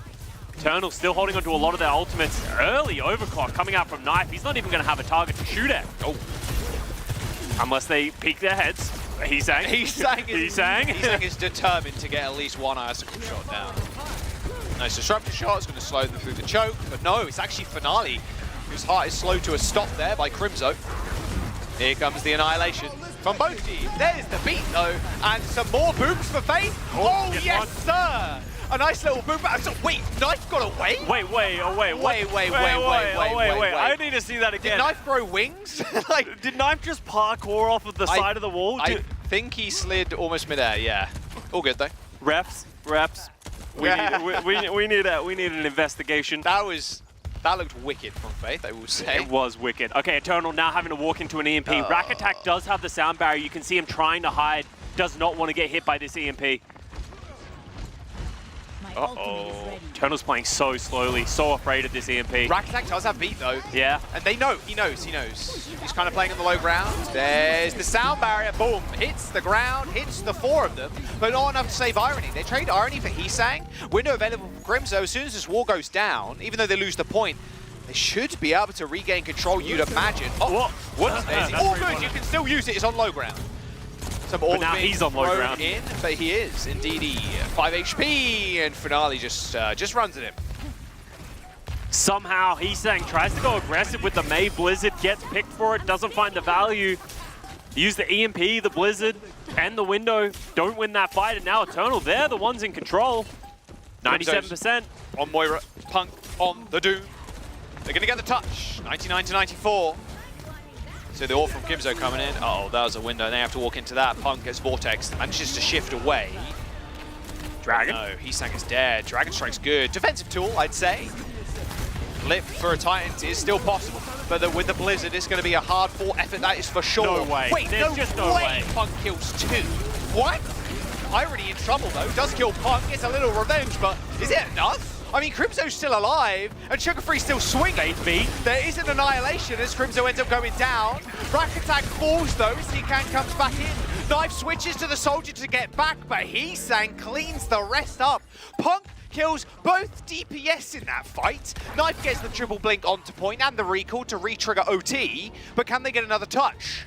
Eternal still holding onto a lot of their ultimates. Early overclock coming out from Knife. He's not even going to have a target to shoot at. Oh. Unless they peek their heads. Heesang is determined to get at least one icicle shot down. Nice disruptor shot, it's going to slow them through the choke, but no, it's actually Finale, whose heart is slowed to a stop there by Crimzo. Here comes the annihilation from both teams. There's the beat though, and some more booms for Faith. Oh yes, sir! A nice little boom. Wait, Knife got away? Wait. I need to see that again. Did Knife throw wings? Like, did Knife just parkour off of the side of the wall? I think he slid almost midair, yeah. All good though. Refs. We need an investigation. That looked wicked from Faith, I will say. It was wicked. Okay, Eternal now having to walk into an EMP. Rack Attack does have the sound barrier. You can see him trying to hide. Does not want to get hit by this EMP. Uh-oh. Eternal's playing so slowly, so afraid of this EMP. Rack Attack does have beat though. Yeah. And they know, he knows. He's kind of playing on the low ground. There's the sound barrier, boom. Hits the ground, hits the four of them, but not enough to save Irony. They trade Irony for Heesang. Window available for Crimzo. As soon as this wall goes down, even though they lose the point, they should be able to regain control, you'd imagine. Oh, whoops. All good, you can still use it, it's on low ground. But now he's on low ground. But he is, indeed. 5 HP, and Finale just runs at him. Somehow, Heesang tries to go aggressive with the May Blizzard, gets picked for it, doesn't find the value. Use the EMP, the Blizzard, and the window. Don't win that fight, and now Eternal, they're the ones in control. 97%. On Moira, Punk on the Doom. They're going to get the touch. 99 to 94. So the ult from Crimzo coming in. Oh, that was a window. They have to walk into that. Punk gets Vortex, manages to shift away. Dragon? No, Heesang is dead. Dragon Strike's good. Defensive tool, I'd say. Flip for a Titans is still possible. But with the Blizzard, it's going to be a hard-fought effort, that is for sure. No way. Wait, There's just no way. Punk kills 2. What? Irony in trouble, though. Does kill Punk. Gets a little revenge, but is it enough? I mean, Crimzo's still alive, and Sugar Free's still swinging. There is an annihilation as Crimzo ends up going down. Rack Attack falls, though, as Heekan comes back in. Knife switches to the Soldier to get back, but Heesang cleans the rest up. Punk kills both DPS in that fight. Knife gets the triple blink onto point and the recall to re-trigger OT, but can they get another touch?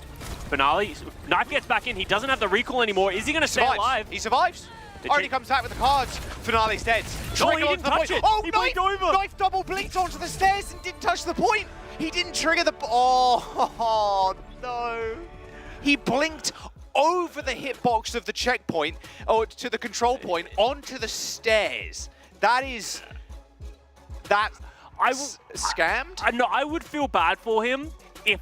Finale, Knife gets back in. He doesn't have the recall anymore. Is he going to stay alive? He survives. Already comes back with the cards. Finale's dead. No, he didn't touch it. Oh, he blinked over. Knife double blinked onto the stairs and didn't touch the point. He didn't trigger the... Oh, no. He blinked over the hitbox of the checkpoint, or to the control point, onto the stairs. That is... scammed? I would feel bad for him if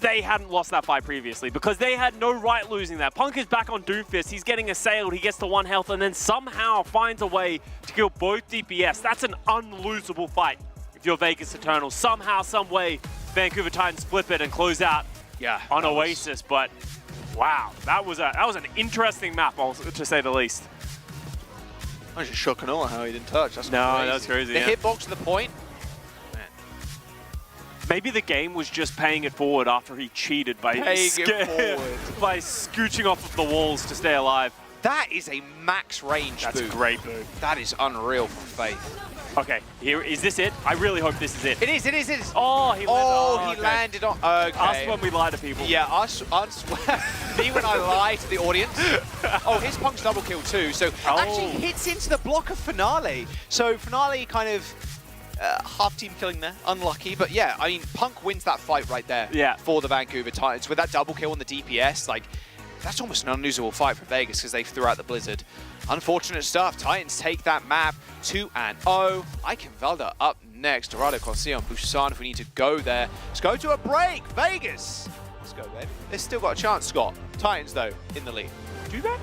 they hadn't lost that fight previously, because they had no right losing that. Punk is back on Doomfist. He's getting assailed. He gets to 1 health and then somehow finds a way to kill both DPS. That's an unlosable fight if you're Vegas Eternal. Somehow, some way, Vancouver Titans flip it and close out on Oasis. But wow, that was an interesting map, to say the least. I was just shocked how he didn't touch. That's no, crazy. that's crazy. The yeah. hitbox to the point. Maybe the game was just paying it forward after he cheated by by scooching off of the walls to stay alive. That is a max range That's boot. a great boot. That is unreal from Faith. Okay, is this it? I really hope this is it. It is, it is, it is. Oh, he landed, he landed on... Okay. Us when we lie to people. Yeah, us me when I lie to the audience. Oh, his Punk's double kill too. So actually hits into the block of Finale. So Finale kind of half team killing there. Unlucky, but yeah, I mean, Punk wins that fight right there for the Vancouver Titans. With that double kill on the DPS, like, that's almost an unlosable fight for Vegas because they threw out the Blizzard. Unfortunate stuff. Titans take that map 2-0. Eichenwalde up next. Dorado Conceição, Busan if we need to go there. Let's go to a break. Vegas. Let's go, baby. They've still got a chance, Scott. Titans, though, in the lead. Do that?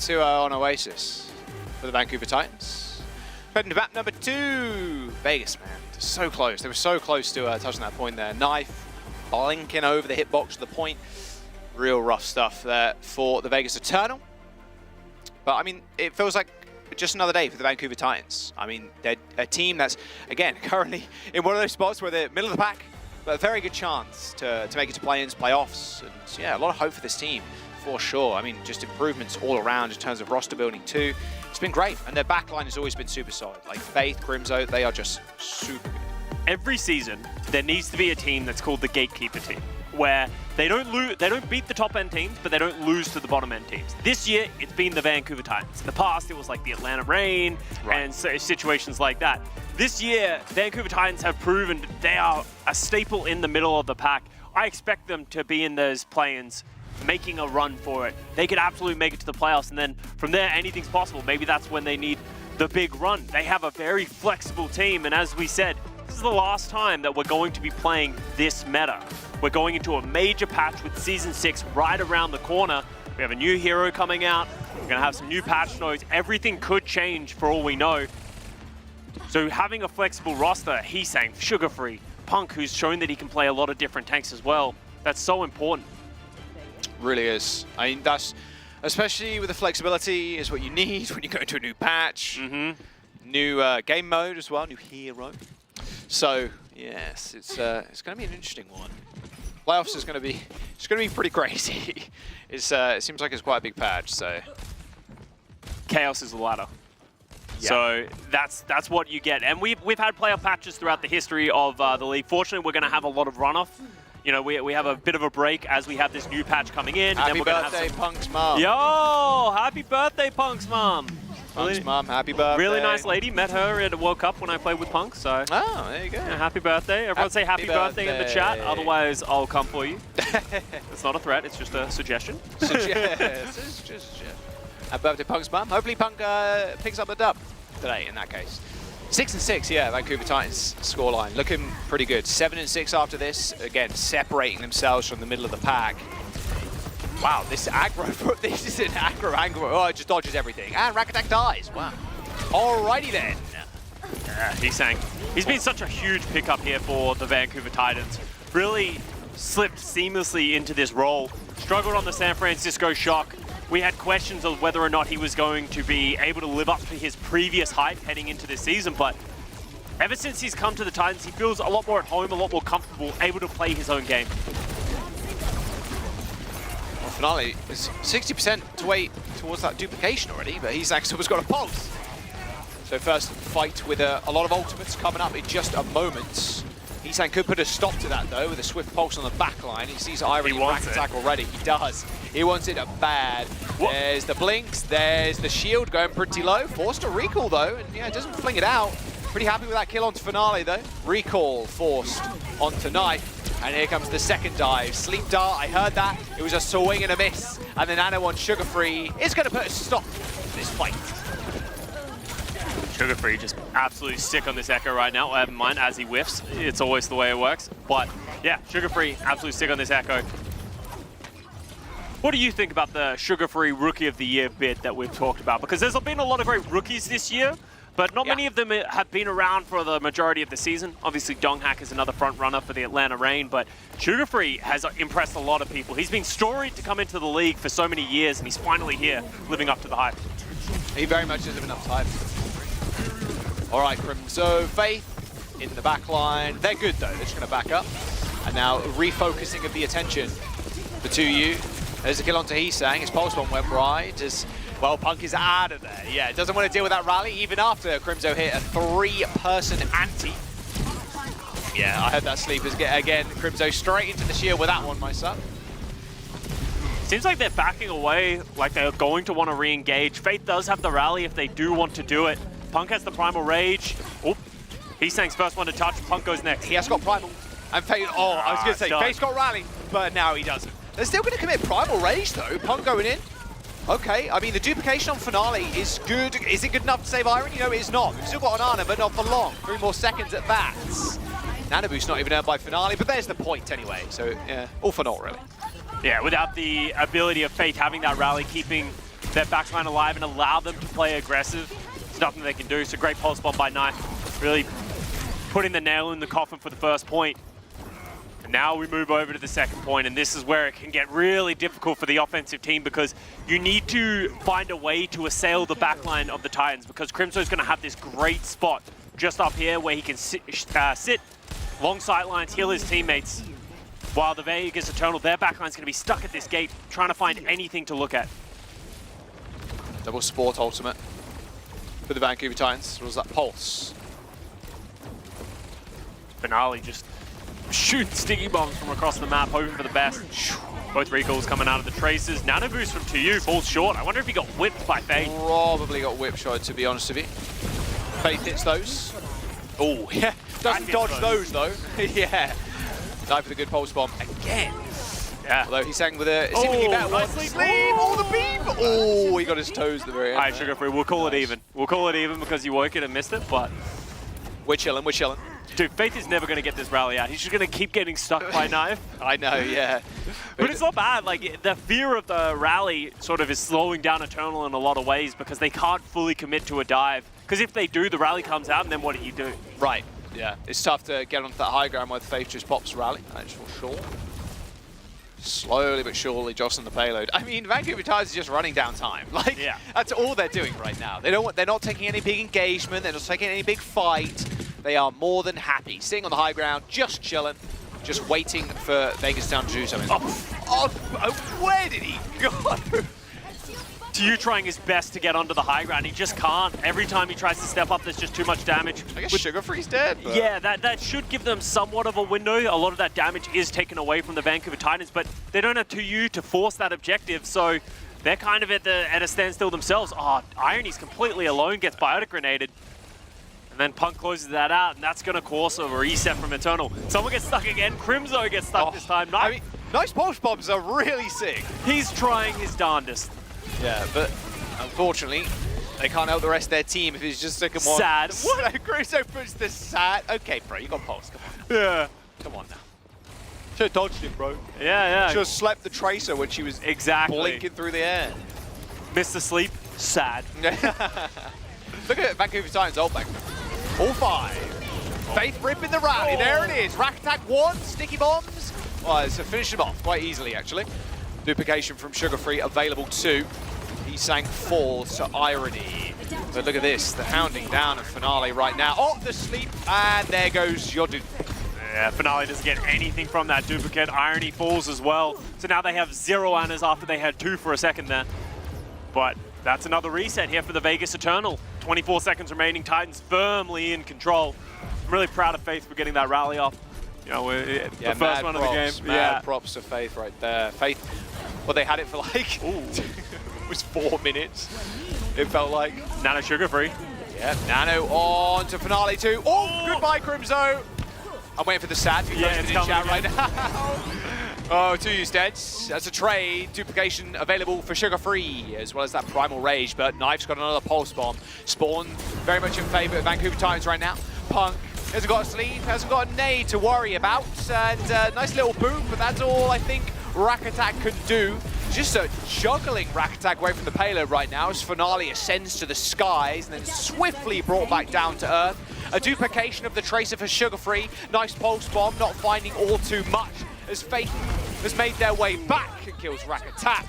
to on Oasis for the Vancouver Titans. Heading to map number 2. Vegas, man. They're so close. They were so close to touching that point there. Knife blinking over the hitbox to the point. Real rough stuff there for the Vegas Eternal. But, I mean, it feels like just another day for the Vancouver Titans. I mean, they're a team that's, again, currently in one of those spots where they're middle of the pack, but a very good chance to make it to play-ins, playoffs. And, yeah, a lot of hope for this team, for sure. I mean, just improvements all around in terms of roster building, too. It's been great, and their backline has always been super solid. Like, Faith, Crimzo, they are just super good. Every season, there needs to be a team that's called the gatekeeper team, where they don't beat the top end teams, but they don't lose to the bottom end teams. This year, it's been the Vancouver Titans. In the past, it was like the Atlanta Reign and situations like that. This year, Vancouver Titans have proven they are a staple in the middle of the pack. I expect them to be in those play-ins, making a run for it. They could absolutely make it to the playoffs, and then from there, anything's possible. Maybe that's when they need the big run. They have a very flexible team, and as we said, this is the last time that we're going to be playing this meta. We're going into a major patch with Season 6 right around the corner. We have a new hero coming out. We're going to have some new patch notes. Everything could change for all we know. So having a flexible roster, Heesang, Sugar-Free, Punk, who's shown that he can play a lot of different tanks as well, that's so important. Really is. I mean, that's, especially with the flexibility, is what you need when you go into a new patch. New game mode as well, new hero. So yes, it's going to be an interesting one. Playoffs is going to be pretty crazy. It seems like it's quite a big patch. So Chaos is the ladder. Yeah. So that's what you get, and we've had playoff patches throughout the history of the league. Fortunately, we're going to have a lot of runoff. You know, we have a bit of a break as we have this new patch coming in. Happy and then we're birthday, have some... Punk's mom. Yo, happy birthday, Punk's mom. Punk's mom, happy birthday. Really nice lady. Met her at a World Cup when I played with Punk. So. Oh, there you go. Yeah, happy birthday. Everyone say happy birthday in the chat. Otherwise, I'll come for you. It's not a threat. It's just a suggestion. Suggestion. Happy birthday, Punk's mom. Hopefully, Punk picks up the dub today. In that case. 6-6, yeah, Vancouver Titans scoreline. Looking pretty good. 7-6 after this. Again, separating themselves from the middle of the pack. Wow, this aggro, this is an aggro. Oh, it just dodges everything. And Rack Attack dies. Wow. Alrighty then. Yeah, he's been such a huge pickup here for the Vancouver Titans. Really slipped seamlessly into this role. Struggled on the San Francisco Shock. We had questions of whether or not he was going to be able to live up to his previous hype heading into this season, but ever since he's come to the Titans, he feels a lot more at home, a lot more comfortable, able to play his own game. Well, Finale is 60% to wait towards that duplication already, but he's actually got a pulse. So first fight with a lot of ultimates coming up in just a moment. Heesang could put a stop to that though with a swift pulse on the back line. He sees Irony and Rack Attack already. He does. He wants it bad. What? There's the blinks, there's the shield going pretty low. Forced a recall though, and yeah, doesn't fling it out. Pretty happy with that kill onto Finale though. Recall forced onto Knife. And here comes the second dive. Sleep Dart, I heard that. It was a swing and a miss. And then Nano on Sugar-Free is going to put a stop to this fight. Sugar-Free just absolutely sick on this Echo right now. I have mine as he whiffs. It's always the way it works. But yeah, Sugar-Free absolutely sick on this Echo. What do you think about the Sugar-Free Rookie of the Year bid that we've talked about? Because there's been a lot of great rookies this year, but not many of them have been around for the majority of the season. Obviously, Donghack is another front runner for the Atlanta Reign, but Sugar-Free has impressed a lot of people. He's been storied to come into the league for so many years, and he's finally here, living up to the hype. He very much is living up to hype. All right, Crimzo, Faith in the back line. They're good though, they're just gonna back up. And now refocusing of the attention for 2U. There's a kill onto Heesang, his pulse bomb went right as, well, Punk is out of there. Yeah, doesn't want to deal with that rally even after Crimzo hit a 3-person anti. Yeah, I heard that sleepers get again. Crimzo straight into the shield with that one myself. Seems like they're backing away, like they're going to want to re-engage. Faith does have the rally if they do want to do it. Punk has the Primal Rage. Oh, Heesang's first one to touch. Punk goes next. He has got Primal. And Faith, oh, I was going to say, Faith's got Rally, but now he doesn't. They're still going to commit Primal Rage though. Punk going in. Okay, I mean, the duplication on Finale is good. Is it good enough to save Iron? You know, it is not. We've still got an Ana, but not for long. 3 more seconds at that. Nanoboot's not even earned by Finale, but there's the point anyway. So, yeah, all for naught, really. Yeah, without the ability of Faith having that rally, keeping their backline alive and allow them to play aggressive. There's nothing they can do. So great pulse bomb by Knife, really putting the nail in the coffin for the first point. And now we move over to the second point, and this is where it can get really difficult for the offensive team because you need to find a way to assail the backline of the Titans because Crimso's going to have this great spot just up here where he can sit long sight lines, heal his teammates, while the Vegas Eternal, their backline's going to be stuck at this gate trying to find anything to look at. Double support ultimate for the Vancouver Titans. What was that? Pulse. Finale just shooting sticky bombs from across the map, hoping for the best. Both recalls coming out of the traces. Nano boost from 2U falls short. I wonder if he got whipped by Faith. Probably got whip shot, to be honest with you. Faith hits those. Oh, yeah. Doesn't dodge those, though. Yeah. Knife with a good pulse bomb again. Yeah. Although he sang with a seemingly better one. Sleep! Oh, the beam! Oh, he got his toes at the very end. All right, Sugar Free, we'll call it even. We'll call it even because you woke it and missed it, but... We're chilling, we're chilling. Dude, Faith is never going to get this rally out. He's just going to keep getting stuck by Knife. I know, yeah. But it's not bad. Like, the fear of the rally sort of is slowing down Eternal in a lot of ways because they can't fully commit to a dive. Because if they do, the rally comes out, and then what do you do? Right, yeah. It's tough to get onto that high ground where Faith just pops rally, that's for sure. Slowly but surely jostling the payload. I mean, Vancouver Titans is just running down time. Like, yeah. That's all they're doing right now. They're not taking any big engagement. They're not taking any big fight. They are more than happy, sitting on the high ground, just chilling, just waiting for Vegas Town to do something. Where did he go? TU trying his best to get onto the high ground. He just can't. Every time he tries to step up, there's just too much damage. I guess Sugar Free's dead. But... Yeah, that should give them somewhat of a window. A lot of that damage is taken away from the Vancouver Titans, but they don't have TU to force that objective, so they're kind of at a standstill themselves. Oh, Irony's completely alone, gets biotic grenaded. And then Punk closes that out, and that's going to cause a reset from Eternal. Someone gets stuck again. Crimzo gets stuck this time. I mean, nice pulse bombs are really sick. He's trying his darndest. Yeah, but unfortunately, they can't help the rest of their team if he's just sticking one. Sad. What? Crusoe puts the sad. Okay, bro, you got pulse. Come on. Yeah. Come on now. Should have dodged it, bro. Yeah. Should have slept the Tracer when she was blinking through the air. Missed the sleep. Sad. Look at Vancouver Titans ult back. All five. Faith ripping the rally. There it is. Rack attack 1. Sticky bombs. Well, it's a finish him off quite easily, actually. Duplication from Sugar Free available 2. He sank 4 to Irony. But look at this. The hounding down of Finale right now. Oh, the sleep. And there goes your dude. Yeah, Finale doesn't get anything from that duplicate. Irony falls as well. So now they have 0 Annas after they had 2 for a second there. But that's another reset here for the Vegas Eternal. 24 seconds remaining. Titans firmly in control. I'm really proud of Faith for getting that rally off. You know, the first one of the game. Mad props to Faith right there. Faith, well, they had it for like, it was 4 minutes. It felt like. Nano Sugar Free. Yeah, Nano on to Finale 2. Oh, goodbye, Crimzo. I'm waiting for the stat to be posted in chat right now. Oh, 2U's dead. That's a trade. Duplication available for Sugar Free, as well as that Primal Rage, but Knife's got another Pulse Bomb. Spawn very much in favor of Vancouver Titans right now. Punk hasn't got a sleeve, hasn't got a nade to worry about, and nice little boom, but that's all I think Rack Attack can do. Just a juggling Rack Attack away from the payload right now as Finale ascends to the skies and then swiftly brought back down to earth. A duplication of the Tracer for Sugar Free. Nice Pulse Bomb, not finding all too much as Faith has made their way back and kills Rack Attack.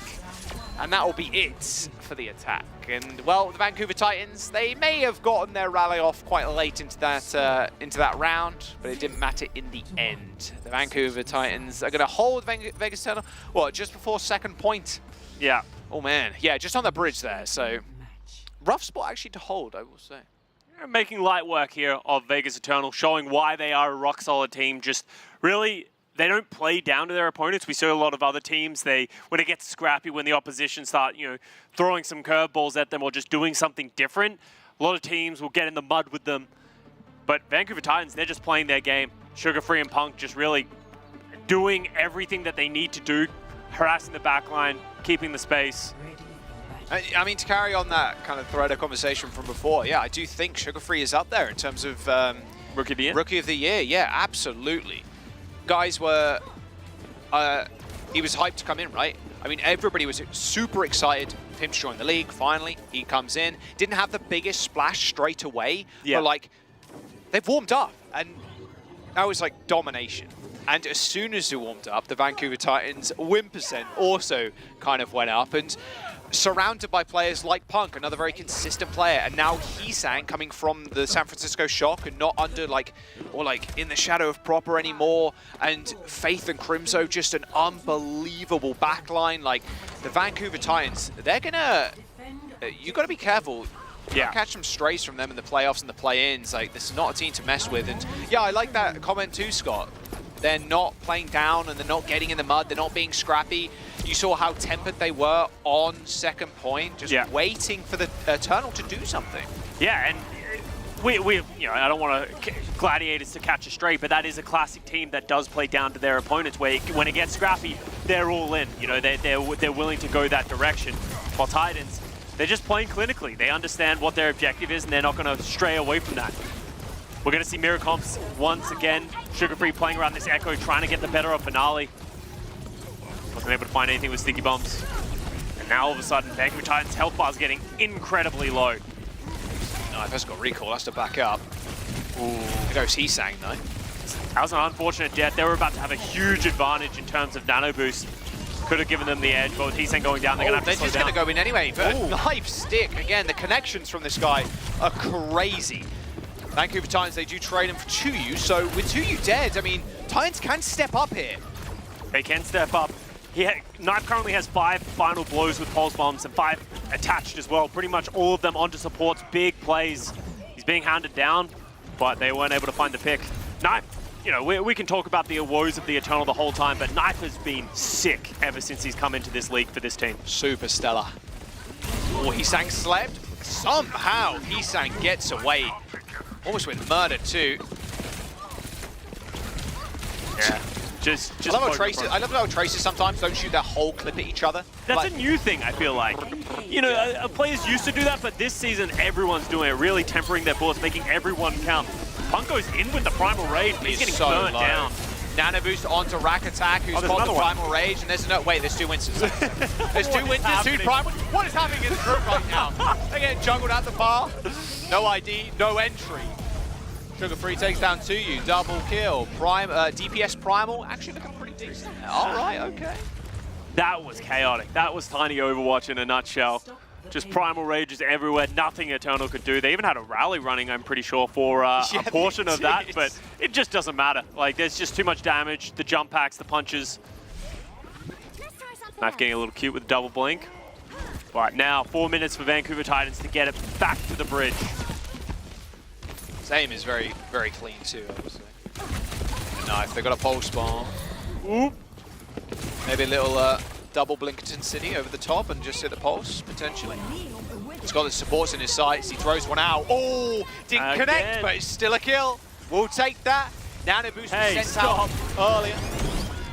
And that will be it for the attack. And, well, the Vancouver Titans, they may have gotten their rally off quite late into that round, but it didn't matter in the end. The Vancouver Titans are going to hold Vegas Eternal, what, just before second point? Yeah. Oh, man. Yeah, just on the bridge there, so rough spot actually to hold, I will say. Making light work here of Vegas Eternal, showing why they are a rock-solid team. Just really, they don't play down to their opponents. We see a lot of other teams, when it gets scrappy, when the opposition start, throwing some curveballs at them or just doing something different, a lot of teams will get in the mud with them. But Vancouver Titans, they're just playing their game. Sugar Free and Punk just really doing everything that they need to do, harassing the backline, keeping the space. I mean, to carry on that kind of thread of conversation from before, yeah, I do think Sugar Free is up there in terms of Rookie of the Year. Rookie of the Year, yeah, absolutely. Guys were, he was hyped to come in, right? I mean, everybody was super excited for him to join the league. Finally, he comes in. Didn't have the biggest splash straight away, but like, they've warmed up, and that was like domination. And as soon as they warmed up, the Vancouver Titans win percent also kind of went up, and surrounded by players like Punk, another very consistent player, and now Heesang coming from the San Francisco Shock and not under like, or like in the shadow of Proper anymore, and Faith and Crimzo, just an unbelievable backline. Like the Vancouver Titans, they're gonna, you gotta be careful. Yeah, catch some strays from them in the playoffs and the play-ins. Like, this is not a team to mess with. And yeah, I like that comment too, Scott. They're not playing down and they're not getting in the mud. They're not being scrappy. You saw how tempered they were on second point, just waiting for the Eternal to do something. Yeah, and we you know, I don't want Gladiators to catch a stray, but that is a classic team that does play down to their opponents, where when it gets scrappy, they're all in. You know, they're willing to go that direction. While Titans, they're just playing clinically. They understand what their objective is, and they're not going to stray away from that. We're going to see Miracomps once again. Sugar Free playing around this Echo, trying to get the better of Finale. Wasn't able to find anything with Sticky Bombs. And now all of a sudden, Vancouver Titans' health bar is getting incredibly low. No, if that's got recall, that's to back up. Ooh, it goes Heesang though. That was an unfortunate death. They were about to have a huge advantage in terms of nano boost. Could have given them the edge, but with Heesang going down, they're going to have to slow down. They're just going to go in anyway, but a knife stick. Again, the connections from this guy are crazy. Vancouver Titans, they do trade him for 2U, so with 2U dead, I mean, Titans can step up here. They can step up. Knife currently has 5 final blows with pulse bombs and 5 attached as well. Pretty much all of them onto supports, big plays. He's being hounded down, but they weren't able to find the pick. Knife, you know, we can talk about the woes of the Eternal the whole time, but Knife has been sick ever since he's come into this league for this team. Super stellar. Oh, Heesang slept. Somehow Heesang gets away. Almost went murdered too. Yeah. Just I love how Traces sometimes don't shoot their whole clip at each other. That's like, a new thing, I feel like. You know, players used to do that, but this season everyone's doing it, really tempering their bullets, making everyone count. Punk goes in with the Primal Rage, but he's getting so burnt low. down. Nano boost onto Rack Attack, who's got the Primal Rage, and there's no, wait, there's 2 Winstons. There's 2 Winstons, 2 Primal. What is happening in the group right now? They're getting juggled at the bar. No ID, no entry. Sugar Free takes down 2U, double kill. DPS Primal, actually looking pretty decent. All right, okay. That was chaotic. That was Tiny Overwatch in a nutshell. Just Primal Rages everywhere, nothing Eternal could do. They even had a rally running, I'm pretty sure, for a portion of that, but it just doesn't matter. Like, there's just too much damage, the jump packs, the punches. Knife getting a little cute with double blink. But now, 4 minutes for Vancouver Titans to get it back to the bridge. His aim is very, very clean too, I would say. Knife, they got a pulse bomb. Oop. Maybe a little double Blinkerton City over the top and just hit the pulse, potentially. He's got the supports in his sights, he throws one out. Oh, didn't connect, but it's still a kill. We'll take that. Nano boost was sent out earlier.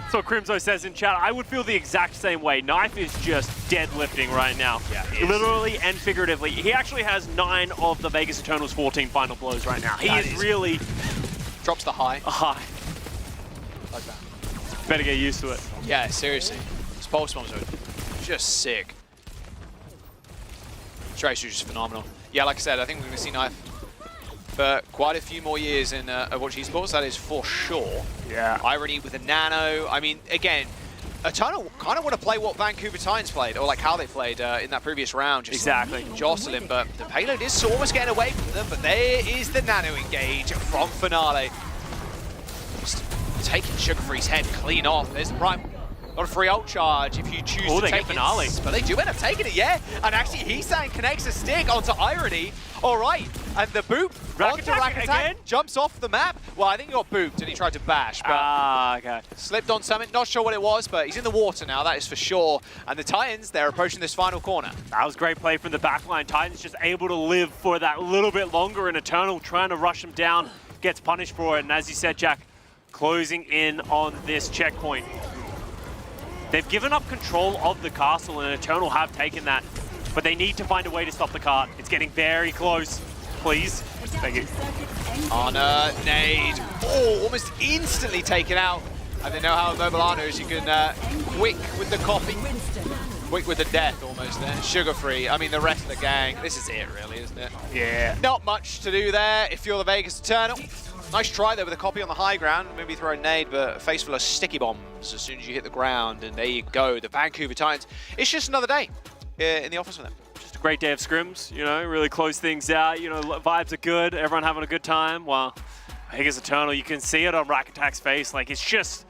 That's what Crimzo says in chat. I would feel the exact same way. Knife is just deadlifting right now. Yeah, literally and figuratively. He actually has 9 of the Vegas Eternals 14 final blows right now. He is really... Drops the high. A high. Like that. Better get used to it. Yeah, seriously. His pulse bombs are just sick. Tracer is just phenomenal. Yeah, like I said, I think we're going to see Knife for quite a few more years in Overwatch Esports, that is for sure. Yeah. Irony with a Nano. I mean, again, Eternal kind of want to play what Vancouver Titans played, or like how they played in that previous round. Just exactly. Jostling, but the payload is almost getting away from them, but there is the Nano engage from Finale. Just taking Sugar Free's head clean off. There's the Prime. Got a free ult charge if you choose to take Finale. But they do end up taking it, yeah. And actually, Heesang connects a stick onto Irony. All right, and the boop onto Rack Attack jumps off the map. Well, I think he got booped and he tried to bash, but okay. Slipped on something. Not sure what it was, but he's in the water now, that is for sure. And the Titans, they're approaching this final corner. That was great play from the backline. Titans just able to live for that little bit longer, and Eternal trying to rush him down, gets punished for it. And as you said, Jack, closing in on this checkpoint. They've given up control of the castle, and Eternal have taken that, but they need to find a way to stop the cart. It's getting very close. Please. Thank you. On a nade. Oh, almost instantly taken out. And they know how Mobilano is. You can quick with the copy, quick with the death almost there. Sugar-free. I mean, the rest of the gang, this is it really, isn't it? Yeah. Not much to do there if you're the Vegas Eternal. Nice try there with a copy on the high ground. Maybe throw a nade, but face full of sticky bombs as soon as you hit the ground. And there you go, the Vancouver Titans. It's just another day in the office for them. Just a great day of scrims, you know, really close things out. You know, vibes are good, everyone having a good time. Well, Vegas Eternal, you can see it on Rack Attack's face. Like, it's just...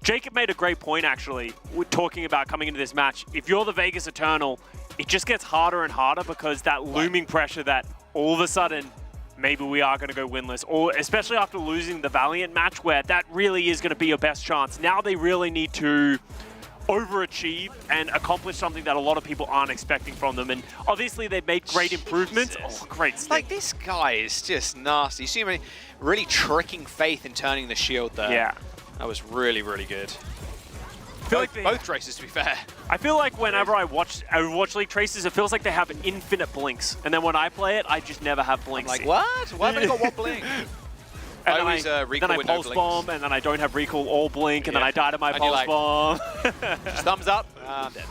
Jacob made a great point, actually, talking about coming into this match. If you're the Vegas Eternal, it just gets harder and harder because that looming pressure that all of a sudden, maybe we are going to go winless, or especially after losing the Valiant match where that really is going to be your best chance. Now they really need to overachieve and accomplish something that a lot of people aren't expecting from them. And obviously they've made great improvements. Oh, great stick. Like, this guy is just nasty. You see him really tricking Faith in turning the shield there. Yeah. That was really, really good. I feel like both traces, to be fair. I feel like whenever I watch Overwatch League traces, it feels like they have infinite blinks. And then when I play it, I just never have blinks. I'm like, what? Why haven't I got one blink? And then I pulse bomb, and then I don't have recall or blink, and then I die to my pulse bomb. Just thumbs up. I'm dead.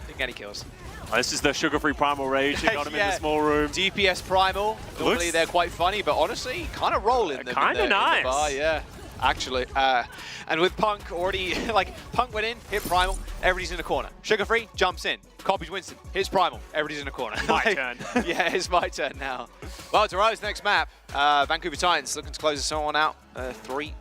Didn't get any kills. Oh, this is the sugar-free Primal Rage. You got him in the small room. DPS Primal. Normally they're quite funny, but honestly, kind of rolling them. Kind of nice. In the bar, yeah. Actually, and with Punk already, like, Punk went in, hit Primal, everybody's in the corner. Sugar-free jumps in, copies Winston, hits Primal, everybody's in the corner. My turn. Yeah, it's my turn now. Well, tomorrow's next map, Vancouver Titans looking to close this one out, 3-0.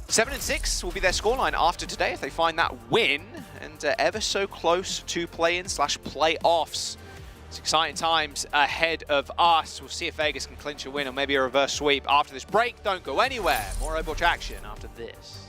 7-6 will be their scoreline after today if they find that win, and ever so close to play-in/playoffs. It's exciting times ahead of us. We'll see if Vegas can clinch a win or maybe a reverse sweep after this break. Don't go anywhere. More Overwatch action after this.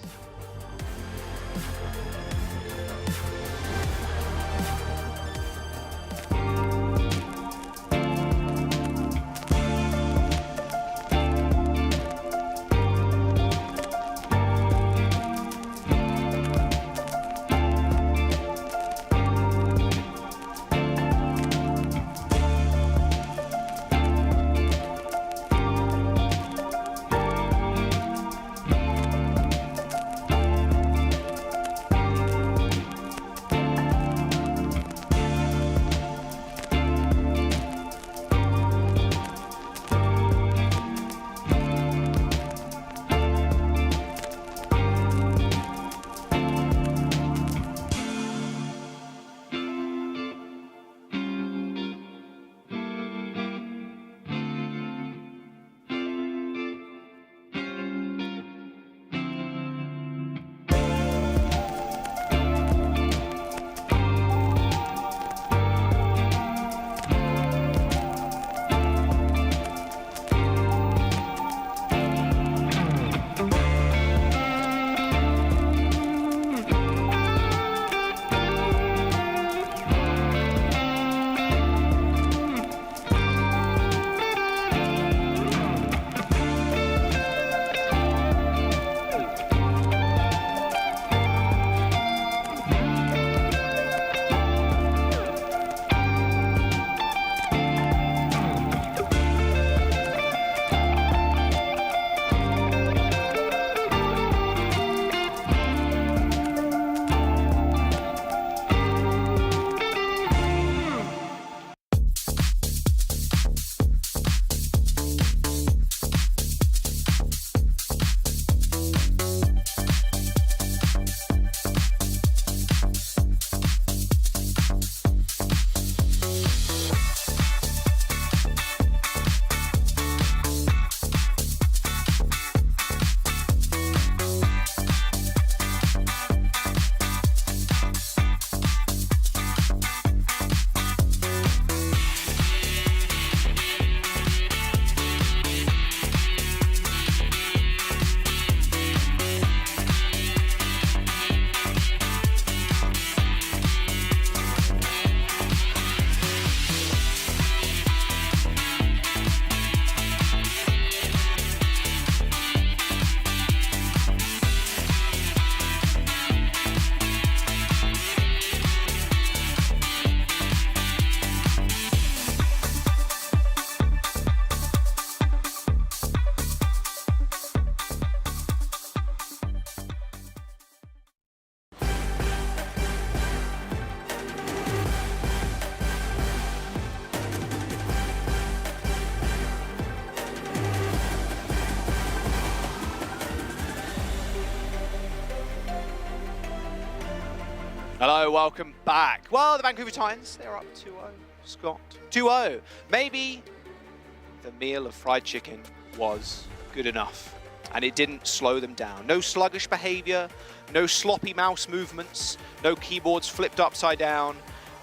Hello, welcome back. Well, the Vancouver Titans, they're up 2-0. Scott, 2-0. Maybe the meal of fried chicken was good enough, and it didn't slow them down. No sluggish behavior, no sloppy mouse movements, no keyboards flipped upside down.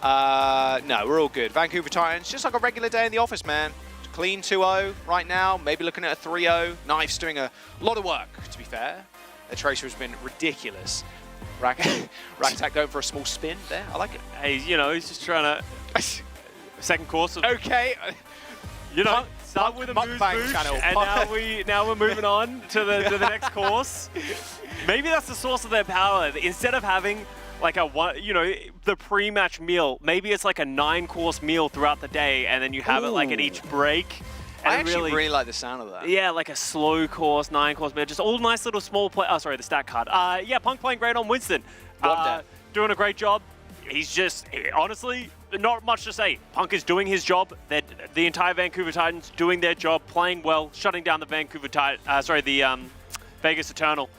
No, we're all good. Vancouver Titans, just like a regular day in the office, man. Clean 2-0 right now, maybe looking at a 3-0. Knife's doing a lot of work, to be fair. The Tracer has been ridiculous. Ragtag going for a small spin there. I like it. Hey, you know, he's just trying to... Second course. Okay. You know, start with a boost, channel. And now we're moving on to the next course. Maybe that's the source of their power. Instead of having like the pre-match meal, maybe it's like a 9-course meal throughout the day, and then you have it like at each break. And I actually really like the sound of that. Yeah, like a slow course, 9-course meal, just all nice little small play. Oh, sorry, the stat card. Yeah, Punk playing great on Winston. Doing a great job. He's just, honestly, not much to say. Punk is doing his job. The entire Vancouver Titans doing their job, playing well, shutting down the Vegas Eternal.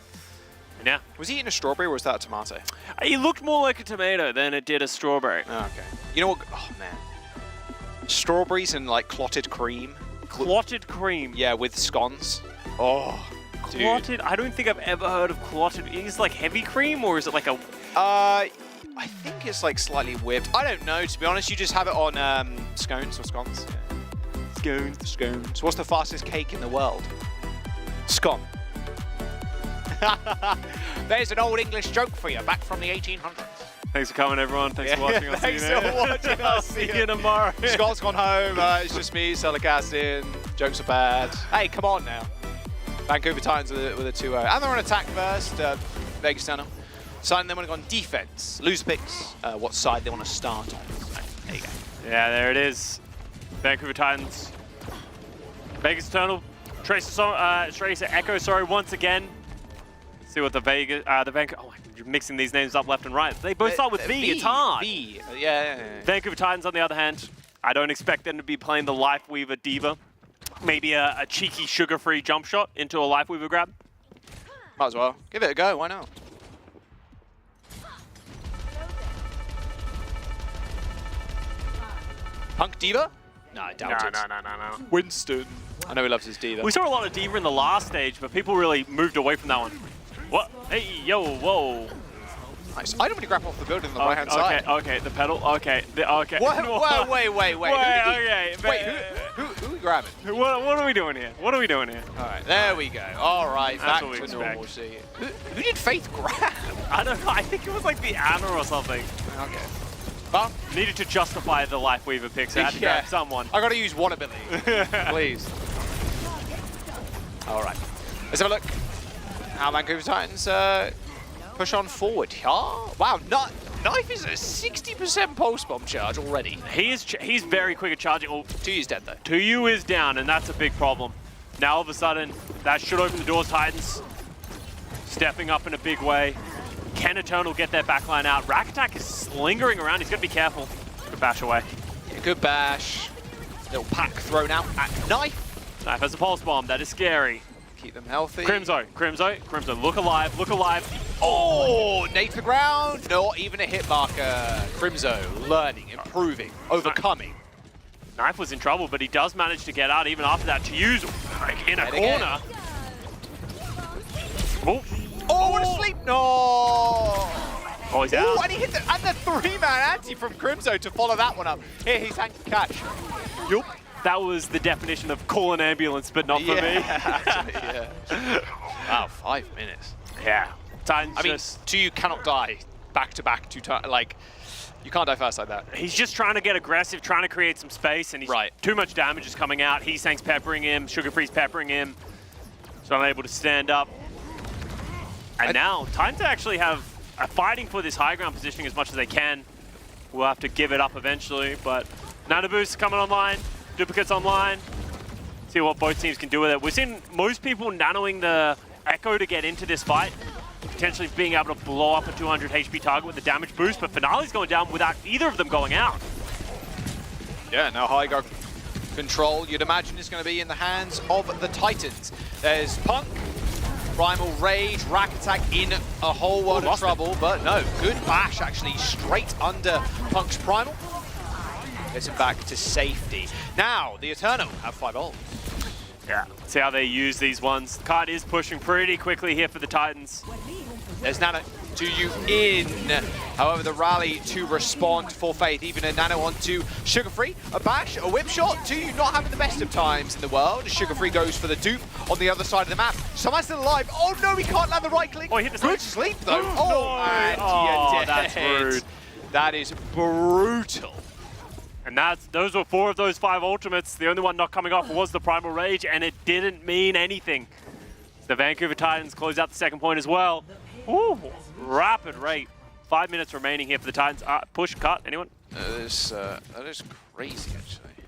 And yeah. Was he eating a strawberry or was that a tomato? He looked more like a tomato than it did a strawberry. Oh, okay. You know what? Oh, man. Strawberries and like clotted cream. Clotted cream? Yeah, with scones. Oh, dude. Clotted? I don't think I've ever heard of clotted. Is it like heavy cream or is it like a... I think it's like slightly whipped. I don't know, to be honest. You just have it on scones or scones. Yeah. Scones. What's the fastest cake in the world? Scone. There's an old English joke for you, back from the 1800s. Thanks for coming, everyone. Thanks for watching. Thanks for watching. I'll see you tomorrow. Scott's gone home. It's just me, Celicasting. Jokes are bad. Hey, come on now. Vancouver Titans with a 2-0. And they're on attack first. Vegas Eternal. Side them want to go on defense. Loose picks. What side they want to start on. So, there you go. Yeah, there it is. Vancouver Titans. Vegas Eternal. Tracer Echo, sorry, once again. Let's see what the Vancouver... Oh, you're mixing these names up left and right. They both start with V. It's hard. V. Yeah. Vancouver Titans, on the other hand, I don't expect them to be playing the Lifeweaver Diva. Maybe a cheeky sugar-free jump shot into a Lifeweaver grab. Might as well. Give it a go. Why not? Punk Diva? No, I doubt it. No. Winston. I know he loves his Diva. We saw a lot of Diva in the last stage, but people really moved away from that one. What? Hey, yo, whoa. Nice. I don't want to grab off the building on the right-hand side. Okay, the pedal. Okay. Wait. Wait, who are we grabbing? What are we doing here? All right, there we go. All right, that's back to normalcy. Who did Faith grab? I don't know. I think it was like the Anna or something. Okay. Well, needed to justify the Lifeweaver pick, so I had to grab someone. I got to use one ability, please. All right, let's have a look. How Vancouver Titans push on forward. Oh, wow, Knife is a 60% pulse bomb charge already. He's very quick at charging. Oh, 2U's dead though. 2U is down, and that's a big problem. Now all of a sudden, that should open the doors. Titans stepping up in a big way. Can Eternal get their backline out? Rack Attack is lingering around. He's going to be careful. Good bash away. Yeah, good bash. Little pack thrown out at Knife. Knife has a pulse bomb. That is scary. Keep them healthy. Crimzo. Look alive. Oh, nade to the ground. Not even a hit marker. Crimzo learning, improving, overcoming. Knife was in trouble, but he does manage to get out even after that to use in a corner. Oh, what a sleep! No! Oh, he's out. Oh, and he hit the 3-man anti from Crimzo to follow that one up. Here, he's hanging catch. Yup. That was the definition of call an ambulance, but not for me. Actually, yeah. Wow, 5 minutes. Yeah. I mean, 2U cannot die back-to-back 2 times. Like, you can't die fast like that. He's just trying to get aggressive, trying to create some space, and he's too much damage is coming out. Heesang's peppering him, Sugar-Free's peppering him, so I'm able to stand up. And now, time to actually have fighting for this high ground positioning as much as they can. We'll have to give it up eventually, but Nano Boost coming online, Duplicates online. See what both teams can do with it. We've seen most people nanoing the Echo to get into this fight, potentially being able to blow up a 200 HP target with the damage boost, but Finale's going down without either of them going out. Yeah, now high ground control, you'd imagine, is going to be in the hands of the Titans. There's Punk. Primal Rage, Rack Attack in a whole world of trouble, but no, good bash actually straight under Punk's Primal. Gets him back to safety. Now, the Eternal have 5 ults. Yeah, see how they use these ones. Card is pushing pretty quickly here for the Titans. There's Nano to you in. However, the rally to respond for Faith. Even a Nano onto Sugar Free. A bash, a whip shot. To you not having the best of times in the world. Sugar Free goes for the dupe on the other side of the map. Someone's still alive. Oh no, he can't land the right click. Oh, he hit the good sleep though. No. And oh, that's rude. That is brutal. And those were 4 of those 5 ultimates. The only one not coming off was the Primal Rage, and it didn't mean anything. The Vancouver Titans close out the second point as well. Ooh, rapid rate. 5 minutes remaining here for the Titans. Push, cut, anyone? That is crazy, actually.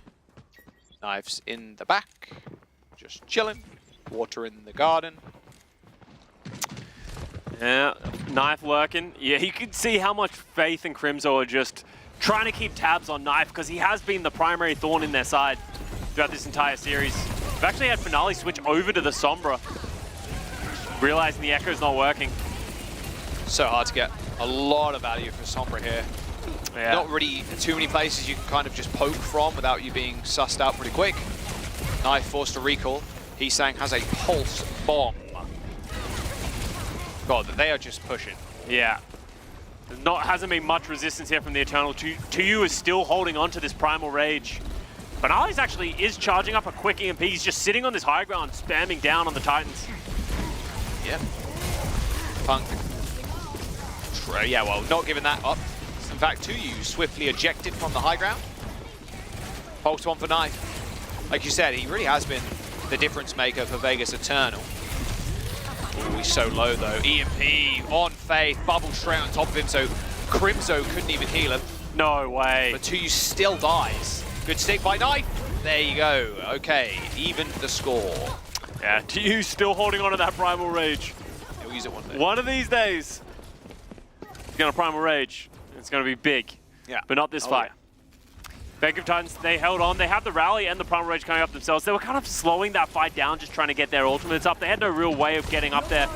Knives in the back, just chilling. Water in the garden. Yeah, Knife lurking. Yeah, you can see how much Faith and Crimzo are just trying to keep tabs on Knife because he has been the primary thorn in their side throughout this entire series. We've actually had Finale switch over to the Sombra, realizing the Echo's not working. So hard to get a lot of value for Sombra here. Yeah. Not really too many places you can kind of just poke from without you being sussed out pretty quick. Knife forced to recall. Heesang has a pulse bomb. God, they are just pushing. Yeah. Hasn't been much resistance here from the Eternal. Tuyu is still holding on to this Primal Rage. Finales actually is charging up a quick EMP. He's just sitting on this high ground, spamming down on the Titans. Yeah. Punk. Yeah, well, not giving that up. In fact, Tuyu swiftly ejected from the high ground. Pulse one for Knife. Like you said, he really has been the difference maker for Vegas Eternal. Ooh, he's so low though. EMP on Faith, bubble straight on top of him, so Crimzo couldn't even heal him. No way. But Tuyu still dies. Good stick by Knife. There you go. Okay, even the score. Yeah, Tuyu still holding on to that Primal Rage. He'll use it one day. One of these days, he's gonna Primal Rage. It's gonna be big. Yeah. But not this fight. Yeah. Vancouver Titans, they held on. They had the rally and the Primal Rage coming up themselves. They were kind of slowing that fight down, just trying to get their ultimates up. They had no real way of getting up there,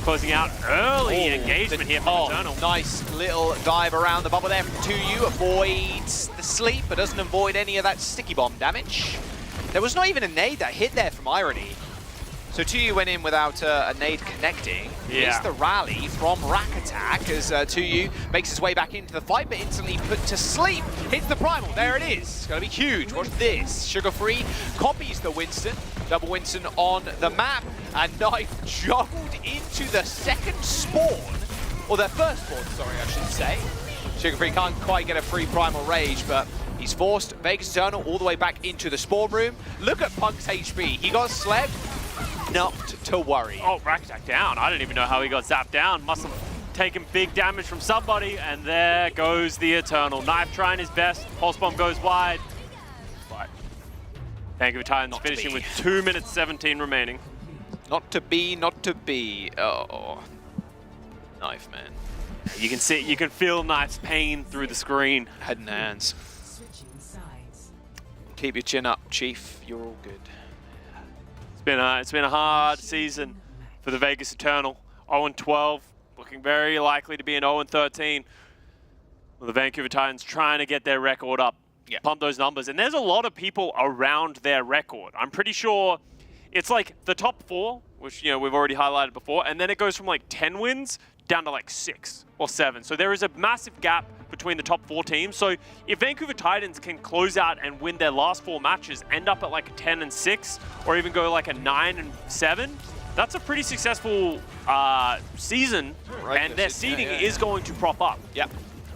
closing out early engagement here from Eternal. Nice little dive around the bubble there from Tuyu. Avoids the sleep, but doesn't avoid any of that sticky bomb damage. There was not even a nade that hit there from Irony. So Tuyu went in without a nade connecting. Yeah. It's the rally from Rack Attack as Tuyu makes his way back into the fight, but instantly put to sleep. Hits the Primal, there it is. It's gonna be huge, watch this. Sugar Free copies the Winston. Double Winston on the map, and Knife juggled into the second spawn, or their first spawn, sorry, I should say. Sugar Free can't quite get a free Primal Rage, but he's forced Vegas Eternal all the way back into the spawn room. Look at Punk's HP, he got slept. Not to worry. Oh, Rack Attack down. I didn't even know how he got zapped down. Must have taken big damage from somebody, and there goes the Eternal. Knife trying his best. Pulse Bomb goes wide. But Vancouver Titans finishing with 2 minutes 17 remaining. Not to be, not to be. Oh, Knife, man. You can see, you can feel Knife's pain through the screen. Head and hands. Keep your chin up, Chief. You're all good. It's been a hard season for the Vegas Eternal. 0-12, looking very likely to be an 0-13. Well, the Vancouver Titans trying to get their record up, pump those numbers. And there's a lot of people around their record. I'm pretty sure it's like the top 4, which we've already highlighted before, and then it goes from like 10 wins down to like 6 or 7. So there is a massive gap between the top 4 teams. So if Vancouver Titans can close out and win their last 4 matches, end up at like a 10-6, or even go like a 9-7, that's a pretty successful season, and their seeding is going to prop up. Yeah.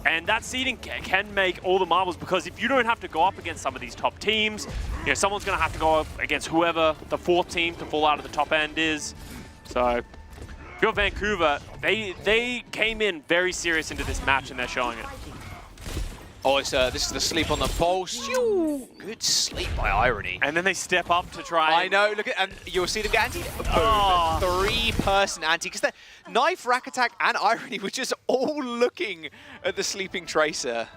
And that seeding can make all the marbles, because if you don't have to go up against some of these top teams, someone's going to have to go up against whoever the 4th team to fall out of the top end is. So if you're Vancouver, they came in very serious into this match, and they're showing it. Oh, this is the sleep on the pulse. Good sleep by Irony. And then they step up to try. I know, look at, and you'll see them get anti. Oh. 3-person anti, because the Knife, Rack Attack, and Irony were just all looking at the sleeping Tracer.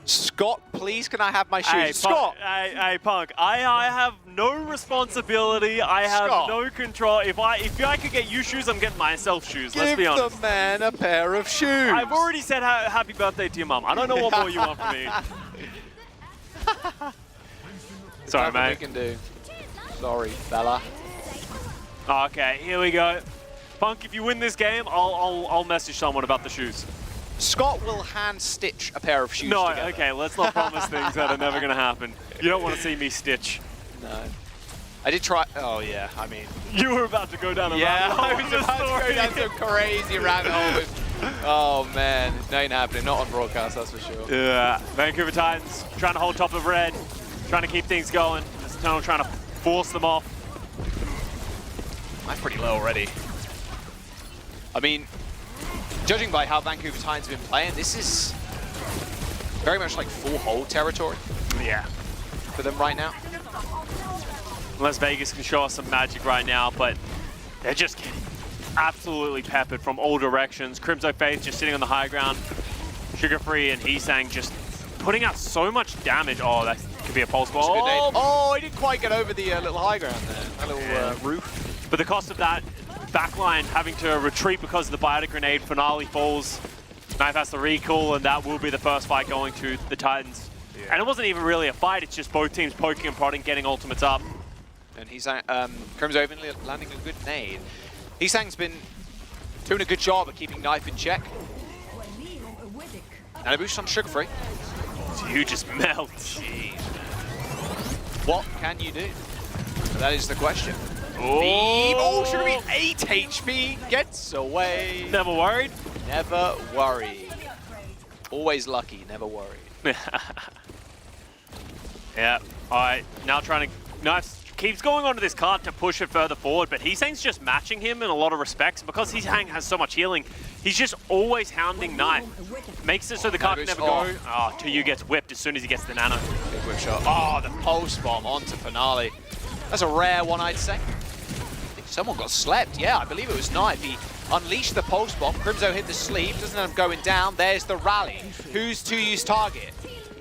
Scott, please, can I have my shoes? Hey, Scott! Hey, Punk, I have no responsibility. I have Scott. no control. If I could get you shoes, I'm getting myself shoes. Let's Give be honest. the man a pair of shoes. I've already said happy birthday to your mum. I don't know what more you want from me. Sorry, Nothing mate. we can do. Sorry, fella. Okay, here we go. Punk, if you win this game, I'll message someone about the shoes. Scott will hand stitch a pair of shoes No, together. okay, let's not promise things that are never going to happen. You don't want to see me stitch. No. I did try. Oh, yeah, I mean. You were about to go down a Yeah, rabbit hole I with was the about to story. go down some crazy rabbit hole. Oh, man. It ain't happening. Not on broadcast, that's for sure. Yeah, Vancouver Titans trying to hold top of red, trying to keep things going. This Eternal trying to force them off. I'm pretty low already. I mean, judging by how Vancouver Titans have been playing, this is very much like full hold territory. Yeah. For them right now. Unless Vegas can show us some magic right now, but they're just getting absolutely peppered from all directions. Crimzo Faith just sitting on the high ground. Sugar Free and Heesang just putting out so much damage. Oh, that could be a pulse ball. Oh, he didn't quite get over the little high ground there. That little roof. But the cost of that backline having to retreat because of the biotic grenade, Finale falls. Knife has the recall, and that will be the first fight going to the Titans. Yeah. And it wasn't even really a fight, it's just both teams poking and prodding, getting ultimates up. And he's Crimzo landing a good nade. Heesang's been doing a good job of keeping Knife in check. And a boost on Sugar Free. You just melt. Jeez. What can you do? That is the question. Oh, Sugar Free 8 HP gets away. Never worried? Never worry. Always lucky, never worry. Yeah, alright, now trying to... Knife keeps going onto this cart to push it further forward, but Heesang's just matching him in a lot of respects. Because Heesang has so much healing, he's just always hounding Knife. Makes it so the cart can never go. Oh, Tuyu gets whipped as soon as he gets the nano. Big whip shot. Oh, the pulse bomb onto Finale. That's a rare one, I'd say. Someone got slept. Yeah, I believe it was Knife. He unleashed the pulse bomb. Crimzo hit the sleeve. Doesn't end up going down. There's the rally. Who's Tuyu's target?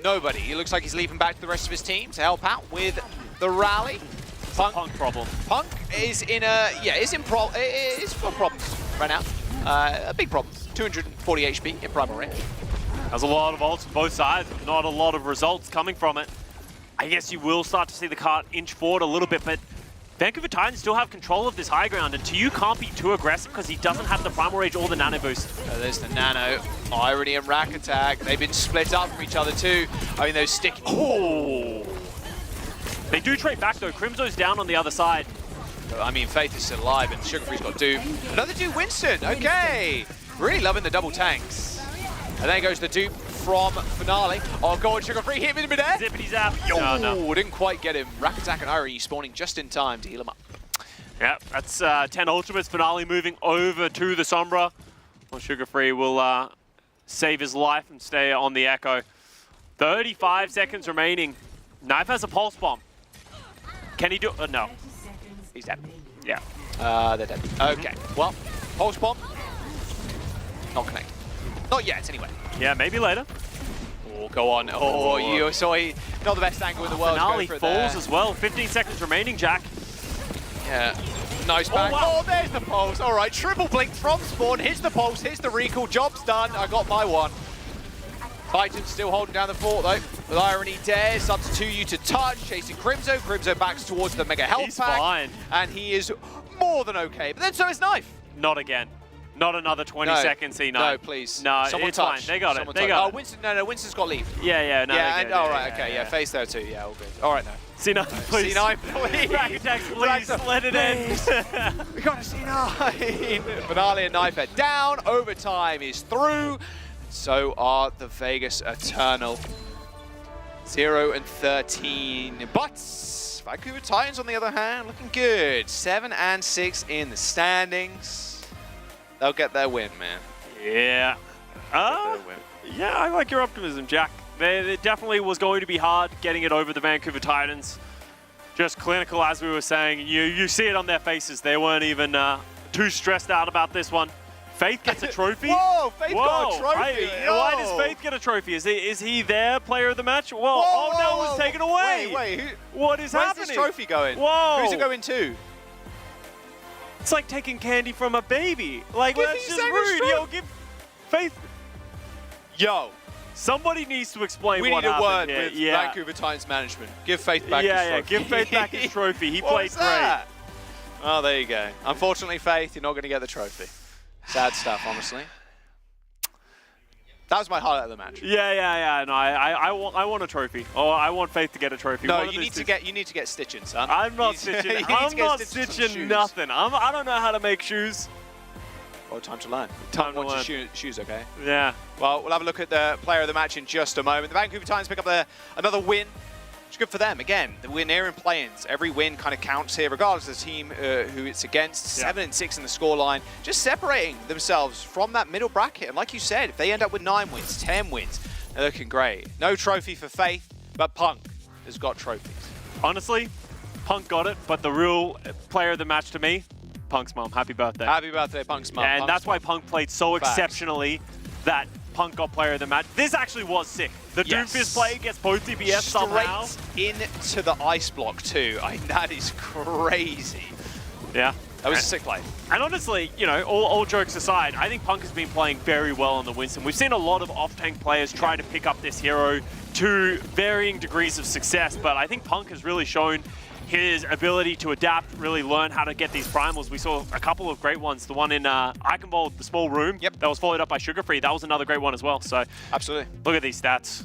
Nobody. He looks like he's leaving back to the rest of his team to help out with the rally. Punk problem. Punk is in a is full problems right now. A big problem. 240 HP in primal range. Has a lot of ults on both sides, but not a lot of results coming from it. I guess you will start to see the cart inch forward a little bit, but Vancouver Titans still have control of this high ground, and Tuyu can't be too aggressive because he doesn't have the primal rage or the nano boost. There's the nano. Irony and Rack Attack. They've been split up from each other too. I mean, those stick. Oh! They do trade back though. Crimzo's down on the other side. I mean, Faith is still alive, and Sugar Free's got Doom. Another Doom Winston. Okay. Really loving the double tanks. And there goes the dupe from Finale. Oh, go on, Sugar Free, hit him in midair. Zippity zap. Yo, no, didn't quite get him. Rack Attack and Irony spawning just in time to heal him up. Yeah, that's 10 ultimates. Finale moving over to the Sombra. Well, Sugar Free will save his life and stay on the Echo. 35 seconds remaining. Knife has a pulse bomb. Can he do it? No. He's dead. Yeah. They're dead. Okay, well, pulse bomb. Not connected. Not yet, anyway. Yeah, maybe later. Oh, go on. Oh, you saw he, not the best angle in the world. Finale falls as well. 15 seconds remaining, Jack. Yeah. Nice back. Oh, wow. Oh, there's the pulse. All right, triple blink from spawn. Hits the pulse, hits the recall. Job's done. I got my one. Titan's still holding down the fort, though. With Irony dares up to Tuyu to touch. Chasing Crimzo. Crimzo backs towards the Mega Health Pack. Fine. And he is more than okay. But then so is Knife. Not again. Not another 20 seconds, C9. No, please. No, Someone it's touch. fine. They got Someone it. They touch. got it. Winston, no, Winston's got leave. Yeah, no. Yeah, and all right, okay, yeah, Face there too. Yeah, all good. All right, now. C9, please. C9, please. Rack attacks, please. Let it end. We got a C9. Finale and Knife head down. Overtime is through. So are the Vegas Eternal. 0 and 13. But Vancouver Titans, on the other hand, looking good. 7 and 6 in the standings. They'll get their win, man. Yeah. Yeah, I like your optimism, Jack. It definitely was going to be hard getting it over the Vancouver Titans. Just clinical, as we were saying. You see it on their faces. They weren't even too stressed out about this one. Faith gets a trophy? Whoa, Faith got a trophy. Why does Faith get a trophy? Is he their player of the match? Whoa, no, it was taken away. Wait, what is happening? Where's this trophy going? Whoa. Who's it going to? It's like taking candy from a baby. Like, Give that's me just Saber's rude. Yo, give Faith. Yo. Somebody needs to explain We what need a happened word here. with Yeah. Vancouver Titans management. Give Faith back his trophy. Give Faith back his trophy. He What played was great. that? Oh, there you go. Unfortunately, Faith, you're not going to get the trophy. Sad stuff, honestly. That was my highlight of the match. Yeah. No, I want a trophy. Oh, I want Faith to get a trophy. No, you need to get stitching, son. I'm not stitching. I'm not stitching nothing. I don't know how to make shoes. Oh, time to learn. Time to learn. learn. Shoes, okay? Yeah. Well, we'll have a look at the player of the match in just a moment. The Vancouver Titans pick up another win. It's good for them. Again, the win here in play-ins. Every win kind of counts here, regardless of the team who it's against. 7-6 in the scoreline. Just separating themselves from that middle bracket. And like you said, if they end up with 9 wins, 10 wins, they're looking great. No trophy for Faith, but Punk has got trophies. Honestly, Punk got it, but the real player of the match to me, Punk's mom. Happy birthday. Happy birthday, Punk's mom. And that's why Punk played so exceptionally that Punk got player of the match. This actually was sick. The Doomfist play gets both DPS somehow. Into the ice block too. That is crazy. Yeah. That was a sick play. And honestly, you know, all jokes aside, I think Punk has been playing very well on the Winston. We've seen a lot of off-tank players try to pick up this hero to varying degrees of success, but I think Punk has really shown his ability to adapt, really learn how to get these primals. We saw a couple of great ones. The one in Eichenwald, the small room, that was followed up by Sugar Free. That was another great one as well. So absolutely. Look at these stats.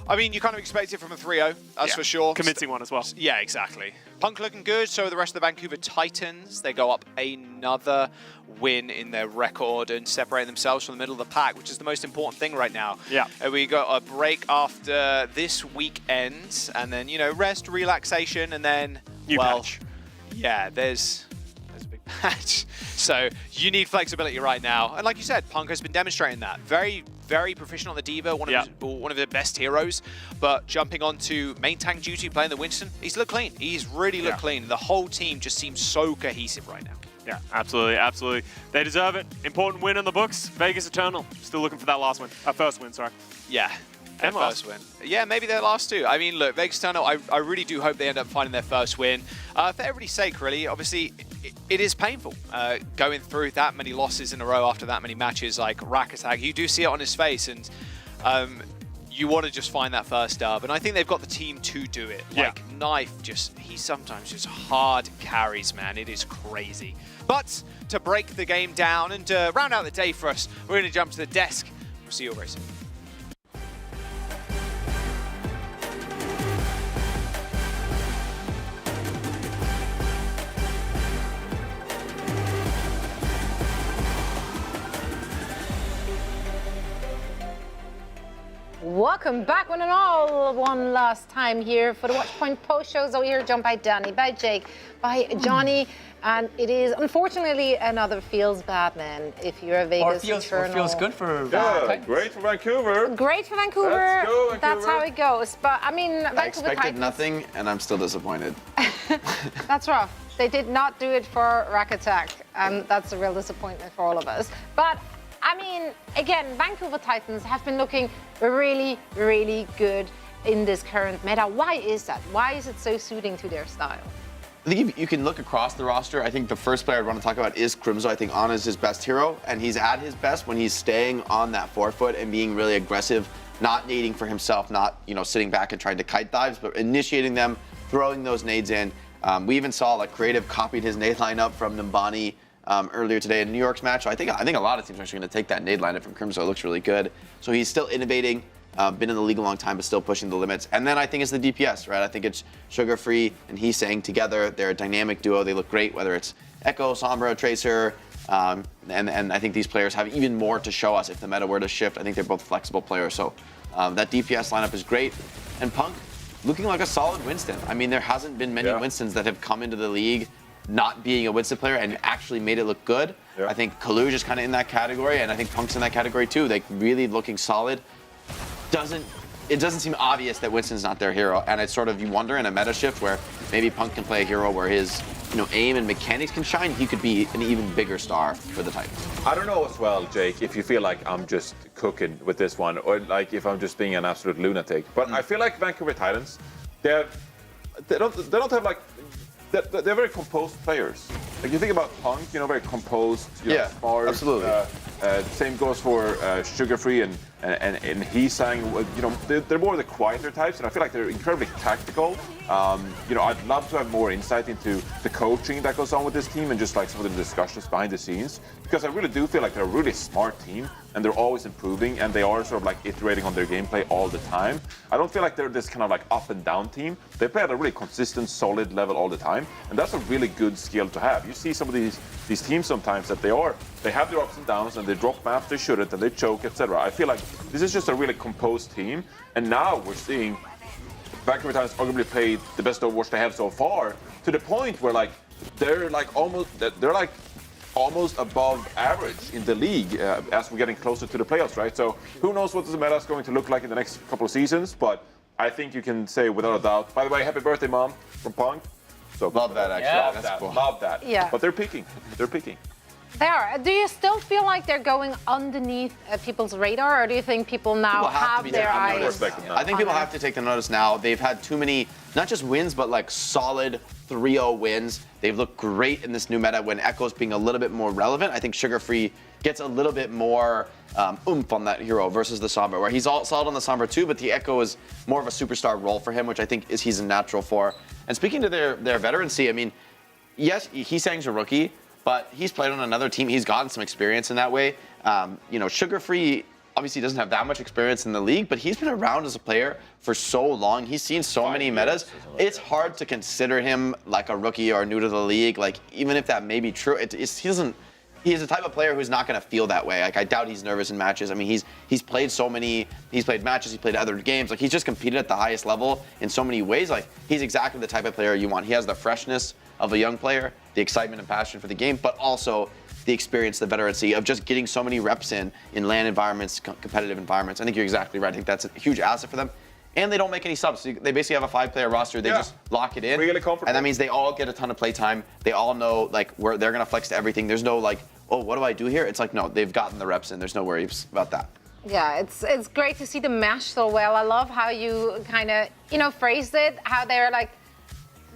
I mean, you kind of expect it from a 3-0, that's for sure. Convincing one as well. Yeah, exactly. Punk looking good, so the rest of the Vancouver Titans, they go up another win in their record and separate themselves from the middle of the pack, which is the most important thing right now. Yeah. We got a break after this weekend, and then, you know, rest, relaxation, and then, New patch. Yeah, there's a big patch. So you need flexibility right now. And like you said, Punk has been demonstrating that. Very, very proficient on the Diva, one of their best heroes. But jumping onto main tank duty, playing the Winston, he's looked clean. He's really looked clean. The whole team just seems so cohesive right now. Yeah, absolutely. They deserve it. Important win in the books. Vegas Eternal. Still looking for that last win. First win, sorry. Yeah. Their first win. Yeah, maybe their last too. I mean, look, Vegas Eternal, I really do hope they end up finding their first win. For everybody's sake, really. Obviously, it is painful going through that many losses in a row after that many matches like Rakatag. You do see it on his face, and you want to just find that first dub. And I think they've got the team to do it. Like, Knife, he sometimes just hard carries, man. It is crazy. But to break the game down and round out the day for us, we're going to jump to the desk. We'll see you all very soon. Welcome back one and all, one last time here for the Watchpoint post shows. Over here, joined by Danny, by Jake, by Johnny, and it is unfortunately another feels bad, man. If you're a Vegas Eternal, feels good for great for Vancouver. Great for Vancouver. Let's go, Vancouver. That's how it goes. But I mean, I Vancouver expected Titans, nothing, and I'm still disappointed. That's rough. They did not do it for Rakatag, and that's a real disappointment for all of us. But I mean, again, Vancouver Titans have been looking really, really good in this current meta. Why is that? Why is it so suiting to their style? I think if you can look across the roster, I think the first player I'd want to talk about is Crimzo. I think Ana is his best hero, and he's at his best when he's staying on that forefoot and being really aggressive, not nading for himself, not sitting back and trying to kite dives, but initiating them, throwing those nades in. We even saw like Creative copied his nade lineup from Nimbani earlier today in New York's match. So I think a lot of teams are actually going to take that nade lineup from Crimzo. It looks really good. So he's still innovating, been in the league a long time, but still pushing the limits. And then I think it's the DPS, right? I think it's Sugar Free and Heesang together. They're a dynamic duo. They look great, whether it's Echo, Sombra, Tracer, and I think these players have even more to show us if the meta were to shift. I think they're both flexible players. So that DPS lineup is great. And Punk looking like a solid Winston. I mean, there hasn't been many Winstons that have come into the league not being a Winston player and actually made it look good. I think Kaluj is kind of in that category, and I think Punk's in that category too. Like really looking solid. Doesn't it doesn't seem obvious that Winston's not their hero, and it's sort of, you wonder in a meta shift where maybe Punk can play a hero where his aim and mechanics can shine, he could be an even bigger star for the Titans. I don't know as well, Jake, if you feel like I'm just cooking with this one, or like if I'm just being an absolute lunatic. But I feel like Vancouver Titans, they don't have like, they're very composed players. Like you think about Punk, very composed, smart. Absolutely. Same goes for Sugar-Free and Hee-Sang. They're more the quieter types, and I feel like they're incredibly tactical. I'd love to have more insight into the coaching that goes on with this team and just like some of the discussions behind the scenes, because I really do feel like they're a really smart team and they're always improving and they are sort of like iterating on their gameplay all the time. I don't feel like they're this kind of like up and down team. They play at a really consistent, solid level all the time, and that's a really good skill to have. You see some of these teams sometimes that they have their ups and downs and they drop maps they shouldn't and they choke, etc. I feel like this is just a really composed team, and now we're seeing Vancouver Titans arguably played the best Overwatch they have so far, to the point where like they're almost above average in the league as we're getting closer to the playoffs, right? So who knows what the meta is going to look like in the next couple of seasons, but I think you can say without a doubt. By the way, happy birthday, Mom, from Punk. So love that, actually. Yeah, That's cool. Love that. Yeah. But they're peaking. They're peaking. They are. Do you still feel like they're going underneath people's radar, or do you think people now have their eyes? I think people have to take the notice now. They've had too many, not just wins, but like solid 3-0 wins. They've looked great in this new meta when Echo's being a little bit more relevant. I think Sugar-Free gets a little bit more oomph on that hero versus the Sombra, where he's all solid on the Sombra too, but the Echo is more of a superstar role for him, which I think he's a natural for. And speaking to their veterancy, I mean, yes, Hee-Sang's a rookie, but he's played on another team. He's gotten some experience in that way. Sugar-Free obviously doesn't have that much experience in the league, but he's been around as a player for so long. He's seen so many metas. It's hard to consider him like a rookie or new to the league. Like, even if that may be true, he's the type of player who's not going to feel that way. Like, I doubt he's nervous in matches. I mean, he's played so many, he's played matches, he played other games. Like, he's just competed at the highest level in so many ways. Like, he's exactly the type of player you want. He has the freshness of a young player, the excitement and passion for the game, but also the experience, the veterancy of just getting so many reps in LAN environments, competitive environments. I think you're exactly right. I think that's a huge asset for them. And they don't make any subs. So they basically have a 5-player roster. They just lock it in. Really comfortable. And that means they all get a ton of play time. They all know like where they're going to flex to everything. There's no like, oh, what do I do here? It's like, no, they've gotten the reps in. There's no worries about that. Yeah, it's great to see them mesh so well. I love how you kind of, phrased it, how they're like,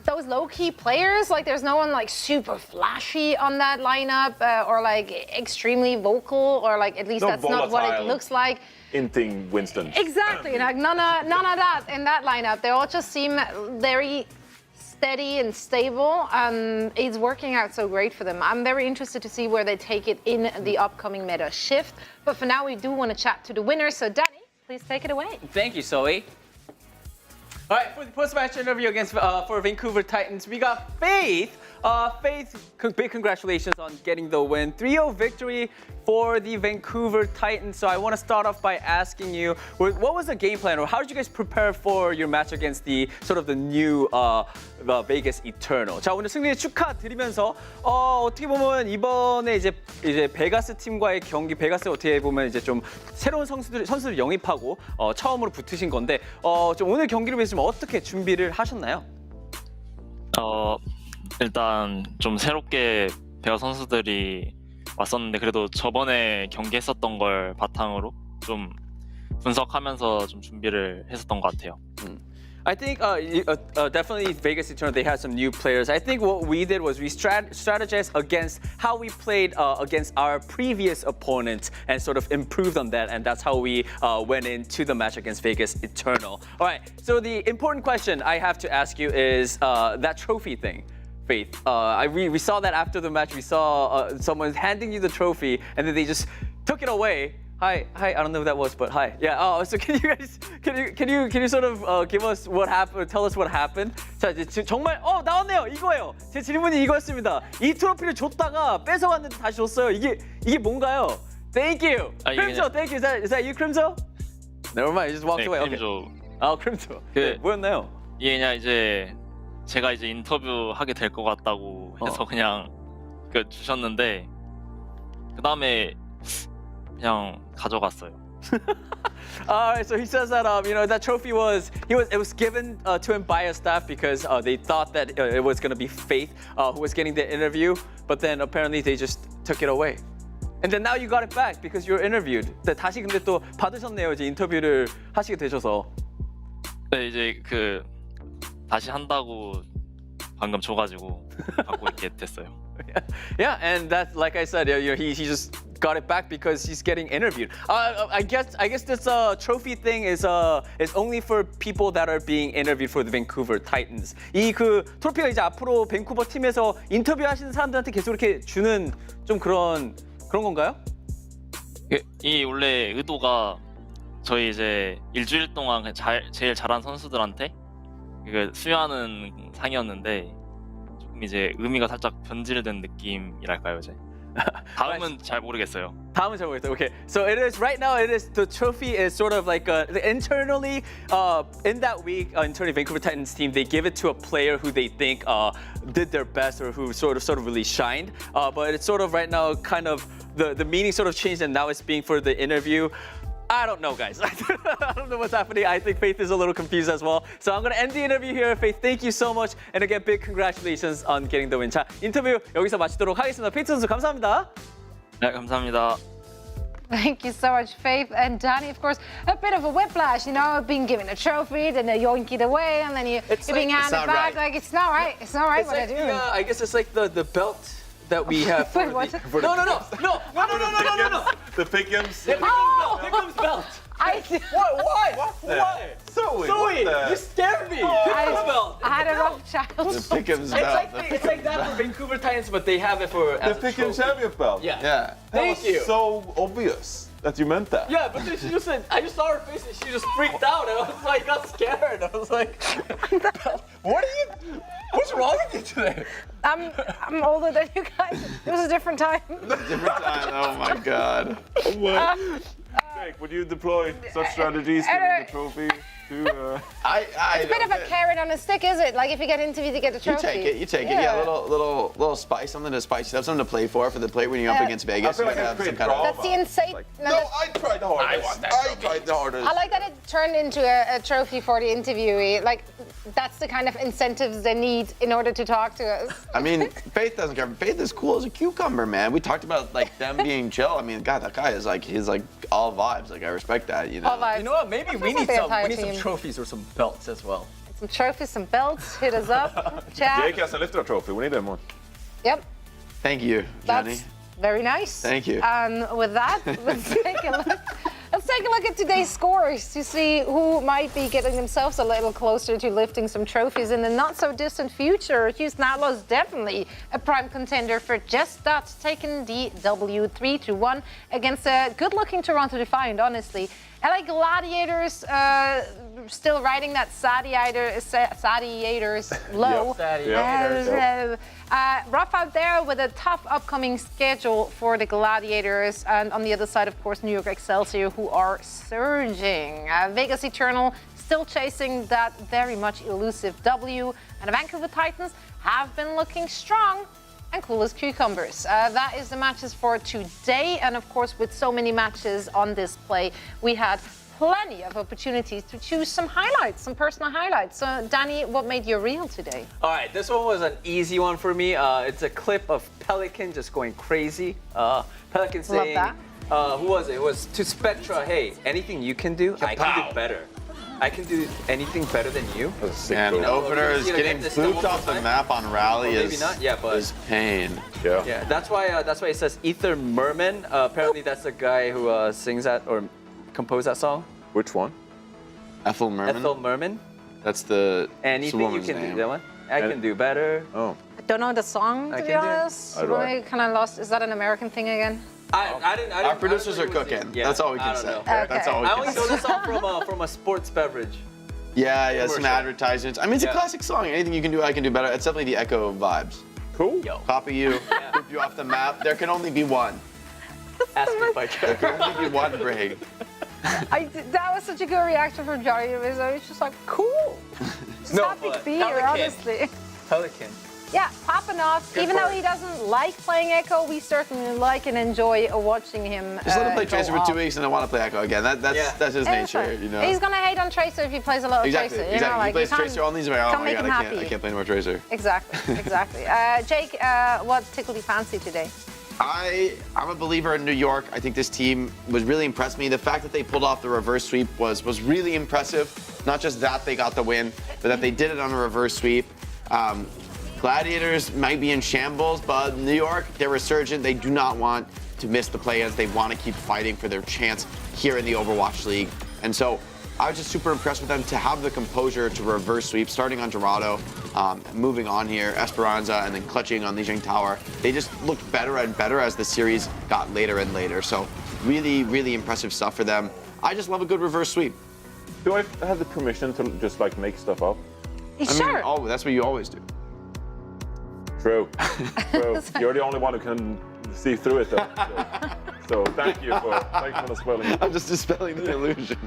those low-key players, like there's no one like super flashy on that lineup or like extremely vocal, or like at least that's not what it looks like. Inting Winston. Exactly, like none of that in that lineup. They all just seem very steady and stable, and it's working out so great for them. I'm very interested to see where they take it in the upcoming meta shift. But for now, we do want to chat to the winners. So Danny, please take it away. Thank you, Zoe. All right, for the post-match interview against for Vancouver Titans, we got Faith. Faith, big congratulations on getting the win. 3-0 victory for the Vancouver Titans. So I want to start off by asking you, what was the game plan, or how did you guys prepare for your match against the sort of the new Vegas Eternal? 자, 오늘 승리 축하드리면서 어떻게 보면 이번에 이제 베가스 팀과의 경기, 베가스 어떻게 보면 이제 좀 새로운 선수들 영입하고 처음으로 붙으신 건데 좀 오늘 경기를 위해서 좀 어떻게 준비를 하셨나요? 일단 좀 새롭게 베가 선수들이 왔었는데 그래도 저번에 경기했었던 걸 바탕으로 좀 분석하면서 좀 준비를 했었던 것 같아요. I think definitely Vegas Eternal, they had some new players. I think what we did was we strategized against how we played against our previous opponents and sort of improved on that, and that's how we went into the match against Vegas Eternal. All right, so the important question I have to ask you is that trophy thing. Faith, we saw that after the match. We saw someone handing you the trophy, and then they just took it away. Hi, I don't know who that was, but hi. Yeah. So can you sort of give us what happened? Tell us what happened. 자, 이제 정말 나왔네요. 이거예요. 제 질문이 이거였습니다. 이 트로피를 줬다가 뺏어갔는데 다시 줬어요. 이게 뭔가요? Thank you. Crimzo, thank you. Is that you, Crimzo? Never mind. You just walked away. 크림조. Okay. Crimzo. 뭐였나요? 이게 그냥 이제 제가 이제 인터뷰 하게 될 것 같다고 해서 그냥 주셨는데 그 다음에 그냥 가져갔어요. All right, so he says that that trophy it was given to him by his staff because they thought that it was gonna be Faith who was getting the interview, but then apparently they just took it away. And then now you got it back because you were interviewed. 근데 다시 근데 또 받으셨네요. 이제 인터뷰를 하시게 되셔서. 네, 이제 다시 한다고 방금 줘가지고 갖고 있게 됐어요. Yeah, and that's like I said, he just got it back because he's getting interviewed. I guess this trophy thing is only for people that are being interviewed for the Vancouver Titans. 이 트로피가 이제 앞으로 밴쿠버 팀에서 인터뷰하시는 사람들한테 계속 이렇게 주는 좀 그런 건가요? 이 원래 의도가 저희 이제 일주일 동안 제일 잘한 선수들한테 수여하는 상이었는데 조금 이제 의미가 살짝 변질된 느낌이랄까요, 이제. 다음은 잘 모르겠어요. 다음은 잘 모르겠어요. Okay, so it is right now. It is the trophy is sort of like internally in that week, internally Vancouver Titans team they give it to a player who they think did their best or who sort of really shined. But it's sort of right now kind of the meaning sort of changed and now it's being for the interview. I don't know, guys. I don't know what's happening. I think Faith is a little confused as well. So I'm going to end the interview here. Faith, thank you so much. And again, big congratulations on getting the win. 자, 인터뷰 여기서 마치도록 하겠습니다. 페이트 선수 감사합니다. 네, 감사합니다. Thank you so much, Faith. And Danny, of course, a bit of a whiplash, being given a trophy, then they yoink it away, and then you're being handed back. Like, it's not right. It's not right it's what like they're doing. I guess it's like the belt that we have for Wait, what? No. The Pickens. Pickens belt. Why? Zoe, you scared me. Pickens belt. I had a rough child. The Pickens belt. It's like that for Vancouver Titans, but they have it for The Pickens champion belt. Yeah. That was so obvious that you meant that. Yeah, but then she just said, I just saw her face and she just freaked out. And I was like, got scared. I was like, what's wrong with you today? I'm older than you guys. It was a different time. Oh my God. Jake, would you deploy such strategies during the trophy? It's a bit of a carrot on a stick, is it? Like if you get interviewed to get the trophy. You take it. Yeah, a little spice, something to spice it up, something to play for the play when you're up against Vegas. I feel like That's the insane. I tried the hardest. I tried the hardest. I like that it turned into a trophy for the interviewee. Like that's the kind of incentives they need in order to talk to us. I mean, Faith doesn't care. Faith is cool as a cucumber, man. We talked about like them being chill. I mean, God, that guy is like he's like all vibes. Like I respect that. All vibes. You know what? Maybe we need some trophies or some belts as well. Some trophies, some belts. Hit us up. Chat. Jake has a lifter trophy. We need them one. Yep. Thank you, Johnny. That's very nice. Thank you. And with that, let's take a look. Let's take a look at today's scores to see who might be getting themselves a little closer to lifting some trophies in the not-so-distant future. Houston Outlaws definitely a prime contender for just that, taking the W 3-1 against a good-looking Toronto Defiant, honestly. LA Gladiators still riding that Gladiators low. Rough out there with a tough upcoming schedule for the Gladiators. And on the other side, of course, New York Excelsior, who are surging. Vegas Eternal still chasing that very much elusive W. And the Vancouver Titans have been looking strong and cool as cucumbers. That is the matches for today. And of course, with so many matches on display, we had plenty of opportunities to choose some highlights, some personal highlights. So, Danny, what made your reel today? All right, this one was an easy one for me. It's a clip of Pelican just going crazy. Pelican saying, who was it? It was to Spectra, hey, anything you can do, I can do better. I can do anything better than you. And opener is getting booped off the map on rally maybe not. Yeah, but is pain. Yeah, that's why it says Ether Merman. Apparently that's the guy who sings that or composed that song. Which one? Ethel Merman. Ethel Merman. That's the anything you can do. That one. I can do better. Oh. I don't know the song to be honest. I kind of lost. Is that an American thing again? I didn't. Our producers are cooking. Yeah, that's all we can say. Okay. That's all we I can only say. know this song from a sports beverage. Yeah, some advertisements. I mean, it's a classic song. Anything you can do, I can do better. It's definitely the Echo vibes. Cool. Copy you, put you off the map. There can only be one. Ask me if I can. There can only be one Brig. That was such a good reaction from Johnny. It was just like, cool. Just happy to be here, honestly. Pelican. yeah, popping off. Even though he doesn't like playing Echo, we certainly like and enjoy watching him. Just let him play go Tracer for off. 2 weeks and then want to play Echo again. That's his nature, you know. He's gonna hate on Tracer if he plays a lot of Exactly. Tracer. Exactly. You know, like, he plays you can't- Tracer on these. Oh can't my make god, him I happy. can't play more Tracer. Exactly. Exactly. Jake, what tickled your fancy today? I'm a believer in New York. I think this team was really impressed me. The fact that they pulled off the reverse sweep was really impressive. Not just that they got the win, but that they did it on a reverse sweep. Gladiators might be in shambles, but New York, they're resurgent. They do not want to miss the play-ins. They want to keep fighting for their chance here in the Overwatch League. And so I was just super impressed with them to have the composure to reverse sweep, starting on Dorado, moving on here, Esperanza, and then clutching on Lijiang Tower. They just looked better and better as the series got later and later. So really, really impressive stuff for them. I just love a good reverse sweep. Do I have the permission to just like make stuff up? Sure. Oh, that's what you always do. True. True. You're the only one who can see through it, though. So thank you for not spoiling it. I'm just dispelling the illusion.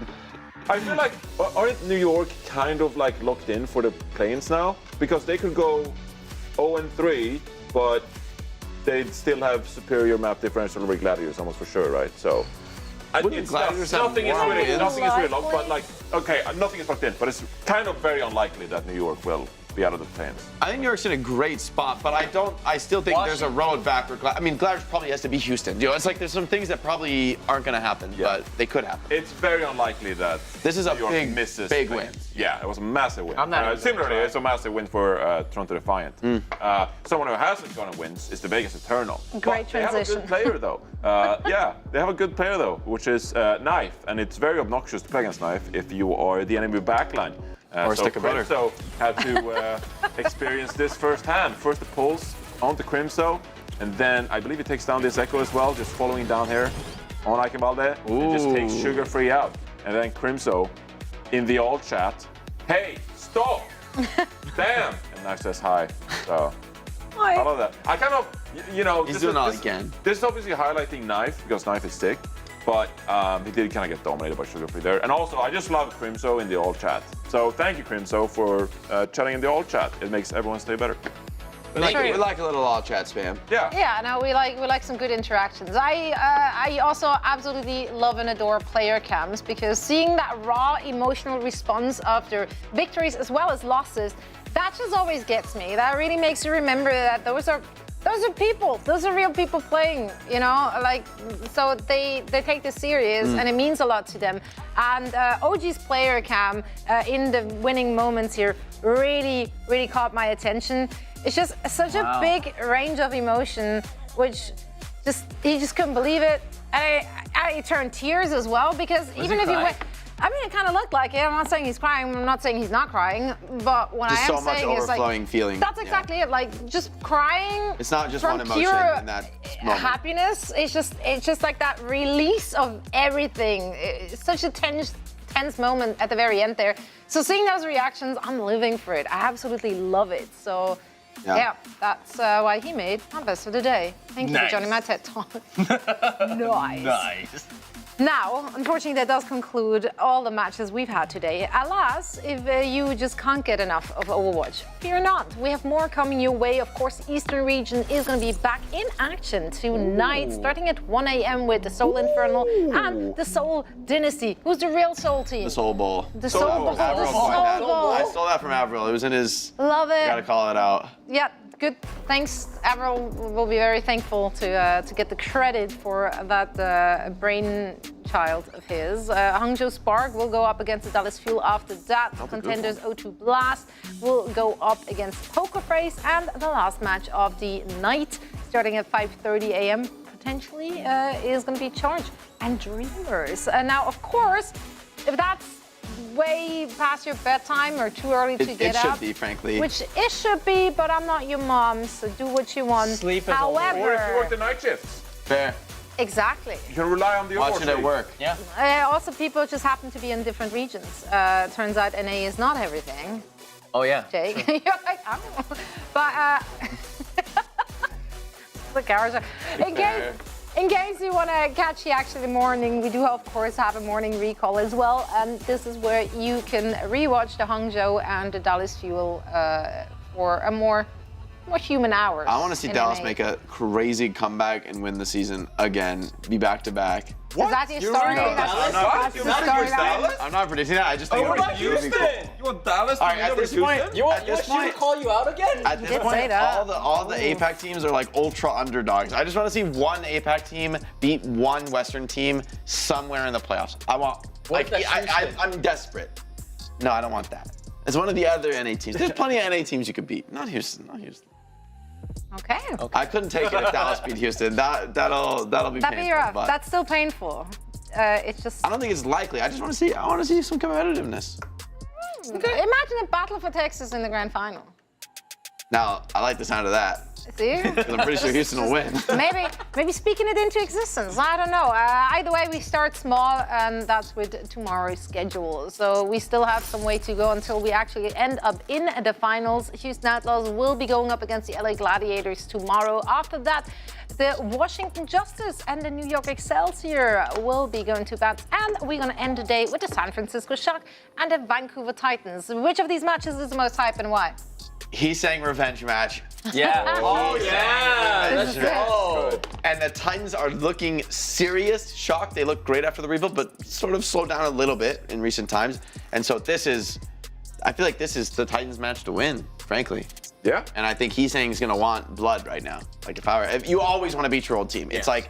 I feel like, aren't New York kind of like locked in for the play-ins now? Because they could go 0-3, but they'd still have superior map differential over Gladiators, almost for sure, right? So, Wouldn't Gladiators have nothing is more really wins? locked, but like, okay, nothing is locked in, but it's kind of very unlikely that New York will be out of the play-ins. I think New York's in a great spot, but I still think there's a road back for Gladiators probably has to be Houston. You know, it's like there's some things that probably aren't going to happen, but they could happen. It's very unlikely that this is a New York misses big play-ins. win. Yeah, it was a massive win. I'm not even Similarly, it's a massive win for Toronto Defiant. Someone who hasn't gone and wins is the Vegas Eternal. Great But they have a transition. good player though. Yeah, they have a good player though, which is Knife, and it's very obnoxious to play against Knife if you are the enemy backline. Or so stick a butter. Crimso had to experience this firsthand. First the pulse onto Crimso, and then I believe he takes down this Echo as well, just following down here on Ikenbalde. And just takes Sugar Free out. And then Crimso in the all chat, hey, stop! Damn! And Knife says hi. So I love that. I kind of, you know, He's doing all he can. This is obviously highlighting Knife because Knife is sick. But he did kind of get dominated by Sugar Free there. And also, I just love Crimso in the all chat. So thank you, Crimso, for chatting in the all chat. It makes everyone stay better. We like a little all chat spam. Yeah. Yeah, no, we like some good interactions. I also absolutely love and adore player cams because seeing that raw emotional response after victories as well as losses, that just always gets me. That really makes you remember that those are people. Those are real people playing, you know? Like, so they take this serious and it means a lot to them. And OG's player cam in the winning moments here really, really caught my attention. It's just such a big range of emotion, which he just couldn't believe it. And I turned tears as well because even if you went, I mean, it kind of looked like it. I'm not saying he's crying. I'm not saying he's not crying. But what Just I am so much saying is like, overflowing feeling. that's exactly it. Like just crying. It's not just from one emotion pure in that moment. happiness. It's just like that release of everything. It's such a tense moment at the very end there. So seeing those reactions, I'm living for it. I absolutely love it. So. Yeah, that's why he made my best of the day. Thank you for joining my TED Talk. Nice. Now, unfortunately, that does conclude all the matches we've had today. Alas, if you just can't get enough of Overwatch, fear not. We have more coming your way. Of course, Eastern region is going to be back in action tonight, starting at 1 a.m. with the Soul Infernal and the Soul Dynasty. Who's the real Soul team? The Soul Bowl. The Soul Bowl. The Soul Bowl. I stole that from Avril. It was in his. Love it. Gotta call it out. Yeah, good. Thanks. Avril will be very thankful to get the credit for that brain child of his. Hangzhou Spark will go up against the Dallas Fuel after that. Contenders O2 Blast will go up against Poker Face, and the last match of the night, starting at 5:30 a.m. potentially, is going to be Charge and Dreamers. Now, of course, if that's way past your bedtime or too early to get up. It should be, frankly. Which it should be, but I'm not your mom, so do what you want. Sleep is However, or if you work the night shifts. Fair. Exactly. You can rely on the Watch it at work. Yeah. Also, people just happen to be in different regions. Turns out NA is not everything. Oh yeah. Jake, you're like, I don't know. But the character. In case you want to catch the action in the morning, we do of course have a morning recall as well, and this is where you can rewatch the Hangzhou and the Dallas Fuel for a more more human hours. I want to see Dallas make a crazy comeback and win the season again. Be back-to-back. Is that your story? I'm not predicting that. I just think what about Houston? You want Dallas to win over Houston? You want to call you out again? At this point, all the APAC teams are like ultra underdogs. I just want to see one APAC team beat one Western team somewhere in the playoffs. I want. I'm desperate. No, I don't want that. It's one of the other NA teams. There's plenty of NA teams you could beat. Not Houston. Okay. I couldn't take it if Dallas beat Houston. That'll be That'd be painful. rough. But That's still painful. It's just. I don't think it's likely. I want to see some competitiveness. Okay. Imagine a battle for Texas in the grand final. Now, I like the sound of that. See? Because I'm pretty sure Houston will win. maybe speaking it into existence. I don't know. Either way, we start small, and that's with tomorrow's schedule. So we still have some way to go until we actually end up in the finals. Houston Outlaws will be going up against the LA Gladiators tomorrow. After that, the Washington Justice and the New York Excelsior will be going to bat. And we're going to end the day with the San Francisco Shock and the Vancouver Titans. Which of these matches is the most hype and why? He's saying revenge match. Yeah. Revenge match. And the Titans are looking serious. Shock. They look great after the rebuild, but sort of slowed down a little bit in recent times. And so I feel like this is the Titans match to win, frankly. Yeah. And I think he's saying he's gonna want blood right now. Like if you always want to beat your old team, it's like,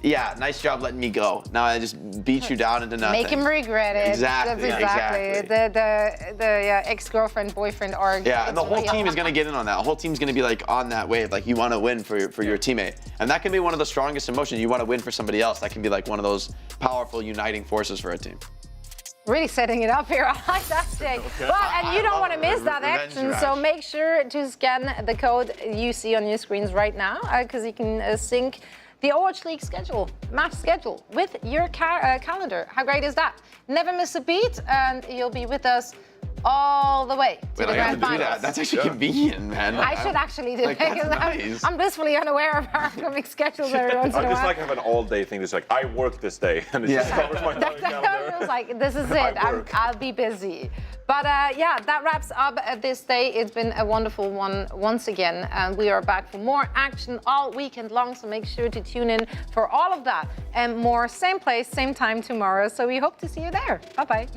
yeah, nice job letting me go. Now I just beat you down into nothing. Make him regret it. Exactly. That's exactly. The ex-girlfriend, boyfriend arc. Yeah, and the whole team is going to get in on that. The whole team's going to be like on that wave. Like you want to win for your teammate. And that can be one of the strongest emotions. You want to win for somebody else. That can be like one of those powerful uniting forces for a team. Really setting it up here. I like that, Jay. Well, and you don't want to miss that action, so make sure to scan the code you see on your screens right now, because you can sync the Overwatch League match schedule with your calendar. How great is that? Never miss a beat, and you'll be with us all the way to the grand finals. That's actually convenient, man. I should actually do it because nice. I'm blissfully unaware of our upcoming schedules every once in a I just while. like have an all-day thing. It's like I work this day, and it just covers my time calendar. I was like, this is it. I'll be busy. But yeah, that wraps up this day. It's been a wonderful one once again. And we are back for more action all weekend long. So make sure to tune in for all of that and more. Same place, same time tomorrow. So we hope to see you there. Bye-bye.